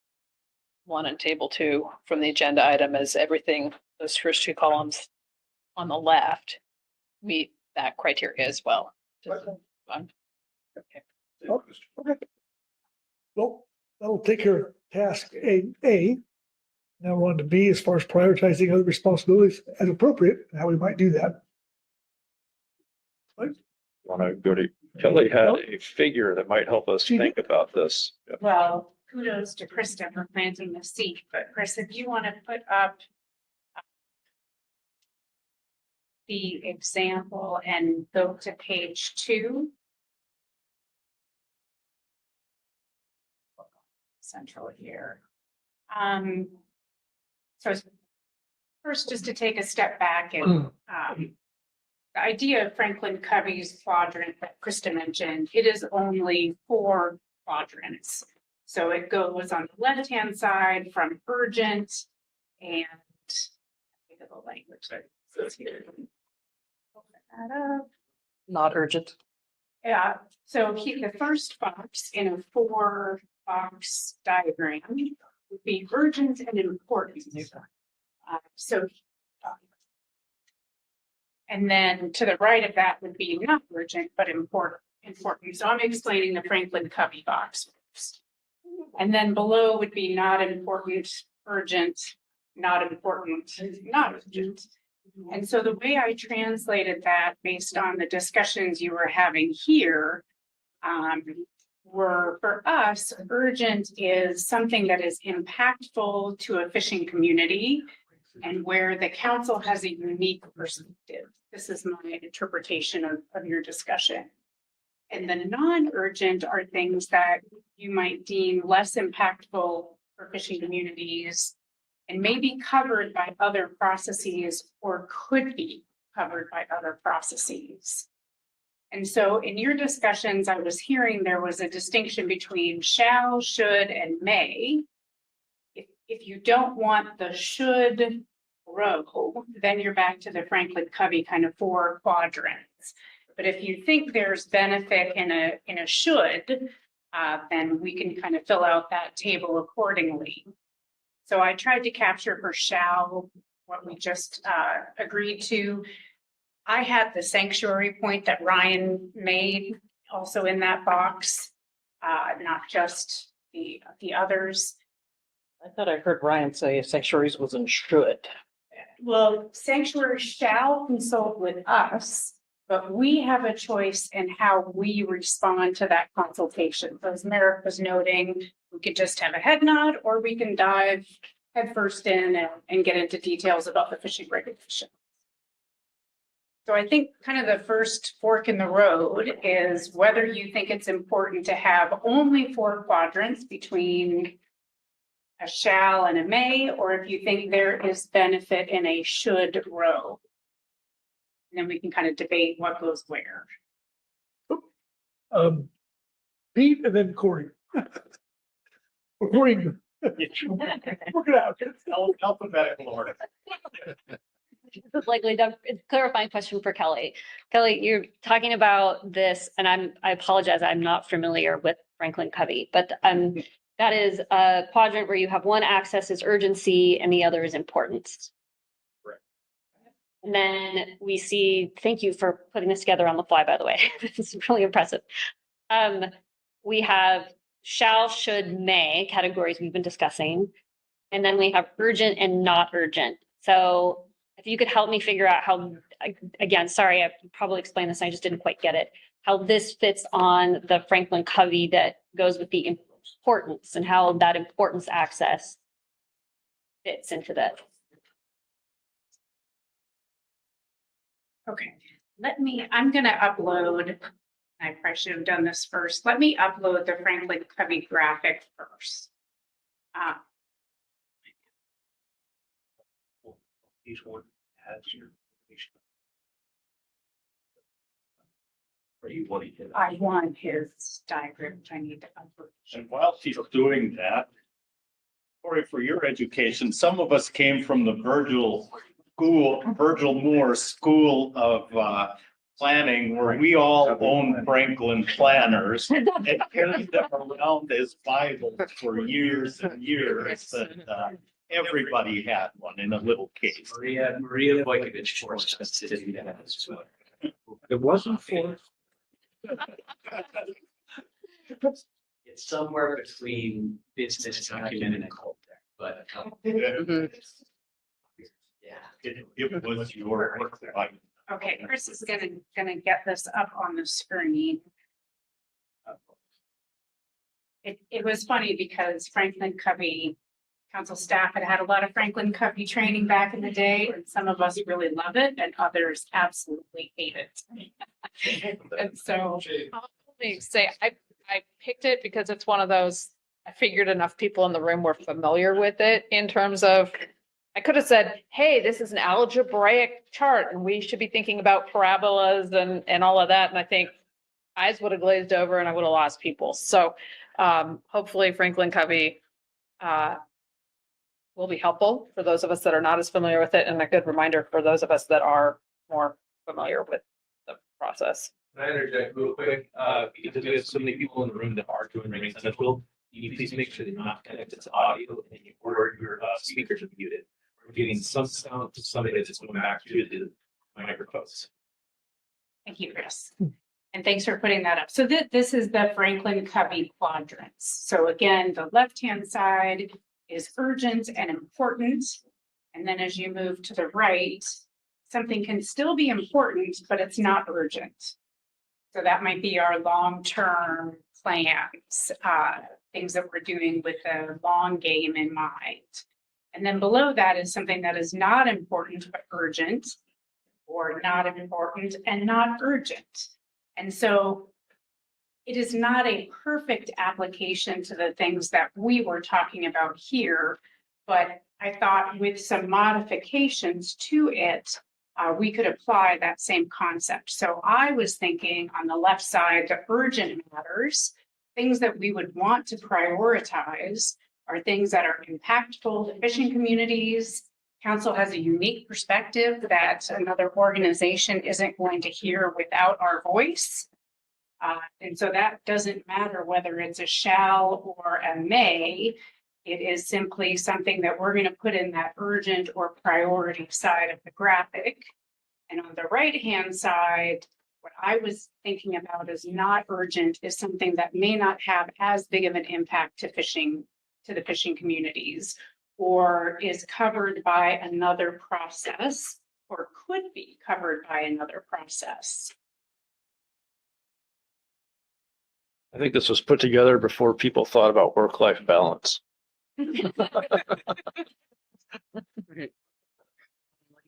1 and table 2 from the agenda item, as everything, those first 2 columns on the left meet that criteria as well. Okay. Oh, okay. Well, that'll take care of task A. Now we're on to B, as far as prioritizing other responsibilities as appropriate, and how we might do that. Right? Want to go to Kelly had a figure that might help us think about this. Yeah. Well, kudos to Krista for planting the seed, but Chris, if you want to put up the example and go to page 2. Central here. So it's First, just to take a step back and, the idea of Franklin Covey's quadrant that Krista mentioned, it is only 4 quadrants. So it goes on the left-hand side from urgent and think of the language that says here. Open that up. Not urgent. Yeah, so the first box in a 4-box diagram would be urgent and important. And then to the right of that would be not urgent, but important. So I'm explaining the Franklin Covey box first. And then below would be not important, urgent, not important, not urgent. And so the way I translated that based on the discussions you were having here, were for us, urgent is something that is impactful to a fishing community and where the council has a unique perspective. This is my interpretation of your discussion. And the non-urgent are things that you might deem less impactful for fishing communities and may be covered by other processes or could be covered by other processes. And so in your discussions, I was hearing there was a distinction between shall, should, and may. If you don't want the should row, then you're back to the Franklin Covey kind of 4 quadrants. But if you think there's benefit in a should, then we can kind of fill out that table accordingly. So I tried to capture for shall what we just agreed to. I had the sanctuary point that Ryan made also in that box, not just the others. I thought I heard Ryan say sanctuaries was in should. Well, sanctuary shall consult with us, but we have a choice in how we respond to that consultation. So as Merrick was noting, we could just have a head nod, or we can dive headfirst in and get into details about the fishing regulation. So I think kind of the first fork in the road is whether you think it's important to have only 4 quadrants between a shall and a may, or if you think there is benefit in a should row. And then we can kind of debate what goes where. Pete and then Corey. Corey, work it out. Alphabetical order. This is likely a clarifying question for Kelly. Kelly, you're talking about this, and I apologize, I'm not familiar with Franklin Covey, but that is a quadrant where you have one axis is urgency and the other is importance. Correct. And then we see, thank you for putting this together on the fly, by the way. This is really impressive. We have shall, should, may categories we've been discussing. And then we have urgent and not urgent. So if you could help me figure out how, again, sorry, I probably explained this, I just didn't quite get it, how this fits on the Franklin Covey that goes with the importance and how that importance access fits into that. Okay, I'm gonna upload, I probably should have done this first. Let me upload the Franklin Covey graphic first. Each one has your information. Or you want to. I want his diagram, which I need to upload. And while she's doing that, Corey, for your education, some of us came from the Virgil Moore School of Planning, where we all owned Franklin planners and carried them around as Bibles for years and years. And everybody had one in a little case. Maria Boykovich forced us to do that as well. It wasn't for. It's somewhere between business document and culture, but yeah, It was your work. Okay, Chris is gonna get this up on the screen. It was funny because Franklin Covey council staff had a lot of Franklin Covey training back in the day, and some of us really love it and others absolutely hate it. And so I'll only say I picked it because it's one of those, I figured enough people in the room were familiar with it in terms of I could have said, hey, this is an algebraic chart and we should be thinking about parabolas and all of that. And I think eyes would have glazed over and I would have lost people. So hopefully Franklin Covey will be helpful for those of us that are not as familiar with it, and a good reminder for those of us that are more familiar with the process. Can I interject real quick? Because we have so many people in the room that are doing Ring Central, can you please make sure they're not connected to audio and your speakers are muted? We're getting some sound to somebody that's going back to the microphones. Thank you, Chris. And thanks for putting that up. So this is the Franklin Covey quadrants. So again, the left-hand side is urgent and important. And then as you move to the right, something can still be important, but it's not urgent. So that might be our long-term plans, things that we're doing with the long game in mind. And then below that is something that is not important, but urgent, or not important and not urgent. And so it is not a perfect application to the things that we were talking about here, but I thought with some modifications to it, we could apply that same concept. So I was thinking on the left side, the urgent matters, things that we would want to prioritize are things that are impactful to fishing communities. Council has a unique perspective that another organization isn't going to hear without our voice. And so that doesn't matter whether it's a shall or a may. It is simply something that we're going to put in that urgent or priority side of the graphic. And on the right-hand side, what I was thinking about as not urgent is something that may not have as big of an impact to the fishing communities, or is covered by another process, or could be covered by another process. I think this was put together before people thought about work-life balance.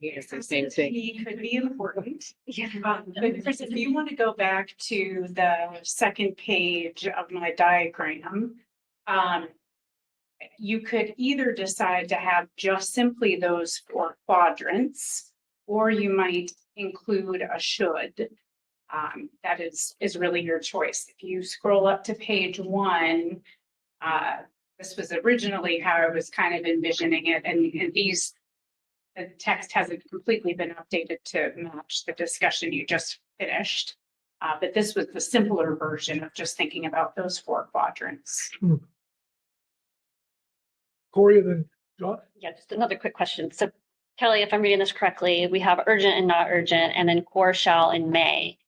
Yes, the same thing. Could be important. But Chris, if you want to go back to the second page of my diagram, you could either decide to have just simply those 4 quadrants, or you might include a should. That is really your choice. If you scroll up to page 1, this was originally how I was kind of envisioning it, and the text hasn't completely been updated to match the discussion you just finished. But this was the simpler version of just thinking about those 4 quadrants. Corey, and then John? Yeah, just another quick question. So Kelly, if I'm reading this correctly, we have urgent and not urgent, and then core, shall, and may.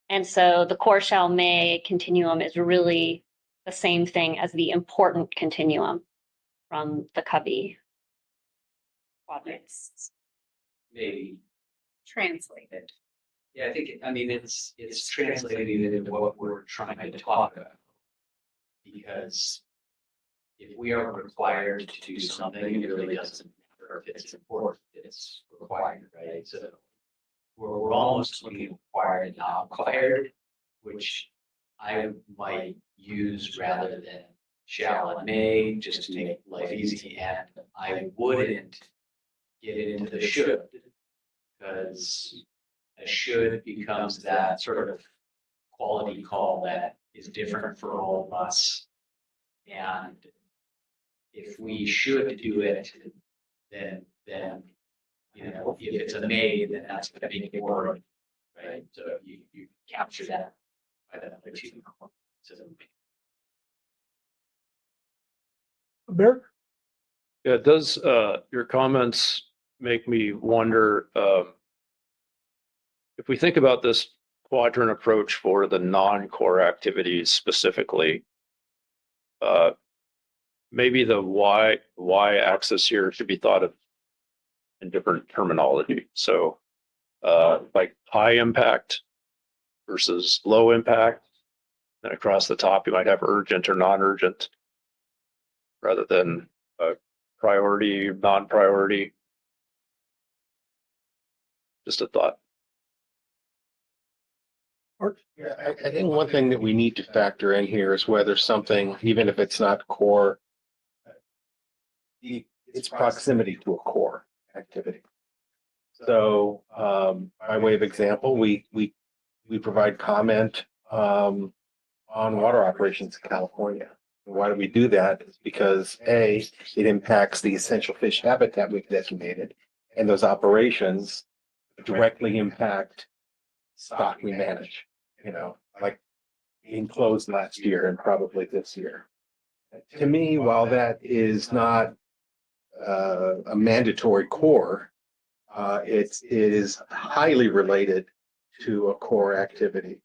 And so the core, shall, may continuum is really the same thing as the important continuum from the Covey quadrants. Maybe. Translated. Yeah, I mean, it's translating it into what we're trying to talk about. Because if we are required to do something, it really doesn't matter if it's important, it's required, right? So we're almost looking at required and not required, which I might use rather than shall and may, just to make life easy. And I wouldn't get into the should, because a should becomes that sort of quality call that is different for all of us. And if we should do it, then if it's a may, then that's going to be more, right? So you capture that by the other 2. Bear? Yeah, does your comments make me wonder if we think about this quadrant approach for the non-core activities specifically, maybe the y axis here should be thought of in different terminology. So like high impact versus low impact. And across the top, you might have urgent or non-urgent rather than priority, non-priority. Just a thought. Yeah, I think one thing that we need to factor in here is whether something, even if it's not core, its proximity to a core. activity. So, by way of example, we provide comment, on water operations in California. Why do we do that? It's because A, it impacts the essential fish habitat we've designated, and those operations directly impact stock we manage, like being closed last year and probably this year. To me, while that is not a mandatory core, it is highly related to a core activity.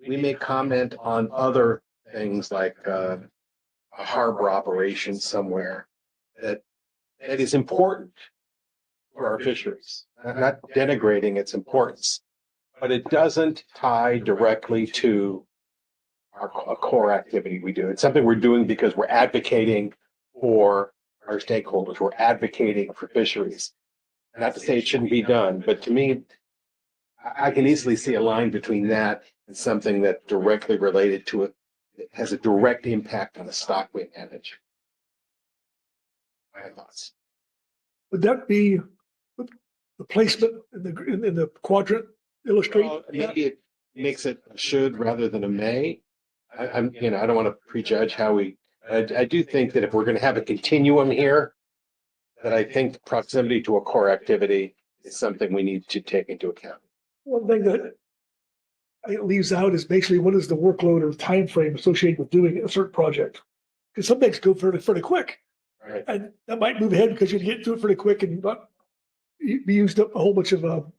We may comment on other things like a harbor operation somewhere that is important for our fisheries. I'm not denigrating its importance, but it doesn't tie directly to a core activity we do. It's something we're doing because we're advocating for our stakeholders. We're advocating for fisheries. Not to say it shouldn't be done, but to me, I can easily see a line between that and something that directly related to it, that has a direct impact on the stock we manage. My thoughts. Would that be the placement in the quadrant illustrate? Well, maybe it makes it a should rather than a may. I don't want to prejudge how I do think that if we're going to have a continuum here, that I think proximity to a core activity is something we need to take into account. One thing that it leaves out is basically what is the workload or time frame associated with doing a certain project? Because some things go fairly quick. Right. And that might move ahead because you get to it pretty quick and you used up a whole bunch of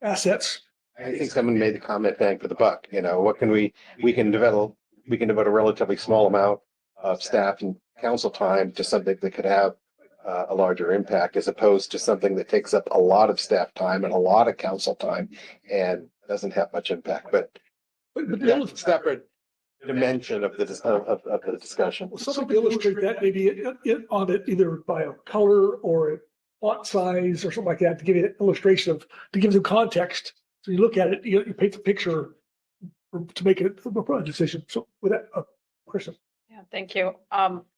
assets. I think someone made the comment, bang for the buck. What can we can devote a relatively small amount of staff and council time to something that could have a larger impact, as opposed to something that takes up a lot of staff time and a lot of council time and doesn't have much impact. But that's a separate dimension of the discussion. Well, something to illustrate that maybe on it either by a color or a font size or something like that to give you an illustration to give them context. So you look at it, you paint the picture to make a decision. So with that, Kristen. Yeah, thank you.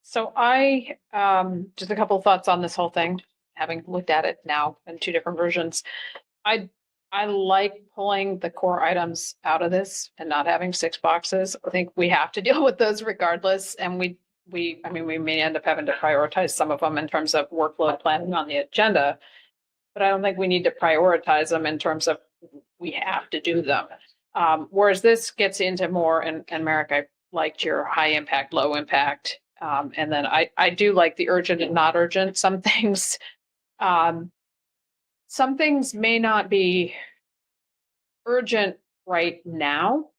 So I, just a couple of thoughts on this whole thing, having looked at it now in two different versions. I like pulling the core items out of this and not having 6 boxes. I think we have to deal with those regardless. And we may end up having to prioritize some of them in terms of workload planning on the agenda. But I don't think we need to prioritize them in terms of we have to do them. Whereas this gets into more, and Merrick, I liked your high impact, low impact. And then I do like the urgent and not urgent. Some things may not be urgent right now.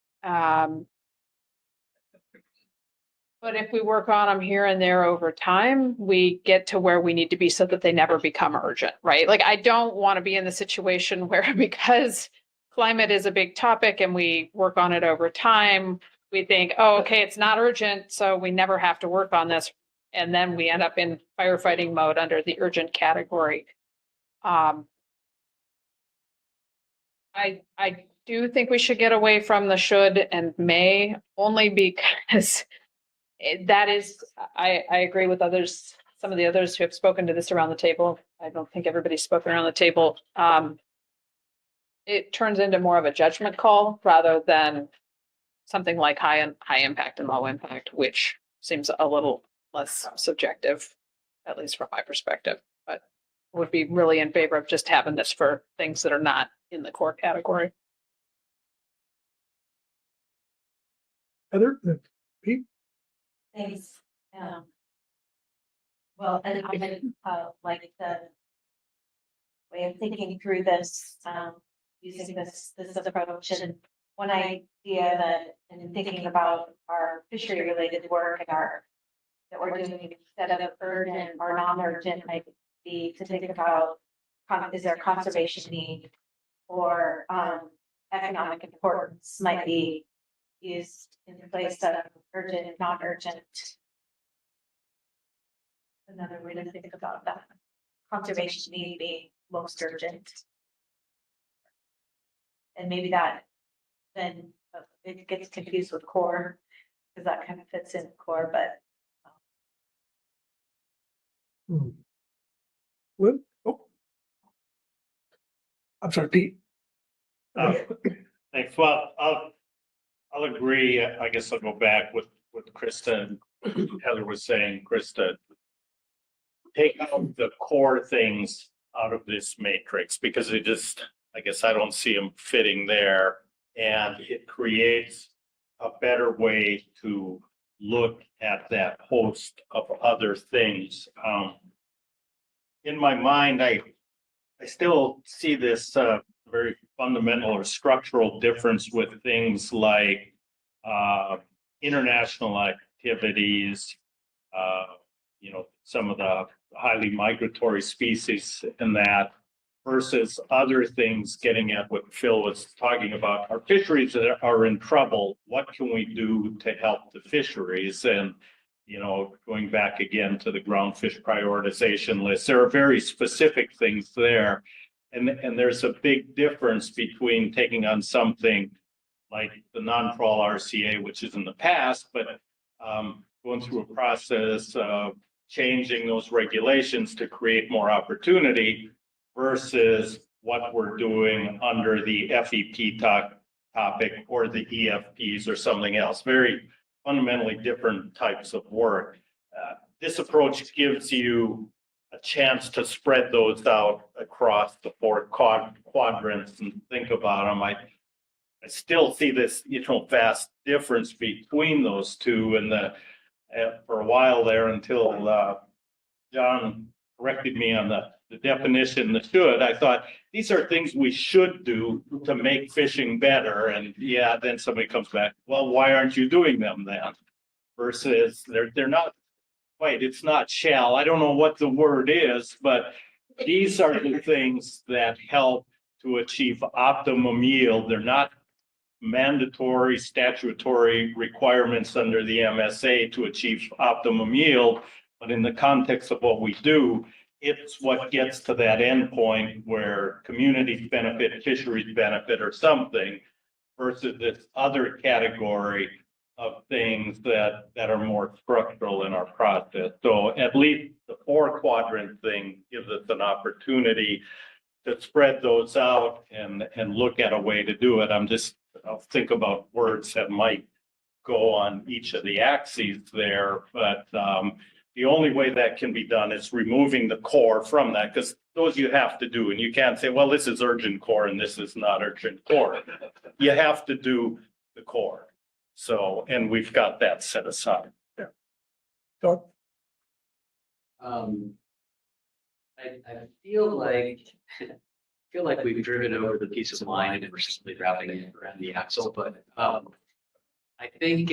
But if we work on them here and there over time, we get to where we need to be so that they never become urgent, right? Like, I don't want to be in the situation where, because climate is a big topic and we work on it over time, we think, oh, okay, it's not urgent, so we never have to work on this. And then we end up in firefighting mode under the urgent category. I do think we should get away from the should and may, only because that is, I agree with others, some of the others who have spoken to this around the table. I don't think everybody's spoken around the table. It turns into more of a judgment call rather than something like high impact and low impact, which seems a little less subjective, at least from my perspective, but would be really in favor of just having this for things that are not in the core category. Heather, Pete? Thanks. Well, and I like the way of thinking through this, using this approach, and one idea that, and thinking about our fishery related work and that we're doing instead of urgent or non-urgent might be to think about, is there conservation need or economic importance might be used in place of urgent and non-urgent. Another way to think about that. Conservation need being most urgent. And maybe that then it gets confused with core, because that kind of fits in core, but Lynn? I'm sorry, Pete. Thanks. Well, I'll agree. I guess I'll go back with what Krista and Heather was saying. Krista, take out the core things out of this matrix because it just, I guess I don't see them fitting there. And it creates a better way to look at that host of other things. In my mind, I still see this very fundamental or structural difference with things like international activities, some of the highly migratory species in that versus other things, getting at what Phil was talking about. Our fisheries are in trouble. What can we do to help the fisheries? And, going back again to the groundfish prioritization list, there are very specific things there. And there's a big difference between taking on something like the non-trawl RCA, which is in the past, but going through a process of changing those regulations to create more opportunity versus what we're doing under the FEP topic or the EFPs or something else. Very fundamentally different types of work. This approach gives you a chance to spread those out across the four quadrants and think about them. I still see this, vast difference between those two, and for a while there until John corrected me on the definition that should. I thought these are things we should do to make fishing better, and then somebody comes back, well, why aren't you doing them then? Versus they're not. Wait, it's not shall. I don't know what the word is, but these are the things that help to achieve optimum yield. They're not mandatory statutory requirements under the MSA to achieve optimum yield, but in the context of what we do, it's what gets to that end point where communities benefit, fisheries benefit, or something, versus this other category of things that are more structural in our process. So at least the four quadrant thing gives us an opportunity to spread those out and look at a way to do it. I'll think about words that might go on each of the axes there, but the only way that can be done is removing the core from that, because those you have to do, and you can't say, well, this is urgent core and this is not urgent core. You have to do the core. So, and we've got that set aside. Yeah. Doug? I feel like we've driven over the piece of line and we're simply wrapping it around the axle, but I think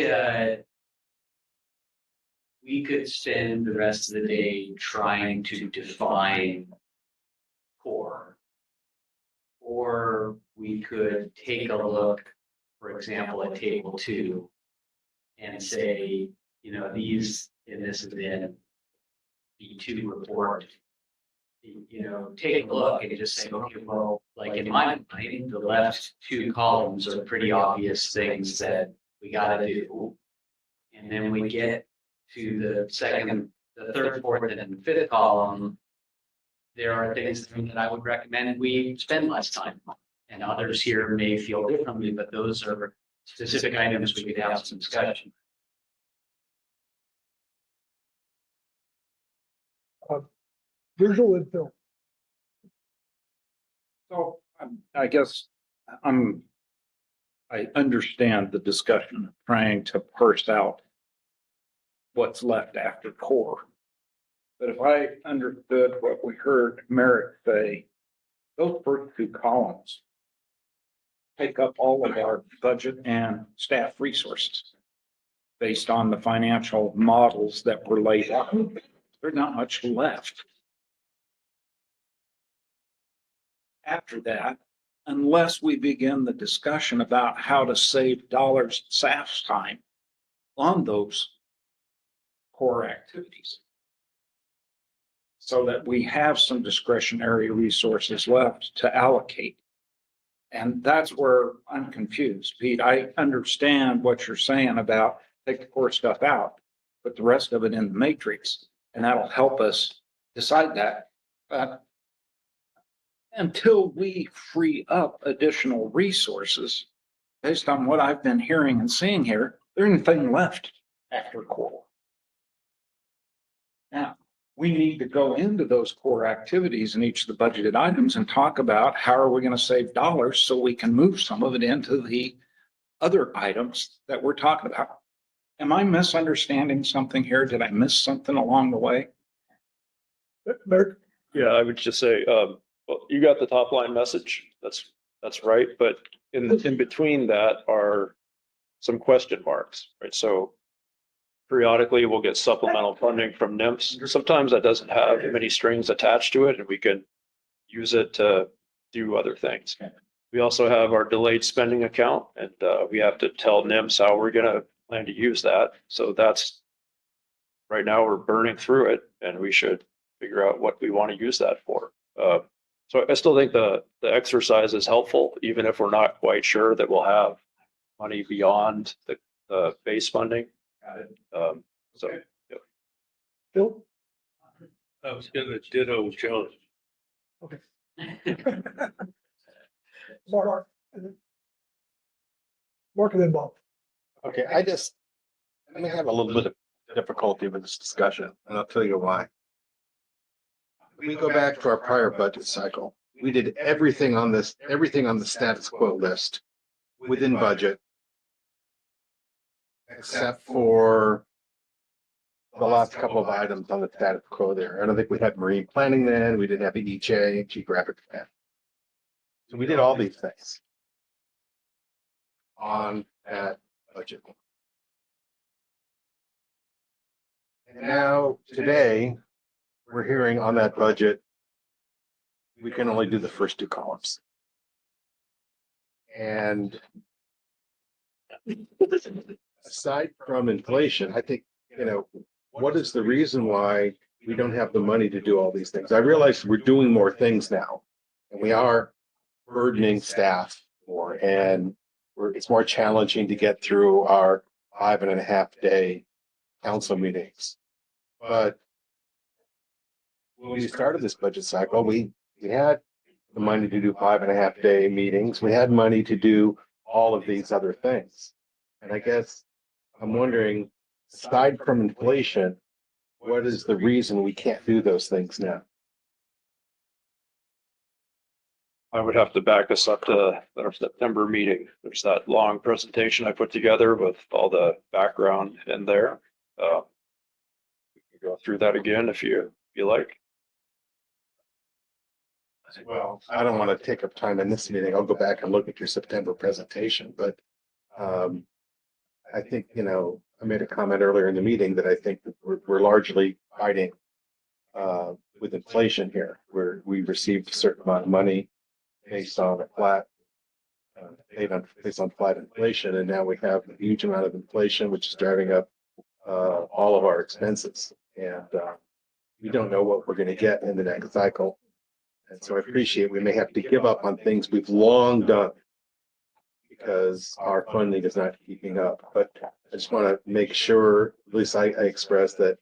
we could spend the rest of the day trying to define core, or we could take a look, for example, at table 2 and say, these, and this is in B2 report, take a look and just say, okay, well, like in my mind, the left 2 columns are pretty obvious things that we got to do. And then we get to the second, the third, fourth, and fifth column. There are things that I would recommend we spend less time on. And others here may feel differently, but those are specific items we could have some discussion. Visual and film. So I guess I understand the discussion of trying to parse out what's left after core. But if I understood what we heard Merrick say, those first 2 columns take up all of our budget and staff resources based on the financial models that were laid out. There's not much left. After that, unless we begin the discussion about how to save dollars staff's time on those core activities, so that we have some discretionary resources left to allocate. And that's where I'm confused. Pete, I understand what you're saying about take the core stuff out, put the rest of it in the matrix, and that'll help us decide that. But until we free up additional resources, based on what I've been hearing and seeing here, there's anything left after core. Now, we need to go into those core activities in each of the budgeted items and talk about how are we going to save dollars so we can move some of it into the other items that we're talking about. Am I misunderstanding something here? Did I miss something along the way? Merrick? Yeah, I would just say, well, you got the top line message. That's right. But in between that are some question marks, right? So periodically we'll get supplemental funding from NIMS. Sometimes that doesn't have many strings attached to it and we can use it to do other things. We also have our delayed spending account and we have to tell NIMS how we're gonna plan to use that. So that's, right now we're burning through it and we should figure out what we want to use that for. So I still think the exercise is helpful, even if we're not quite sure that we'll have money beyond the base funding. So, yeah. Bill? I was gonna ditto Joan. Okay. Mark. Mark and then Bob. Okay, I may have a little bit of difficulty with this discussion, and I'll tell you why. We go back to our prior budget cycle. We did everything on the status quo list within budget, except for the last couple of items on the status quo there. I don't think we had marine planning then. We didn't have EJ, geographic plan. So we did all these things on that budget. And now today, we're hearing on that budget, we can only do the first two columns. And aside from inflation, I think, what is the reason why we don't have the money to do all these things? I realize we're doing more things now and we are burdening staff more and it's more challenging to get through our 5.5-day council meetings. But when we started this budget cycle, we had the money to do 5.5-day meetings. We had money to do all of these other things. And I guess I'm wondering, aside from inflation, what is the reason we can't do those things now? I would have to back us up to our September meeting. There's that long presentation I put together with all the background in there. We can go through that again if you like. Well, I don't want to take up time in this meeting. I'll go back and look at your September presentation, but I think, I made a comment earlier in the meeting that I think that we're largely fighting with inflation here, where we received a certain amount of money based on a flat, based on flat inflation, and now we have a huge amount of inflation, which is driving up all of our expenses, and we don't know what we're going to get in the next cycle. And so I appreciate we may have to give up on things we've long done because our funding is not keeping up. But I just want to make sure, at least I express that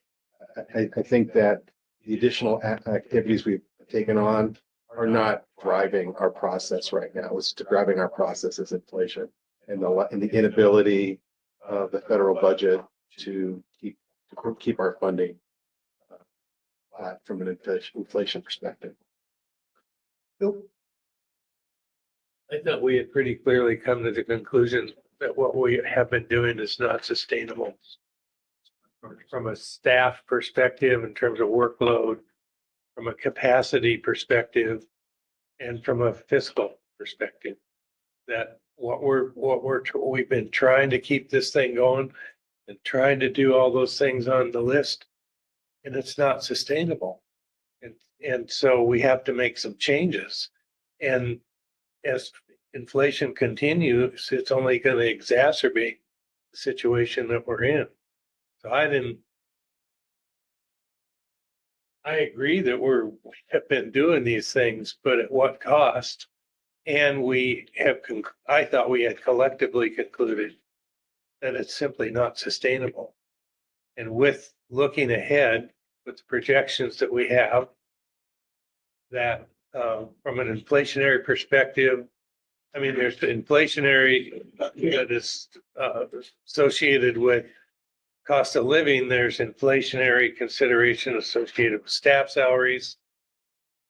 I think that the additional activities we've taken on are not driving our process right now. What's driving our process is inflation and the inability of the federal budget to keep our funding flat from an inflation perspective. Bill? I thought we had pretty clearly come to the conclusion that what we have been doing is not sustainable. From a staff perspective, in terms of workload, from a capacity perspective, and from a fiscal perspective, that we've been trying to keep this thing going and trying to do all those things on the list, and it's not sustainable. And so we have to make some changes. And as inflation continues, it's only going to exacerbate the situation that we're in. So I agree that we have been doing these things, but at what cost? And I thought we had collectively concluded that it's simply not sustainable. And with looking ahead, with the projections that we have, that from an inflationary perspective, I mean, there's the inflationary that is associated with cost of living. There's inflationary consideration associated with staff salaries,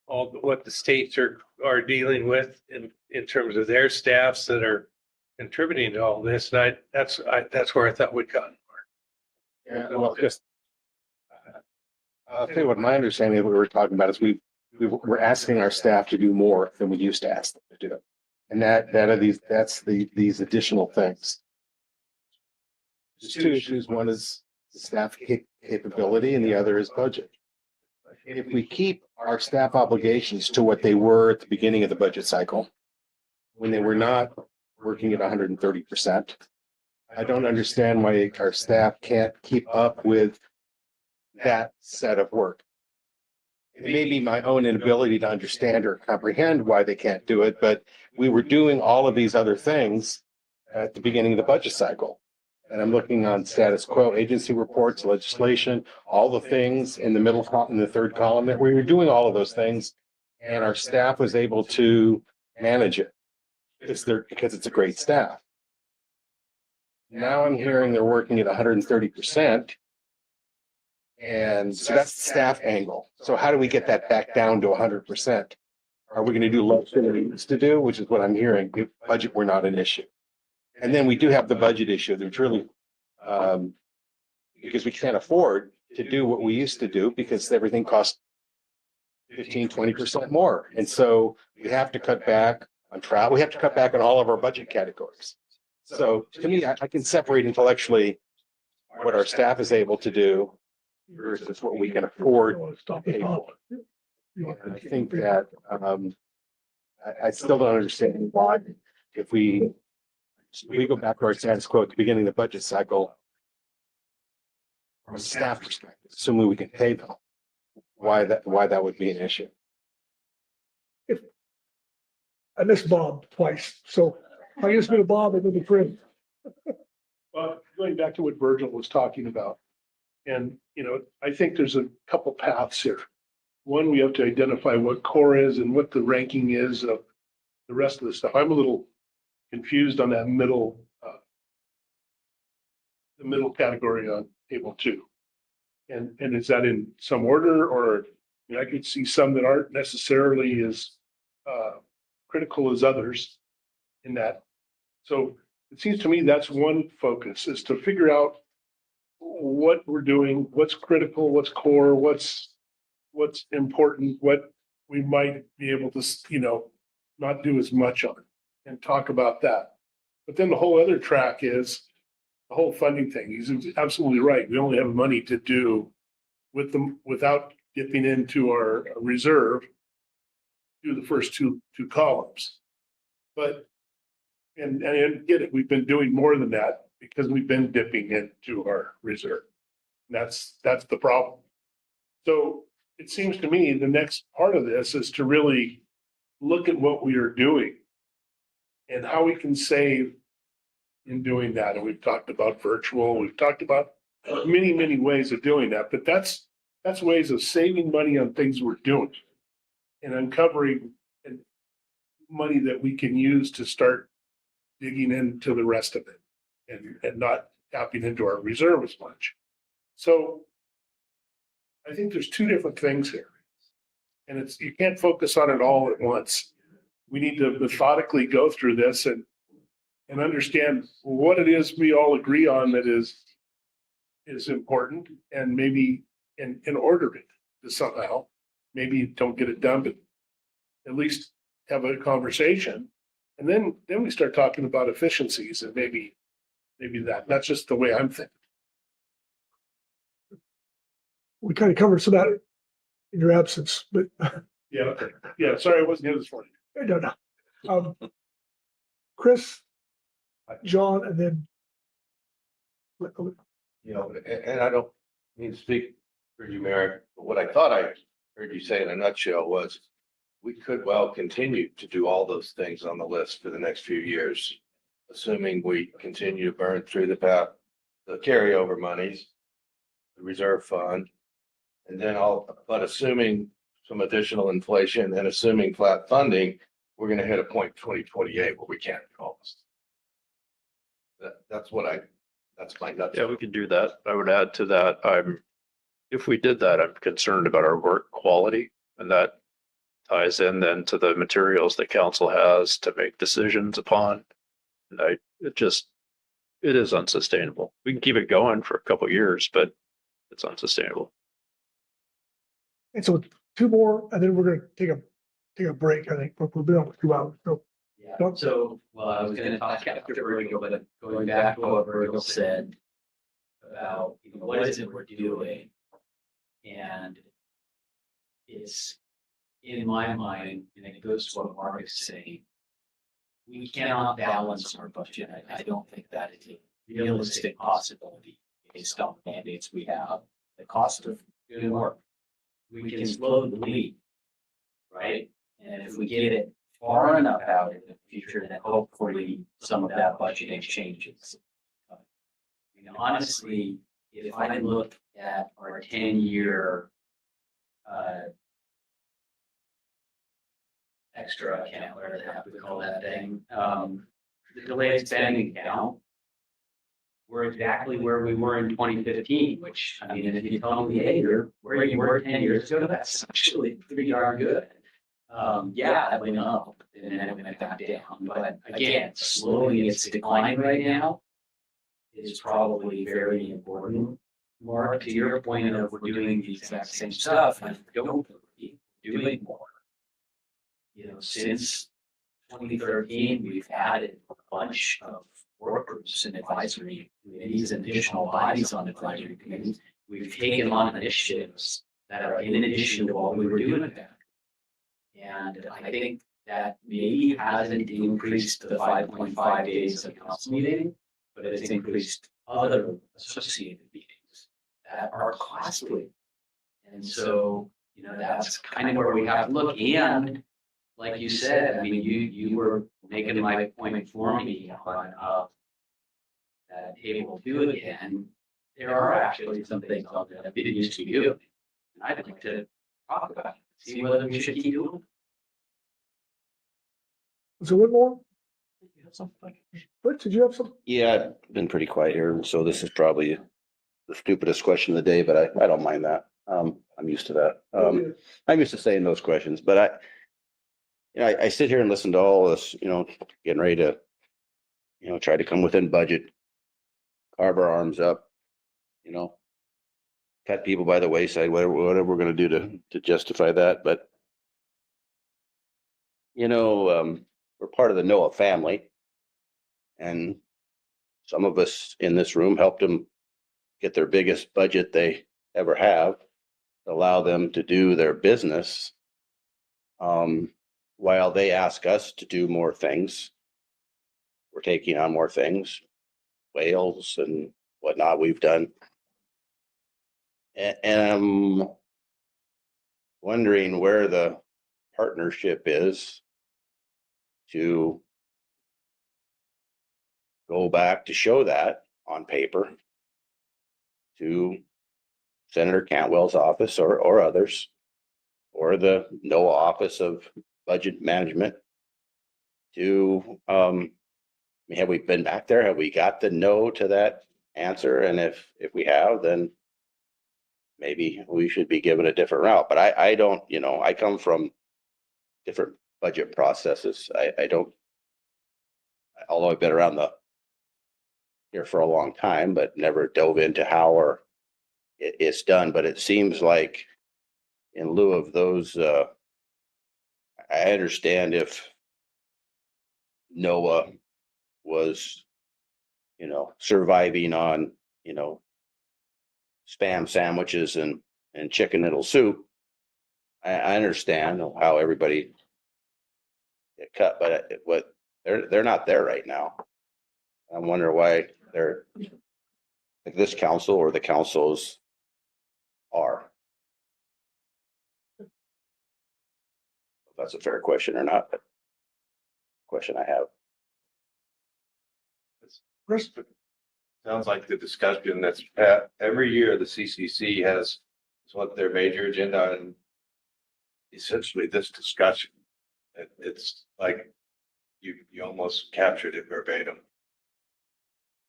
all what the states are dealing with in terms of their staffs that are contributing to all this. And that's where I thought we'd gotten. Yeah, well, just, I'll tell you what my understanding of what we were talking about is we're asking our staff to do more than we used to ask them to do. And that's these additional things. There's two issues. One is the staff capability and the other is budget. If we keep our staff obligations to what they were at the beginning of the budget cycle, when they were not working at 130%, I don't understand why our staff can't keep up with that set of work. It may be my own inability to understand or comprehend why they can't do it, but we were doing all of these other things at the beginning of the budget cycle. And I'm looking on status quo, agency reports, legislation, all the things in the middle, in the third column, that we were doing all of those things. And our staff was able to manage it because it's a great staff. Now I'm hearing they're working at 130%. And so that's the staff angle. So how do we get that back down to 100%? Are we going to do less than we used to do, which is what I'm hearing? If budget were not an issue. And then we do have the budget issue. There's really, because we can't afford to do what we used to do because everything costs 15-20% more. And so we have to cut back on travel. We have to cut back on all of our budget categories. So to me, I can separate intellectually what our staff is able to do versus what we can afford to pay for. And I think that I still don't understand why, if we go back to our status quo at the beginning of the budget cycle, from a staff perspective, assuming we can pay them, why that would be an issue. I missed Bob twice, so I used to be Bob and then the friend. Well, going back to what Virgil was talking about, and, I think there's a couple paths here. One, we have to identify what core is and what the ranking is of the rest of the stuff. I'm a little confused on that middle, the middle category on table 2. And is that in some order, or I could see some that aren't necessarily as critical as others in that. So it seems to me that's one focus, is to figure out what we're doing, what's critical, what's core, what's important, what we might be able to, not do as much on, and talk about that. But then the whole other track is the whole funding thing. He's absolutely right. We only have money to do with them without dipping into our reserve, do the first two columns. But, and I get it, we've been doing more than that because we've been dipping into our reserve. And that's the problem. So it seems to me the next part of this is to really look at what we are doing and how we can save in doing that. And we've talked about virtual, we've talked about many, many ways of doing that, but that's ways of saving money on things we're doing and uncovering money that we can use to start digging into the rest of it and not tapping into our reserve as much. So I think there's two different things here. And you can't focus on it all at once. We need to methodically go through this and understand what it is we all agree on that is important, and maybe in order it to somehow. Maybe don't get it done, but at least have a conversation. And then we start talking about efficiencies, and maybe that's just the way I'm thinking. We kind of covered some of that in your absence, but. Yeah, okay. Yeah, sorry, I wasn't here this morning. No. Chris, John, and then. And I don't mean to speak for you, Merrick, but what I thought I heard you say in a nutshell was we could well continue to do all those things on the list for the next few years, assuming we continue to burn through the carryover monies, the reserve fund, and then but assuming some additional inflation and assuming flat funding, we're gonna hit a point 2028 where we can't do all this. That's my gut. Yeah, we can do that. I would add to that, if we did that, I'm concerned about our work quality, and that ties in then to the materials that council has to make decisions upon. And it is unsustainable. We can keep it going for a couple of years, but it's unsustainable. And so 2 more, and then we're gonna take a break, I think, we've been on 2 hours, so. Yeah, Don't- so, well, I was gonna talk after Virgil, but going back to what Virgil said about, what is it we're doing? And it's, in my mind, and it goes to what Mark is saying, we cannot balance our budget. I don't think that is a realistic possibility based on the mandates we have, the cost of doing work. We can slow the bleed, right? And if we get it far enough out in the future, then hopefully some of that budgeting changes. I mean, honestly, if I look at our 10-year extra account, whatever the heck we call that thing, the delayed spending account, we're exactly where we were in 2015, which, I mean, if you tell me, hey, you're where you were 10 years ago, that's actually pretty darn good. Yeah, that went up and then it went back down. But again, slowing its decline right now is probably very important. Mark, to your point of we're doing the exact same stuff, and don't be doing more. Since 2013, we've added a bunch of work groups and advisory committees and additional bodies on advisory committees. We've taken on initiatives that are in addition to what we were doing back. And I think that maybe hasn't increased the 5.5 days of council meeting, but it's increased other associated meetings that are costly. And so, that's kind of where we have to look. And like you said, I mean, you were making my point for me on that table 2 again. There are actually some things out there that didn't used to be doing. And I'd like to talk about it, see whether we should keep doing. So one more? Rich, did you have some? Yeah, I've been pretty quiet here, so this is probably the stupidest question of the day, but I don't mind that. I'm used to that. I'm used to saying those questions, but I sit here and listen to all this, getting ready to, try to come within budget, carve our arms up, cut people by the wayside, whatever we're gonna do to justify that. But, we're part of the NOAA family. And some of us in this room helped them get their biggest budget they ever have, allow them to do their business. While they ask us to do more things, we're taking on more things, whales and whatnot we've done. And I'm wondering where the partnership is to go back to show that on paper to Senator Cantwell's office or others, or the NOAA Office of Budget Management to, have we been back there? Have we got the no to that answer? And if we have, then maybe we should be given a different route. But I don't, I come from different budget processes. I don't, although I've been around here for a long time, but never dove into how or it's done. But it seems like in lieu of those, I understand if NOAA was, surviving on, Spam sandwiches and chicken noodle soup. I understand how everybody get cut, but they're not there right now. I wonder why they're like this council or the councils are. If that's a fair question or not, but question I have. Sounds like the discussion that's every year the CCC has what their major agenda and essentially this discussion. It's like you almost captured it verbatim.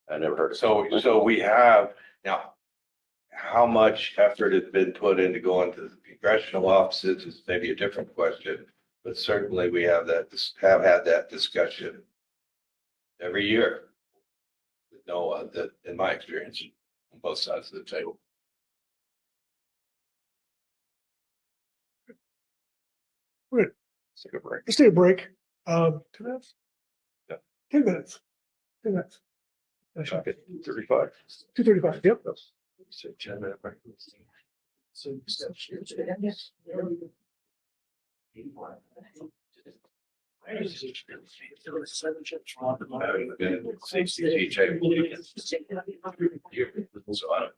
I never heard of it. So we have now, how much effort has been put into going to the congressional offices is maybe a different question, but certainly we have had that discussion every year. No, that in my experience, on both sides of the table. Good. Let's take a break. Let's take a break. 2 minutes? Yeah. 10 minutes. 10 minutes. Check it, 35. 2:35, yep. Say 10-minute break. CCG check. So I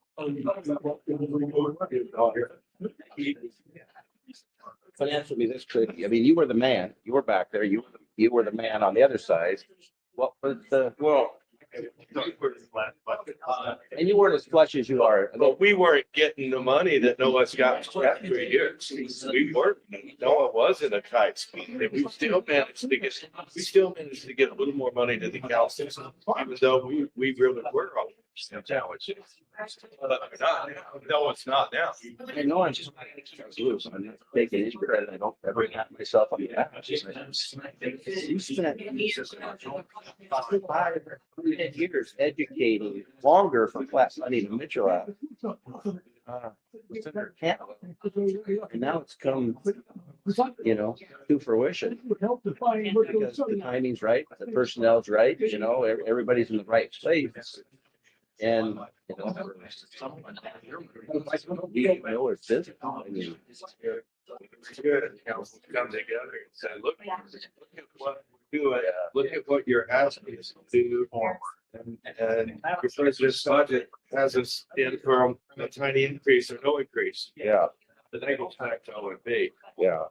But answer me this quick. I mean, you were the man. You were back there. You were the man on the other side. What was the? Well. And you weren't as flush as you are. But we weren't getting the money that Noah's got for that 3 years. We weren't. Noah wasn't a tight speed. And we still managed to get a little more money to the council, even though we really were on. Now it's. But we're not now. No, it's not now. I know I'm just loose. I'm not taking any credit. I don't ever pat myself on the back. You spent 5 years educating longer for class money to Mitchell out. And now it's come, to fruition. Because the timing's right, the personnel's right, everybody's in the right place. And, it's business. I mean, It's good. Council to come together and say, look at what we're doing. Look at what you're asking us to do. And your president's budget has us in from a tiny increase or no increase. Yeah, The negative tax would be. yeah.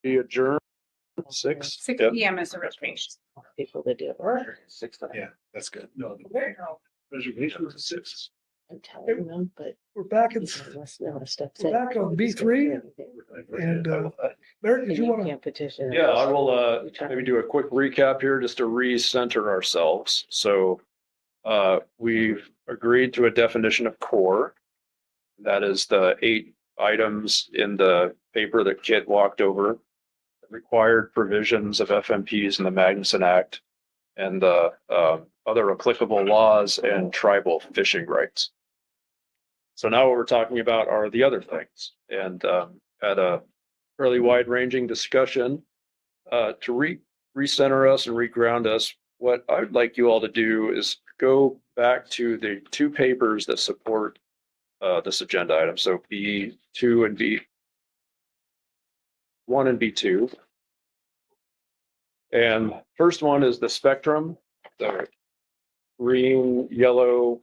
Be adjourned 6. Six Yep. PM is a reservation. People that do it. Yeah, that's good. No, reservation was 6. I'm telling them, but. We're back in, we're back on B3 and, Barrett, did you want to? Can't petition. Yeah, I will, maybe do a quick recap here just to recenter ourselves. So, we've agreed to a definition of core. That is the 8 items in the paper that Kit walked over. Required provisions of FMPs in the Magnuson Act and the, other applicable laws and tribal fishing rights. So now what we're talking about are the other things, and had a fairly wide-ranging discussion to recenter us and reground us. What I would like you all to do is go back to the 2 papers that support this agenda item. So B2 and B1 and B2. And first one is the spectrum, the green, yellow,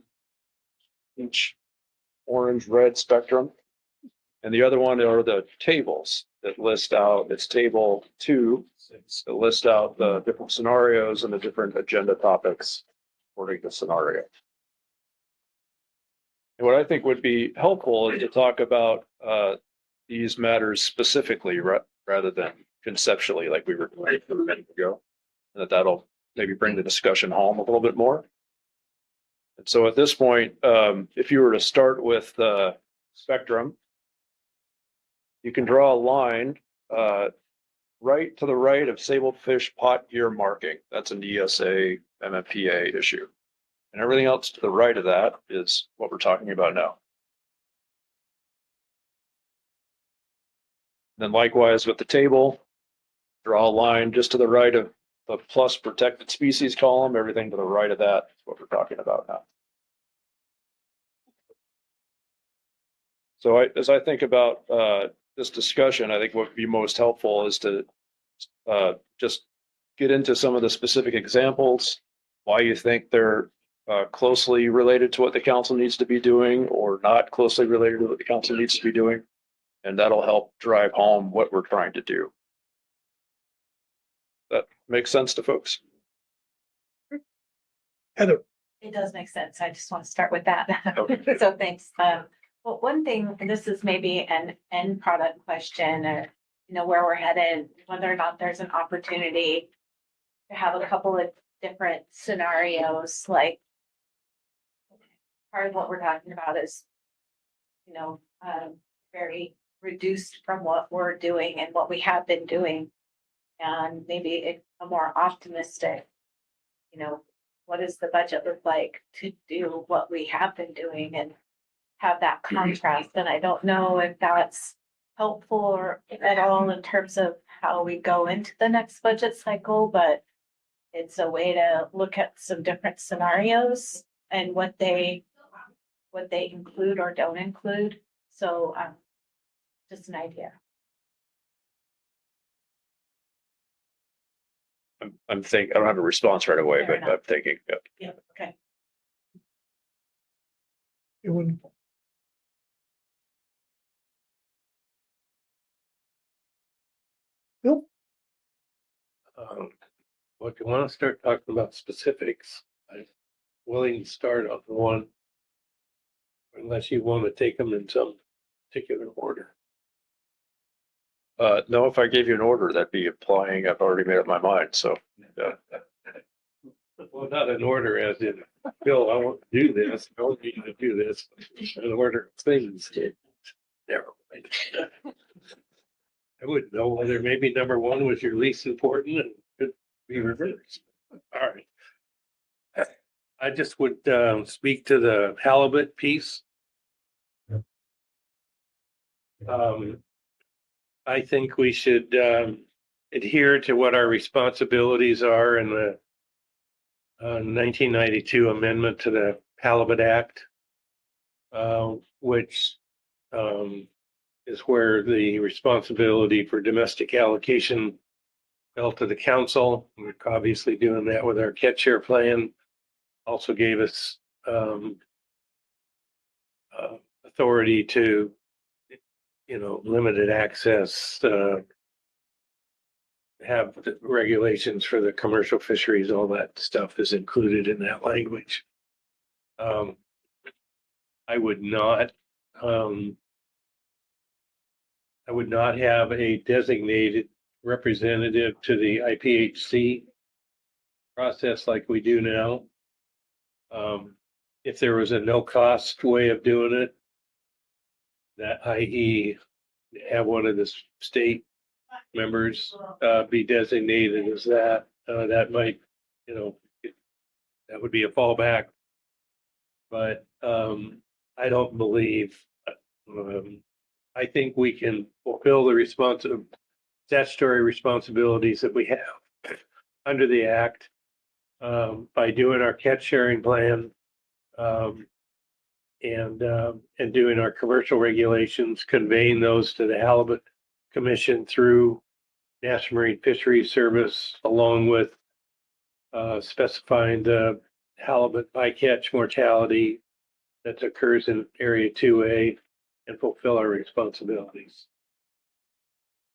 each orange, red spectrum. And the other one are the tables that list out, it's table 2, that list out the different scenarios and the different agenda topics according to scenario. And what I think would be helpful is to talk about these matters specifically rather than conceptually like we were doing a minute ago. And that'll maybe bring the discussion home a little bit more. And so at this point, if you were to start with the spectrum, you can draw a line right to the right of sable fish pot gear marking. That's an ESA MMPA issue. And everything else to the right of that is what we're talking about now. Then likewise with the table, draw a line just to the right of the plus protected species column. Everything to the right of that is what we're talking about now. So as I think about this discussion, I think what would be most helpful is to just get into some of the specific examples, why you think they're closely related to what the council needs to be doing or not closely related to what the council needs to be doing. And that'll help drive home what we're trying to do. That makes sense to folks? Heather. It does make sense. I just want to start with that. Okay. So thanks. Well, one thing, and this is maybe an end product question or, where we're headed, whether or not there's an opportunity to have a couple of different scenarios, like part of what we're talking about is, very reduced from what we're doing and what we have been doing. And maybe a more optimistic, what does the budget look like to do what we have been doing and have that contrast. And I don't know if that's helpful or at all in terms of how we go into the next budget cycle, but it's a way to look at some different scenarios and what they include or don't include. So just an idea. I'm thinking, I don't have a response right away, Fair but I'm thinking. Yeah. Yeah, okay. Anyone? Bill? Well, if you want to start talking about specifics, I'm willing to start on one. Unless you want to take them in some particular order. No, if I gave you an order, that'd be implying I've already made up my mind. So, yeah. Well, not an order as in, Bill, I want to do this, I want you to do this, an order of things. Never mind. I wouldn't know whether maybe number 1 was your least important and could be reversed. All right. I just would speak to the halibut piece. I think we should adhere to what our responsibilities are in the 1992 amendment to the Halibut Act, which is where the responsibility for domestic allocation fell to the council. We're obviously doing that with our catch share plan. Also gave us authority to, limited access have the regulations for the commercial fisheries, all that stuff is included in that language. I would not, have a designated representative to the IPHC process like we do now. If there was a no cost way of doing it, that i.e. have one of the state members be designated as that, that might, that would be a fallback. But I don't believe, I think we can fulfill the statutory responsibilities that we have under the act by doing our catch sharing plan and doing our commercial regulations, conveying those to the Halibut Commission through National Marine Fisheries Service, along with specifying the halibut bycatch mortality that occurs in Area 2A and fulfill our responsibilities.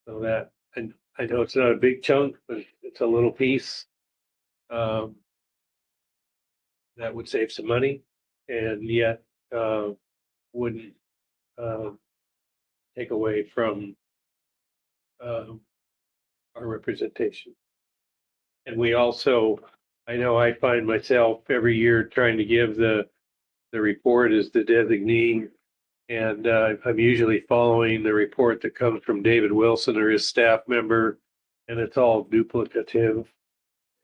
So that, and I know it's not a big chunk, but it's a little piece that would save some money and yet wouldn't take away from our representation. And we also, I know I find myself every year trying to give the report as the designee, and I'm usually following the report that comes from David Wilson or his staff member, and it's all duplicative.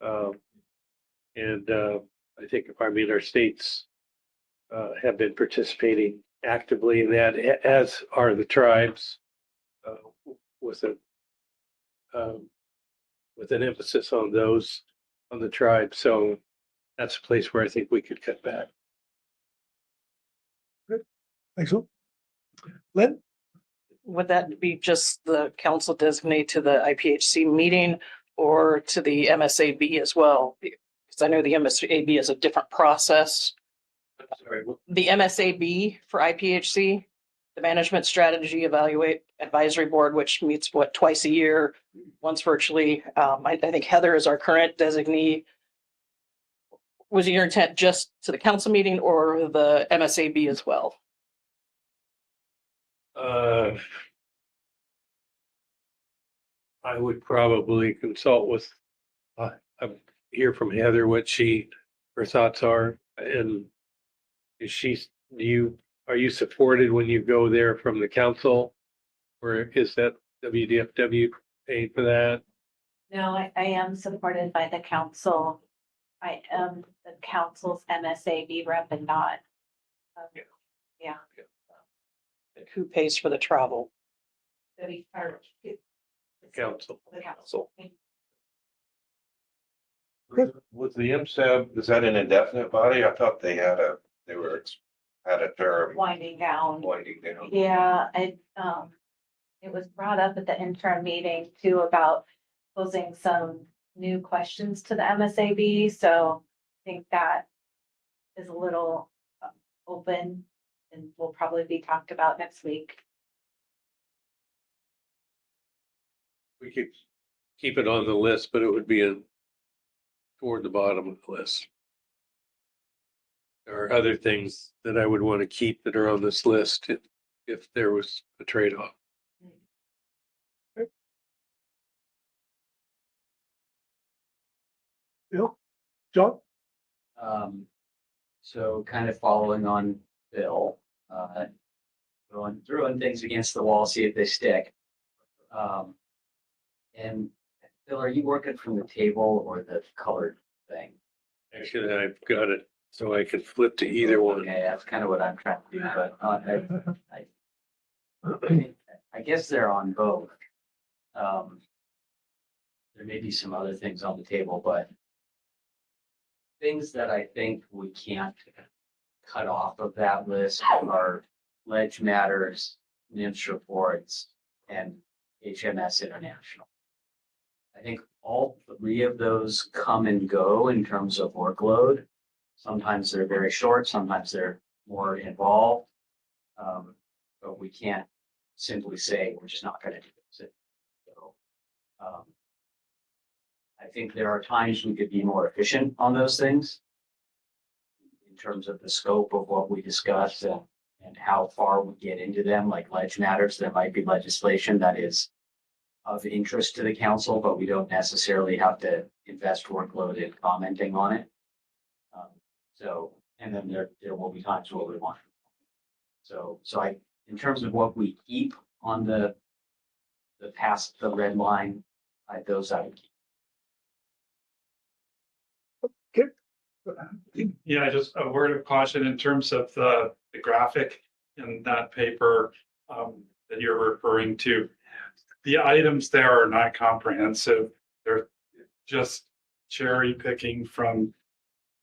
I think our states have been participating actively in that, as are the tribes, with an emphasis on the tribes. So that's a place where I think we could cut back. Good. Thanks, so. Lynn? Would that be just the council designate to the IPHC meeting or to the MSAB as well? Because I know the MSAB is a different process. Sorry. The MSAB for IPHC, the Management Strategy Evaluate Advisory Board, which meets twice a year, once virtually. I think Heather is our current designee. Was your intent just to the council meeting or the MSAB as well? I would probably consult with, hear from Heather what her thoughts are, and are you supported when you go there from the council, or is that WDFW paying for that? No, I am supported by the council. I am the council's MSAB rep and not. Yeah. Who pays for the travel? Council. The council. Was the MSAB, is that an indefinite body? I thought they had a term. Winding down. Winding down. Yeah, it was brought up at the interim meeting too about posing some new questions to the MSAB. So I think that is a little open and will probably be talked about next week. We could keep it on the list, but it would be toward the bottom of the list. There are other things that I would want to keep that are on this list if there was a trade-off. Bill? John? So kind of following on Bill, throwing things against the wall, see if they stick. And Bill, are you working from the table or the colored thing? Actually, I've got it so I can flip to either one. Okay, that's kind of what I'm trying to do, but I guess they're on both. There may be some other things on the table, but things that I think we can't cut off of that list are ledge matters, NIMS reports, and HMS International. I think all three of those come and go in terms of workload. Sometimes they're very short, sometimes they're more involved. But we can't simply say we're just not going to do this. So, I think there are times we could be more efficient on those things in terms of the scope of what we discuss and how far we get into them, like ledge matters. There might be legislation that is of interest to the council, but we don't necessarily have to invest workload in commenting on it. And then there will be times where we want. So in terms of what we keep on the past the red line, those I would keep. Yeah, just a word of caution in terms of the graphic in that paper that you're referring to. The items there are not comprehensive. They're just cherry picking from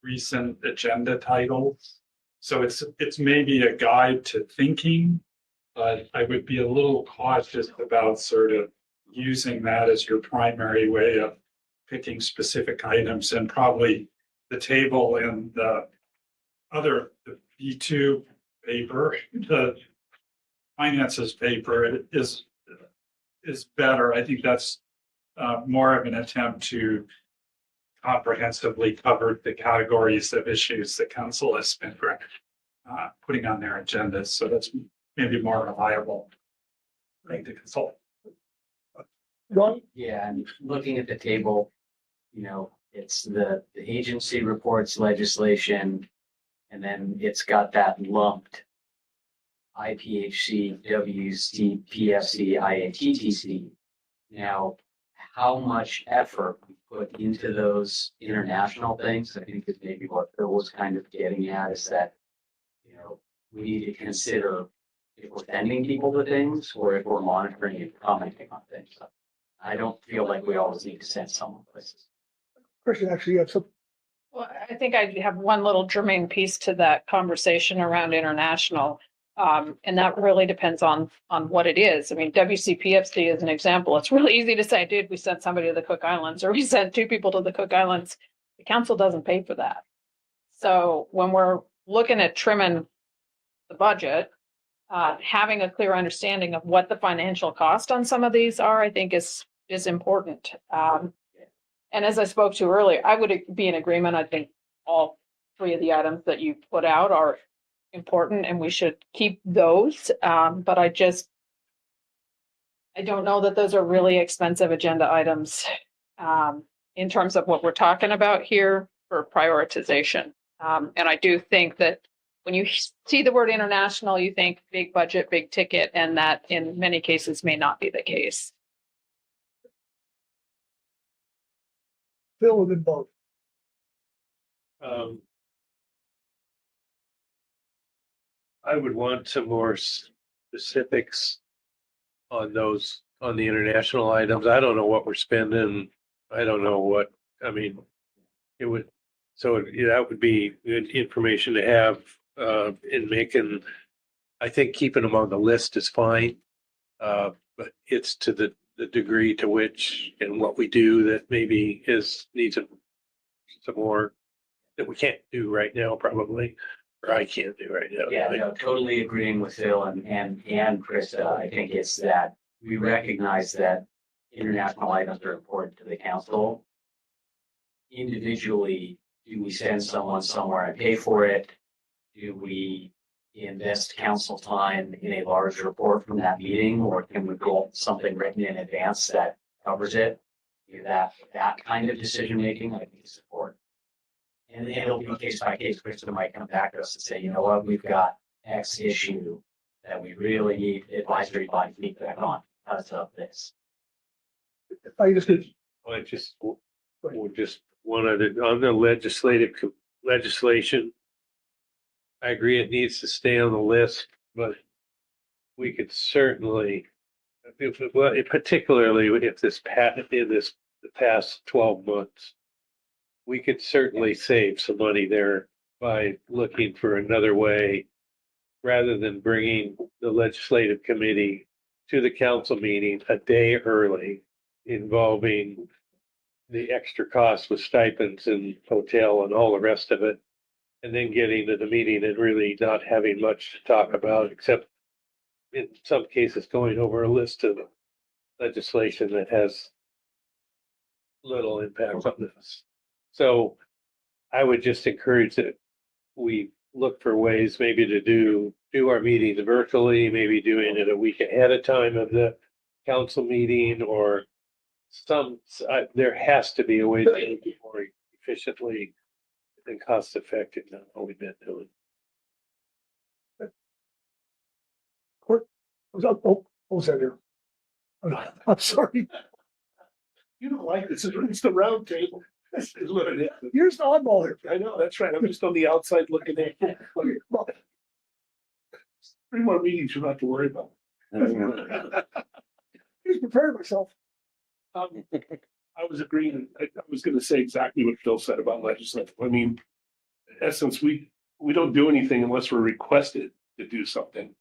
recent agenda titles. So it's maybe a guide to thinking, but I would be a little cautious about sort of using that as your primary way of picking specific items, and probably the table in the other, the B2 paper, the finances paper is better. I think that's more of an attempt to comprehensively cover the categories of issues the council has been putting on their agendas. So that's maybe more reliable thing to consult. Yeah, and looking at the table, it's the agency reports, legislation, and then it's got that lumped IPHC, WC, PFC, IATTC. Now, how much effort we put into those international things, I think is maybe what Phil was kind of getting at, is that, we need to consider if we're sending people to things or if we're monitoring and commenting on things. I don't feel like we always need to send someone places. Christian, actually, you have some. Well, I think I have one little germane piece to that conversation around international. And that really depends on what it is. I mean, WCPFC is an example. It's really easy to say, dude, we sent somebody to the Cook Islands, or we sent 2 people to the Cook Islands. The council doesn't pay for that. So when we're looking at trimming the budget, having a clear understanding of what the financial cost on some of these are, I think is important. And as I spoke to earlier, I would be in agreement. I think all 3 of the items that you put out are important and we should keep those. But I don't know that those are really expensive agenda items in terms of what we're talking about here for prioritization. And I do think that when you see the word international, you think big budget, big ticket, and that in many cases may not be the case. Phil and both. I would want some more specifics on those, on the international items. I don't know what we're spending. I don't know what, I mean, it would, so that would be good information to have in making, I think keeping them on the list is fine. But it's to the degree to which and what we do that maybe needs some more that we can't do right now, probably, or I can't do right now. Yeah, no, totally agreeing with Phil and Krista. I think it's that we recognize that international items are important to the council. Individually, do we send someone somewhere and pay for it? Do we invest council time in a large report from that meeting, or can we go something written in advance that covers it? That kind of decision making, I think, is important. And it'll be case by case. Krista might come back to us and say, you know what, we've got X issue that we really need advisory body feedback on because of this. I just did. I just wanted on the legislation. I agree it needs to stay on the list, but we could certainly, particularly if the past 12 months, we could certainly save some money there by looking for another way, rather than bringing the legislative committee to the council meeting a day early, involving the extra costs with stipends and hotel and all the rest of it, and then getting to the meeting and really not having much to talk about, except in some cases going over a list of legislation that has little impact on this. So I would just encourage that we look for ways maybe to do our meetings virtually, maybe doing it a week ahead of time of the council meeting, or there has to be a way to do it more efficiently and cost effective than what we've been doing. Court, what was that here? I'm sorry. You don't like this, it's the round table. This is what it is. You're just oddball here. I know, that's right. I'm just on the outside looking in. Okay, come on. 3 more meetings you don't have to worry about. Just prepared myself. I was agreeing, I was gonna say exactly what Phil said about legislative. I mean, in essence, we don't do anything unless we're requested to do something.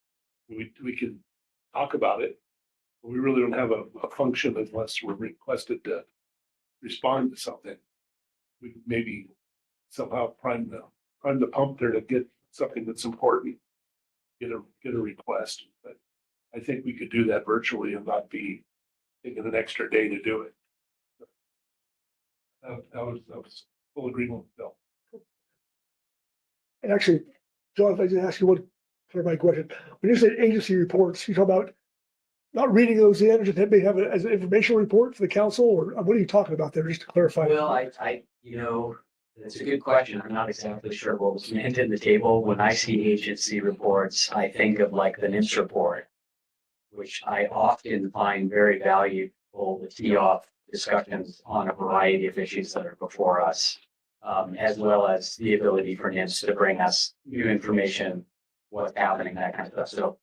We can talk about it. But we really don't have a function unless we're requested to respond to something. We can maybe somehow prime the pump there to get something that's important. Get a request, but I think we could do that virtually and not be taking an extra day to do it. That was full agreement with Bill. And actually, John, if I just ask you one clarifying question, when you say agency reports, you talk about not reading those in, or just maybe have it as an informational report for the council, or what are you talking about there, just to clarify? Well, it's a good question. I'm not exactly sure what was meant in the table. When I see agency reports, I think of like the NIMS report, which I often find very valuable to tee off discussions on a variety of issues that are before us, as well as the ability for NIMS to bring us new information, what's happening, that kind of stuff. So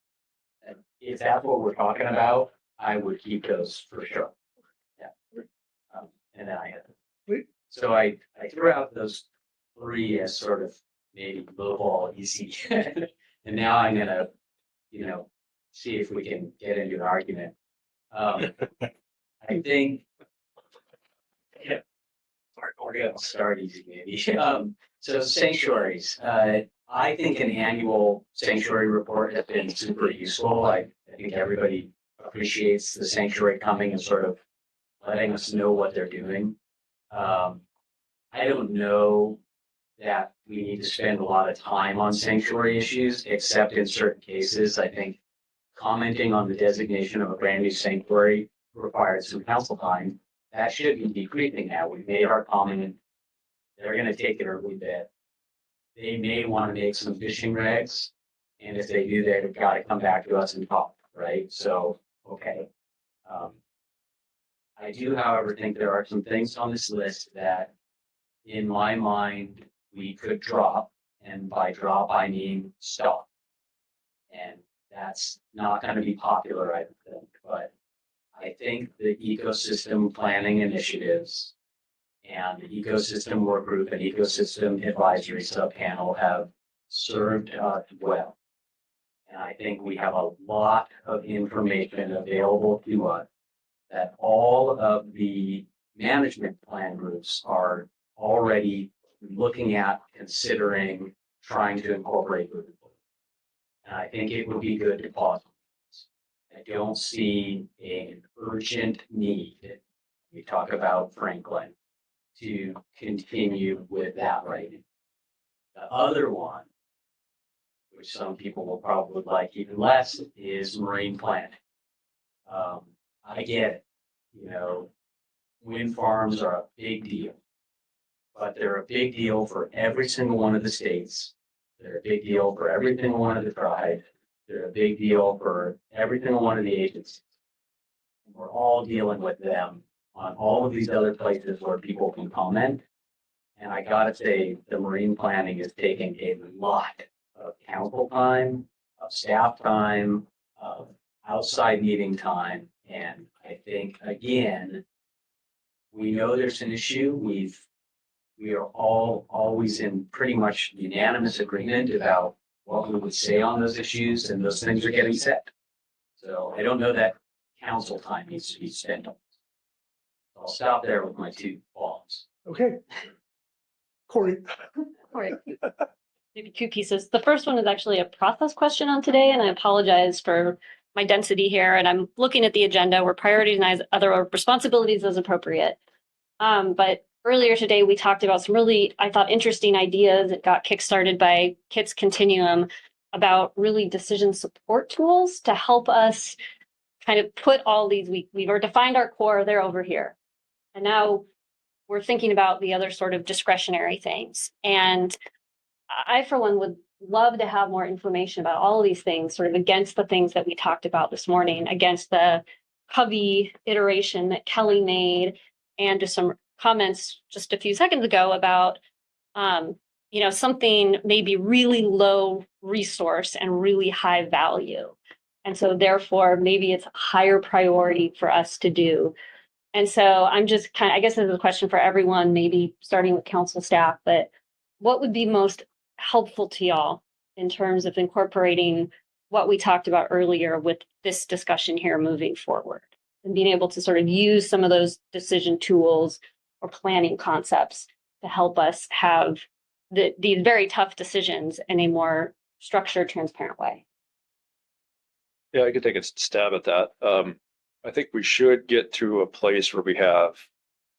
if that's what we're talking about, I would keep those for sure. Yeah. And then so I threw out those 3 as sort of maybe lowball easy. And now I'm gonna, see if we can get into an argument. I think, we're gonna start easy maybe. So sanctuaries, I think an annual sanctuary report has been super useful. I think everybody appreciates the sanctuary coming and sort of letting us know what they're doing. I don't know that we need to spend a lot of time on sanctuary issues, except in certain cases. I think commenting on the designation of a brand new sanctuary requires some council time. That should be decreasing now. We made our comment. They're gonna take it or leave it. They may want to make some fishing regs, and if they do, they've got to come back to us and talk, right? So, okay. I do, however, think there are some things on this list that, in my mind, we could drop, and by drop, I mean stop. And that's not going to be popular, I think, but I think the ecosystem planning initiatives and the ecosystem work group and ecosystem advisory subpanel have served us well. And I think we have a lot of information available to us that all of the management plan groups are already looking at, considering, trying to incorporate moving forward. And I think it would be good to pause. I don't see an urgent need, we talk about Franklin, to continue with that right. The other one, which some people will probably like even less, is marine planning. I get it, wind farms are a big deal, but they're a big deal for every single one of the states. They're a big deal for every single one of the tribes. They're a big deal for every single one of the agencies. And we're all dealing with them on all of these other places where people can comment. And I gotta say, the marine planning is taking a lot of council time, of staff time, of outside meeting time. And I think, again, we know there's an issue. We are all always in pretty much unanimous agreement about what we would say on those issues, and those things are getting set. So I don't know that council time needs to be spent on. I'll stop there with my 2 thoughts. Okay. Corey. Maybe 2 pieces. The first one is actually a process question on today, and I apologize for my density here. And I'm looking at the agenda. We're prioritizing other responsibilities as appropriate. But earlier today, we talked about some really, I thought, interesting ideas that got kickstarted by Kit's Continuum about really decision support tools to help us kind of put all these, we've already defined our core, they're over here. And now we're thinking about the other sort of discretionary things. And I, for one, would love to have more information about all of these things, sort of against the things that we talked about this morning, against the Covey iteration that Kelly made, and just some comments just a few seconds ago about, something maybe really low resource and really high value. And so therefore, maybe it's a higher priority for us to do. And so I'm just I guess this is a question for everyone, maybe starting with council staff, but what would be most helpful to y'all in terms of incorporating what we talked about earlier with this discussion here moving forward, and being able to sort of use some of those decision tools or planning concepts to help us have these very tough decisions in a more structured, transparent way? Yeah, I could take a stab at that. I think we should get to a place where we have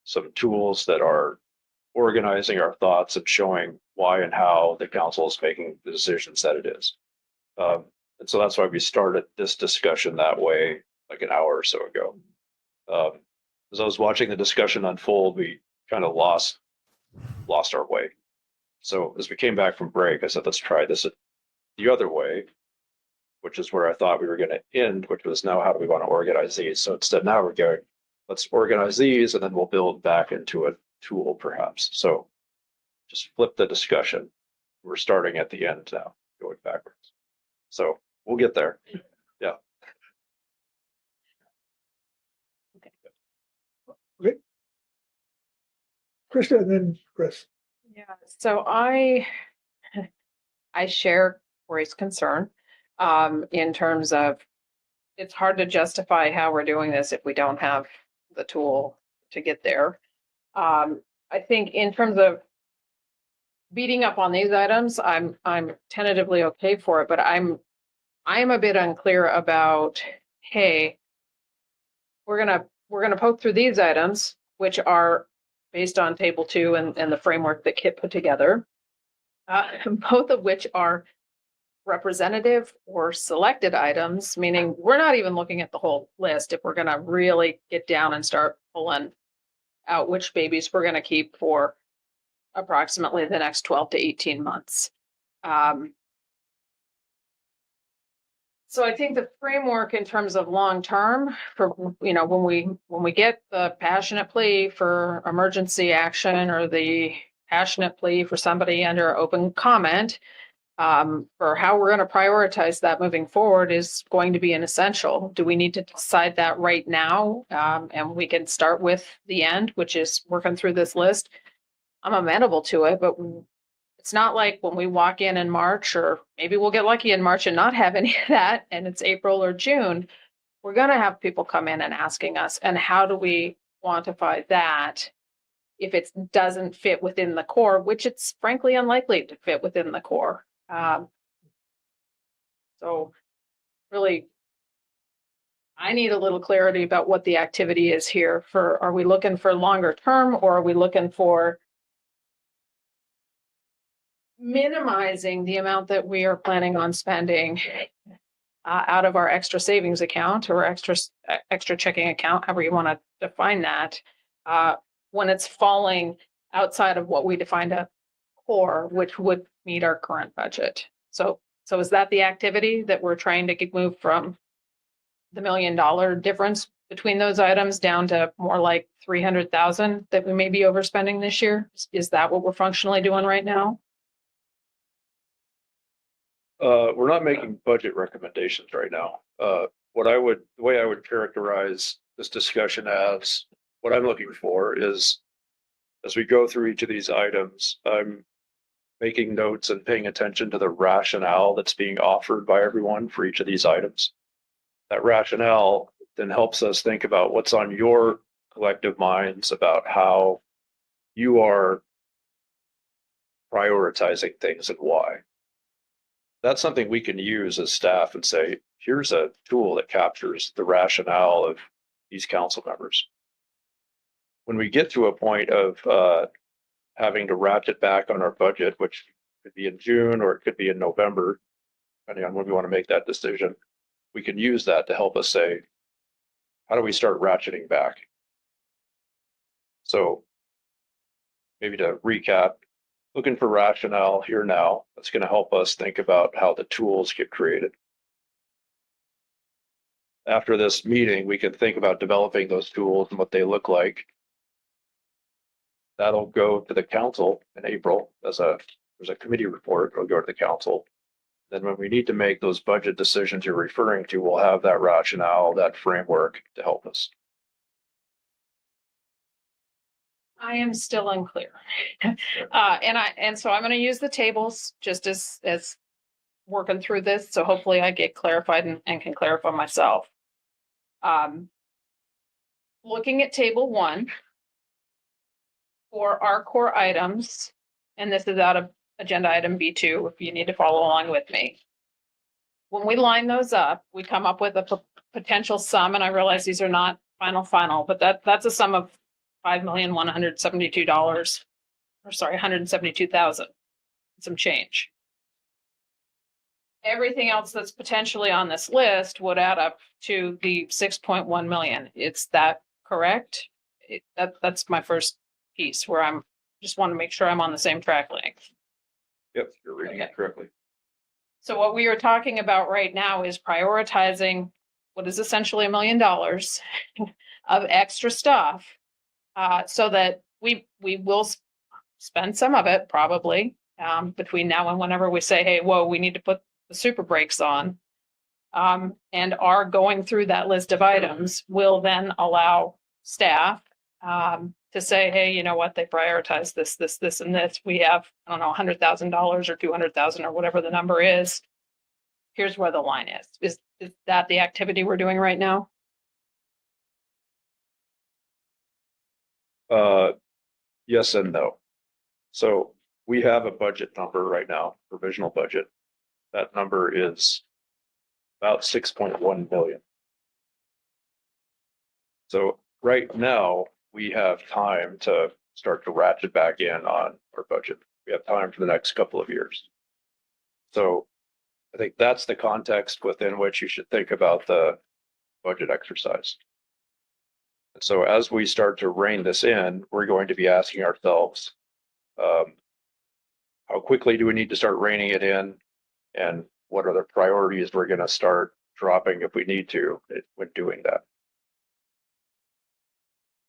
some tools that are organizing our thoughts and showing why and how the council is making the decisions that it is. And so that's why we started this discussion that way, like an hour or so ago. As I was watching the discussion unfold, we kind of lost our way. So as we came back from break, I said, let's try this the other way, which is where I thought we were going to end, which was now how do we want to organize these? So instead, now we're going, let's organize these and then we'll build back into a tool perhaps. So just flip the discussion. We're starting at the end now, going backwards. So we'll get there. Yeah. Okay. Krista and then Chris. Yeah, so I share Corey's concern in terms of it's hard to justify how we're doing this if we don't have the tool to get there. I think in terms of beating up on these items, I'm tentatively okay for it, but I'm a bit unclear about, hey, we're gonna poke through these items, which are based on table 2 and the framework that Kit put together, both of which are representative or selected items, meaning we're not even looking at the whole list if we're gonna really get down and start pulling out which babies we're gonna keep for approximately the next 12 to 18 months. So I think the framework in terms of long-term for, when we get the passionate plea for emergency action or the passionate plea for somebody under open comment, for how we're going to prioritize that moving forward is going to be an essential. Do we need to decide that right now? And we can start with the end, which is working through this list. I'm amenable to it, but it's not like when we walk in March, or maybe we'll get lucky in March and not have any of that, and it's April or June, we're going to have people come in and asking us, and how do we quantify that if it doesn't fit within the core, which it's frankly unlikely to fit within the core. So really, I need a little clarity about what the activity is here for. Are we looking for longer term, or are we looking for minimizing the amount that we are planning on spending out of our extra savings account or extra checking account, however you want to define that, when it's falling outside of what we defined a core, which would meet our current budget. So is that the activity that we're trying to move from the $1 million difference between those items down to more like 300,000 that we may be overspending this year? Is that what we're functionally doing right now? We're not making budget recommendations right now. The way I would characterize this discussion as what I'm looking for is, as we go through each of these items, I'm making notes and paying attention to the rationale that's being offered by everyone for each of these items. That rationale then helps us think about what's on your collective minds about how you are prioritizing things and why. That's something we can use as staff and say, here's a tool that captures the rationale of these council members. when we get to a point of having to ratchet back on our budget, which could be in June or it could be in November, depending on when we want to make that decision, we can use that to help us say, how do we start ratcheting back? So maybe to recap, looking for rationale here now, that's going to help us think about how the tools get created. After this meeting, we can think about developing those tools and what they look like. That'll go to the council in April there's a committee report. It'll go to the council. Then when we need to make those budget decisions you're referring to, we'll have that rationale, that framework to help us. I am still unclear. And so I'm going to use the tables just as working through this. So hopefully I get clarified and can clarify myself. Looking at table 1 for our core items, and this is out of agenda item B2, if you need to follow along with me. When we line those up, we come up with a potential sum, and I realize these are not final, but that's a sum of $5,172, or sorry, $172,000, some change. Everything else that's potentially on this list would add up to the 6.1 million. Is that correct? That's my first piece where I'm just want to make sure I'm on the same track length. Yep, you're reading it correctly. So what we are talking about right now is prioritizing what is essentially $1 million of extra stuff, so that we will spend some of it probably between now and whenever we say, hey, whoa, we need to put the super brakes on, and are going through that list of items will then allow staff to say, hey, you know what, they prioritize this, and this. We have, I don't know, $100,000 or $200,000 or whatever the number is. Here's where the line is. Is that the activity we're doing right now? Yes and no. So we have a budget number right now, provisional budget. That number is about 6.1 million. So right now we have time to start to ratchet back in on our budget. We have time for the next couple of years. So I think that's the context within which you should think about the budget exercise. And so as we start to rein this in, we're going to be asking ourselves, how quickly do we need to start reining it in? And what are the priorities we're going to start dropping if we need to when doing that?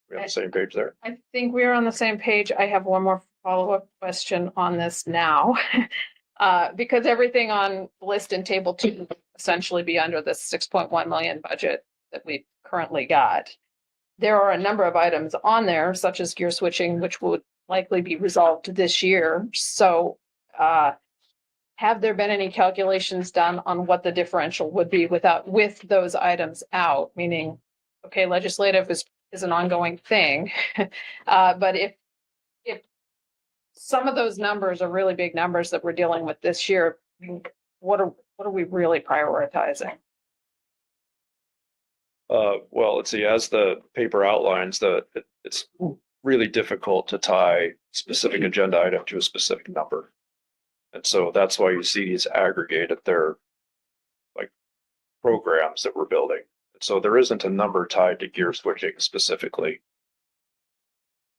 We're on the same page there. I think we are on the same page. I have one more follow-up question on this now. Because everything on the list in table 2 would essentially be under this 6.1 million budget that we currently got. There are a number of items on there, such as gear switching, which would likely be resolved this year. So have there been any calculations done on what the differential would be with those items out? Meaning, okay, legislative is an ongoing thing. But if some of those numbers are really big numbers that we're dealing with this year, what are we really prioritizing? Well, let's see, as the paper outlines, it's really difficult to tie specific agenda item to a specific number. And so that's why you see these aggregated, they're like programs that we're building. And so there isn't a number tied to gear switching specifically.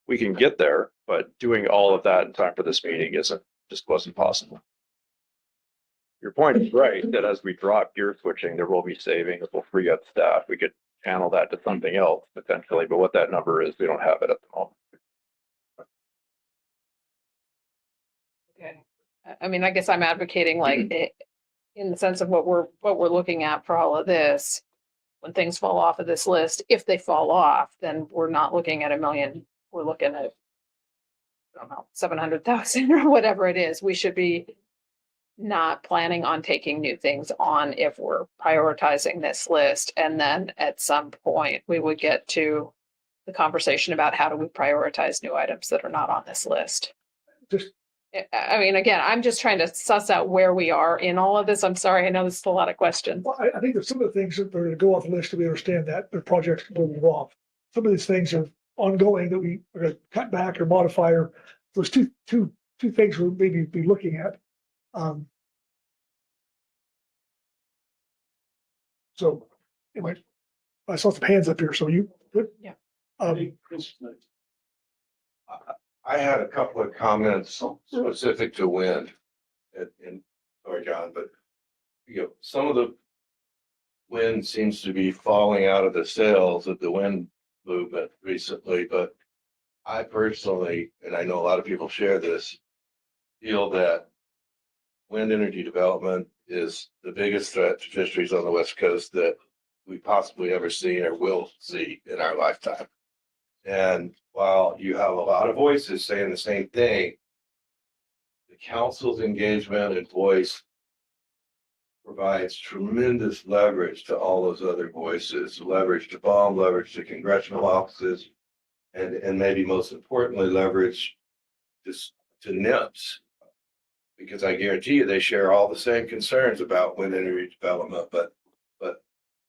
We can get there, but doing all of that in time for this meeting just wasn't possible. Your point is right, that as we drop gear switching, there will be savings, we'll free up staff. We could channel that to something else potentially, but what that number is, we don't have it at the moment. Okay. I mean, I guess I'm advocating like in the sense of what we're looking at for all of this. When things fall off of this list, if they fall off, then we're not looking at $1 million. We're looking at, I don't know, 700,000 or whatever it is. We should be not planning on taking new things on if we're prioritizing this list. And then at some point we would get to the conversation about how do we prioritize new items that are not on this list. I mean, again, I'm just trying to suss out where we are in all of this. I'm sorry, I know this is a lot of questions. Well, I think there's some of the things that are going to go off the list, we understand that, the projects will move off. Some of these things are ongoing that we are gonna cut back or modify, or those two things we'll maybe be looking at. So anyway, I saw some hands up here, so you good? Yeah. I had a couple of comments specific to wind. And sorry, John, but some of the wind seems to be falling out of the sails of the wind movement recently, but I personally, and I know a lot of people share this, feel that wind energy development is the biggest threat to fisheries on the West Coast that we possibly ever seen or will see in our lifetime. And while you have a lot of voices saying the same thing, the council's engagement and voice provides tremendous leverage to all those other voices, leverage to BOM, leverage to congressional offices, and maybe most importantly, leverage just to NIPS. Because I guarantee you they share all the same concerns about wind energy development, but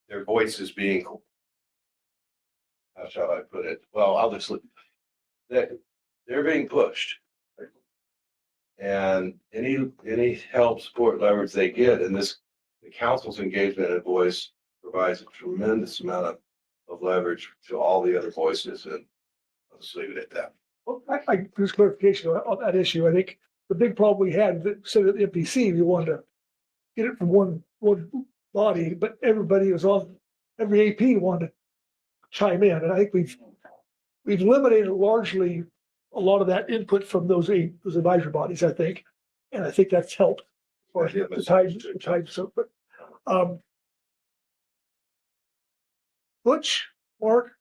their voice is being, how shall I put it? Well, obviously, they're being pushed. And any help, support, leverage they get, and the council's engagement and voice provides a tremendous amount of leverage to all the other voices, and I'll just leave it at that. Well, just clarification on that issue. I think the big problem we had, said at the MPC, we wanted to get it from one body, but everybody was on, every AP wanted to chime in. And I think we've eliminated largely a lot of that input from those advisory bodies, I think. And I think that's helped for the time. So, but, Butch, Mark,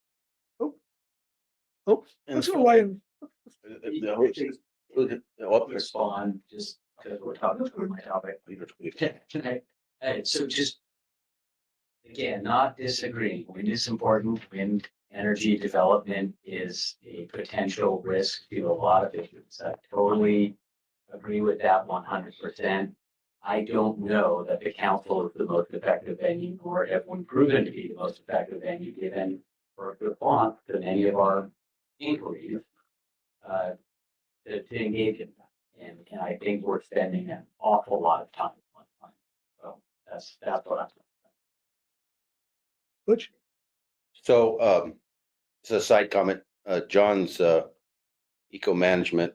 let's go Ryan. Respond just because we're talking about my topic. So just again, not disagreeing. Wind is important. Wind energy development is a potential risk to a lot of issues. I totally agree with that 100%. I don't know that the council is the most effective venue, or have been proven to be the most effective venue given for a response to many of our inquiries to engage in that. And I think we're spending an awful lot of time on it. So that's what I'm saying. Butch? So, it's a side comment, John's, eco management,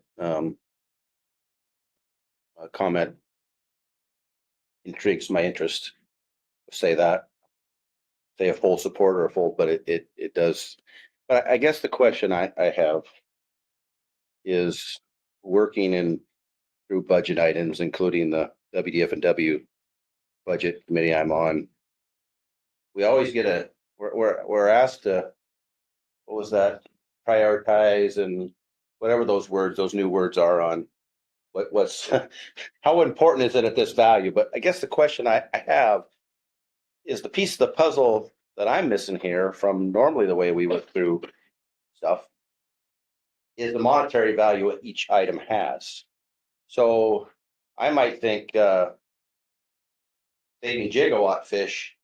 comment intrigues my interest. Say that, say a full support or a full, but it does. But I guess the question I have is working in through budget items, including the WDF&W budget committee I'm on. We always get we're asked to, what was that? Prioritize and whatever those new words are on what's how important is it at this value? But I guess the question I have is the piece of the puzzle that I'm missing here from normally the way we look through stuff is the monetary value that each item has. So I might think saving gigawatt fish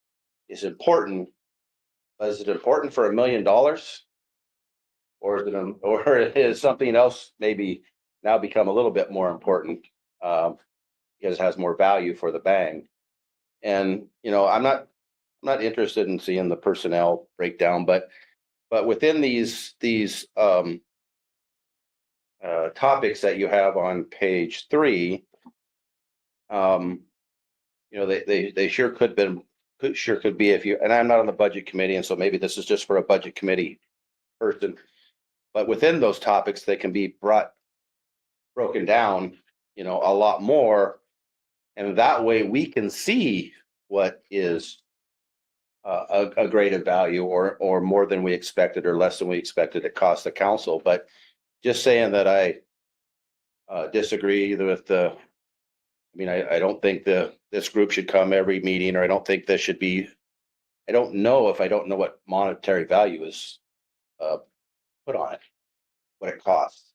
is important, but is it important for $1 million? Or is something else maybe now become a little bit more important because it has more value for the bang? And I'm not interested in seeing the personnel breakdown, but within these topics that you have on page 3, they sure could be if you, and I'm not on the budget committee, and so maybe this is just for a budget committee person, but within those topics they can be broken down a lot more, and that way we can see what is a greater value or more than we expected or less than we expected it cost the council. But just saying that I disagree with I don't think this group should come every meeting, or I don't think this should be, I don't know if I don't know what monetary value is put on it, what it costs.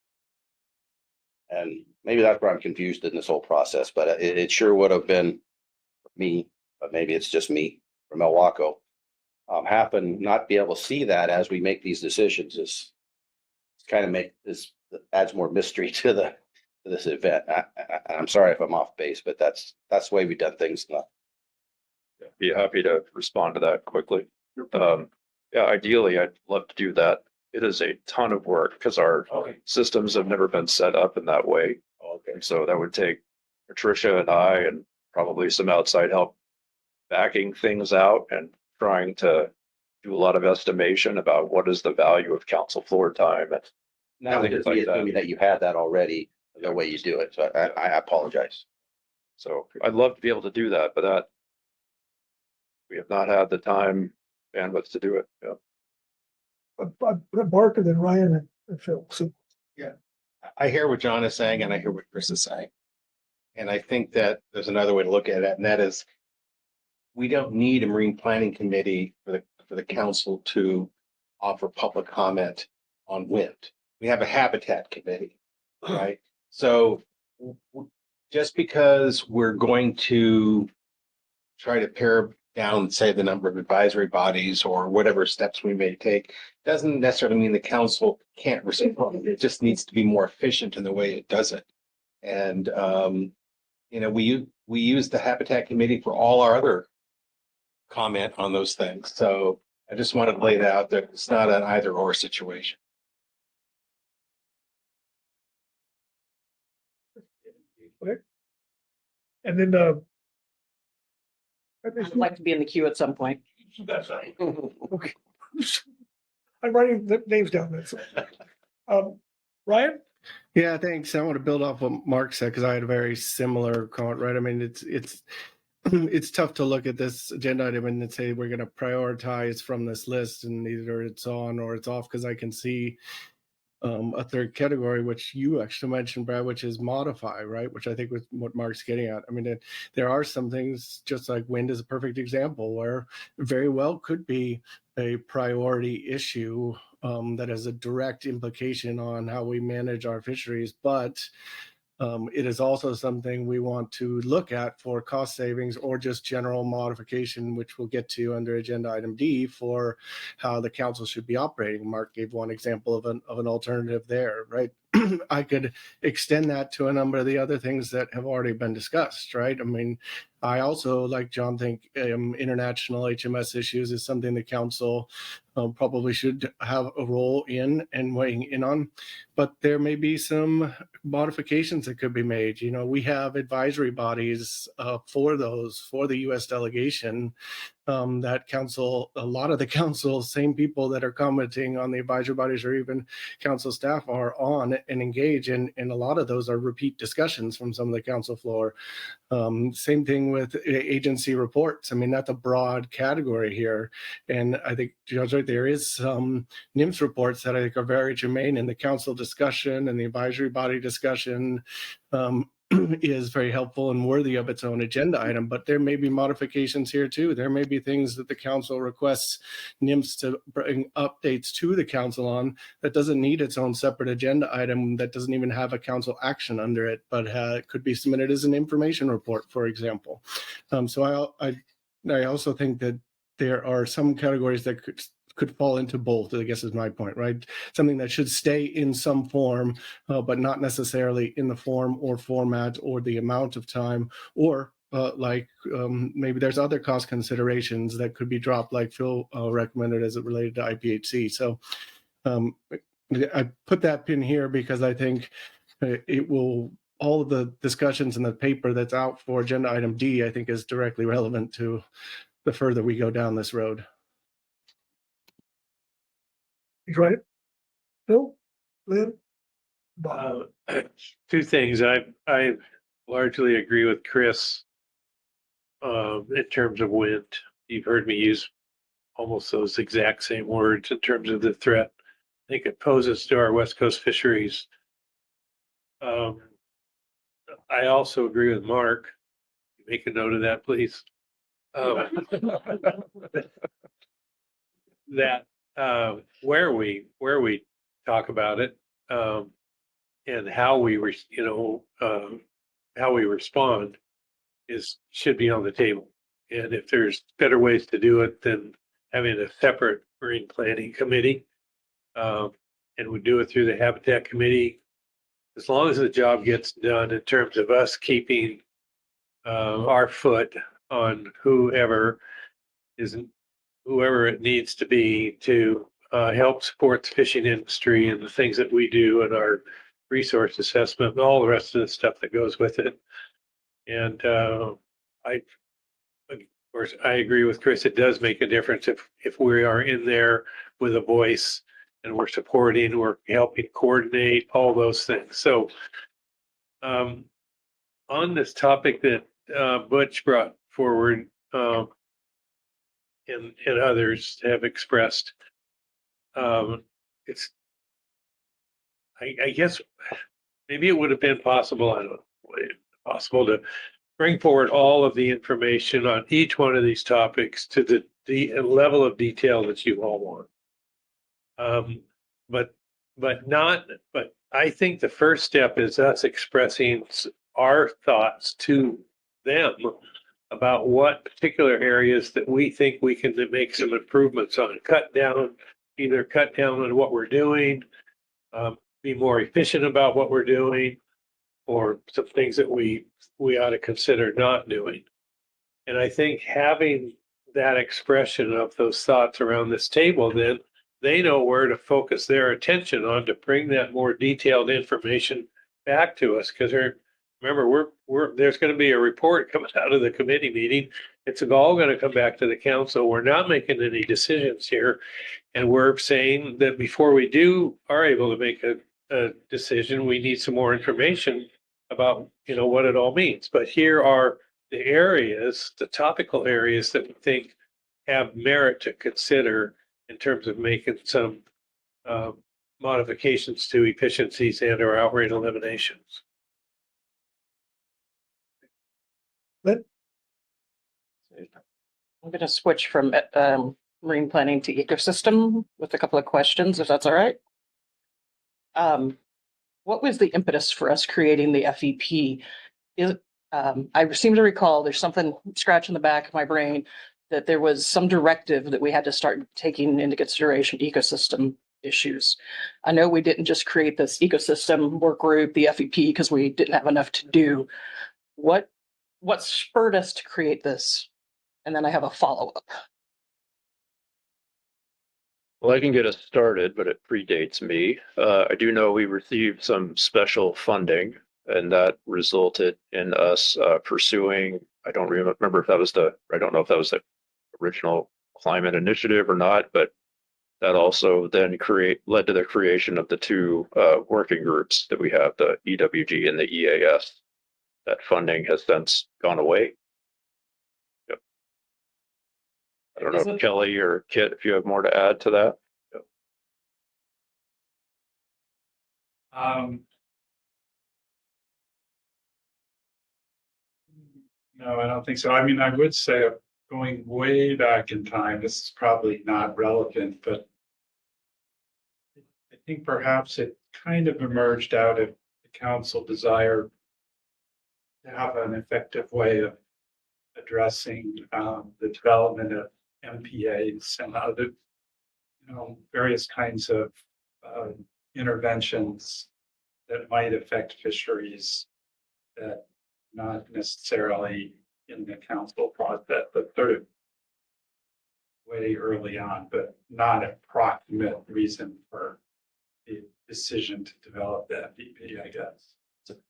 And maybe that's where I'm confused in this whole process, but it sure would have been me, but maybe it's just me from Milwaukee. Happen not be able to see that as we make these decisions is kind of make this, adds more mystery to this event. I'm sorry if I'm off base, but that's the way we've done things now. Be happy to respond to that quickly. Yeah, ideally, I'd love to do that. It is a ton of work because our systems have never been set up in that way. Okay. So that would take Patricia and I and probably some outside help backing things out and trying to do a lot of estimation about what is the value of council floor time. And Now, things like assuming that you had that already, the way you do it. So I apologize. So I'd love to be able to do that, but that we have not had the time bandwidth to do it. Yeah. Mark and then Ryan and Phil. So I hear what John is saying and I hear what Chris is saying. And I think that there's another way to look at it, and that is we don't need a marine planning committee for the council to offer public comment on wind. We have a habitat committee, right? So just because we're going to try to pare down, say, the number of advisory bodies or whatever steps we may take, doesn't necessarily mean the council can't respond. It just needs to be more efficient in the way it does it. And, we use the Habitat Committee for all our other comment on those things. So I just wanted to lay that out there. It's not an either or situation. okay. And then I'd like to be in the queue at some point. That's right. okay. I'm writing the names down there. So. Ryan? Yeah, thanks. I want to build off what Mark said because I had a very similar comment, right? I mean, it's tough to look at this agenda item and say we're going to prioritize from this list and either it's on or it's off, because I can see a third category, which you actually mentioned, Brad, which is modify, right? Which I think was what Mark's getting at. I mean, there are some things, just like wind is a perfect example, where very well could be a priority issue that has a direct implication on how we manage our fisheries, but it is also something we want to look at for cost savings or just general modification, which we'll get to under agenda item D for how the council should be operating. Mark gave one example of an alternative there, right? I could extend that to a number of the other things that have already been discussed, right? I mean, I also, like John, think international HMS issues is something the council probably should have a role in and weighing in on. But there may be some modifications that could be made. You know, we have advisory bodies for the U.S. delegation that council, a lot of the council, same people that are commenting on the advisory bodies or even council staff are on and engage. And a lot of those are repeat discussions from some of the council floor. Same thing with agency reports. I mean, that's a broad category here. And I think, Judge, right, there is some NIMS reports that I think are very germane in the council discussion and the advisory body discussion. Is very helpful and worthy of its own agenda item, but there may be modifications here too. There may be things that the council requests NIMS to bring updates to the council on that doesn't need its own separate agenda item, that doesn't even have a council action under it, but it could be submitted as an information report, for example. So I also think that there are some categories that could fall into both, I guess is my point, right? Something that should stay in some form, but not necessarily in the form or format or the amount of time, or maybe there's other cost considerations that could be dropped, like Phil recommended as it related to IPHC. So I put that pin here because I think it will, all of the discussions in the paper that's out for agenda item D, I think is directly relevant to the further we go down this road. He's right. Phil, Lynn, Bob. Two things. I largely agree with Chris in terms of wind. You've heard me use almost those exact same words in terms of the threat I think it poses to our West Coast fisheries. I also agree with Mark. Make a note of that, please. That where we talk about it and how we respond should be on the table. And if there's better ways to do it than having a separate marine planning committee, and we do it through the Habitat Committee. As long as the job gets done in terms of us keeping our foot on whoever it needs to be to help support the fishing industry and the things that we do and our resource assessment and all the rest of the stuff that goes with it. And of course, I agree with Chris. It does make a difference if we are in there with a voice and we're supporting, we're helping coordinate all those things. So on this topic that Butch brought forward, and others have expressed, it's, I guess maybe it would have been possible, I don't know, possible to bring forward all of the information on each one of these topics to the level of detail that you all want. But I think the first step is us expressing our thoughts to them about what particular areas that we think we can make some improvements on, either cut down on what we're doing, be more efficient about what we're doing, or some things that we ought to consider not doing. And I think having that expression of those thoughts around this table, then they know where to focus their attention on to bring that more detailed information back to us. Because remember, there's going to be a report coming out of the committee meeting. It's all going to come back to the council. We're not making any decisions here. And we're saying that before we are able to make a decision, we need some more information about, what it all means. But here are the areas, the topical areas that we think have merit to consider in terms of making some modifications to efficiencies and or outright eliminations. I'm going to switch from marine planning to ecosystem with a couple of questions, if that's all right. What was the impetus for us creating the FEP? I seem to recall there's something scratch in the back of my brain that there was some directive that we had to start taking into consideration ecosystem issues. I know we didn't just create this ecosystem work group, the FEP, because we didn't have enough to do. What spurred us to create this? And then I have a follow-up. Well, I can get us started, but it predates me. I do know we received some special funding, and that resulted in us pursuing, I don't know if that was the original climate initiative or not, but that also then led to the creation of the two working groups that we have, the EWG and the EAS. That funding has since gone away. Yep. I don't know if Kelly or Kit, if you have more to add to that. Yep. No, I don't think so. I mean, I would say going way back in time, this is probably not relevant, but I think perhaps it kind of emerged out of the council desire to have an effective way of addressing the development of MPAs and other, various kinds of interventions that might affect fisheries that not necessarily in the council process, but sort of way early on, but not a proximate reason for the decision to develop the FEP, I guess.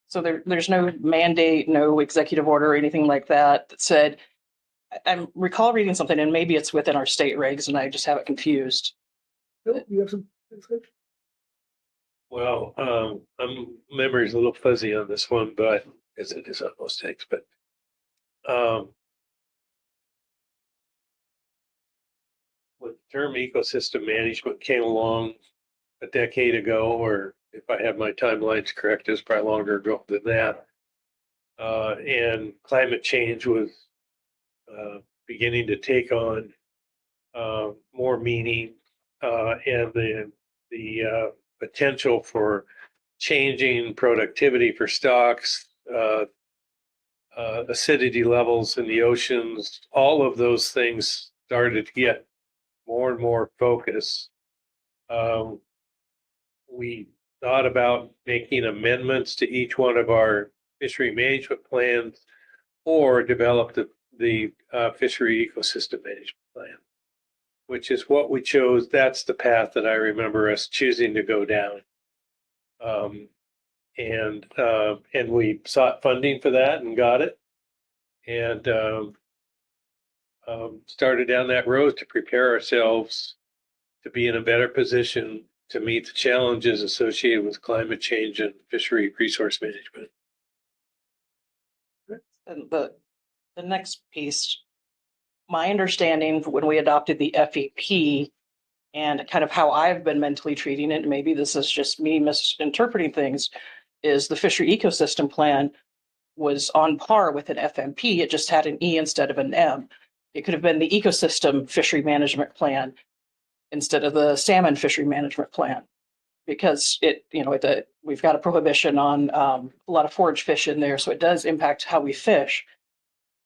So there's no mandate, no executive order or anything like that that said, I recall reading something, and maybe it's within our state regs and I just have it confused. Bill, you have some insight? Well, memory's a little fuzzy on this one, but as it is on most things, but when the term ecosystem management came along a decade ago, or if I have my timelines correct, it's probably longer ago than that. And climate change was beginning to take on more meaning, and the potential for changing productivity for stocks, acidity levels in the oceans, all of those things started to get more and more focus. we thought about making amendments to each one of our fishery management plans or develop the fishery ecosystem management plan, which is what we chose. That's the path that I remember us choosing to go down. And we sought funding for that and got it, and started down that road to prepare ourselves to be in a better position to meet the challenges associated with climate change and fishery resource management. And the next piece, my understanding when we adopted the FEP and kind of how I've been mentally treating it, and maybe this is just me misinterpreting things, is the fishery ecosystem plan was on par with an FMP. It just had an E instead of an M. It could have been the ecosystem fishery management plan instead of the salmon fishery management plan, because we've got a prohibition on a lot of forage fish in there, so it does impact how we fish.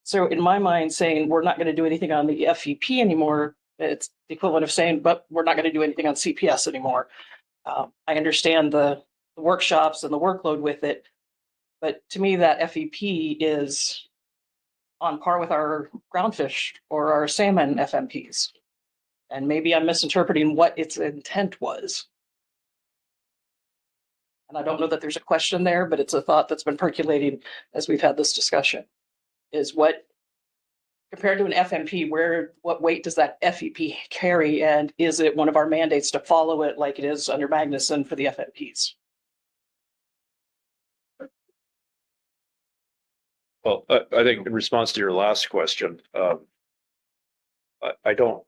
So in my mind, saying we're not going to do anything on the FEP anymore, it's the equivalent of saying, but we're not going to do anything on CPS anymore. I understand the workshops and the workload with it, but to me, that FEP is on par with our groundfish or our salmon FMPs. And maybe I'm misinterpreting what its intent was. And I don't know that there's a question there, but it's a thought that's been percolating as we've had this discussion. Is what, compared to an FMP, what weight does that FEP carry? And is it one of our mandates to follow it like it is under Magnuson for the FMPs? Well, I think in response to your last question, I don't,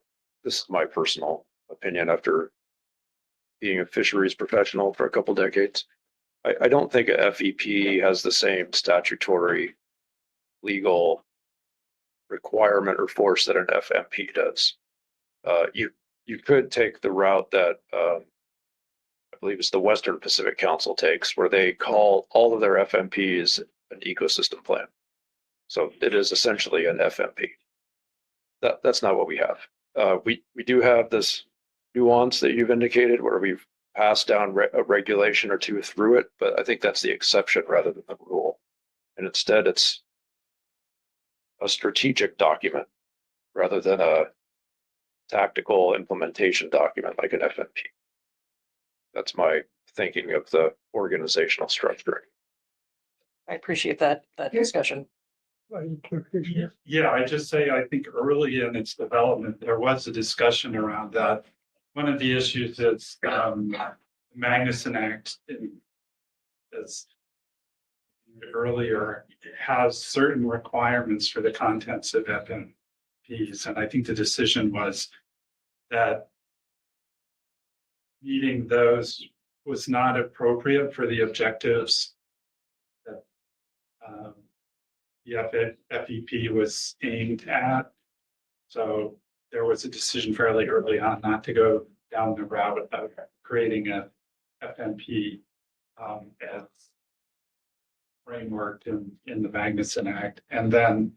this is my personal opinion after being a fisheries professional for a couple decades. I don't think a FEP has the same statutory legal requirement or force that an FMP does. You could take the route that I believe it's the Western Pacific Council takes, where they call all of their FMPs an ecosystem plan. So it is essentially an FMP. That's not what we have. We do have this nuance that you've indicated where we've passed down a regulation or two through it, but I think that's the exception rather than the rule. And instead, it's a strategic document rather than a tactical implementation document like an FMP. That's my thinking of the organizational structure. I appreciate that discussion. Yeah, I just say, I think early in its development, there was a discussion around that. One of the issues is Magnuson Act, as earlier, has certain requirements for the contents of FMPs. And I think the decision was that meeting those was not appropriate for the objectives that the FEP was aimed at. So there was a decision fairly early on not to go down the route of creating a FMP as framework in the Magnuson Act. And then,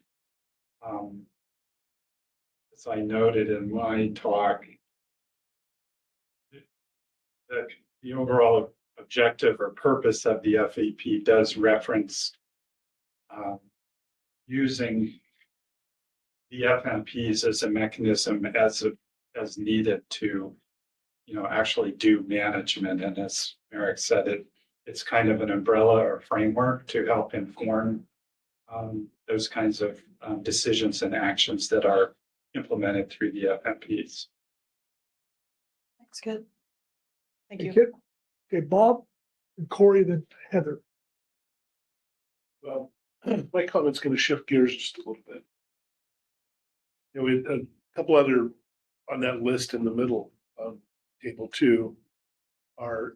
as I noted in my talk, that the overall objective or purpose of the FEP does reference using the FMPs as a mechanism as needed to, actually do management. And as Merrick said, it's kind of an umbrella or framework to help inform those kinds of decisions and actions that are implemented through the FMPs. That's good. Thank you. Okay, Bob and Corey, then Heather. Well, my comment's going to shift gears just a little bit. We had a couple other on that list in the middle of table 2 are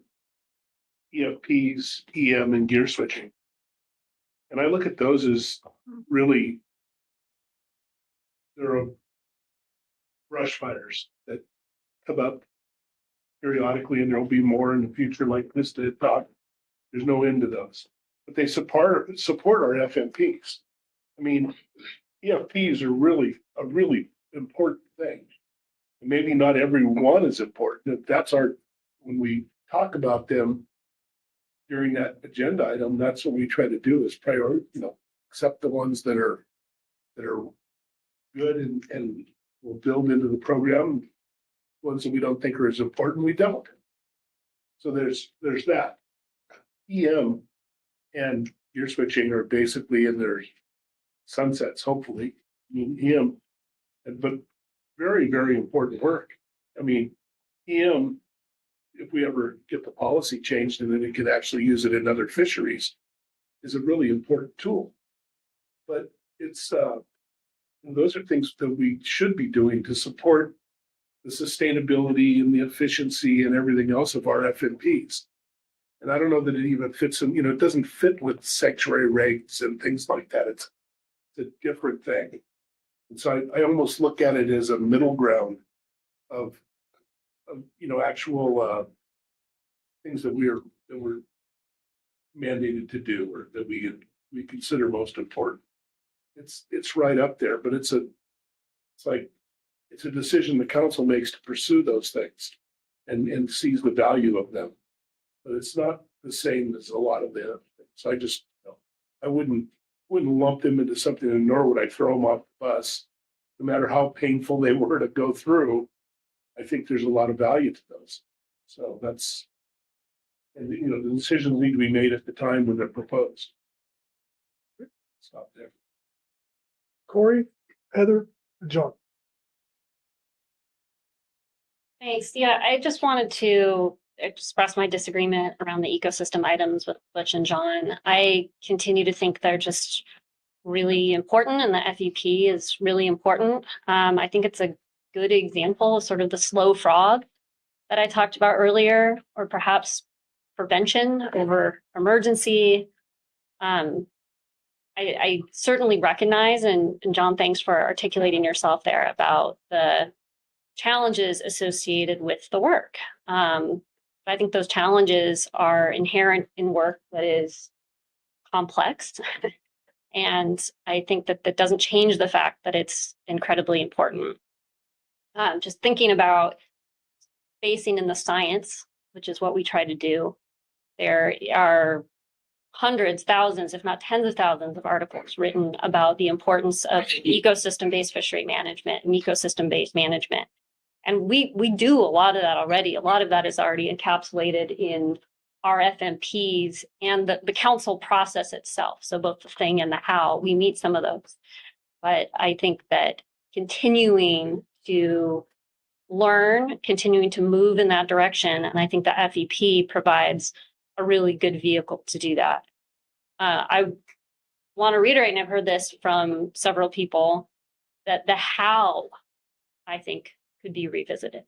EFPs, EM, and gear switching. And I look at those as really, they're brush fires that come up periodically, and there'll be more in the future like this to talk. There's no end to those, but they support our FMPs. I mean, EFPs are really a really important thing. Maybe not every one is important. That's when we talk about them during that agenda item, that's what we try to do is accept the ones that are good and will build into the program. Ones that we don't think are as important, we don't. So there's that. EM and gear switching are basically in their sunsets, hopefully. I mean, EM, but very, very important work. I mean, EM, if we ever get the policy changed and then we could actually use it in other fisheries, is a really important tool. But it's, those are things that we should be doing to support the sustainability and the efficiency and everything else of our FMPs. And I don't know that it even fits in, it doesn't fit with sanctuary regs and things like that. It's a different thing. And so I almost look at it as a middle ground of actual things that we're mandated to do or that we consider most important. It's right up there, but it's a decision the council makes to pursue those things and sees the value of them. But it's not the same as a lot of the other things. So I just, I wouldn't lump them into something, and nor would I throw them off the bus, no matter how painful they were to go through. I think there's a lot of value to those. So that's, and the decisions need to be made at the time when they're proposed. Stop there. Corey, Heather, and John. Thanks. Yeah, I just wanted to express my disagreement around the ecosystem items with Butch and John. I continue to think they're just really important, and the FEP is really important. I think it's a good example of sort of the slow frog that I talked about earlier, or perhaps prevention over emergency. I certainly recognize, and John, thanks for articulating yourself there about the challenges associated with the work. I think those challenges are inherent in work that is complex. And I think that doesn't change the fact that it's incredibly important. Just thinking about basing in the science, which is what we try to do, there are hundreds, thousands, if not tens of thousands of articles written about the importance of ecosystem-based fishery management and ecosystem-based management. And we do a lot of that already. A lot of that is already encapsulated in our FMPs and the council process itself. So both the thing and the how, we meet some of those. But I think that continuing to learn, continuing to move in that direction, and I think the FEP provides a really good vehicle to do that. I want to reiterate, and I've heard this from several people, that the how, I think, could be revisited.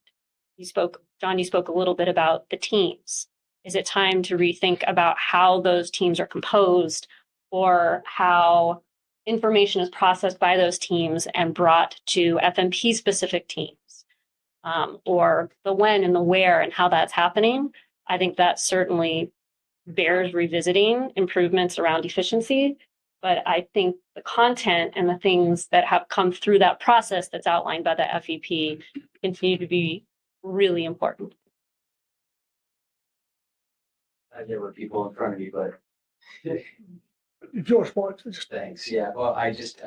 John, you spoke a little bit about the teams. Is it time to rethink about how those teams are composed, or how information is processed by those teams and brought to FMP specific teams, or the when and the where and how that's happening? I think that certainly bears revisiting, improvements around efficiency. But I think the content and the things that have come through that process that's outlined by the FEP continue to be really important. There were people in front of me, but If you'll respond, just thanks. Yeah, well, I just,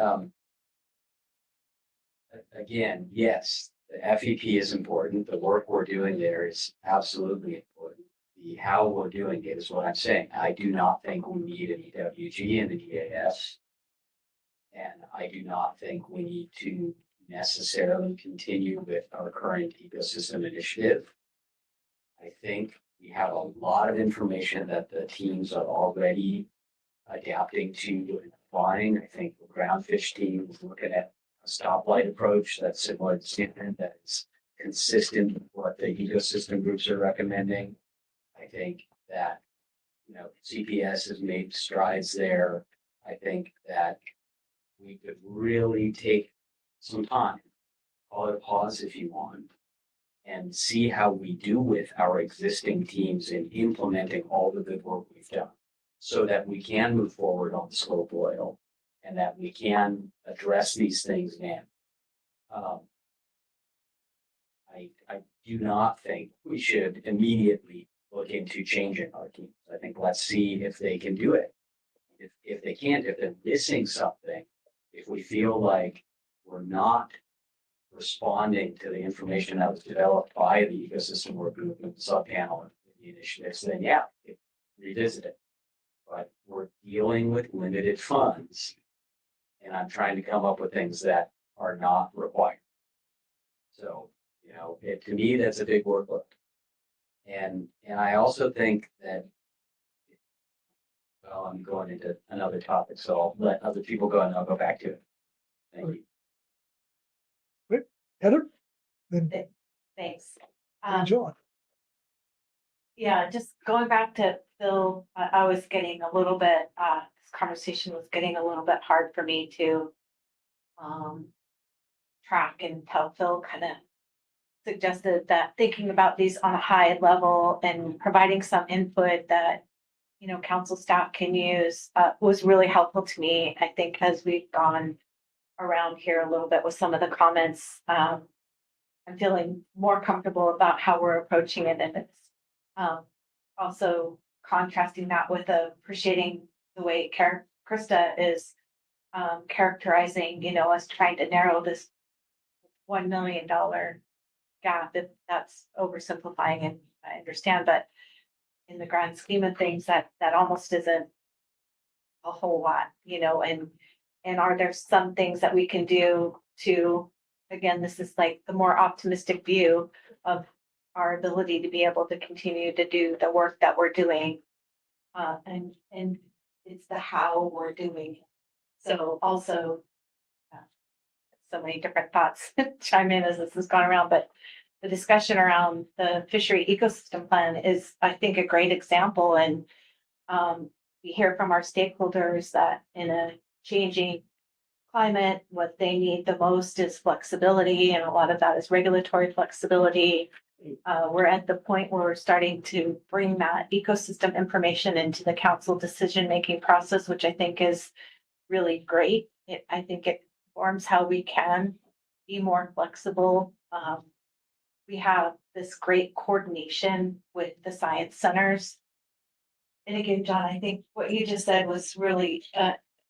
again, yes, the FEP is important. The work we're doing there is absolutely important. The how we're doing it is what I'm saying. I do not think we need an EWG and an EAS. And I do not think we need to necessarily continue with our current ecosystem initiative. I think we have a lot of information that the teams are already adapting to and applying. I think the groundfish team is looking at a stoplight approach that's similar to standard, that is consistent with what the ecosystem groups are recommending. I think that, CPS has made strides there. I think that we could really take some time, call it a pause if you want, and see how we do with our existing teams in implementing all the good work we've done, so that we can move forward on the slow boil and that we can address these things now. I do not think we should immediately look into changing our teams. I think let's see if they can do it. If they can't, if they're missing something, if we feel like we're not responding to the information that was developed by the ecosystem work group and the sub-panel and the initiatives, then yeah, revisit it. But we're dealing with limited funds, and I'm trying to come up with things that are not required. So, you know, to me, that's a big workload. And I also think that, well, I'm going into another topic, so I'll let other people go and I'll go back to it. Thank you. Great. Heather? Then Thanks. John. Yeah, just going back to Phil, I was getting a little bit, this conversation was getting a little bit hard for me to track, and how Phil kind of suggested that thinking about these on a high level and providing some input that, you know, council staff can use was really helpful to me. I think as we've gone around here a little bit with some of the comments, I'm feeling more comfortable about how we're approaching it. And it's also contrasting that with appreciating the way Krista is characterizing, you know, us trying to narrow this $1 million gap, if that's oversimplifying, and I understand, but in the grand scheme of things, that almost isn't a whole lot, you know, and are there some things that we can do to, again, this is like the more optimistic view of our ability to be able to continue to do the work that we're doing. And it's the how we're doing it. So also, so many different thoughts chime in as this has gone around, but the discussion around the fishery ecosystem plan is, I think, a great example. And we hear from our stakeholders that in a changing climate, what they need the most is flexibility, and a lot of that is regulatory flexibility. We're at the point where we're starting to bring that ecosystem information into the council decision-making process, which I think is really great. I think it informs how we can be more flexible. We have this great coordination with the science centers. And again, John, I think what you just said was really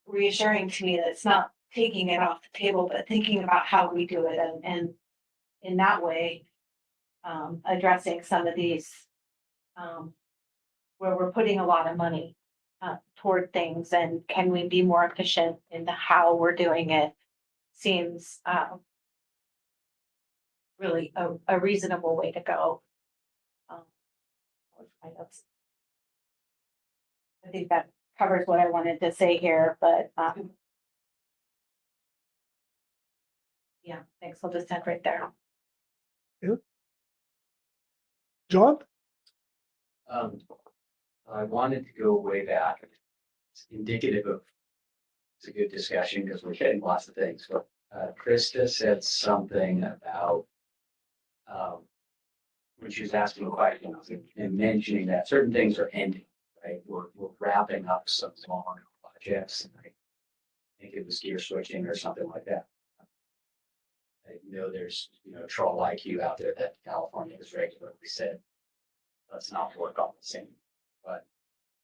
reassuring to me, that it's not taking it off the table, but thinking about how we do it, and in that way, addressing some of these where we're putting a lot of money toward things, and can we be more efficient in the how we're doing it, seems really a reasonable way to go. I think that covers what I wanted to say here, but yeah, thanks. I'll just end right there. John? I wanted to go way back. It's indicative of, it's a good discussion because we're getting lots of things, but Krista said something about when she was asking questions and mentioning that certain things are ending, right? We're wrapping up some long projects, and I think it was gear switching or something like that. I know there's, you know, troll IQ out there that California has regularly said, let's not work on the same. But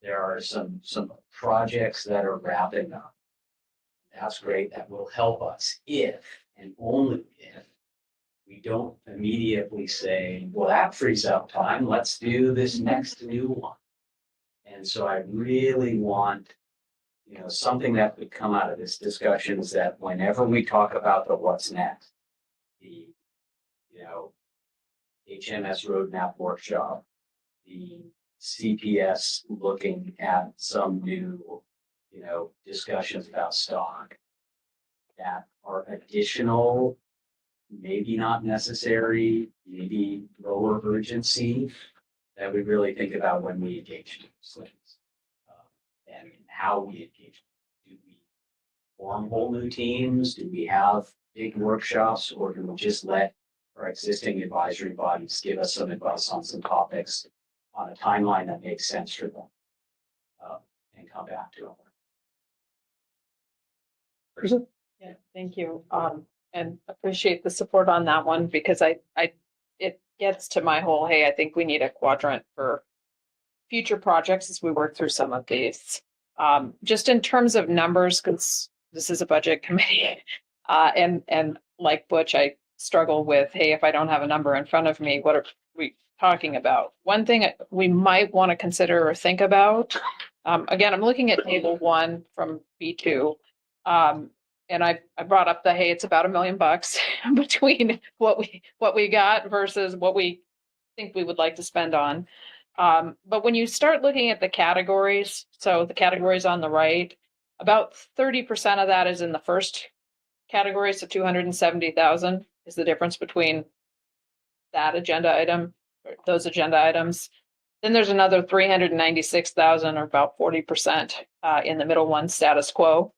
there are some projects that are wrapping up. That's great. That will help us if, and only if, we don't immediately say, well, that frees up time. Let's do this next new one. And so I really want, you know, something that could come out of this discussion is that whenever we talk about the what's next, the, you know, HMS roadmap workshop, the CPS looking at some new, you know, discussions about stock that are additional, maybe not necessary, maybe lower urgency, that we really think about when we engage in these things, and how we engage. Do we form whole new teams? Do we have big workshops, or do we just let our existing advisory bodies give us some advice on some topics on a timeline that makes sense for them, and come back to them? Yeah, thank you. And appreciate the support on that one, because it gets to my whole, hey, I think we need a quadrant for future projects as we work through some of these. Just in terms of numbers, because this is a budget committee, and like Butch, I struggle with, hey, if I don't have a number in front of me, what are we talking about? One thing we might want to consider or think about, again, I'm looking at table 1 from B2. And I brought up the, hey, it's about $1 million between what we got versus what we think we would like to spend on. But when you start looking at the categories, so the categories on the right, about 30% of that is in the first category. So 270,000 is the difference between that agenda item, or those agenda items. Then there's another 396,000, or about 40%, in the middle one, status quo.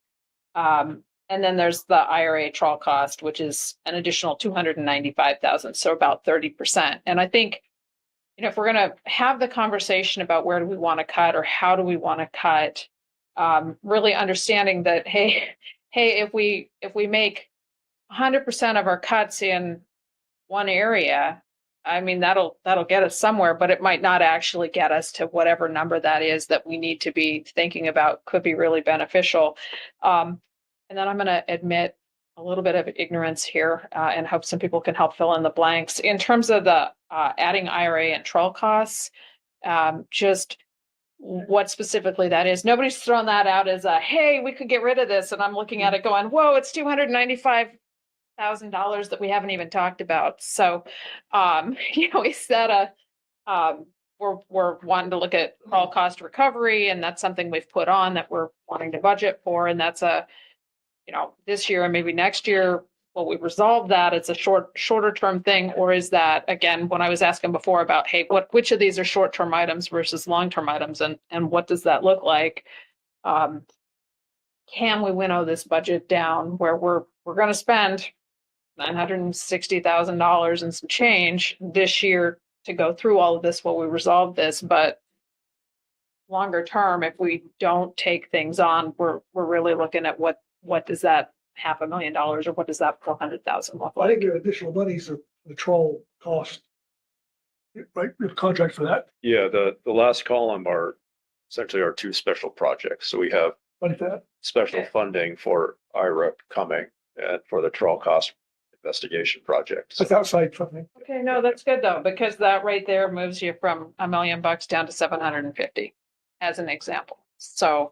And then there's the IRA trawl cost, which is an additional 295,000, so about 30%. And I think, if we're going to have the conversation about where do we want to cut or how do we want to cut, really understanding that, hey, if we make 100% of our cuts in one area, I mean, that'll get us somewhere, but it might not actually get us to whatever number that is that we need to be thinking about could be really beneficial. And then I'm going to admit a little bit of ignorance here, and hope some people can help fill in the blanks. In terms of the adding IRA and trawl costs, just what specifically that is. Nobody's thrown that out as a, hey, we could get rid of this. And I'm looking at it going, whoa, it's $295,000 that we haven't even talked about. So, is that we're wanting to look at trawl cost recovery, and that's something we've put on that we're wanting to budget for. And that's this year and maybe next year, will we resolve that? It's a shorter term thing, or is that, again, when I was asking before about, hey, which of these are short term items versus long term items, and what does that look like? Can we winnow this budget down where we're going to spend $960,000 and some change this year to go through all of this while we resolve this, but longer term, if we don't take things on, we're really looking at what does that $500,000, or what does that 400,000 look I like? think there are additional monies for the trawl cost. Right, we have a contract for that. Yeah, the last column are essentially our 2 special projects. So we have Money for that. special funding for IRA coming and for the trawl cost investigation project. That's outside funding. Okay, no, that's good though, because that right there moves you from $1 million down to 750 as an example. So,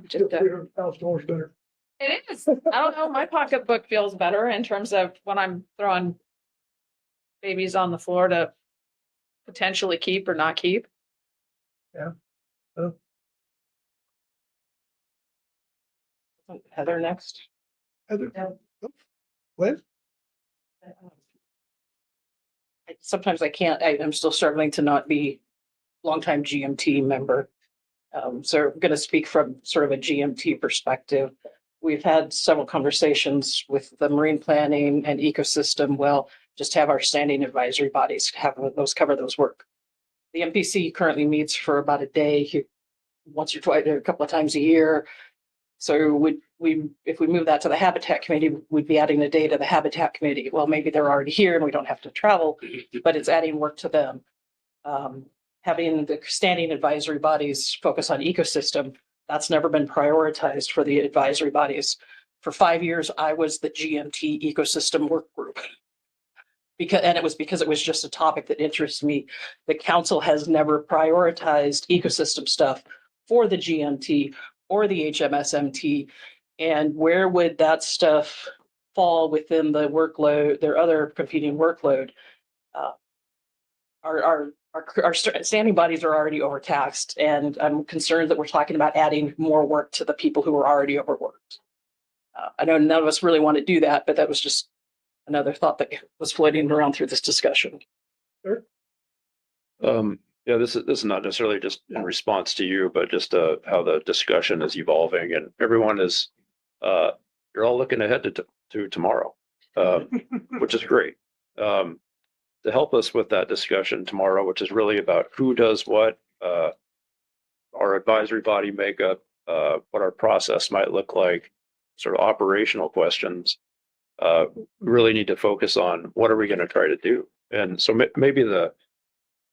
just $300,000 better. it is. I don't know. My pocketbook feels better in terms of when I'm throwing babies on the floor to potentially keep or not keep. Yeah. Heather next. Heather. What? Sometimes I can't, I'm still struggling to not be longtime GMT member. So I'm going to speak from sort of a GMT perspective. We've had several conversations with the marine planning and ecosystem. Well, just have our standing advisory bodies cover those work. The MPC currently meets for about a day, once or twice, a couple of times a year. So if we move that to the Habitat Committee, we'd be adding a day to the Habitat Committee. Well, maybe they're already here and we don't have to travel, but it's adding work to them. Having the standing advisory bodies focus on ecosystem, that's never been prioritized for the advisory bodies. For 5 years, I was the GMT ecosystem work group. It was because it was just a topic that interests me. The council has never prioritized ecosystem stuff for the GMT or the HMSMT. And where would that stuff fall within the workload, their other competing workload? Our standing bodies are already overtaxed, and I'm concerned that we're talking about adding more work to the people who are already overworked. I know none of us really want to do that, but that was just another thought that was floating around through this discussion. Sure. Yeah, this is not necessarily just in response to you, but just how the discussion is evolving, and everyone is you're all looking ahead to tomorrow, which is great. To help us with that discussion tomorrow, which is really about who does what, our advisory body makeup, what our process might look like, sort of operational questions. We really need to focus on what are we going to try to do. And so maybe the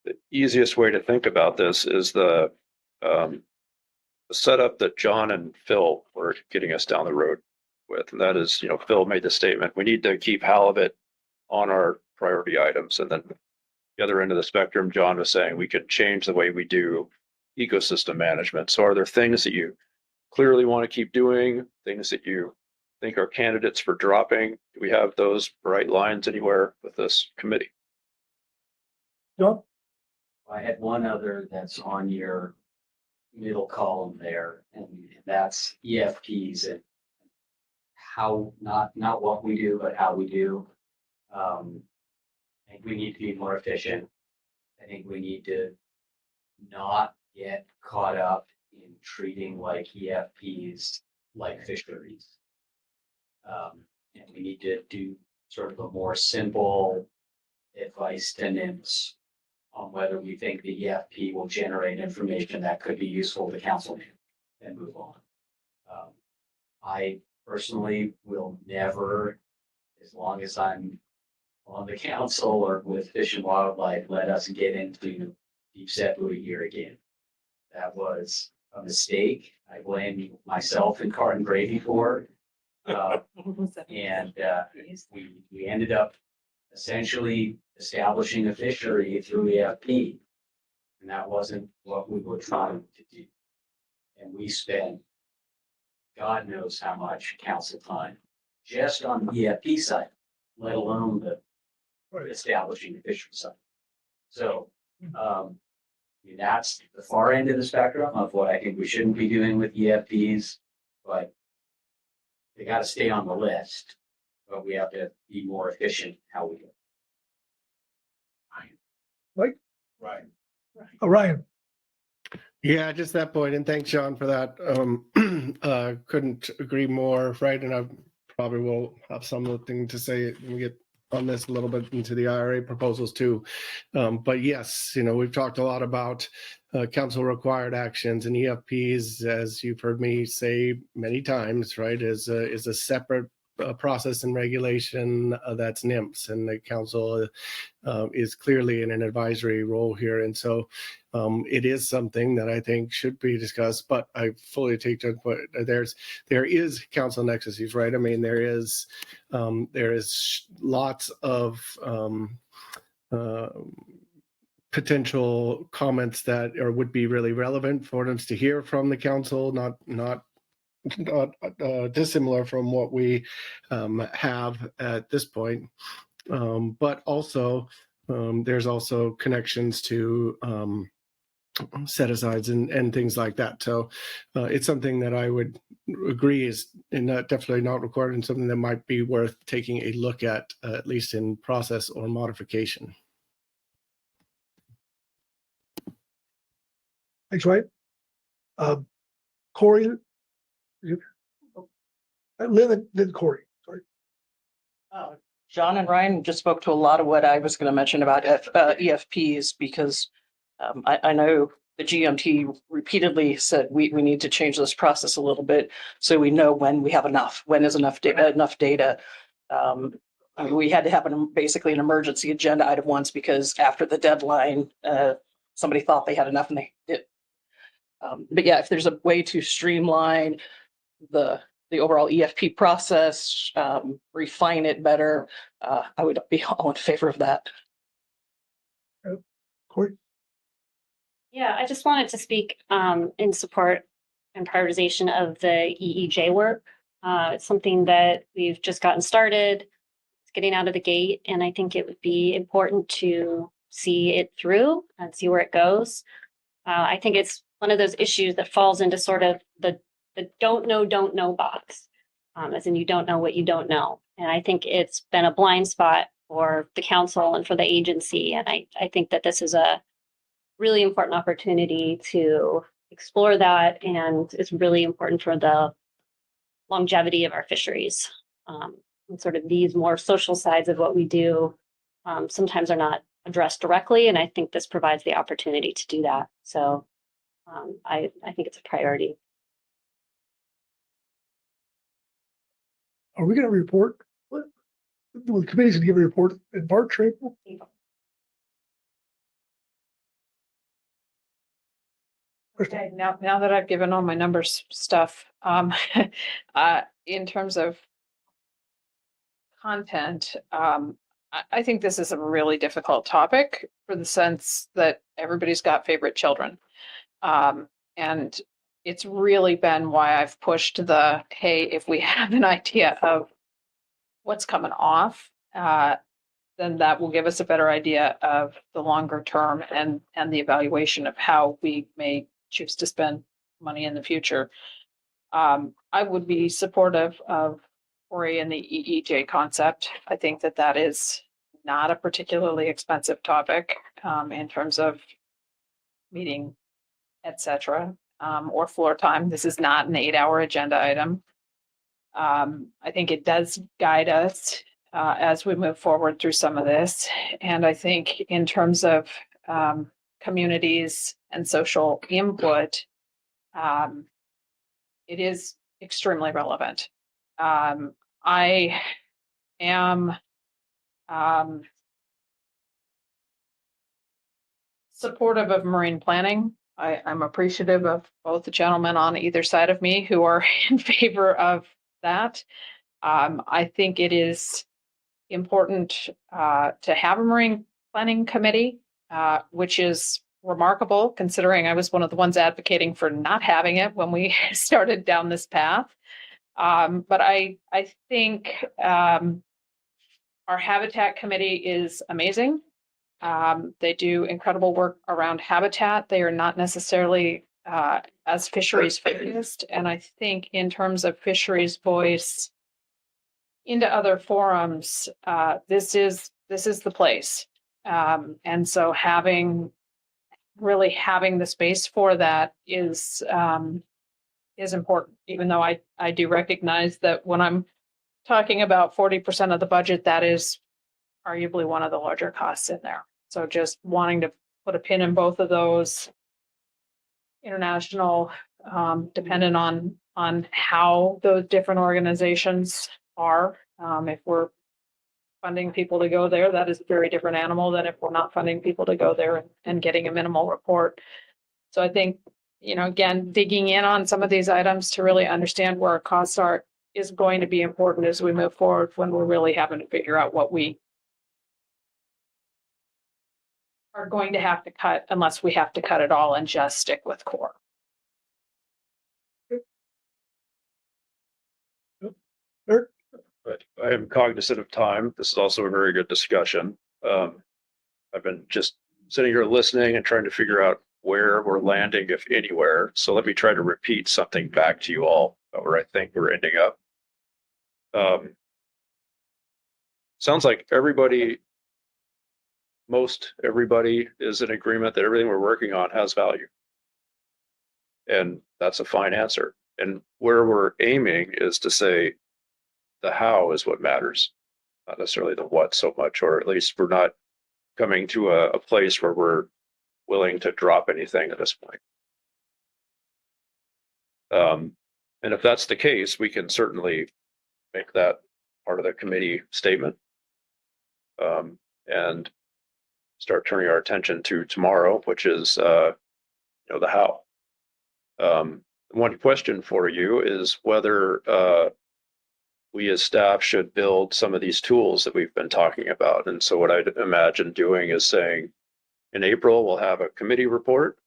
the easiest way to think about this is the setup that John and Phil were getting us down the road with. And that is, Phil made the statement, we need to keep halibut on our priority items. And then the other end of the spectrum, John was saying we could change the way we do ecosystem management. So are there things that you clearly want to keep doing, things that you think are candidates for dropping? Do we have those bright lines anywhere with this committee? John? I had one other that's on your middle column there, and that's EFPs and how, not what we do, but how we do. I think we need to be more efficient. I think we need to not get caught up in treating like EFPs like fisheries. And we need to do sort of a more simple advice to NIMS on whether we think the EFP will generate information that could be useful to council and move on. I personally will never, as long as I'm on the council or with Fish and Wildlife, let us get into deep set buoy gear again. That was a mistake. I blame myself and Carton Brady for. And we ended up essentially establishing a fishery through EFP. And that wasn't what we were trying to do. And we spent God knows how much council time just on the EFP side, let alone the establishing the fishery side. So that's the far end of the spectrum of what I think we shouldn't be doing with EFPs, but they got to stay on the list. But we have to be more efficient how we do it. Mike? Right. Ryan? Yeah, just that point, and thanks, John, for that. Couldn't agree more, right? And I probably will have something to say when we get on this a little bit into the IRA proposals too. But yes, we've talked a lot about council required actions, and EFPs, as you've heard me say many times, right, is a separate process and regulation that's NIMS, and the council is clearly in an advisory role here. And so it is something that I think should be discussed, but I fully take to but there is council nexuses, right? I mean, there is lots of potential comments that would be really relevant for us to hear from the council, not dissimilar from what we have at this point. But also, there's also connections to set-asides and things like that. So it's something that I would agree is definitely not required, and something that might be worth taking a look at least in process or modification. Thanks, Ryan. Corey? Lynn and then Corey, sorry. John and Ryan just spoke to a lot of what I was going to mention about EFPs, because I know the GMT repeatedly said we need to change this process a little bit so we know when we have enough, when is enough data. We had to have basically an emergency agenda item once because after the deadline, somebody thought they had enough and they did. But yeah, if there's a way to streamline the overall EFP process, refine it better, I would be all in favor of that. Corey? Yeah, I just wanted to speak in support and prioritization of the EEJ work. It's something that we've just gotten started. It's getting out of the gate, and I think it would be important to see it through and see where it goes. I think it's one of those issues that falls into sort of the don't know box, as in you don't know what you don't know. And I think it's been a blind spot for the council and for the agency. And I think that this is a really important opportunity to explore that. And it's really important for the longevity of our fisheries. And sort of these more social sides of what we do sometimes are not addressed directly. And I think this provides the opportunity to do that. So I think it's a priority. Are we going to report? What? The committee's going to give a report in March, April? Okay, now that I've given all my numbers stuff, in terms of content, I think this is a really difficult topic for the sense that everybody's got favorite children. And it's really been why I've pushed hey, if we have an idea of what's coming off, then that will give us a better idea of the longer term and the evaluation of how we may choose to spend money in the future. I would be supportive of Ori and the EEJ concept. I think that is not a particularly expensive topic in terms of meeting, etc., or floor time. This is not an 8-hour agenda item. I think it does guide us as we move forward through some of this. And I think in terms of communities and social input, it is extremely relevant. I am supportive of marine planning. I'm appreciative of both the gentlemen on either side of me who are in favor of that. I think it is important to have a marine planning committee, which is remarkable considering I was one of the ones advocating for not having it when we started down this path. But I think our habitat committee is amazing. They do incredible work around habitat. They are not necessarily as fisheries focused. And I think in terms of fisheries voice into other forums, this is the place. And so having the space for that is important, even though I do recognize that when I'm talking about 40% of the budget, that is arguably one of the larger costs in there. So just wanting to put a pin in both of those. International, dependent on how those different organizations are. If we're funding people to go there, that is a very different animal than if we're not funding people to go there and getting a minimal report. So I think, again, digging in on some of these items to really understand where our costs are is going to be important as we move forward when we're really having to figure out what we are going to have to cut, unless we have to cut it all and just stick with core. But I am cognizant of time. This is also a very good discussion. I've been just sitting here listening and trying to figure out where we're landing, if anywhere. So let me try to repeat something back to you all about where I think we're ending up. Sounds like most everybody is in agreement that everything we're working on has value. And that's a fine answer. And where we're aiming is to say the how is what matters, not necessarily the what so much, or at least we're not coming to a place where we're willing to drop anything at this point. And if that's the case, we can certainly make that part of the committee statement and start turning our attention to tomorrow, which is the how. One question for you is whether we as staff should build some of these tools that we've been talking about. And so what I'd imagine doing is saying in April, we'll have a committee report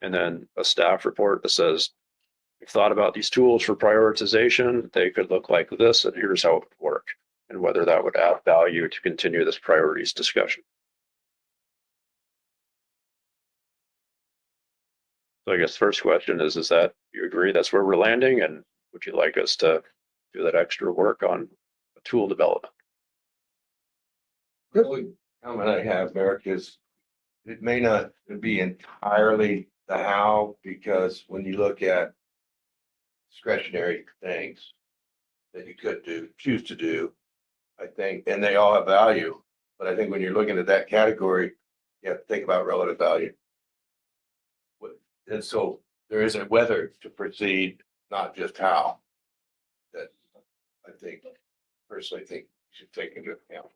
and then a staff report that says, we've thought about these tools for prioritization. They could look like this, and here's how it would work, and whether that would add value to continue this priorities discussion. So I guess the first question is that you agree that's where we're landing, and would you like us to do that extra work on tool development? The only comment I have, Merrick, is it may not be entirely the how, because when you look at discretionary things that you could choose to do, I think, and they all have value, but I think when you're looking at that category, you have to think about relative value. And so there is a whether to proceed, not just how, that I personally think you should take into account.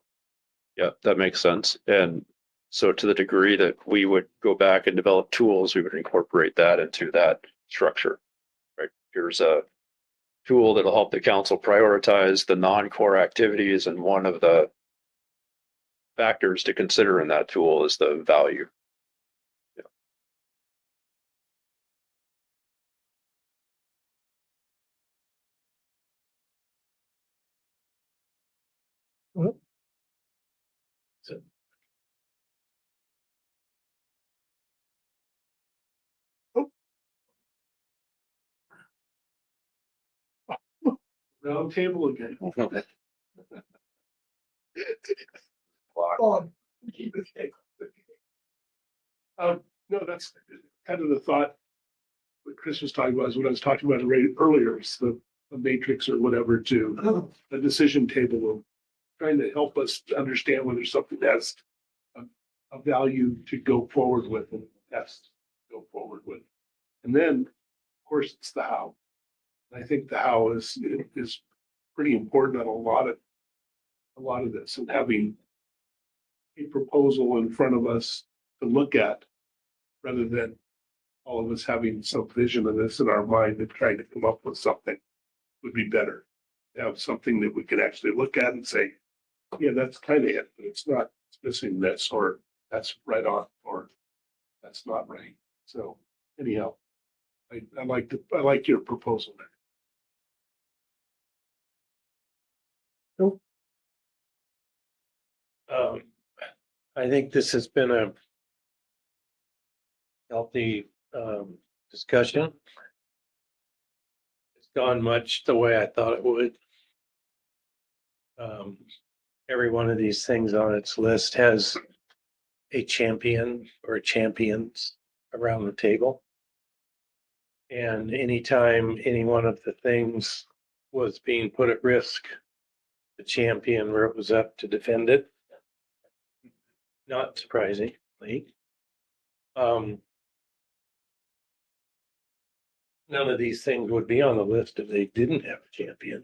Yeah, that makes sense. And So to the degree that we would go back and develop tools, we would incorporate that into that structure. Right? Here's a tool that'll help the council prioritize the non-core activities, and one of the factors to consider in that tool is the value. Yeah. So, Round table again. No, that's kind of the thought. What Chris was talking about is what I was talking about earlier. It's the matrix or whatever to a decision table of trying to help us understand whether something has a value to go forward with and has to go forward with. And then, of course, it's the how. I think the how is pretty important on a lot of this, and having a proposal in front of us to look at rather than all of us having some vision of this in our mind and trying to come up with something would be better. To have something that we can actually look at and say, yeah, that's kind of it, but it's not, it's missing this, or that's right on, or that's not right. So anyhow, I like your proposal there. Nope. I think this has been a healthy discussion. It's gone much the way I thought it would. Every one of these things on its list has a champion or champions around the table. And anytime any one of the things was being put at risk, the champion rose up to defend it. Not surprisingly. None of these things would be on the list if they didn't have a champion.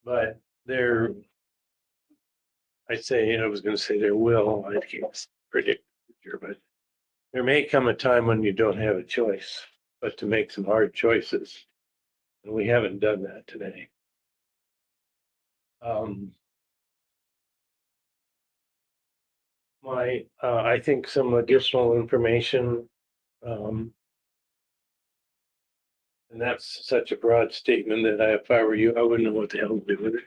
But there, I was going to say there will, I can't predict the future, but there may come a time when you don't have a choice, but to make some hard choices. And we haven't done that today. I think some additional information, and that's such a broad statement that if I were you, I wouldn't know what the hell to do with it.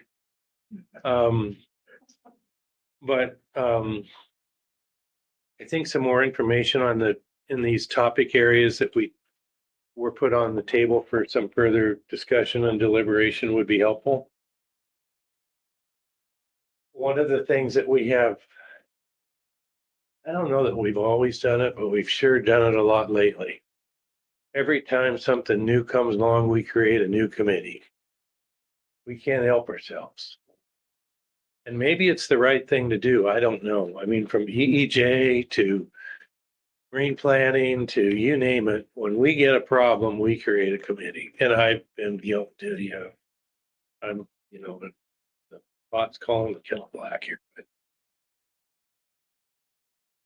But I think some more information in these topic areas that were put on the table for some further discussion and deliberation would be helpful. One of the things that we have, I don't know that we've always done it, but we've sure done it a lot lately. Every time something new comes along, we create a new committee. We can't help ourselves. And maybe it's the right thing to do. I don't know. I mean, from EEJ to green planning to you name it, when we get a problem, we create a committee. And I've been guilty of, the pot's calling the kettle black here.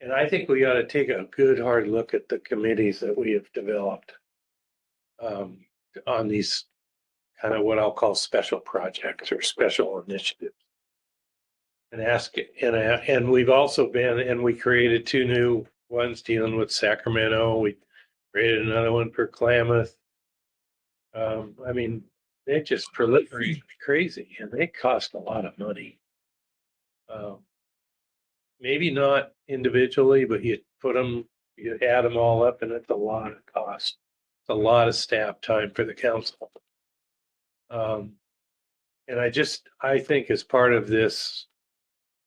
And I think we ought to take a good hard look at the committees that we have developed on these kind of what I'll call special projects or special initiatives. And ask it, and we've also we created 2 new ones dealing with Sacramento. We created another one for Klamath. I mean, they just proliferate crazy, and they cost a lot of money. Maybe not individually, but you add them all up, and it's a lot of cost. It's a lot of staff time for the council. And I think as part of this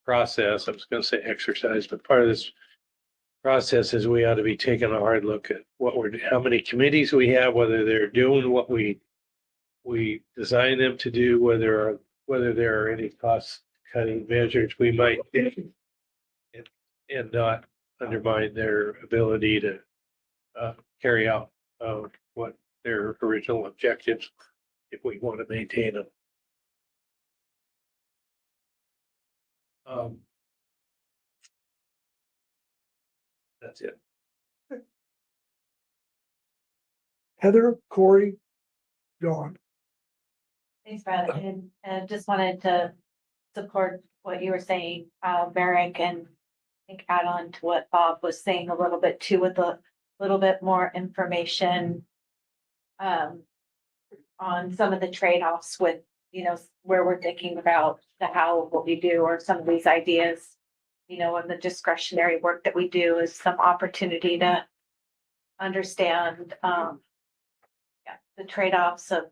process, I was going to say exercise, but part of this process is we ought to be taking a hard look at how many committees we have, whether they're doing what we design them to do, whether there are any cost cutting measures we might take and not undermine their ability to carry out what their original objectives if we want to maintain them. Um, That's it. Heather, Corey, John. Thanks, Brad. And just wanted to support what you were saying, Merrick, and I think add on to what Bob was saying a little bit too, with a little bit more information on some of the trade-offs with, where we're thinking about the how of what we do, or some of these ideas, and the discretionary work that we do is some opportunity to understand the trade-offs of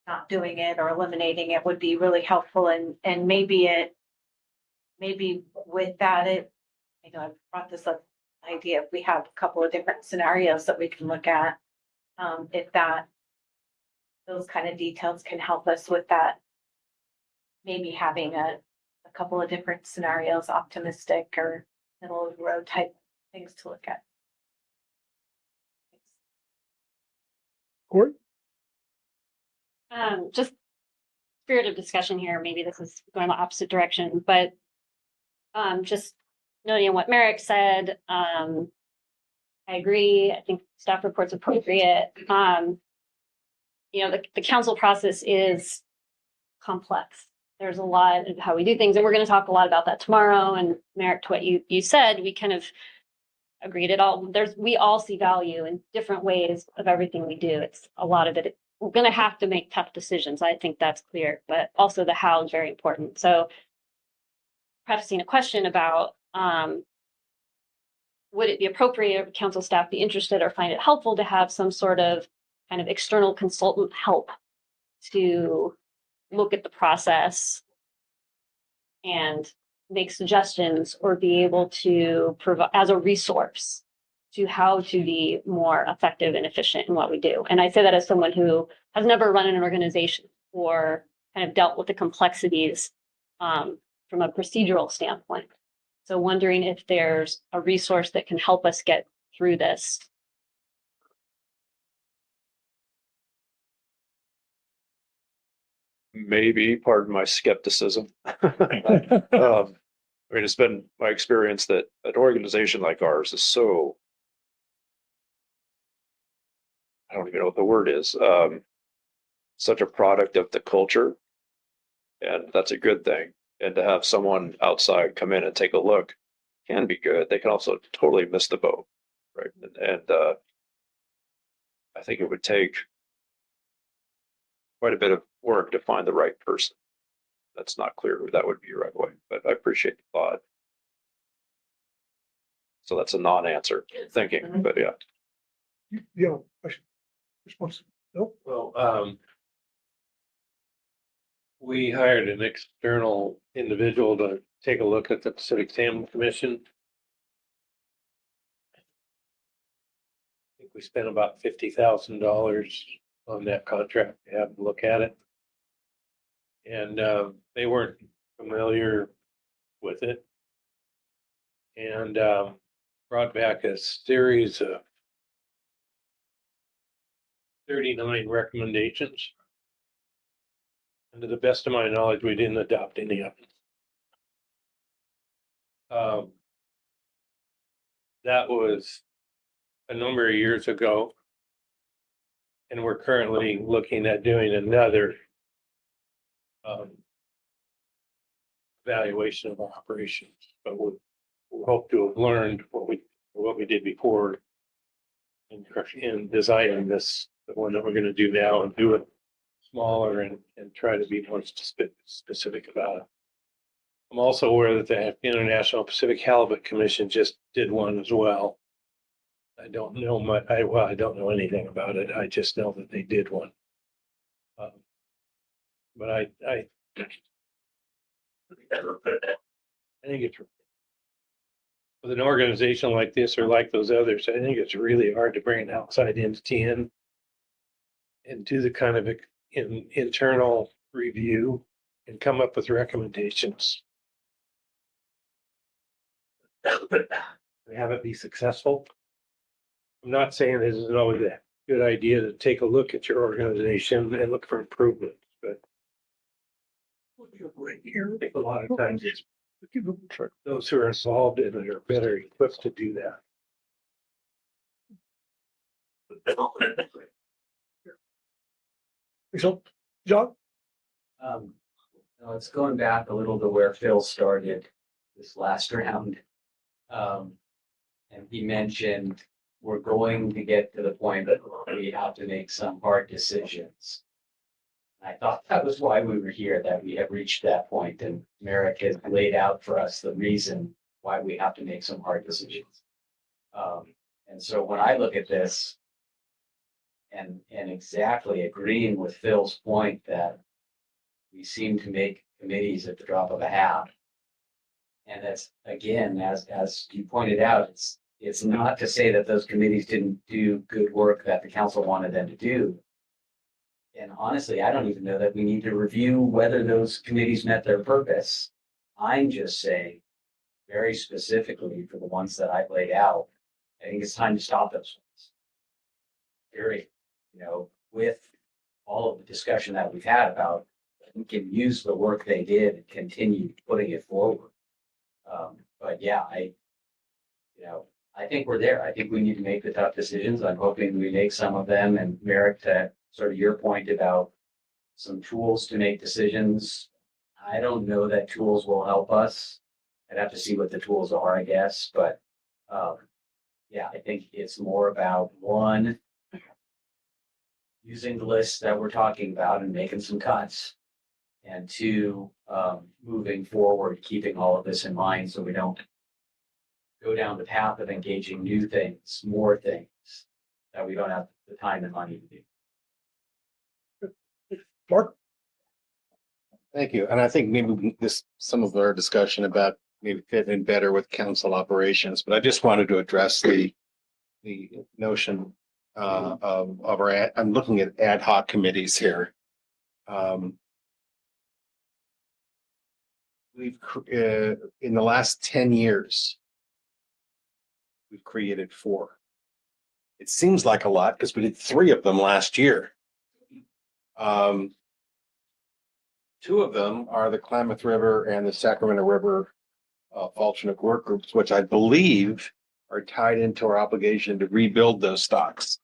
not doing it or eliminating it would be really helpful. And maybe with that, I've brought this up idea, if we have a couple of different scenarios that we can look at, if those kind of details can help us with that, maybe having a couple of different scenarios, optimistic or middle of the road type things to look at. Corey? Just spirit of discussion here, maybe this is going the opposite direction, but just noting what Merrick said, I agree. I think staff report's appropriate. The council process is complex. There's a lot of how we do things, and we're going to talk a lot about that tomorrow. And Merrick, to what you said, we kind of agreed it all. We all see value in different ways of everything we do. It's a lot of it. We're going to have to make tough decisions. I think that's clear, but also the how is very important. So prefacing a question about, would it be appropriate or council staff be interested or find it helpful to have some sort of kind of external consultant help to look at the process and make suggestions, or be able to provide as a resource to how to be more effective and efficient in what we do. And I say that as someone who has never run an organization or kind of dealt with the complexities from a procedural standpoint. So wondering if there's a resource that can help us get through this. Maybe, pardon my skepticism. It's been my experience that an organization like ours is so, I don't even know what the word is, such a product of the culture. And that's a good thing. And to have someone outside come in and take a look can be good. They can also totally miss the boat, right? And I think it would take quite a bit of work to find the right person. That's not clear who that would be right away, but I appreciate the thought. So that's a non-answer thinking, but yeah. Yeah, response. No? Well, we hired an external individual to take a look at the Pacific Salmon Commission. I think we spent about $50,000 on that contract to have a look at it. And they weren't familiar with it. And brought back a series of 39 recommendations. And to the best of my knowledge, we didn't adopt any of them. That was a number of years ago. And we're currently looking at doing another evaluation of our operations. But we hope to have learned what we did before in designing this, the one that we're going to do now, and do it smaller and try to be more specific about it. I'm also aware that the International Pacific Halibut Commission just did one as well. I don't know much. I don't know anything about it. I just know that they did one. But I think it's, with an organization like this or like those others, I think it's really hard to bring an outside entity in and do the kind of internal review and come up with recommendations. And have it be successful. I'm not saying this isn't always a good idea to take a look at your organization and look for improvements, but right here, I think a lot of times it's Those who are involved in it are better equipped to do that. So, John? No, it's going back a little to where Phil started this last round. And he mentioned we're going to get to the point that we have to make some hard decisions. I thought that was why we were here, that we have reached that point, and Merrick has laid out for us the reason why we have to make some hard decisions. And so when I look at this and exactly agreeing with Phil's point that we seem to make committees at the drop of a hat. And that's, again, as you pointed out, it's not to say that those committees didn't do good work that the council wanted them to do. And honestly, I don't even know that we need to review whether those committees met their purpose. I'm just saying, very specifically for the ones that I've laid out, I think it's time to stop those ones. Period. You know, with all of the discussion that we've had about, we can use the work they did and continue putting it forward. But yeah, I think we're there. I think we need to make the tough decisions. I'm hoping we make some of them, and Merrick, to sort of your point about some tools to make decisions. I don't know that tools will help us. I'd have to see what the tools are, I guess, but yeah, I think it's more about one, using the list that we're talking about and making some cuts. And two, moving forward, keeping all of this in mind so we don't go down the path of engaging new things, more things that we don't have the time and money to do. Mark? Thank you. And I think maybe some of our discussion about maybe fit in better with council operations, but I just wanted to address the notion of our, I'm looking at ad hoc committees here. We've, in the last 10 years, we've created 4. It seems like a lot because we did 3 of them last year. 2 of them are the Klamath River and the Sacramento River Fall Chinook work groups, which I believe are tied into our obligation to rebuild those stocks.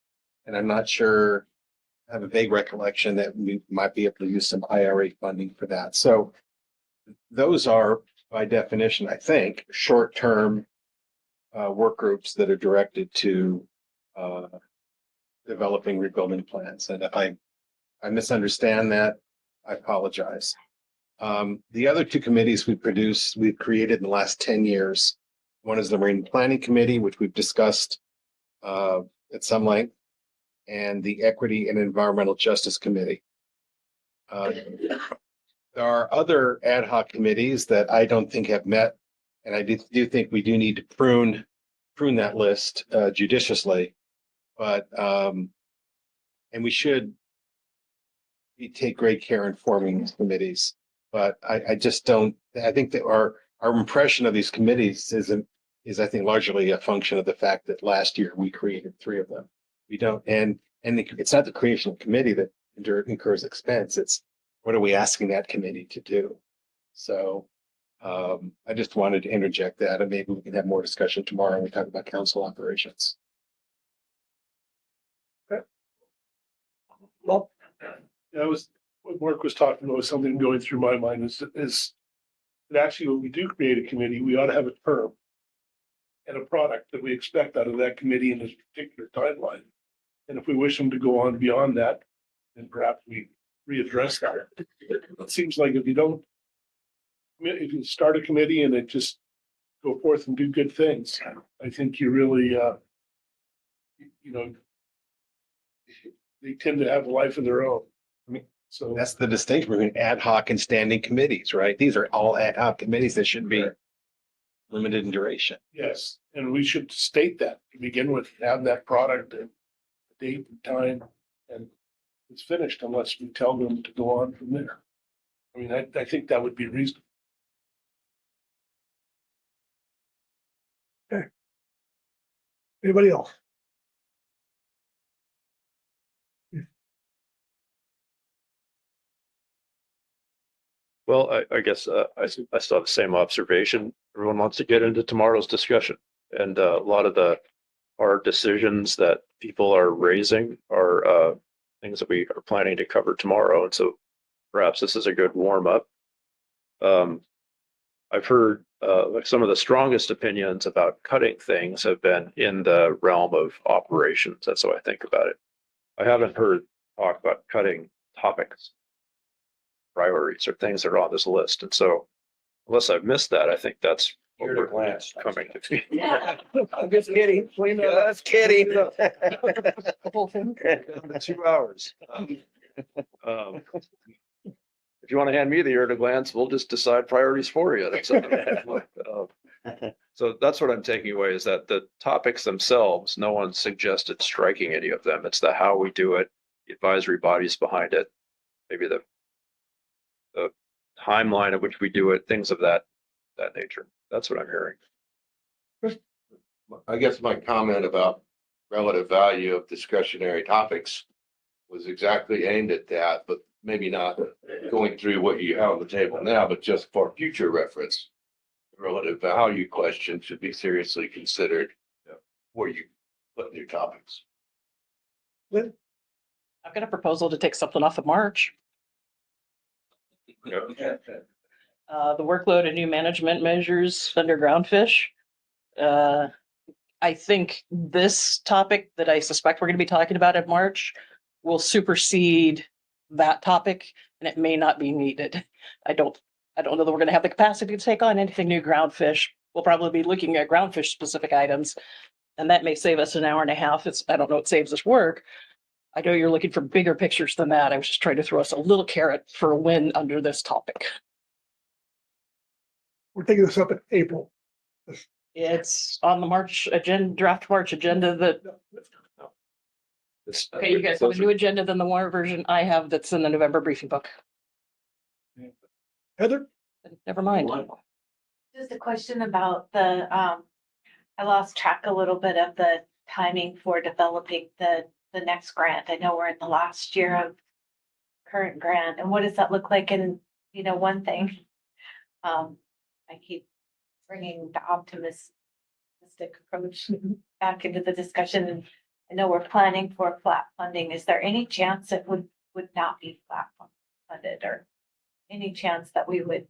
And I'm not sure, I have a vague recollection that we might be able to use some IRA funding for that. So those are, by definition, I think, short-term work groups that are directed to developing rebuilding plans. And if I misunderstand that, I apologize. The other 2 committees we've created in the last 10 years. One is the Marine Planning Committee, which we've discussed at some length, and the Equity and Environmental Justice Committee. There are other ad hoc committees that I don't think have met, and I do think we do need to prune that list judiciously. But and we should take great care in forming these committees. But I just don't. I think that our impression of these committees is I think largely a function of the fact that last year we created 3 of them. We don't, and it's not the creation of committee that incurs expense. It's what are we asking that committee to do? So I just wanted to interject that, and maybe we can have more discussion tomorrow when we talk about council operations. Okay. Well, That was what Mark was talking about, was something going through my mind is that actually when we do create a committee, we ought to have a term and a product that we expect out of that committee in this particular timeline. And if we wish them to go on beyond that, then perhaps we readdress that. It seems like if you start a committee and it just go forth and do good things, I think you really, they tend to have a life of their own. I mean, so that's the distinction between ad hoc and standing committees, right? These are all ad hoc committees that should be limited in duration. yes, and we should state that to begin with, have that product and date and time, and it's finished unless we tell them to go on from there. I mean, I think that would be reasonable. Okay. Anybody else? Well, I guess I still have the same observation. Everyone wants to get into tomorrow's discussion. And a lot of the hard decisions that people are raising are things that we are planning to cover tomorrow. And so perhaps this is a good warm up. I've heard like some of the strongest opinions about cutting things have been in the realm of operations. That's how I think about it. I haven't heard talk about cutting topics, priorities, or things that are on this list. And so unless I've missed that, I think that's what we're coming to. I'm just kidding. Just kidding. The whole thing. Down to 2 hours. If you want to hand me the air to glance, we'll just decide priorities for you. That's so that's what I'm taking away is that the topics themselves, no one suggested striking any of them. It's the how we do it, the advisory bodies behind it, maybe the timeline at which we do it, things of that nature. That's what I'm hearing. I guess my comment about relative value of discretionary topics was exactly aimed at that, but maybe not going through what you have on the table now, but just for future reference. Relative value question should be seriously considered where you put new topics. I've got a proposal to take something off of March. The workload and new management measures under groundfish. I think this topic that I suspect we're going to be talking about in March will supersede that topic, and it may not be needed. I don't know that we're going to have the capacity to take on anything new groundfish. We'll probably be looking at groundfish specific items, and that may save us an hour and a half. I don't know, it saves us work. I know you're looking for bigger pictures than that. I was just trying to throw us a little carrot for a win under this topic. We're taking this up in April. It's on the March agenda, draft March agenda that. Okay, you guys have a new agenda than the warrant version I have that's in the November briefing book. Heather? Never mind. Just a question about the, I lost track a little bit of the timing for developing the next grant. I know we're in the last year of current grant, and what does that look like? And, one thing, I keep bringing the optimistic approach back into the discussion, and I know we're planning for flat funding. Is there any chance it would not be flat funded, or any chance that we would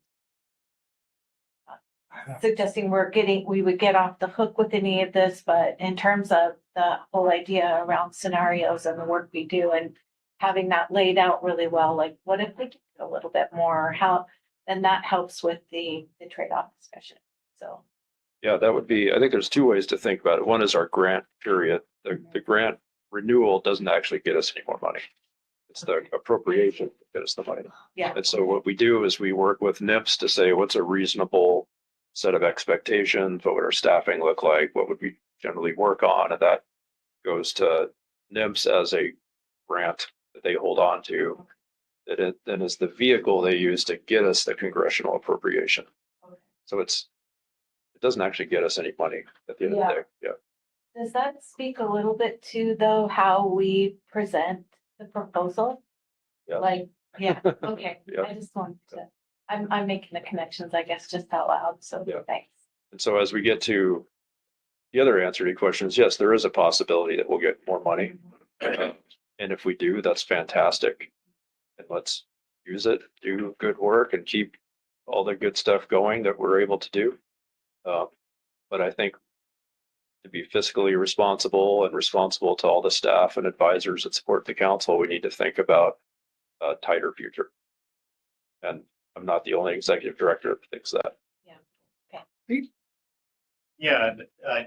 suggesting we would get off the hook with any of this, but in terms of the whole idea around scenarios and the work we do and having that laid out really well, like what if we do a little bit more, how, then that helps with the trade-off discussion. So Yeah, that would be, I think there's two ways to think about it. One is our grant period. The grant renewal doesn't actually get us any more money. It's the appropriation that gets us the money. Yeah. And so what we do is we work with NIPS to say what's a reasonable set of expectations, what would our staffing look like, what would we generally work on, and that goes to NIPS as a grant that they hold on to. That it then is the vehicle they use to get us the congressional appropriation. Okay. So it doesn't actually get us any money at the end of the day. Yeah. does that speak a little bit to though how we present the proposal? Yeah. Like, yeah, okay. Yeah. I just wanted to, I'm making the connections, I guess, just out loud. So Yeah. thanks. And so as we get to the other answer to your questions, yes, there is a possibility that we'll get more money. And if we do, that's fantastic. And let's use it, do good work, and keep all the good stuff going that we're able to do. But I think to be fiscally responsible and responsible to all the staff and advisors that support the council, we need to think about a tighter future. And I'm not the only executive director that thinks that. Yeah,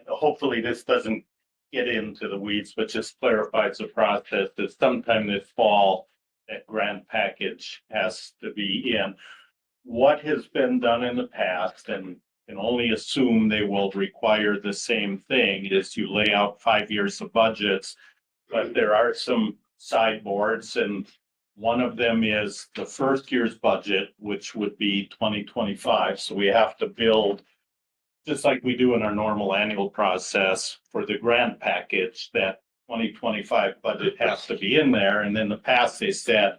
hopefully this doesn't get into the weeds, but just clarifies the process that sometime this fall, that grant package has to be in. What has been done in the past, and can only assume they will require the same thing, is you lay out 5 years of budgets, but there are some sideboards, and one of them is the first year's budget, which would be 2025. So we have to build, just like we do in our normal annual process for the grant package, that 2025 budget has to be in there. And in the past, they said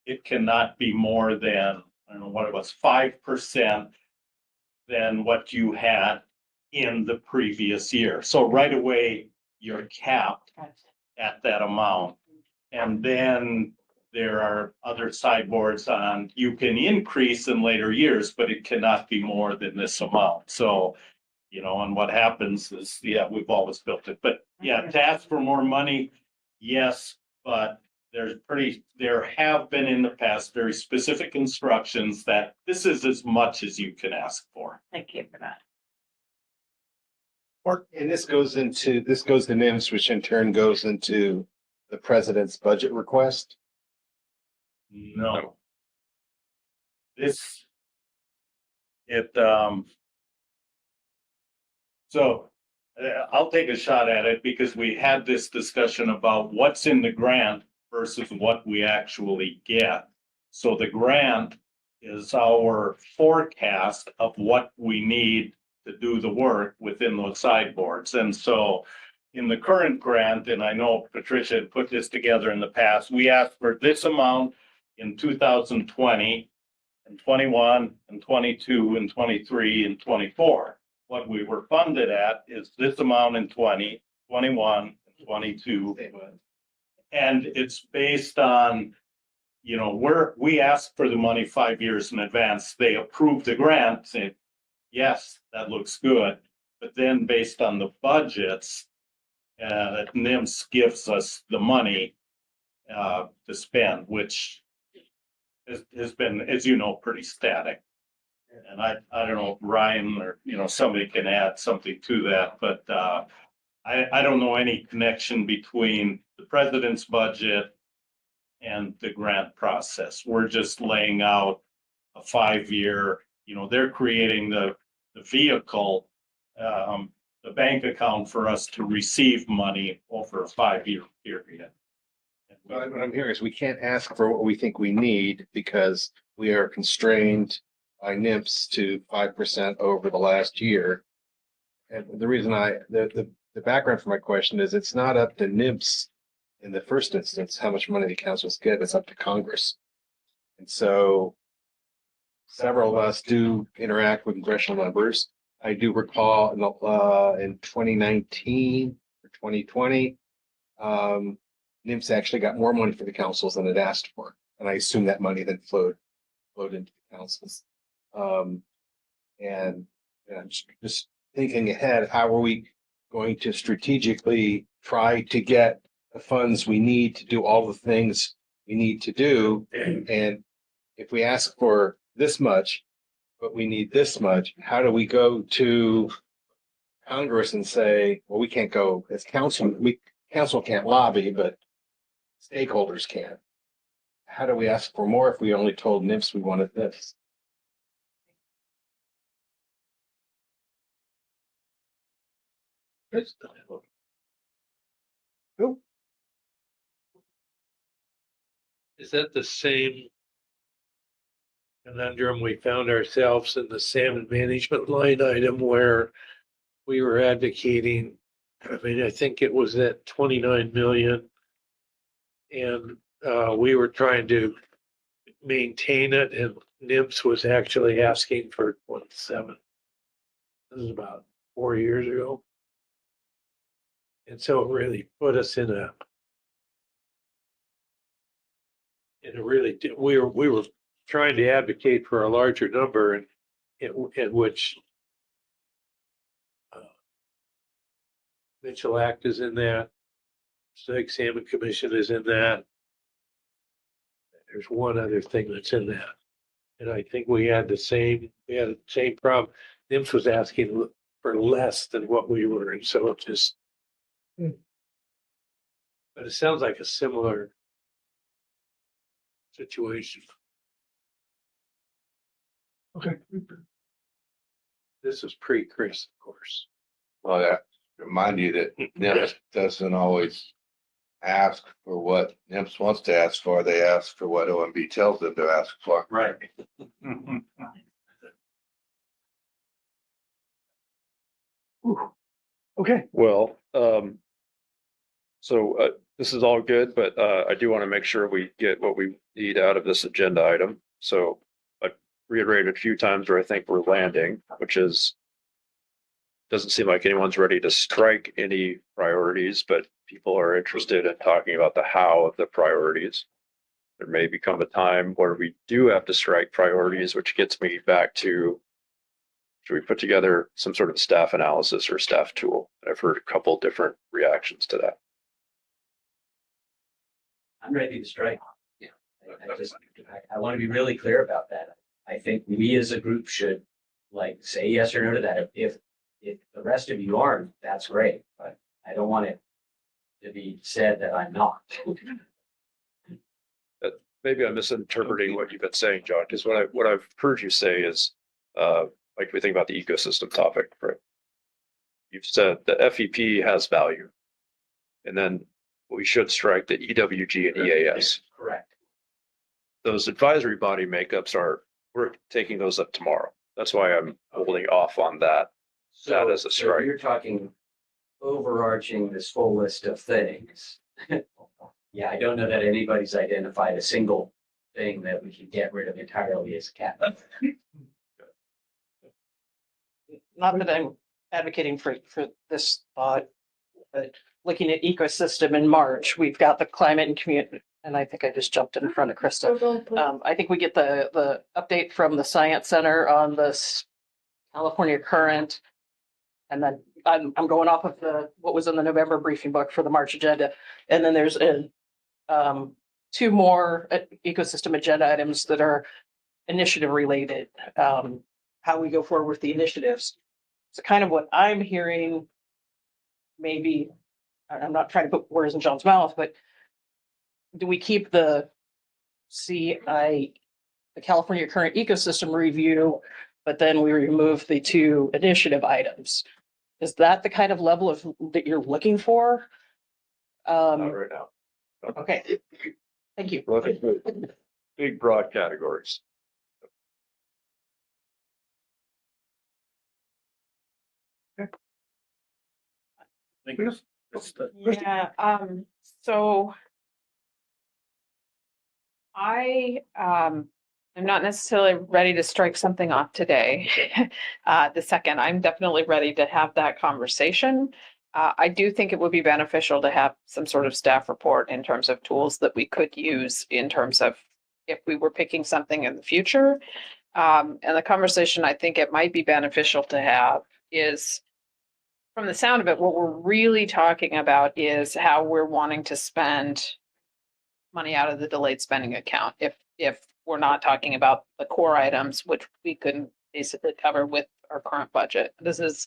it cannot be more than I don't know what it was, 5% than what you had in the previous year. So right away, you're capped at that amount. And then there are other sideboards on, you can increase in later years, but it cannot be more than this amount. So, you know, and what happens is, yeah, we've always built it, but yeah, to ask for more money, yes, but there have been in the past very specific instructions that this is as much as you can ask for. Thank you for that. And this goes to NIMS, which in turn goes into the president's budget request. No. So I'll take a shot at it because we had this discussion about what's in the grant versus what we actually get. So the grant is our forecast of what we need to do the work within those sideboards. And so in the current grant, and I know Patricia had put this together in the past, we asked for this amount in 2020 and 21 and 22 and 23 and 24. What we were funded at is this amount in 20, 21, 22. And it's based on, you know, we asked for the money 5 years in advance. They approved the grant, saying, yes, that looks good. But then based on the budgets, NIMS gives us the money to spend, which has been, as you know, pretty static. And I don't know if Ryan or, you know, somebody can add something to that, but I don't know any connection between the president's budget and the grant process. We're just laying out a 5-year, you know, they're creating the vehicle, the bank account for us to receive money over a 5-year period. What I'm hearing is we can't ask for what we think we need because we are constrained by NIMS to 5% over the last year. And the reason the background for my question is it's not up to NIMS in the first instance, how much money the councils get, it's up to Congress. And so several of us do interact with congressional members. I do recall in 2019 or 2020, NIMS actually got more money for the councils than it asked for. And I assume that money then flowed into the councils. And I'm just thinking ahead, how are we going to strategically try to get the funds we need to do all the things we need to do? And if we ask for this much, but we need this much, how do we go to Congress and say, well, we can't go as council, council can't lobby, but stakeholders can. How do we ask for more if we only told NIMS we wanted this? Is that the same conundrum we found ourselves in the salmon management line item where we were advocating? I mean, I think it was at 29 million. And we were trying to maintain it, and NIMS was actually asking for 27. This is about 4 years ago. And so it really put us in a really, we were trying to advocate for a larger number, and in which Mitchell Act is in that. Snake Salmon Commission is in that. There's one other thing that's in that. And I think we had the same problem. NIMS was asking for less than what we were, and so it just. But it sounds like a similar situation. Okay. This is pre-Chris, of course. Well, yeah, remind you that NIMS doesn't always ask for what NIMS wants to ask for. They ask for what OMB tells them to ask for. Right. Okay. Well, so this is all good, but I do want to make sure we get what we need out of this agenda item. So reiterated a few times where I think we're landing, which is doesn't seem like anyone's ready to strike any priorities, but people are interested in talking about the how of the priorities. There may become a time where we do have to strike priorities, which gets me back to, should we put together some sort of staff analysis or staff tool? I've heard a couple different reactions to that. I'm ready to strike. Yeah. I want to be really clear about that. I think we as a group should like say yes or no to that. If the rest of you aren't, that's great, but I don't want it to be said that I'm not. Maybe I'm misinterpreting what you've been saying, John, because what I've heard you say is, like we think about the ecosystem topic, right? You've said the FEP has value, and then we should strike the EWG and EAS. Correct. Those advisory body makeups we're taking those up tomorrow. That's why I'm holding off on that. That as a strike. You're talking overarching this full list of things. Yeah, I don't know that anybody's identified a single thing that we can get rid of entirely as a cap. Not that I'm advocating for this thought, but looking at ecosystem in March, we've got the climate and community, and I think I just jumped in front of Krista. I think we get the update from the Science Center on this California current. And then I'm going off of what was in the November briefing book for the March agenda. And then there's two more ecosystem agenda items that are initiative related, how we go forward with the initiatives. So kind of what I'm hearing, maybe, I'm not trying to put words in John's mouth, but do we keep the California Current Ecosystem Review, but then we remove the two initiative items? Is that the kind of level that you're looking for? Not right now. Okay, thank you. Big broad categories. Yeah, so I am not necessarily ready to strike something off today. The second, I'm definitely ready to have that conversation. I do think it would be beneficial to have some sort of staff report in terms of tools that we could use in terms of if we were picking something in the future. And the conversation I think it might be beneficial to have is, from the sound of it, what we're really talking about is how we're wanting to spend money out of the delayed spending account. If we're not talking about the core items, which we couldn't basically cover with our current budget. This is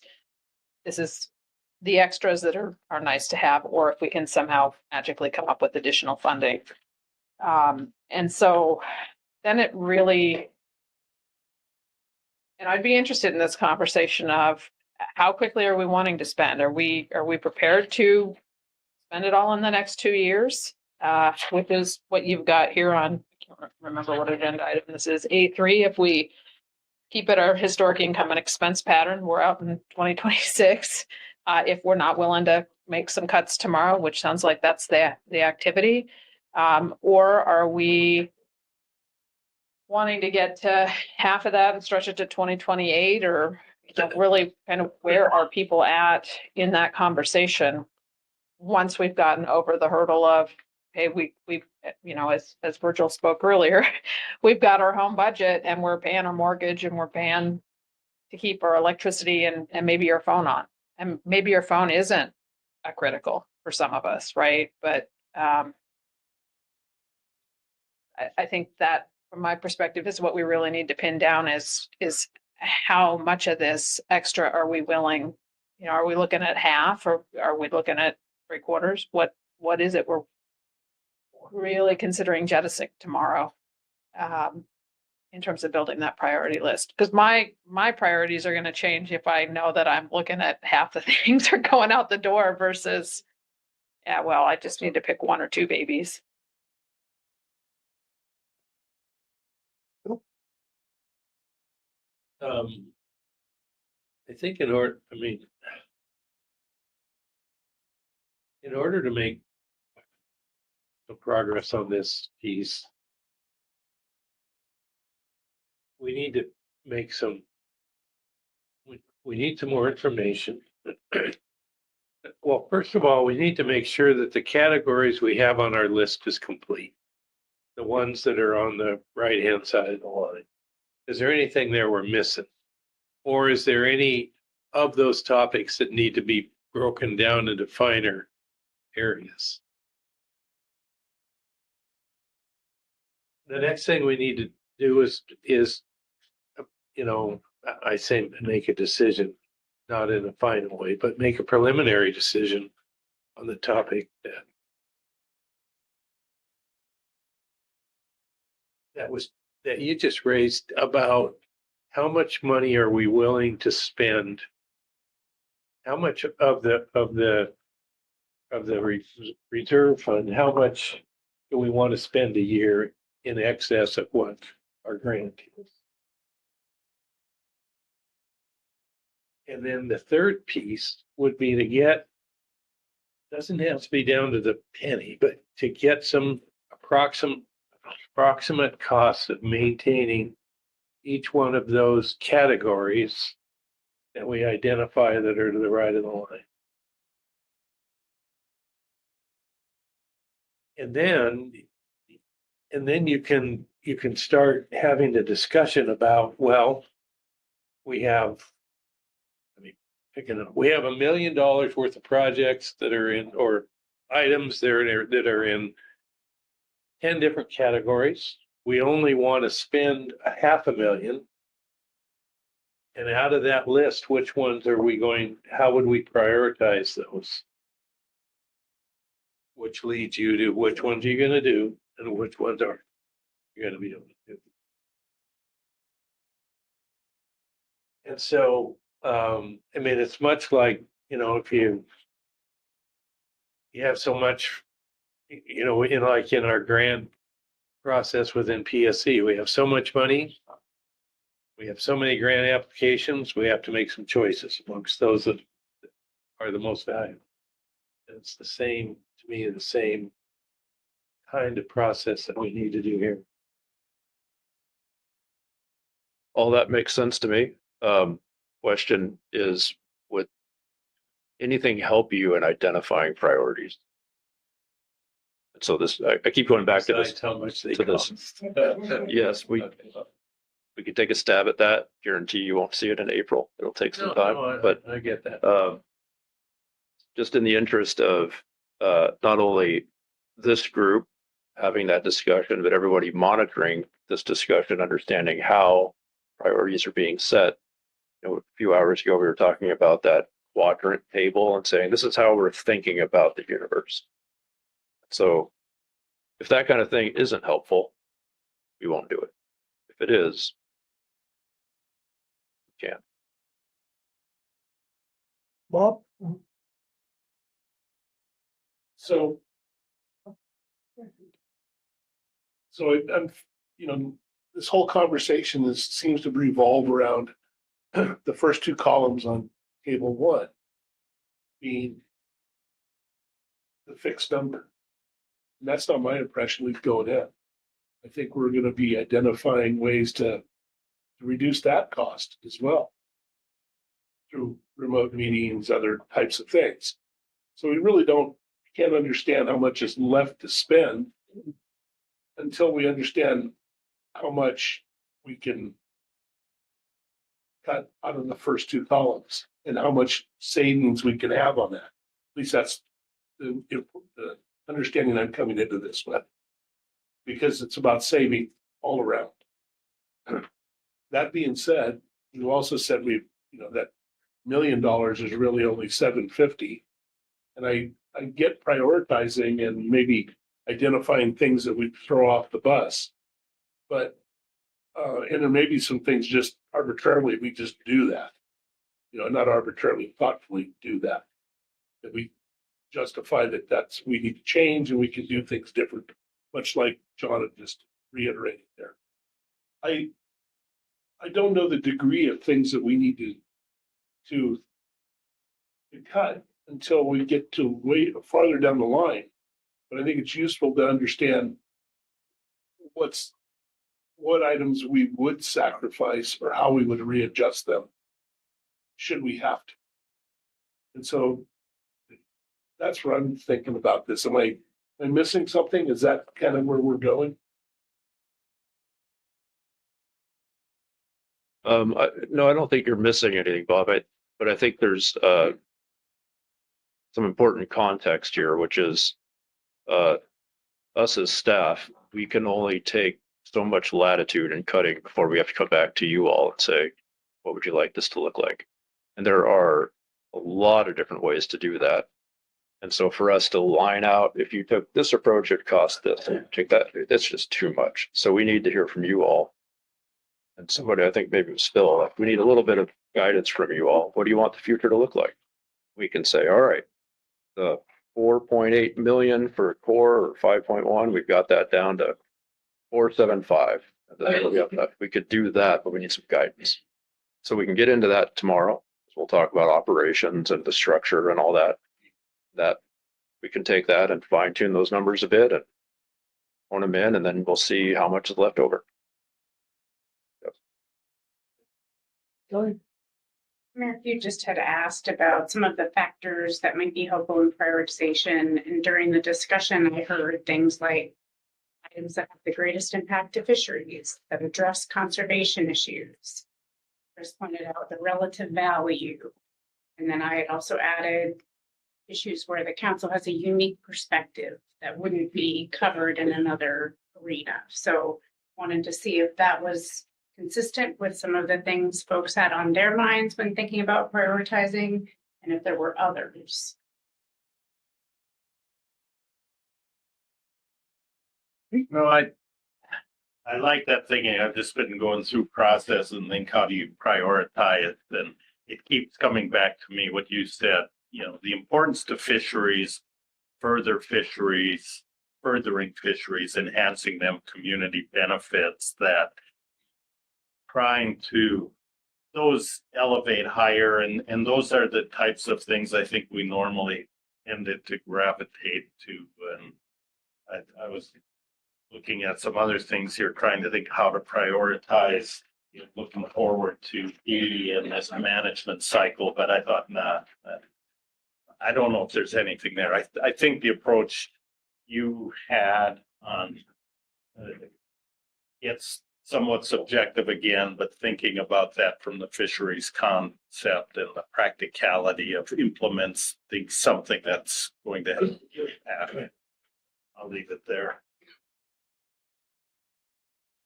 the extras that are nice to have, or if we can somehow magically come up with additional funding. And so then it really, and I'd be interested in this conversation of how quickly are we wanting to spend? Are we prepared to spend it all in the next 2 years? Which is what you've got here on, I can't remember what agenda item this is, A3. If we keep it our historic income and expense pattern, we're out in 2026. If we're not willing to make some cuts tomorrow, which sounds like that's the activity, or are we wanting to get to half of that and stretch it to 2028, or really kind of where are people at in that conversation once we've gotten over the hurdle of, hey, we as Virgil spoke earlier, we've got our home budget and we're paying our mortgage and we're paying to keep our electricity and maybe our phone on. And maybe your phone isn't a critical for some of us, right? But I think that from my perspective is what we really need to pin down is how much of this extra are we willing, are we looking at half or are we looking at 3/4? What is it we're really considering jettisoning tomorrow in terms of building that priority list? Because my priorities are going to change if I know that I'm looking at half the things are going out the door versus, yeah, well, I just need to pick one or two babies. I think in order to make some progress on this piece, we need to make we need some more information. Well, first of all, we need to make sure that the categories we have on our list is complete. The ones that are on the right-hand side of the line. Is there anything there we're missing? Or is there any of those topics that need to be broken down into finer areas? The next thing we need to do is, you know, I say make a decision, not in a final way, but make a preliminary decision on the topic that you just raised about how much money are we willing to spend? How much of the reserve fund, how much do we want to spend a year in excess of what our grant is? And then the third piece would be to get, doesn't have to be down to the penny, but to get some approximate costs of maintaining each one of those categories that we identify that are to the right of the line. And then you can start having the discussion about, well, we have $1 million worth of projects that are in, or items that are in 10 different categories. We only want to spend $500,000. And out of that list, which ones are we going, how would we prioritize those? Which leads you to which ones you're going to do and which ones aren't you're going to be able to do. And so, I mean, it's much like, you know, if you have so much, you know, in our grant process within PSC, we have so much money. We have so many grant applications, we have to make some choices amongst those that are the most valuable. And it's the same, to me, the same kind of process that we need to do here. All that makes sense to me. Question is, would anything help you in identifying priorities? So this, I keep going back to this. How much they to this. cost. Yes, we could take a stab at that. Guarantee you won't see it in April. It'll take some time, but I get that. just in the interest of not only this group having that discussion, but everybody monitoring this discussion, understanding how priorities are being set. You know, a few hours ago, we were talking about that quadrant table and saying, this is how we're thinking about the universe. So if that kind of thing isn't helpful, we won't do it. If it is, we can. Bob? So I'm, you know, this whole conversation seems to revolve around the first two columns on table one being the fixed number. And that's not my impression we've gone in. I think we're going to be identifying ways to reduce that cost as well through remote meetings, other types of things. So we really can't understand how much is left to spend until we understand how much we can cut out of the first two columns and how much savings we can have on that. At least that's the understanding I'm coming into this with, because it's about saving all around. That being said, you also said that $1 million is really only $750. And I get prioritizing and maybe identifying things that we throw off the bus, but and there may be some things just arbitrarily we just do that, not arbitrarily, thoughtfully do that we justify that we need to change and we can do things different, much like John had just reiterated there. I don't know the degree of things that we need to cut until we get to way farther down the line. But I think it's useful to understand what what items we would sacrifice or how we would readjust them, should we have to. And so that's what I'm thinking about this. Am I missing something? Is that kind of where we're going? No, I don't think you're missing anything, Bob. But I think there's some important context here, which is us as staff, we can only take so much latitude in cutting before we have to come back to you all and say, what would you like this to look like? And there are a lot of different ways to do that. And so for us to line out, if you took this approach, it costs this, take that, that's just too much. So we need to hear from you all. And somebody, I think maybe it was Phil, like, we need a little bit of guidance from you all. What do you want the future to look like? We can say, all right, the 4.8 million for core or 5.1, we've got that down to 475. We could do that, but we need some guidance. So we can get into that tomorrow. We'll talk about operations and the structure and all that. That we can take that and fine tune those numbers a bit and hone them in, and then we'll see how much is left over. Mayor, you just had asked about some of the factors that might be helpful in prioritization. And during the discussion, I heard things like items that have the greatest impact to fisheries, that address conservation issues. Chris pointed out the relative value. And then I had also added issues where the council has a unique perspective that wouldn't be covered in another arena. So wanted to see if that was consistent with some of the things folks had on their minds when thinking about prioritizing, and if there were others. No, I like that thinking. I've just been going through process and think, how do you prioritize it? And it keeps coming back to me what you said, the importance to fisheries, furthering fisheries, enhancing them, community benefits, that trying to those elevate higher, and those are the types of things I think we normally tended to gravitate to. And I was looking at some other things here, trying to think how to prioritize, looking forward to E and this management cycle. But I thought, I don't know if there's anything there. I think the approach you had on it's somewhat subjective again, but thinking about that from the fisheries concept and the practicality of implements, think something that's going to happen. I'll leave it there.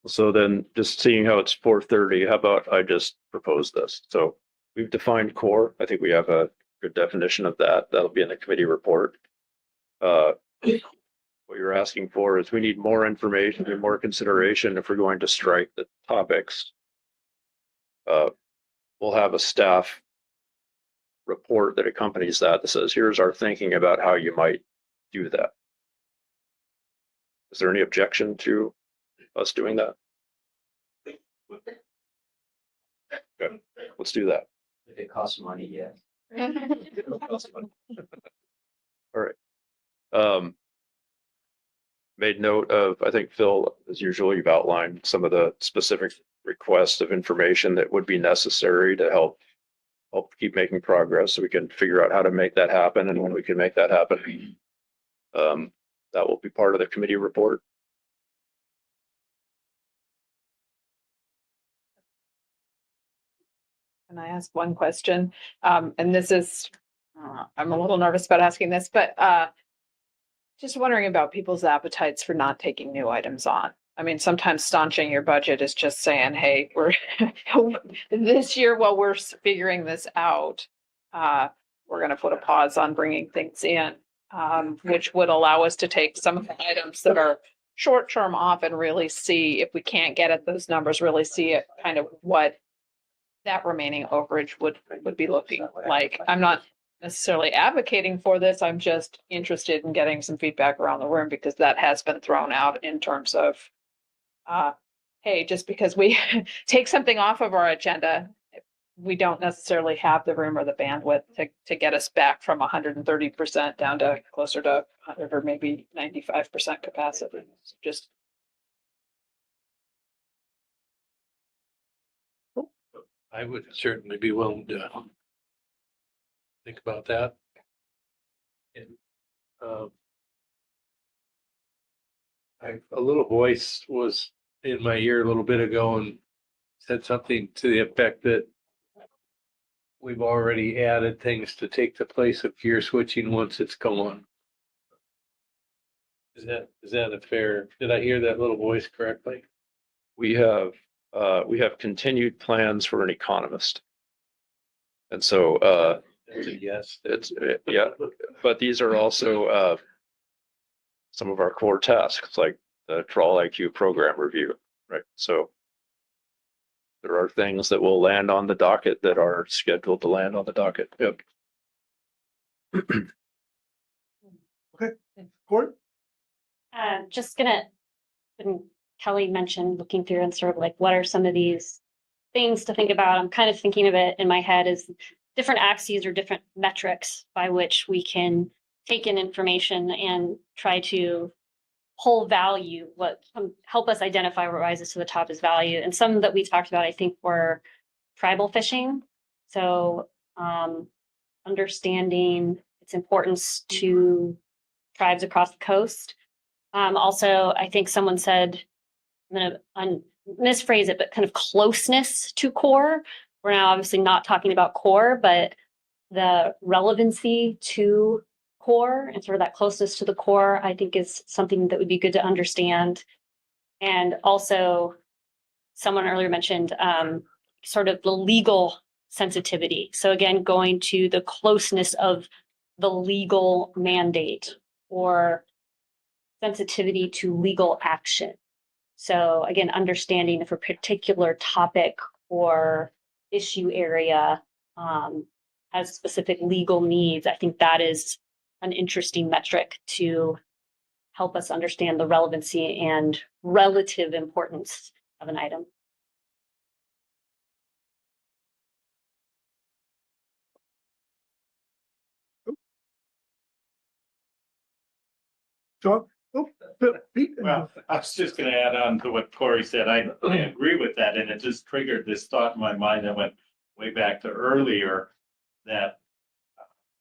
So then, just seeing how it's 4:30, how about I just propose this? So we've defined core. I think we have a good definition of that. That'll be in the committee report. What you're asking for is we need more information and more consideration if we're going to strike the topics. We'll have a staff report that accompanies that says, here's our thinking about how you might do that. Is there any objection to us doing that? Okay, let's do that. If it costs money, yes. All right. Made note of, I think, Phil, as usual, you've outlined some of the specific requests of information that would be necessary to help keep making progress, so we can figure out how to make that happen and when we can make that happen. That will be part of the committee report. Can I ask one question? And this is, I'm a little nervous about asking this, but just wondering about people's appetites for not taking new items on. I mean, sometimes staunching your budget is just saying, hey, we're this year while we're figuring this out, we're going to put a pause on bringing things in, which would allow us to take some of the items that are short-term off and really see, if we can't get at those numbers, really see it kind of what that remaining overage would be looking like. I'm not necessarily advocating for this. I'm just interested in getting some feedback around the room, because that has been thrown out in terms of, hey, just because we take something off of our agenda, we don't necessarily have the room or the bandwidth to get us back from 130% down to closer to 100 or maybe 95% capacity. Just I would certainly be willing to think about that. And, a little voice was in my ear a little bit ago and said something to the effect that we've already added things to take the place of gear switching once it's gone. Is that a fair, did I hear that little voice correctly? We have continued plans for an economist. And so, That's a yes. it's, yeah, but these are also, some of our core tasks, like the Trawl IQ program review, right? So there are things that will land on the docket that are scheduled to land on the docket. Yep. Okay, Court? Just gonna, when Kelly mentioned looking through and sort of like, what are some of these things to think about? I'm kind of thinking of it in my head as different axes or different metrics by which we can take in information and try to pull value, what help us identify what rises to the top as value. And some that we talked about, I think, were tribal fishing. So understanding its importance to tribes across the coast. Also, I think someone said, I'm going to misphrase it, but kind of closeness to core. We're now obviously not talking about core, but the relevancy to core and sort of that closeness to the core, I think is something that would be good to understand. And also, someone earlier mentioned sort of the legal sensitivity. So again, going to the closeness of the legal mandate or sensitivity to legal action. So again, understanding if a particular topic or issue area has specific legal needs, I think that is an interesting metric to help us understand the relevancy and relative importance of an item. John? Oh, Pete? Well, I was just gonna add on to what Corey said. I agree with that, and it just triggered this thought in my mind that went way back to earlier that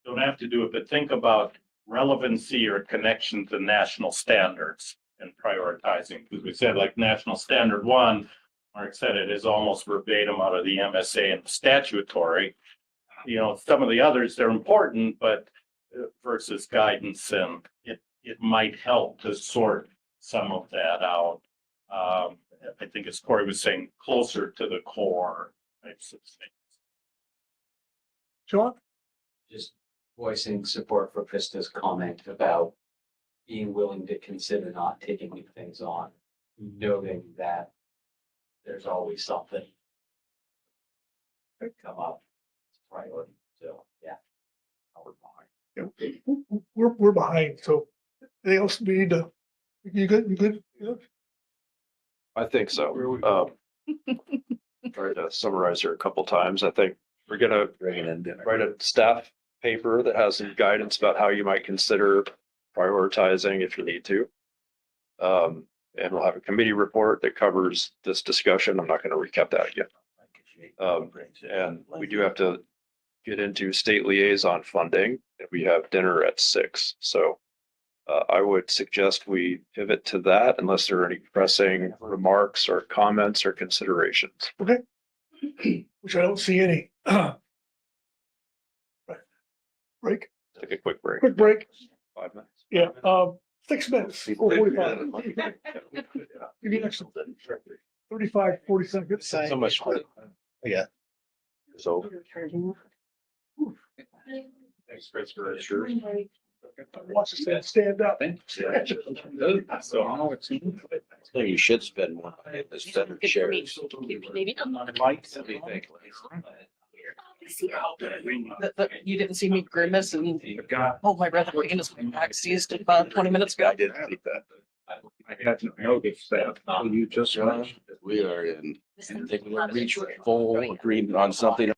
don't have to do it, but think about relevancy or connection to national standards and prioritizing. Because we said like national standard one, Mark said it is almost verbatim out of the MSA and the statutory. You know, some of the others, they're important, but versus guidance, and it might help to sort some of that out. I think as Corey was saying, closer to the core types of things. Sean? Just voicing support for Krista's comment about being willing to consider not taking new things on, noting that there's always something that come up. It's a priority. So yeah, We're behind, so anything else we need to, you good? You good? You good? I think so. Try to summarize here a couple times. I think we're gonna write a staff paper that has some guidance about how you might consider prioritizing if you need to. And we'll have a committee report that covers this discussion. I'm not going to recap that again. And we do have to get into state liaison funding, and we have dinner at 6. So I would suggest we pivot to that unless there are any pressing remarks or comments or considerations. Okay. Which I don't see any. Break, Take a quick break. quick break. 5 minutes. Yeah, 6 minutes, 4:45. Give you an extra 35, 40 seconds. So much fun. Yeah. So Thanks, Chris, for sure. Watch the stand up. So how it's. So you should spend more money at this center shares. Maybe you didn't see me grimace and hold my breath and his back seized about 20 minutes ago. I didn't see that. I hadn't noticed that. You just. We are in, I think we reached full agreement on something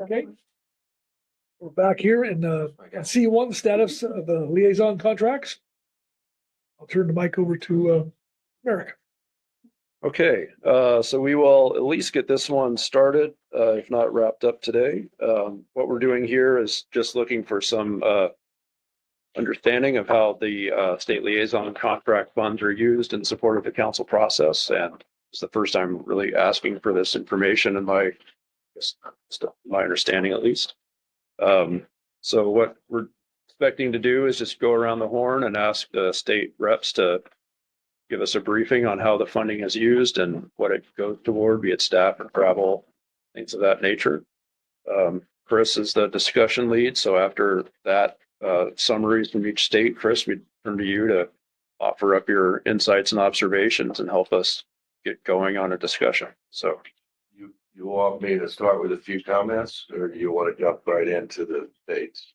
Okay. We're back here in C1 status of the liaison contracts. I'll turn the mic over to Merrick. Okay, so we will at least get this one started, if not wrapped up today. What we're doing here is just looking for some understanding of how the state liaison contract funds are used in support of the council process. And it's the first time really asking for this information in my understanding at least. So what we're expecting to do is just go around the horn and ask the state reps to give us a briefing on how the funding is used and what it goes toward, be it staff or travel, things of that nature. Chris is the discussion lead. So after that, summaries from each state, Chris, we turn to you to offer up your insights and observations and help us get going on a discussion. So You want me to start with a few comments, or do you want to jump right into the states?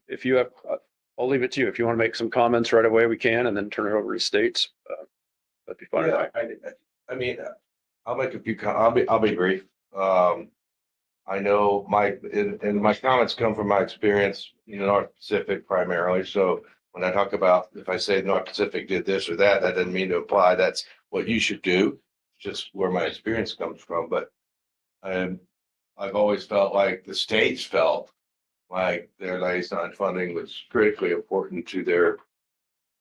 if you have, I'll leave it to you. If you want to make some comments right away, we can, and then turn it over to states. That'd be fine. Yeah, I mean, I'll make a few, I'll be brief. I know and my comments come from my experience in North Pacific primarily. So when I talk about, if I say North Pacific did this or that, that doesn't mean to imply that's what you should do. It's just where my experience comes from. But I've always felt like the states felt like their liaison funding was critically important to their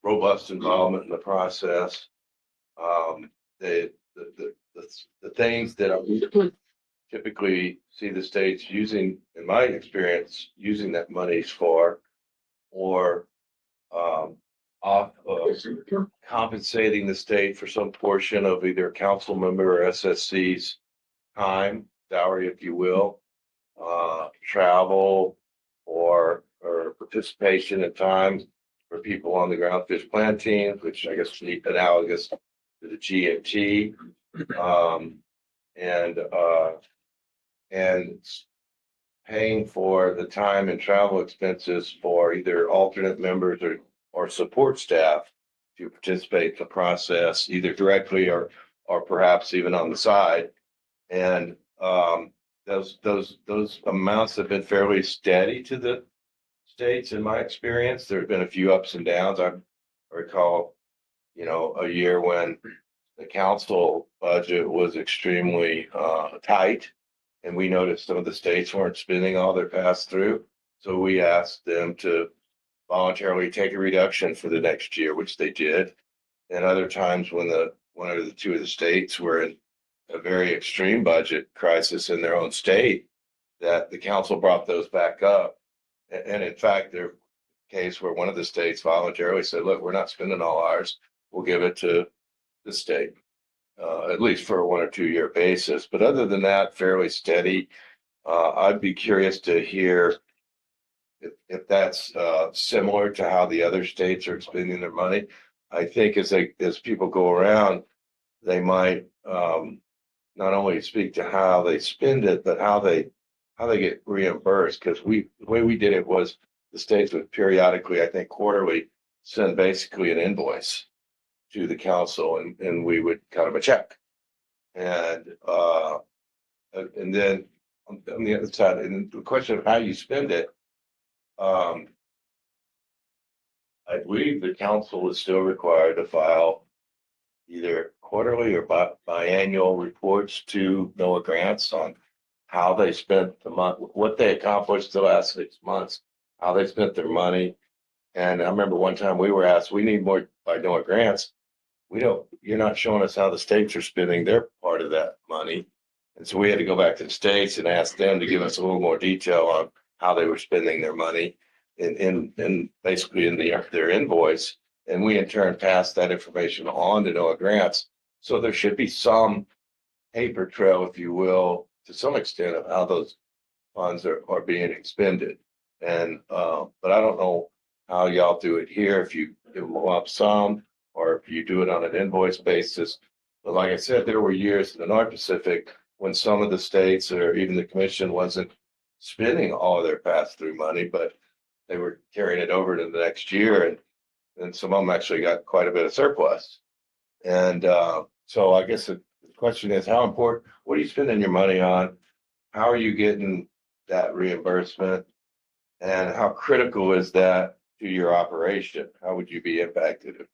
robust involvement in the process. The things that I typically see the states using, in my experience, using that monies for, or off of compensating the state for some portion of either council member or SSC's time, salary, if you will, travel or participation in time for people on the ground fish plant teams, which I guess is analogous to the GMT, and paying for the time and travel expenses for either alternate members or support staff to participate in the process, either directly or perhaps even on the side. And those amounts have been fairly steady to the states in my experience. There have been a few ups and downs. I recall, a year when the council budget was extremely tight, and we noticed some of the states weren't spending all their pass through. So we asked them to voluntarily take a reduction for the next year, which they did. And other times when one or the two of the states were in a very extreme budget crisis in their own state, that the council brought those back up. And in fact, there's a case where one of the states voluntarily said, look, we're not spending all ours. We'll give it to the state, at least for a 1 or 2 year basis. But other than that, fairly steady. I'd be curious to hear if that's similar to how the other states are spending their money. I think as people go around, they might not only speak to how they spend it, but how they get reimbursed. Because the way we did it was the states would periodically, I think quarterly, send basically an invoice to the council, and we would cut them a check. And then on the other side, and the question of how you spend it, I believe the council is still required to file either quarterly or biannual reports to NOAA grants on how they spent the month, what they accomplished the last 6 months, how they spent their money. And I remember one time we were asked, we need more by NOAA grants. You're not showing us how the states are spending their part of that money. And so we had to go back to the states and ask them to give us a little more detail on how they were spending their money in basically in their invoice. And we in turn passed that information on to NOAA grants. So there should be some paper trail, if you will, to some extent of how those funds are being expended. And but I don't know how y'all do it here, if you give them a lump sum or if you do it on an invoice basis. But like I said, there were years in the North Pacific when some of the states or even the commission wasn't spending all of their pass-through money, but they were carrying it over to the next year, and some of them actually got quite a bit of surplus. And so I guess the question is, how important, what are you spending your money on? how are you getting that reimbursement? And how critical is that to your operation? How would you be impacted if,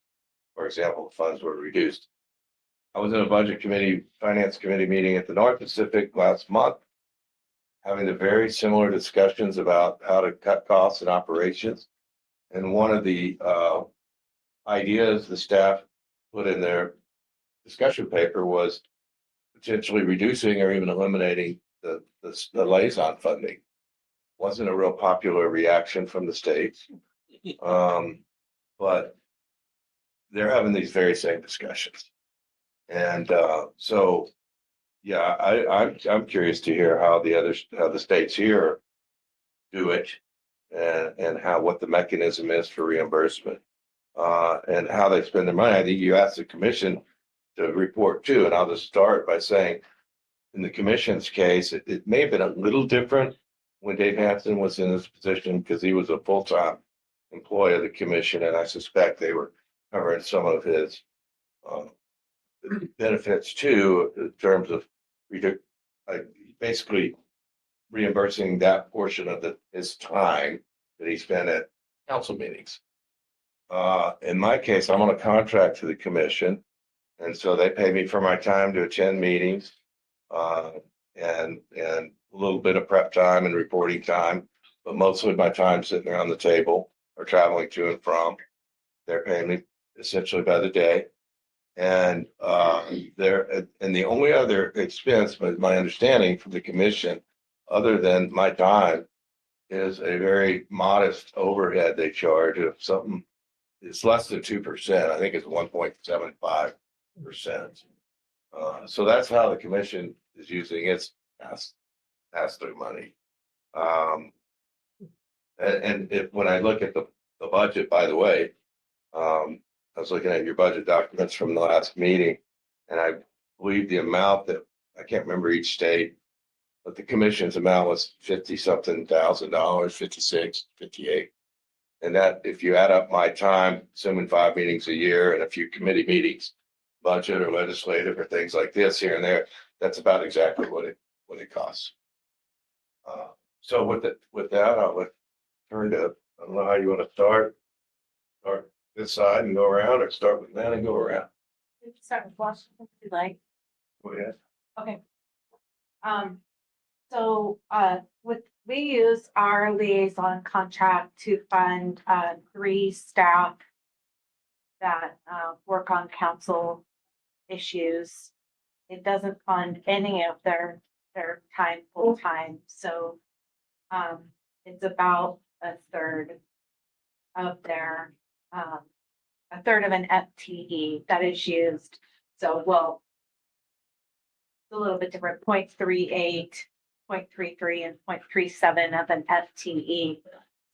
for example, funds were reduced? I was in a budget committee, finance committee meeting at the North Pacific last month, having the very similar discussions about how to cut costs and operations. And one of the ideas the staff put in their discussion paper was potentially reducing or even eliminating the liaison funding. Wasn't a real popular reaction from the states. But they're having these very same discussions. And so, yeah, I'm curious to hear how the states here do it, and what the mechanism is for reimbursement, and how they spend their money. I think you asked the commission to report too, and I'll just start by saying, in the commission's case, it may have been a little different when Dave Hansen was in this position because he was a full-time employee of the commission, and I suspect they were covering some of his benefits too, in terms of basically reimbursing that portion of his time that he spent at council meetings. In my case, I'm on a contract to the commission, and so they pay me for my time to attend meetings, and a little bit of prep time and reporting time, but mostly my time sitting there on the table or traveling to and from. They're paying me essentially by the day. And the only other expense, but my understanding from the commission, other than my time, is a very modest overhead they charge of something. It's less than 2%. I think it's 1.75%. So that's how the commission is using its pass-through money. When I look at the budget, by the way, I was looking at your budget documents from the last meeting, and I believe the amount that, I can't remember each state, but the commission's amount was 50-something thousand dollars, 56, 58. And that, if you add up my time, assuming 5 meetings a year and a few committee meetings, budget or legislative or things like this here and there, that's about exactly what it costs. So with that, I'll turn to, I don't know how you want to start this side and go around, or start with that and go around. We can start with Washington if you'd like. Go ahead. Okay. So we use our liaison contract to fund 3 staff that work on council issues. It doesn't fund any of their time full time. So it's about a third of their a third of an FTE that is used. So, well, it's a little bit different, 0.38, 0.33, and 0.37 of an FTE.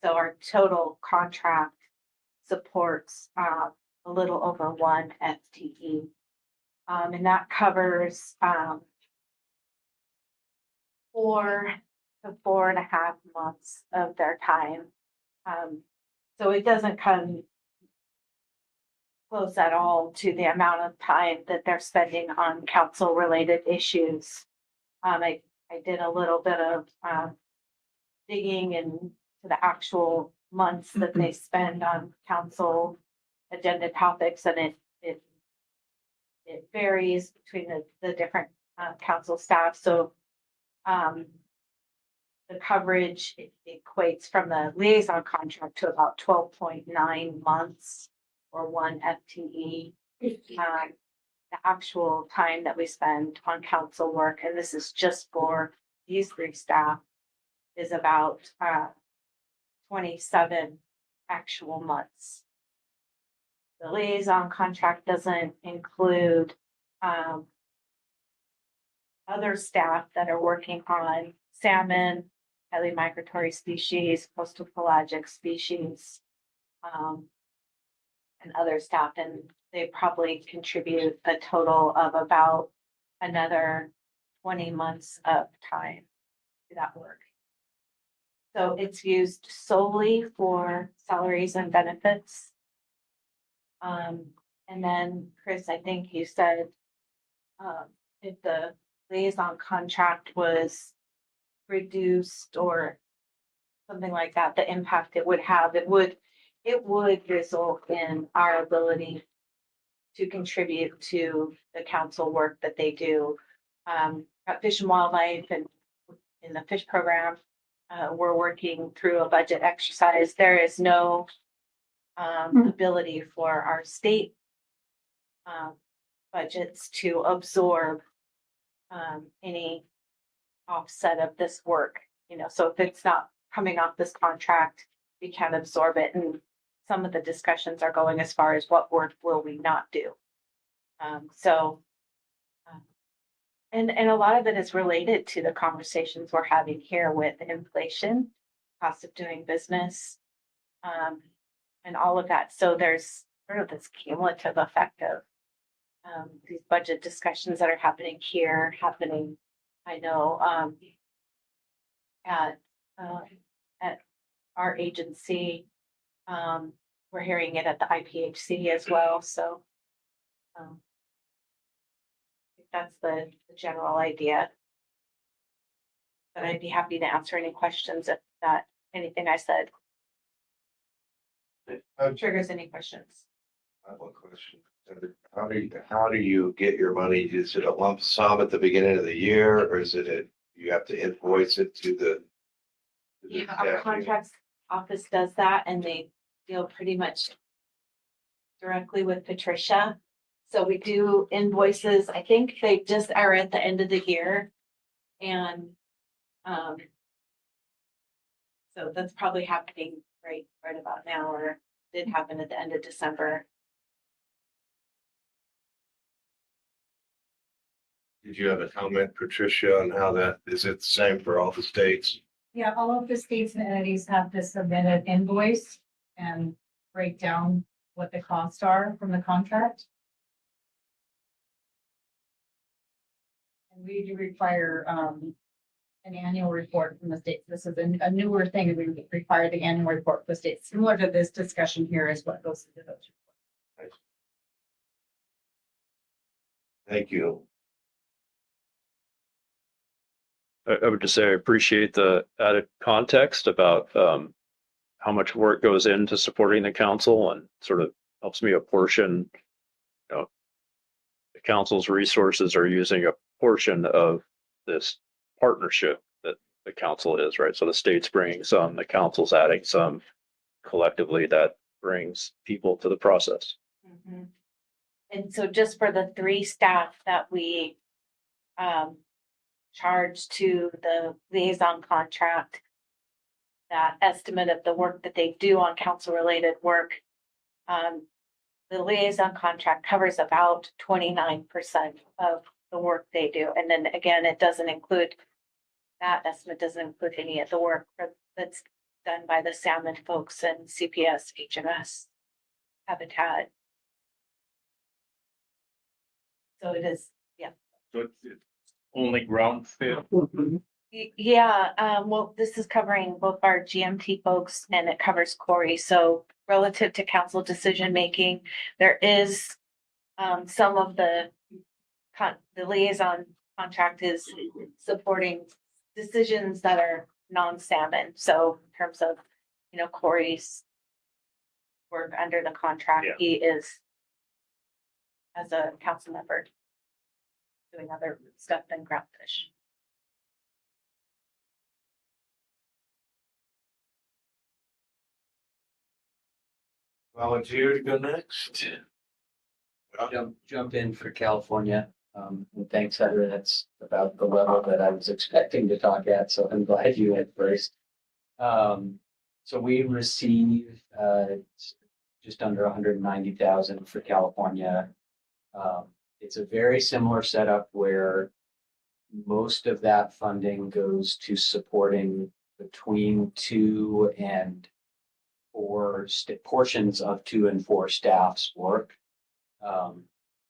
So our total contract supports a little over 1 FTE. And that covers 4 to 4.5 months of their time. So it doesn't come close at all to the amount of time that they're spending on council related issues. I did a little bit of digging into the actual months that they spend on council agenda topics, and it varies between the different council staff. So the coverage equates from the liaison contract to about 12.9 months or 1 FTE. The actual time that we spend on council work, and this is just for these 3 staff, is about 27 actual months. The liaison contract doesn't include other staff that are working on salmon, highly migratory species, coastal pelagic species, and other staff, and they probably contribute a total of about another 20 months of time to that work. So it's used solely for salaries and benefits. And then Chris, I think you said if the liaison contract was reduced or something like that, the impact it would have, it would result in our ability to contribute to the council work that they do. At Fish and Wildlife and in the fish program, we're working through a budget exercise. There is no ability for our state budgets to absorb any offset of this work. You know, so if it's not coming off this contract, we can't absorb it. And some of the discussions are going as far as what work will we not do. And a lot of it is related to the conversations we're having here with inflation, cost of doing business, and all of that. So there's sort of this cumulative effect of these budget discussions that are happening here, I know, at our agency. We're hearing it at the IPHC as well. So that's the general idea. But I'd be happy to answer any questions if that anything I said triggers any questions. I have one question. How do you get your money? Is it a lump sum at the beginning of the year, or is it you have to invoice it to the? Yeah, our contracts office does that, and they deal pretty much directly with Patricia. So we do invoices. I think they just are at the end of the year, and so that's probably happening right about now, or did happen at the end of December. Did you have a comment, Patricia, on how that is? It the same for all the states? Yeah, all of the states and entities have to submit an invoice and break down what the costs are from the contract. And we do require an annual report from the states. This is a newer thing. We require the annual report for the states. Similar to this discussion here is what goes into those reports. Thank you. I would just say I appreciate the added context about how much work goes into supporting the council, and sort of helps me apportion, you know, the council's resources are using a portion of this partnership that the council is, right? So the state's bringing some, the council's adding some, collectively that brings people to the process. Mm-hmm. And so just for the 3 staff that we charge to the liaison contract, that estimate of the work that they do on council related work, the liaison contract covers about 29% of the work they do. And then again, it doesn't include, that estimate doesn't include any of the work that's done by the salmon folks and CPS, HMS, Habitat. So it is, yeah. So it's only ground fish. Yeah, well, this is covering both our GMT folks and it covers Corey. So relative to council decision making, there is some of the liaison contract is supporting decisions that are non-salmon. So in terms of, you know, Corey's work under the contract, he is, as a council member, doing other stuff than groundfish. Volunteer to go next. Jump in for California. And thanks, Heather. That's about the level that I was expecting to talk at, so I'm glad you went first. So we received just under 190,000 for California. It's a very similar setup where most of that funding goes to supporting between 2 and 4 portions of 2 and 4 staff's work.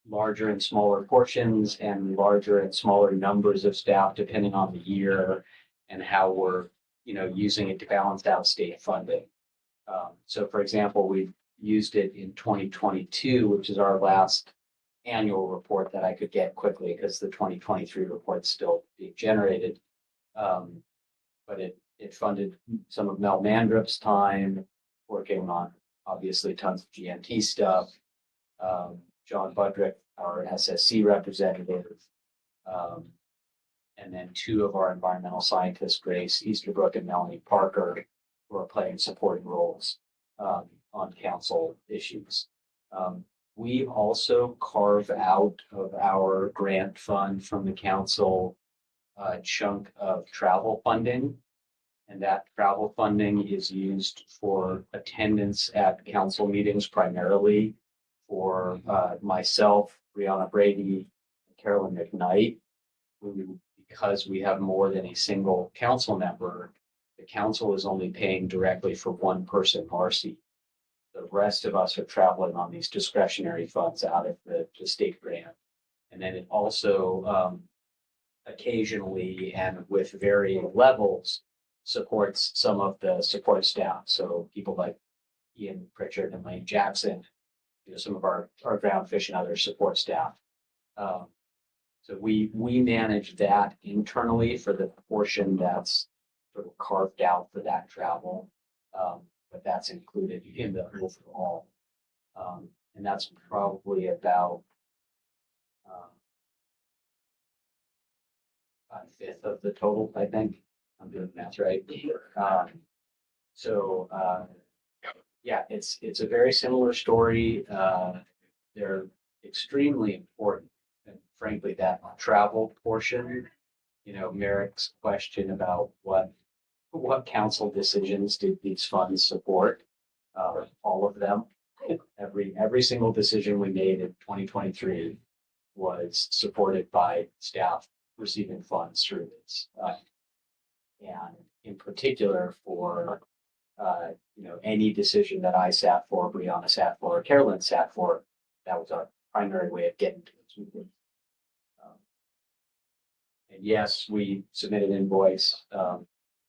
Larger and smaller portions and larger and smaller numbers of staff depending on the year and how we're, you know, using it to balance out state funding. So for example, we used it in 2022, which is our last annual report that I could get quickly because the 2023 report's still being generated. but it funded some of Mel Mandrup's time working on obviously tons of GMT stuff. John Budrick, our SSC representative, and then two of our environmental scientists, Grace Easterbrook and Melanie Parker, who are playing supporting roles on council issues. We also carve out of our grant fund from the council a chunk of travel funding. And that travel funding is used for attendance at council meetings, primarily for myself, Brianna Brady, and Carolyn McKnight, who, because we have more than a single council member, the council is only paying directly for one person, Marcy. The rest of us are traveling on these discretionary funds out of the state grant. And then it also occasionally and with varying levels supports some of the support staff. So people like Ian Pritchard and Lane Jackson, some of our ground fish and other support staff. So we manage that internally for the portion that's sort of carved out for that travel. But that's included in the overall. And that's probably about a fifth of the total, I think. I'm doing the math right. Yeah, it's a very similar story. They're extremely important. And frankly, that travel portion, Merrick's question about what council decisions did these funds support? All of them. Every single decision we made in 2023 was supported by staff receiving funds through this. And in particular for any decision that I sat for, Brianna sat for, or Carolyn sat for, that was our primary way of getting to this. And yes, we submitted an invoice.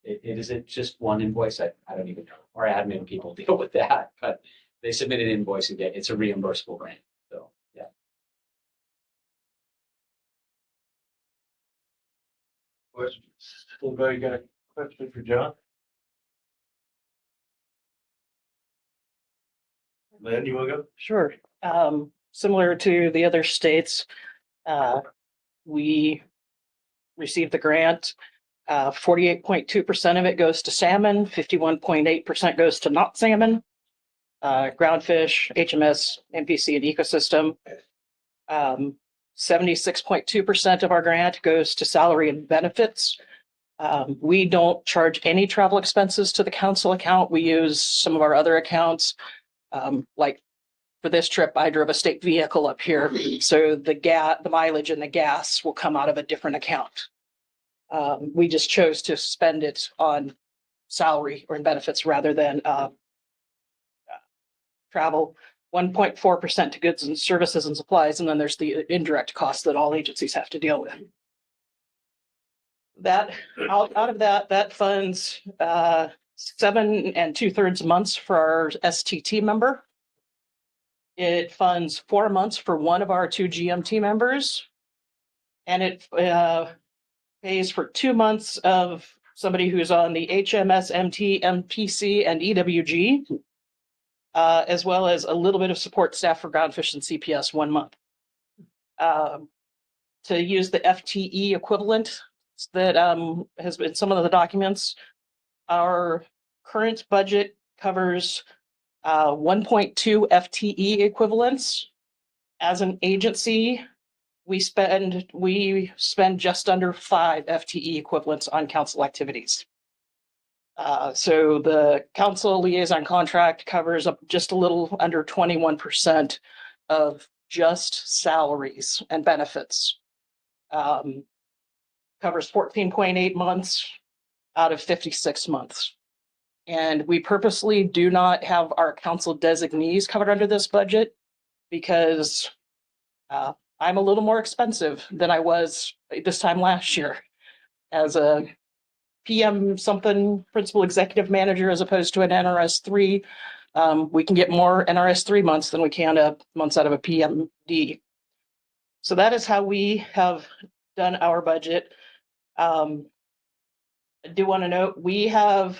It isn't just one invoice. I don't even know, or admin people deal with that, but they submitted an invoice and it's a reimbursable grant. So, yeah. Questions? Anybody got a question for John? Lynn, you want to go? Sure. Similar to the other states, we received the grant. 48.2% of it goes to salmon, 51.8% goes to not salmon, ground fish, HMS, MPC, and ecosystem. 76.2% of our grant goes to salary and benefits. We don't charge any travel expenses to the council account. We use some of our other accounts. Like for this trip, I drove a state vehicle up here. So the mileage and the gas will come out of a different account. We just chose to spend it on salary or in benefits rather than travel. 1.4% to goods and services and supplies, and then there's the indirect costs that all agencies have to deal with. That out of that funds 7 2/3 months for our STT member. It funds 4 months for one of our 2 GMT members, and it pays for 2 months of somebody who's on the HMS, MT, MPC, and EWG, as well as a little bit of support staff for groundfish and CPS 1 month. To use the FTE equivalent that has been some of the documents, our current budget covers 1.2 FTE equivalents. As an agency, we spend just under 5 FTE equivalents on council activities. So the council liaison contract covers up just a little under 21% of just salaries and benefits. Covers 14.8 months out of 56 months. And we purposely do not have our council designees covered under this budget because I'm a little more expensive than I was this time last year as a PM something principal executive manager as opposed to an NRS 3. We can get more NRS 3 months than we can months out of a PMD. So that is how we have done our budget. I do want to note, we have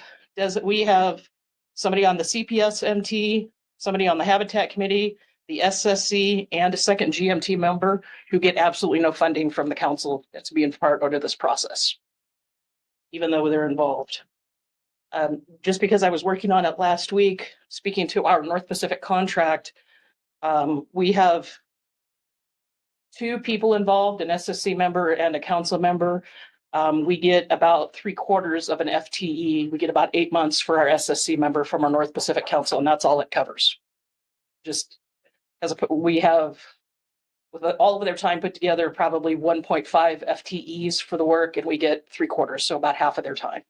somebody on the CPS MT, somebody on the Habitat Committee, the SSC, and a second GMT member who get absolutely no funding from the council to be in part of this process, even though they're involved. Just because I was working on it last week, speaking to our North Pacific contract, we have 2 people involved, an SSC member and a council member. We get about 3/4 of an FTE. We get about 8 months for our SSC member from our North Pacific Council, and that's all it covers. Just as we have, with all of their time put together, probably 1.5 FTEs for the work, and we get 3/4, so about half of their time.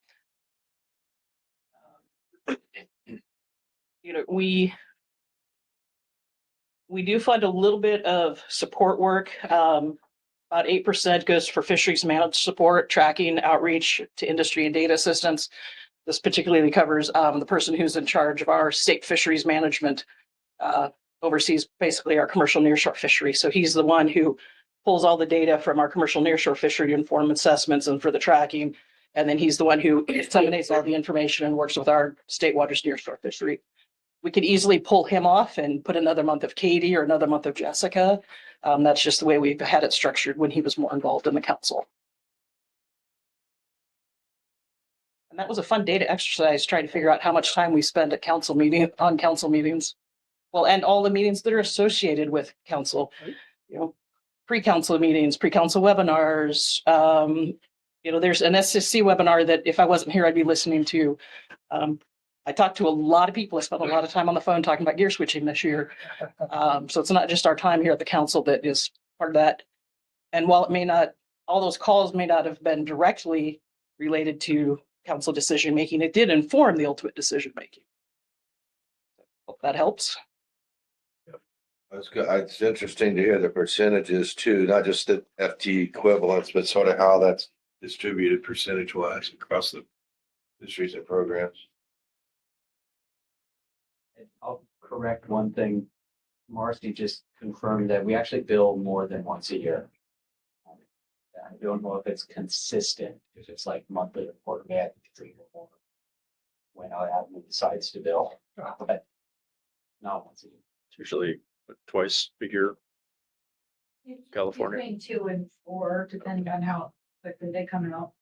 We do fund a little bit of support work. About 8% goes for fisheries managed support, tracking, outreach to industry and data assistance. This particularly covers the person who's in charge of our state fisheries management, oversees basically our commercial nearshore fishery. So he's the one who pulls all the data from our commercial nearshore fishery to inform assessments and for the tracking. And then he's the one who disseminates all the information and works with our state waters nearshore fishery. We could easily pull him off and put another month of Katie or another month of Jessica. That's just the way we've had it structured when he was more involved in the council. And that was a fun data exercise, trying to figure out how much time we spend at council meetings. Well, and all the meetings that are associated with council, pre-council meetings, pre-council webinars. There's an SSC webinar that if I wasn't here, I'd be listening to. I talked to a lot of people. I spent a lot of time on the phone talking about gear switching this year. So it's not just our time here at the council that is part of that. And while it may not, all those calls may not have been directly related to council decision making, it did inform the ultimate decision making. Hope that helps. That's good. It's interesting to hear the percentages too, not just the FT equivalents, but sort of how that's distributed percentage wise across the industries and programs. I'll correct one thing. Marcy just confirmed that we actually bill more than once a year. I don't know if it's consistent, if it's like monthly or quarterly, I think it's even more when our admin decides to bill, but not once a year. It's usually twice a year. California. Between 2 and 4, depending on how quickly they come out.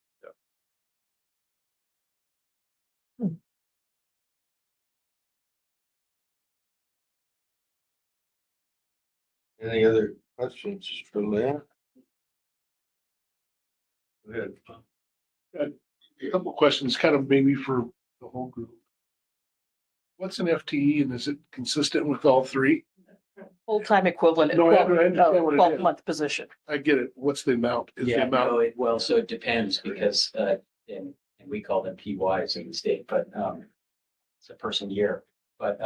Any other questions for Lynn? Go ahead. A couple of questions, kind of maybe for the whole group. What's an FTE and is it consistent with all 3? Full-time equivalent, No, I understand what it is. 12-month position. I get it. What's the amount? Is the Yeah, amount? no, well, so it depends because, and we call them PYs in the state, but, it's a person year. But,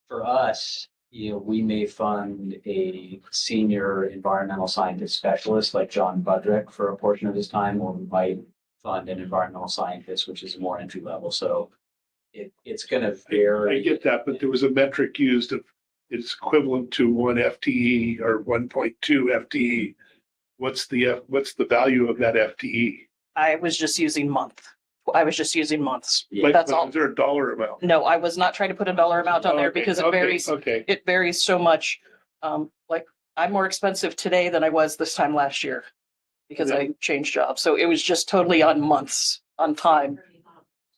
for us, we may fund a senior environmental scientist specialist like John Budrick for a portion of his time, or we might fund an environmental scientist, which is more entry level. So it's going to vary. I get that, but there was a metric used of it's equivalent to 1 FTE or 1.2 FTE. What's the value of that FTE? I was just using months. But That's all. Is there a dollar amount? No, I was not trying to put a dollar amount on there because it varies. Okay. It varies so much. Like I'm more expensive today than I was this time last year because I changed jobs. So it was just totally on months, on time.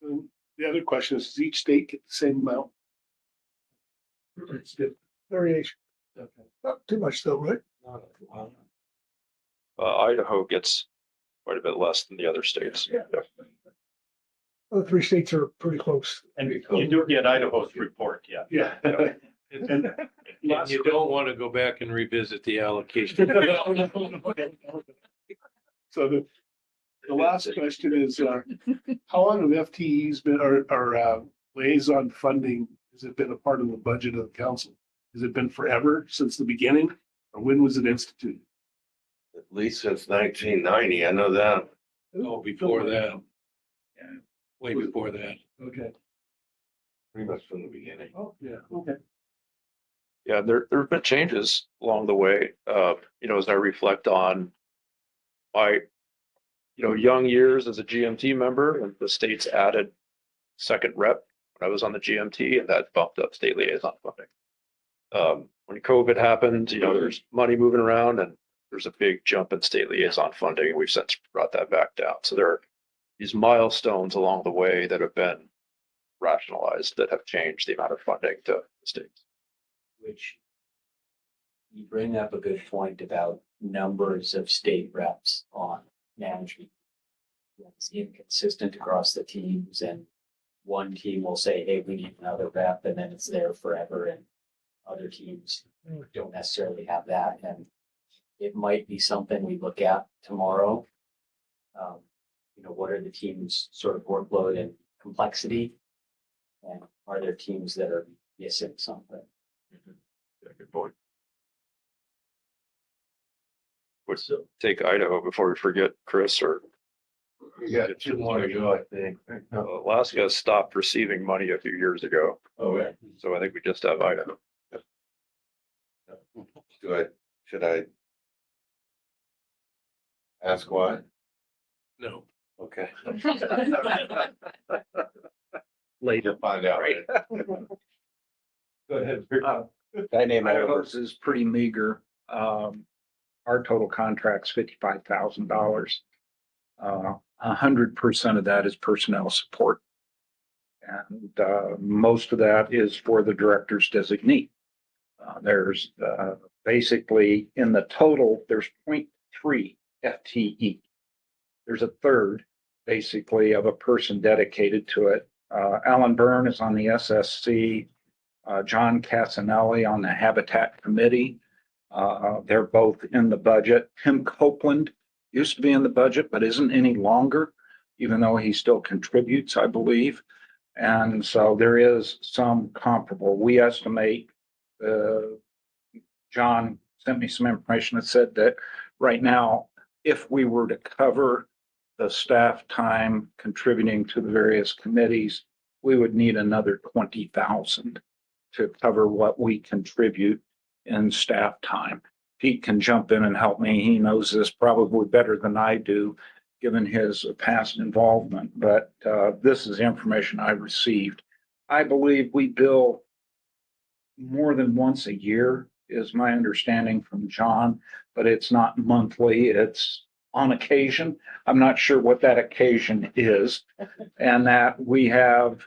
So the other question is, does each state get the same amount? Variation. Not too much though, right? Idaho gets quite a bit less than the other states. Yeah. Other 3 states are pretty close. And you do get Idaho's report, yeah. Yeah. And you don't want to go back and revisit the allocation. So the last question is, how long have FTEs been, or liaison funding, has it been a part of the budget of the council? Has it been forever since the beginning, or when was it instituted? At least since 1990, I know that. Oh, before that. Yeah, way before that. Okay. Pretty much from the beginning. Oh, yeah, okay. Yeah, there have been changes along the way. As I reflect on my young years as a GMT member, and the state's added second rep when I was on the GMT, and that bumped up state liaison funding. When COVID happened, there's money moving around, and there's a big jump in state liaison funding, and we've since brought that back down. So there are these milestones along the way that have been rationalized that have changed the amount of funding to the states. Which you bring up a good point about numbers of state reps on management. It's inconsistent across the teams, and one team will say, hey, we need another rep, and then it's there forever, and other teams don't necessarily have that. And it might be something we look at tomorrow. What are the teams' sort of workload and complexity? And are there teams that are missing something? Yeah, good point. Let's take Idaho before we forget, Chris, or You got 2 more to go, I think. Alaska stopped receiving money a few years ago. Oh, yeah. So I think we just have Idaho. Should I ask why? No. Okay. Later. Find out. Right. Go ahead. Idaho's is pretty meager. Our total contract's $55,000. 100% of that is personnel support. And most of that is for the director's designee. There's basically in the total, there's 0.3 FTE. There's a third basically of a person dedicated to it. Alan Byrne is on the SSC, John Casanelli on the Habitat Committee. They're both in the budget. Tim Copeland used to be in the budget, but isn't any longer, even though he still contributes, I believe. And so there is some comparable. We estimate, John sent me some information that said that right now, if we were to cover the staff time contributing to the various committees, we would need another 20,000 to cover what we contribute in staff time. Pete can jump in and help me. He knows this probably better than I do, given his past involvement, but this is information I received. I believe we bill more than once a year, is my understanding from John, but it's not monthly, it's on occasion. I'm not sure what that occasion is. And that we have,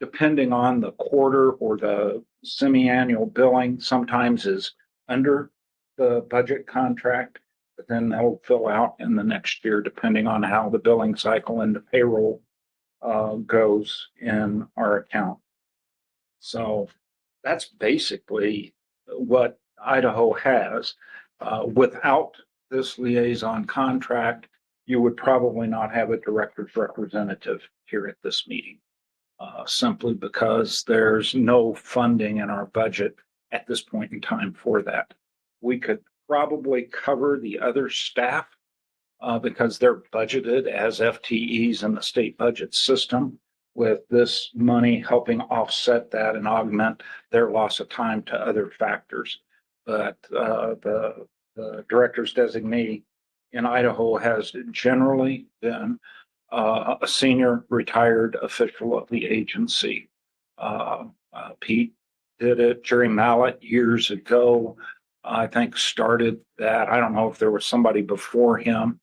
depending on the quarter or the semi-annual billing, sometimes is under the budget contract, but then that'll fill out in the next year, depending on how the billing cycle and the payroll goes in our account. So that's basically what Idaho has. Without this liaison contract, you would probably not have a director's representative here at this meeting, simply because there's no funding in our budget at this point in time for that. We could probably cover the other staff because they're budgeted as FTEs in the state budget system, with this money helping offset that and augment their loss of time to other factors. But the director's designee in Idaho has generally been a senior retired official of the agency. Pete did it. Jerry Mallett years ago, I think, started that. I don't know if there was somebody before him,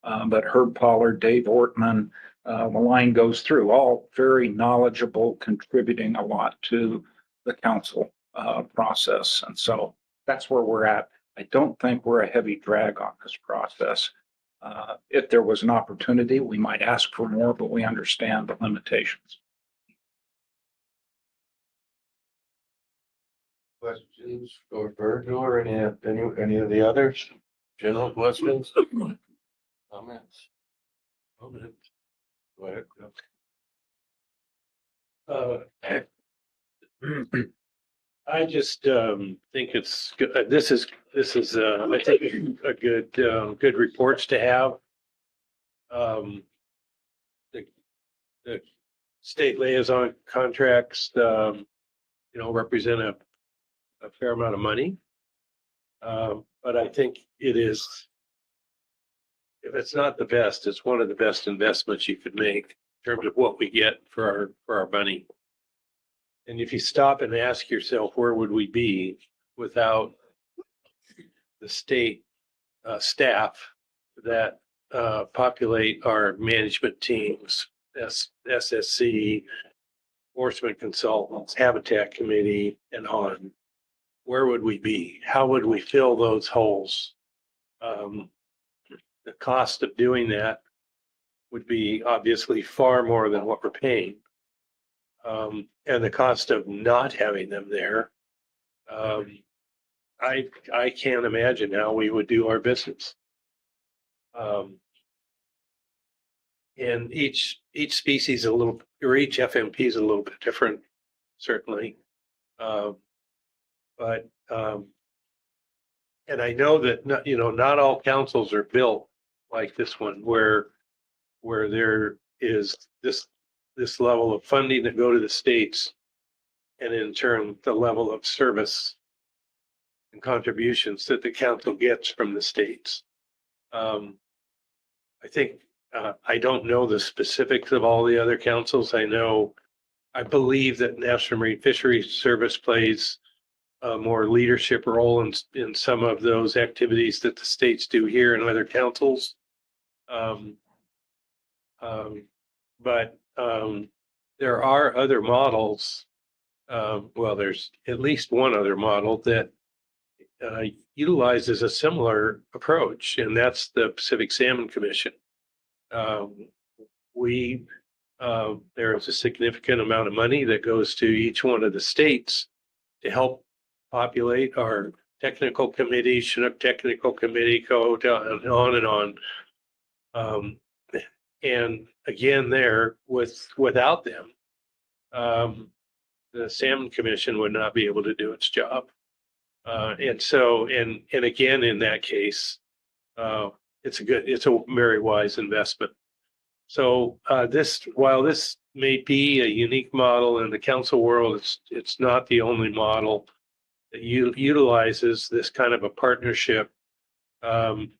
but Herb Pollard, Dave Ortman, the line goes through, all very knowledgeable, contributing a lot to the council process. And so that's where we're at. I don't think we're a heavy drag on this process. If there was an opportunity, we might ask for more, but we understand the limitations. Questions for Virgil or any of the others? General questions? Comments? Go ahead. I just think it's good. This is I think a good reports to have. The state liaison contracts, represent a fair amount of money. But I think it is if it's not the best, it's one of the best investments you could make in terms of what we get for our money. And if you stop and ask yourself, where would we be without the state staff that populate our management teams, SSC, enforcement consultants, habitat committee, and on? Where would we be? How would we fill those holes? The cost of doing that would be obviously far more than what we're paying. And the cost of not having them there, I can't imagine how we would do our business. And each species or each FMP is a little bit different, certainly. But and I know that not all councils are built like this one, where there is this level of funding that go to the states, and in turn the level of service and contributions that the council gets from the states. I think I don't know the specifics of all the other councils. I believe that National Marine Fisheries Service plays a more leadership role in some of those activities that the states do here and other councils. But there are other models. Well, there's at least one other model that utilizes a similar approach, and that's the Pacific Salmon Commission. There is a significant amount of money that goes to each one of the states to help populate our technical committee, Chinook Technical Committee, COTW, and on. And again, without them, the Salmon Commission would not be able to do its job. And again, in that case, it's a very wise investment. So while this may be a unique model in the council world, it's not the only model that utilizes this kind of a partnership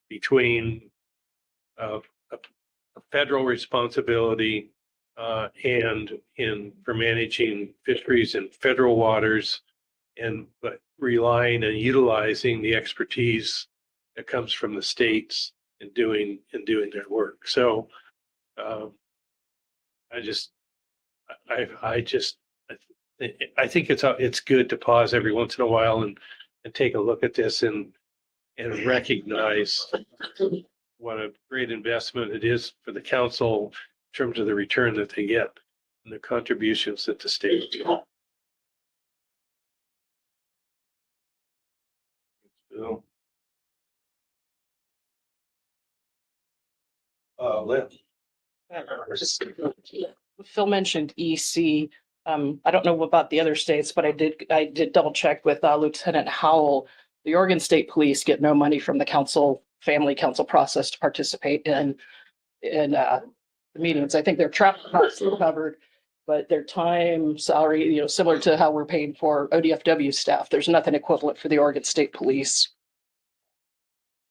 between a federal responsibility and for managing fisheries in federal waters, but relying and utilizing the expertise that comes from the states in doing their work. So I think it's good to pause every once in a while and take a look at this and recognize what a great investment it is for the council in terms of the return that they get and the contributions that the state do. Lynn. Phil mentioned EC. I don't know about the other states, but I did double check with Lieutenant Howell. The Oregon State Police get no money from the family council process to participate in the meetings. I think their travel costs are covered, but their time, salary, similar to how we're paying for ODFW staff. There's nothing equivalent for the Oregon State Police.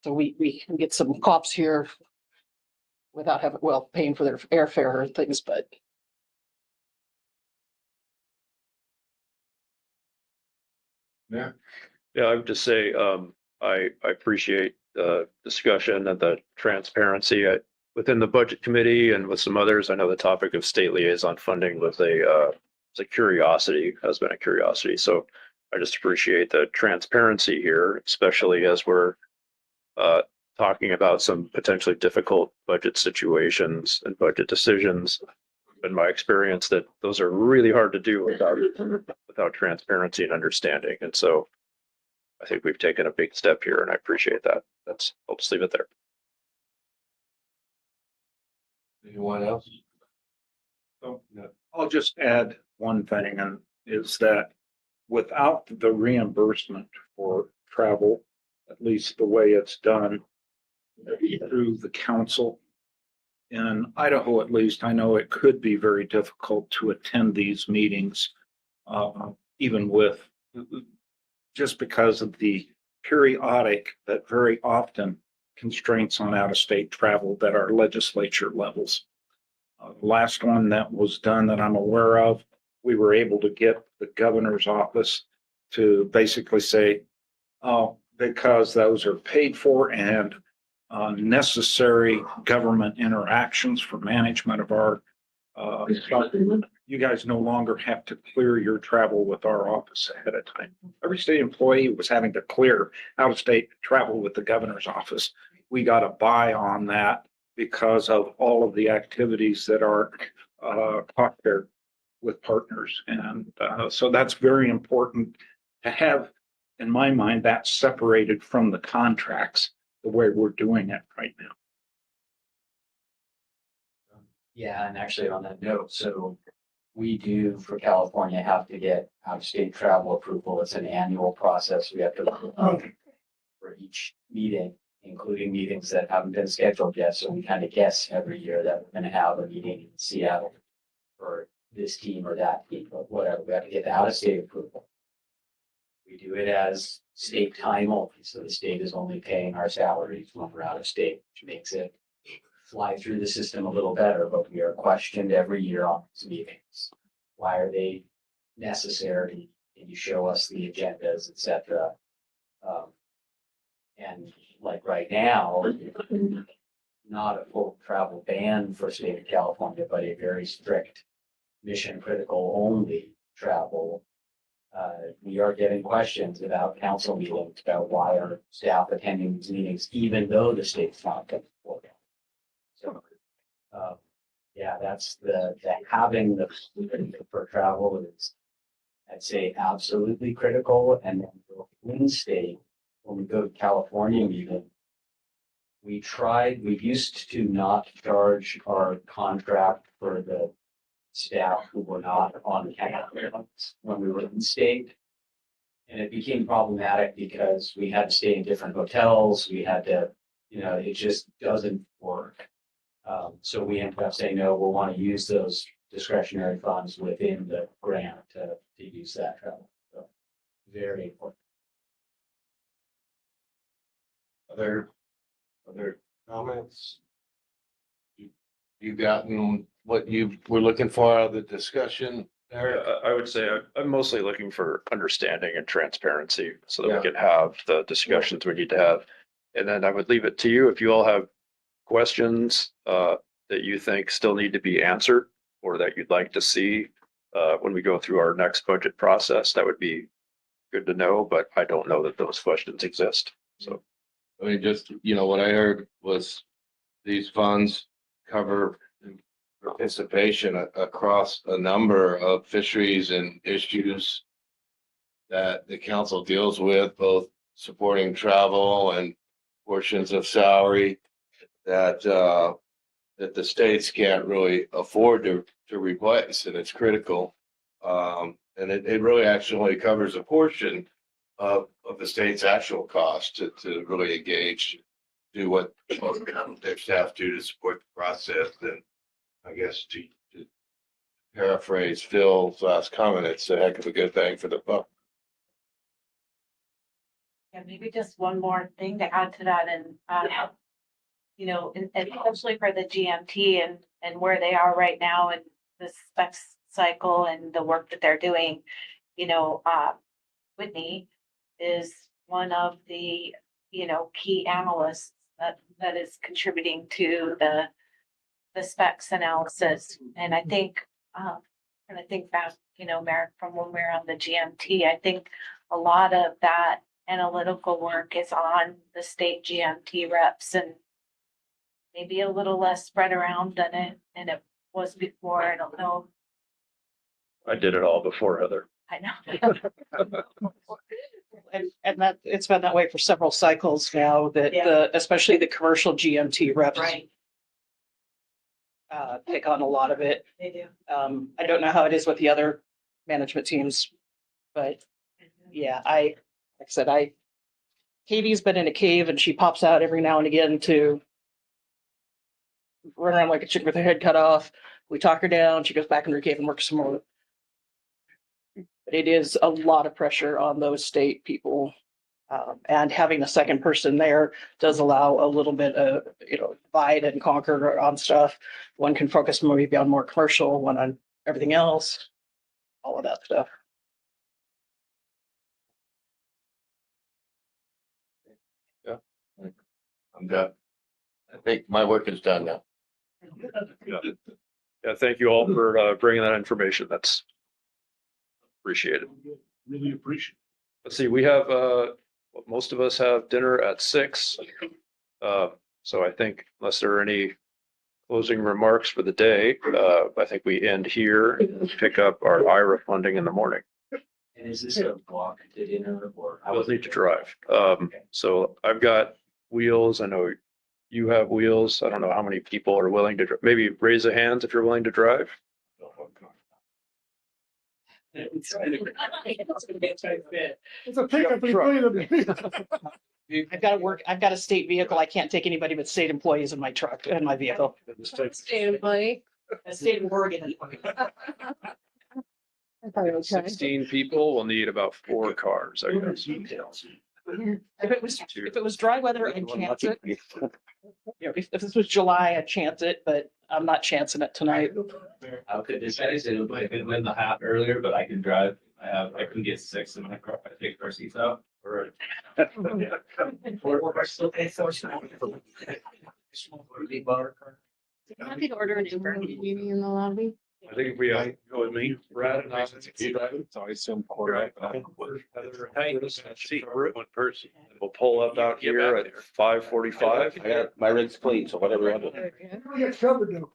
So we can get some cops here without paying for their airfare and things, but. Yeah, I would just say, I appreciate the discussion and the transparency within the budget committee and with some others. I know the topic of state liaison funding was a curiosity, has been a curiosity. So I just appreciate the transparency here, especially as we're talking about some potentially difficult budget situations and budget decisions. In my experience, that those are really hard to do without transparency and understanding. And so I think we've taken a big step here, and I appreciate that. I'll just leave it there. Anyone else? I'll just add one thing, and is that without the reimbursement for travel, at least the way it's done through the council, in Idaho, at least, I know it could be very difficult to attend these meetings, even just because of the periodic, that very often constraints on out-of-state travel that our legislature levels. The last one that was done that I'm aware of, we were able to get the governor's office to basically say, oh, because those are paid for and necessary government interactions for management of our you guys no longer have to clear your travel with our office ahead of time. Every state employee was having to clear out-of-state travel with the governor's office. We got a buy on that because of all of the activities that are caught there with partners. And so that's very important to have, in my mind, that separated from the contracts the way we're doing it right now. Yeah, and actually on that note, so we do for California have to get out-of-state travel approval. It's an annual process. We have to for each meeting, including meetings that haven't been scheduled yet. So we kind of guess every year that we're going to have a meeting in Seattle for this team or that team, but whatever. We have to get the out-of-state approval. We do it as state time only. So the state is only paying our salaries when we're out of state, which makes it fly through the system a little better, but we are questioned every year on these meetings. Why are they necessary? Can you show us the agendas, etc.? And like right now, not a full travel ban for state of California, but a very strict mission critical only travel. We are getting questions about council meetings, about why are staff attending these meetings, even though the state's not going to support them. So, yeah, that's the having the for travel is, I'd say, absolutely critical. And then in state, when we go to California meeting, we used to not charge our contract for the staff who were not on campus when we were in state. And it became problematic because we had to stay in different hotels. We had to, it just doesn't work. So we ended up saying, no, we'll want to use those discretionary funds within the grant to use that travel. So very important. Other comments? You gotten what you were looking for out of the discussion, Eric? I would say I'm mostly looking for understanding and transparency so that Yeah. we can have the discussions we need to have. And then I would leave it to you if you all have questions that you think still need to be answered or that you'd like to see when we go through our next budget process. That would be good to know, but I don't know that those questions exist. So I mean, just, what I heard was these funds cover participation across a number of fisheries and issues that the council deals with, both supporting travel and portions of salary that the states can't really afford to replace, and it's critical. And it really actually covers a portion of the state's actual cost to really engage, do what their staff do to support the process. And I guess to paraphrase Phil's last comment, it's a heck of a good thing for the buck. Yeah, maybe just one more thing to add to that, and especially for the GMT and where they are right now in the specs cycle and the work that they're doing. Whitney is one of the key analysts that is contributing to the specs analysis. And I think back, Merrick, from when we were on the GMT, I think a lot of that analytical work is on the state GMT reps and maybe a little less spread around than it was before. I don't know. I did it all before, Heather. I know. And that it's been that way for several cycles now that especially the commercial GMT reps Right. Take on a lot of it. They do. I don't know how it is with the other management teams, but yeah, like I said, Katie's been in a cave and she pops out every now and again to run around like a chicken with her head cut off. We talk her down. She goes back in her cave and works some more. But it is a lot of pressure on those state people And having a second person there does allow a little bit of, divide and conquer on stuff. One can focus maybe on more commercial, one on everything else, all of that stuff. I'm done. I think my work is done now. Yeah, thank you all for bringing that information. That's appreciated. Really appreciate Let's see, we have, most of us have dinner at 6. So I think unless there are any closing remarks for the day, I think we end here and pick up our IRA funding in the morning. And is this a walk to dinner or? I will need to drive. So I've got wheels. I know you have wheels. I don't know how many people are willing to, maybe raise a hand if you're willing to drive. It's a pickup truck. I've got a state vehicle. I can't take anybody but state employees in my truck, in my vehicle. State employee. A state of Oregon. 16 people will need about 4 cars, I guess. If it was dry weather, I'd chance it. If this was July, I'd chance it, but I'm not chancing it tonight. I could decide to, I could win the half earlier, but I can drive. I can get 6 in my car. I take car seats out. Or. Happy to order an Uber. Maybe in the lobby. I think if we go with me, Brad and I, So I assume quarter. See, we're one person. we'll pull up out here at 5:45. I got my rig's clean, so whatever you want to do. We get covered though.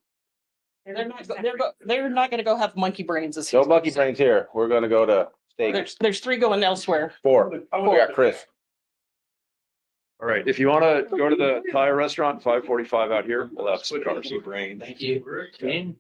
They're not gonna go have monkey brains this No season. monkey brains here. We're gonna go to steak. There's 3 going elsewhere. 4. We got Chris. All right, if you want to go to the Thai restaurant, 5:45 out here, we'll have some cars. Thank you.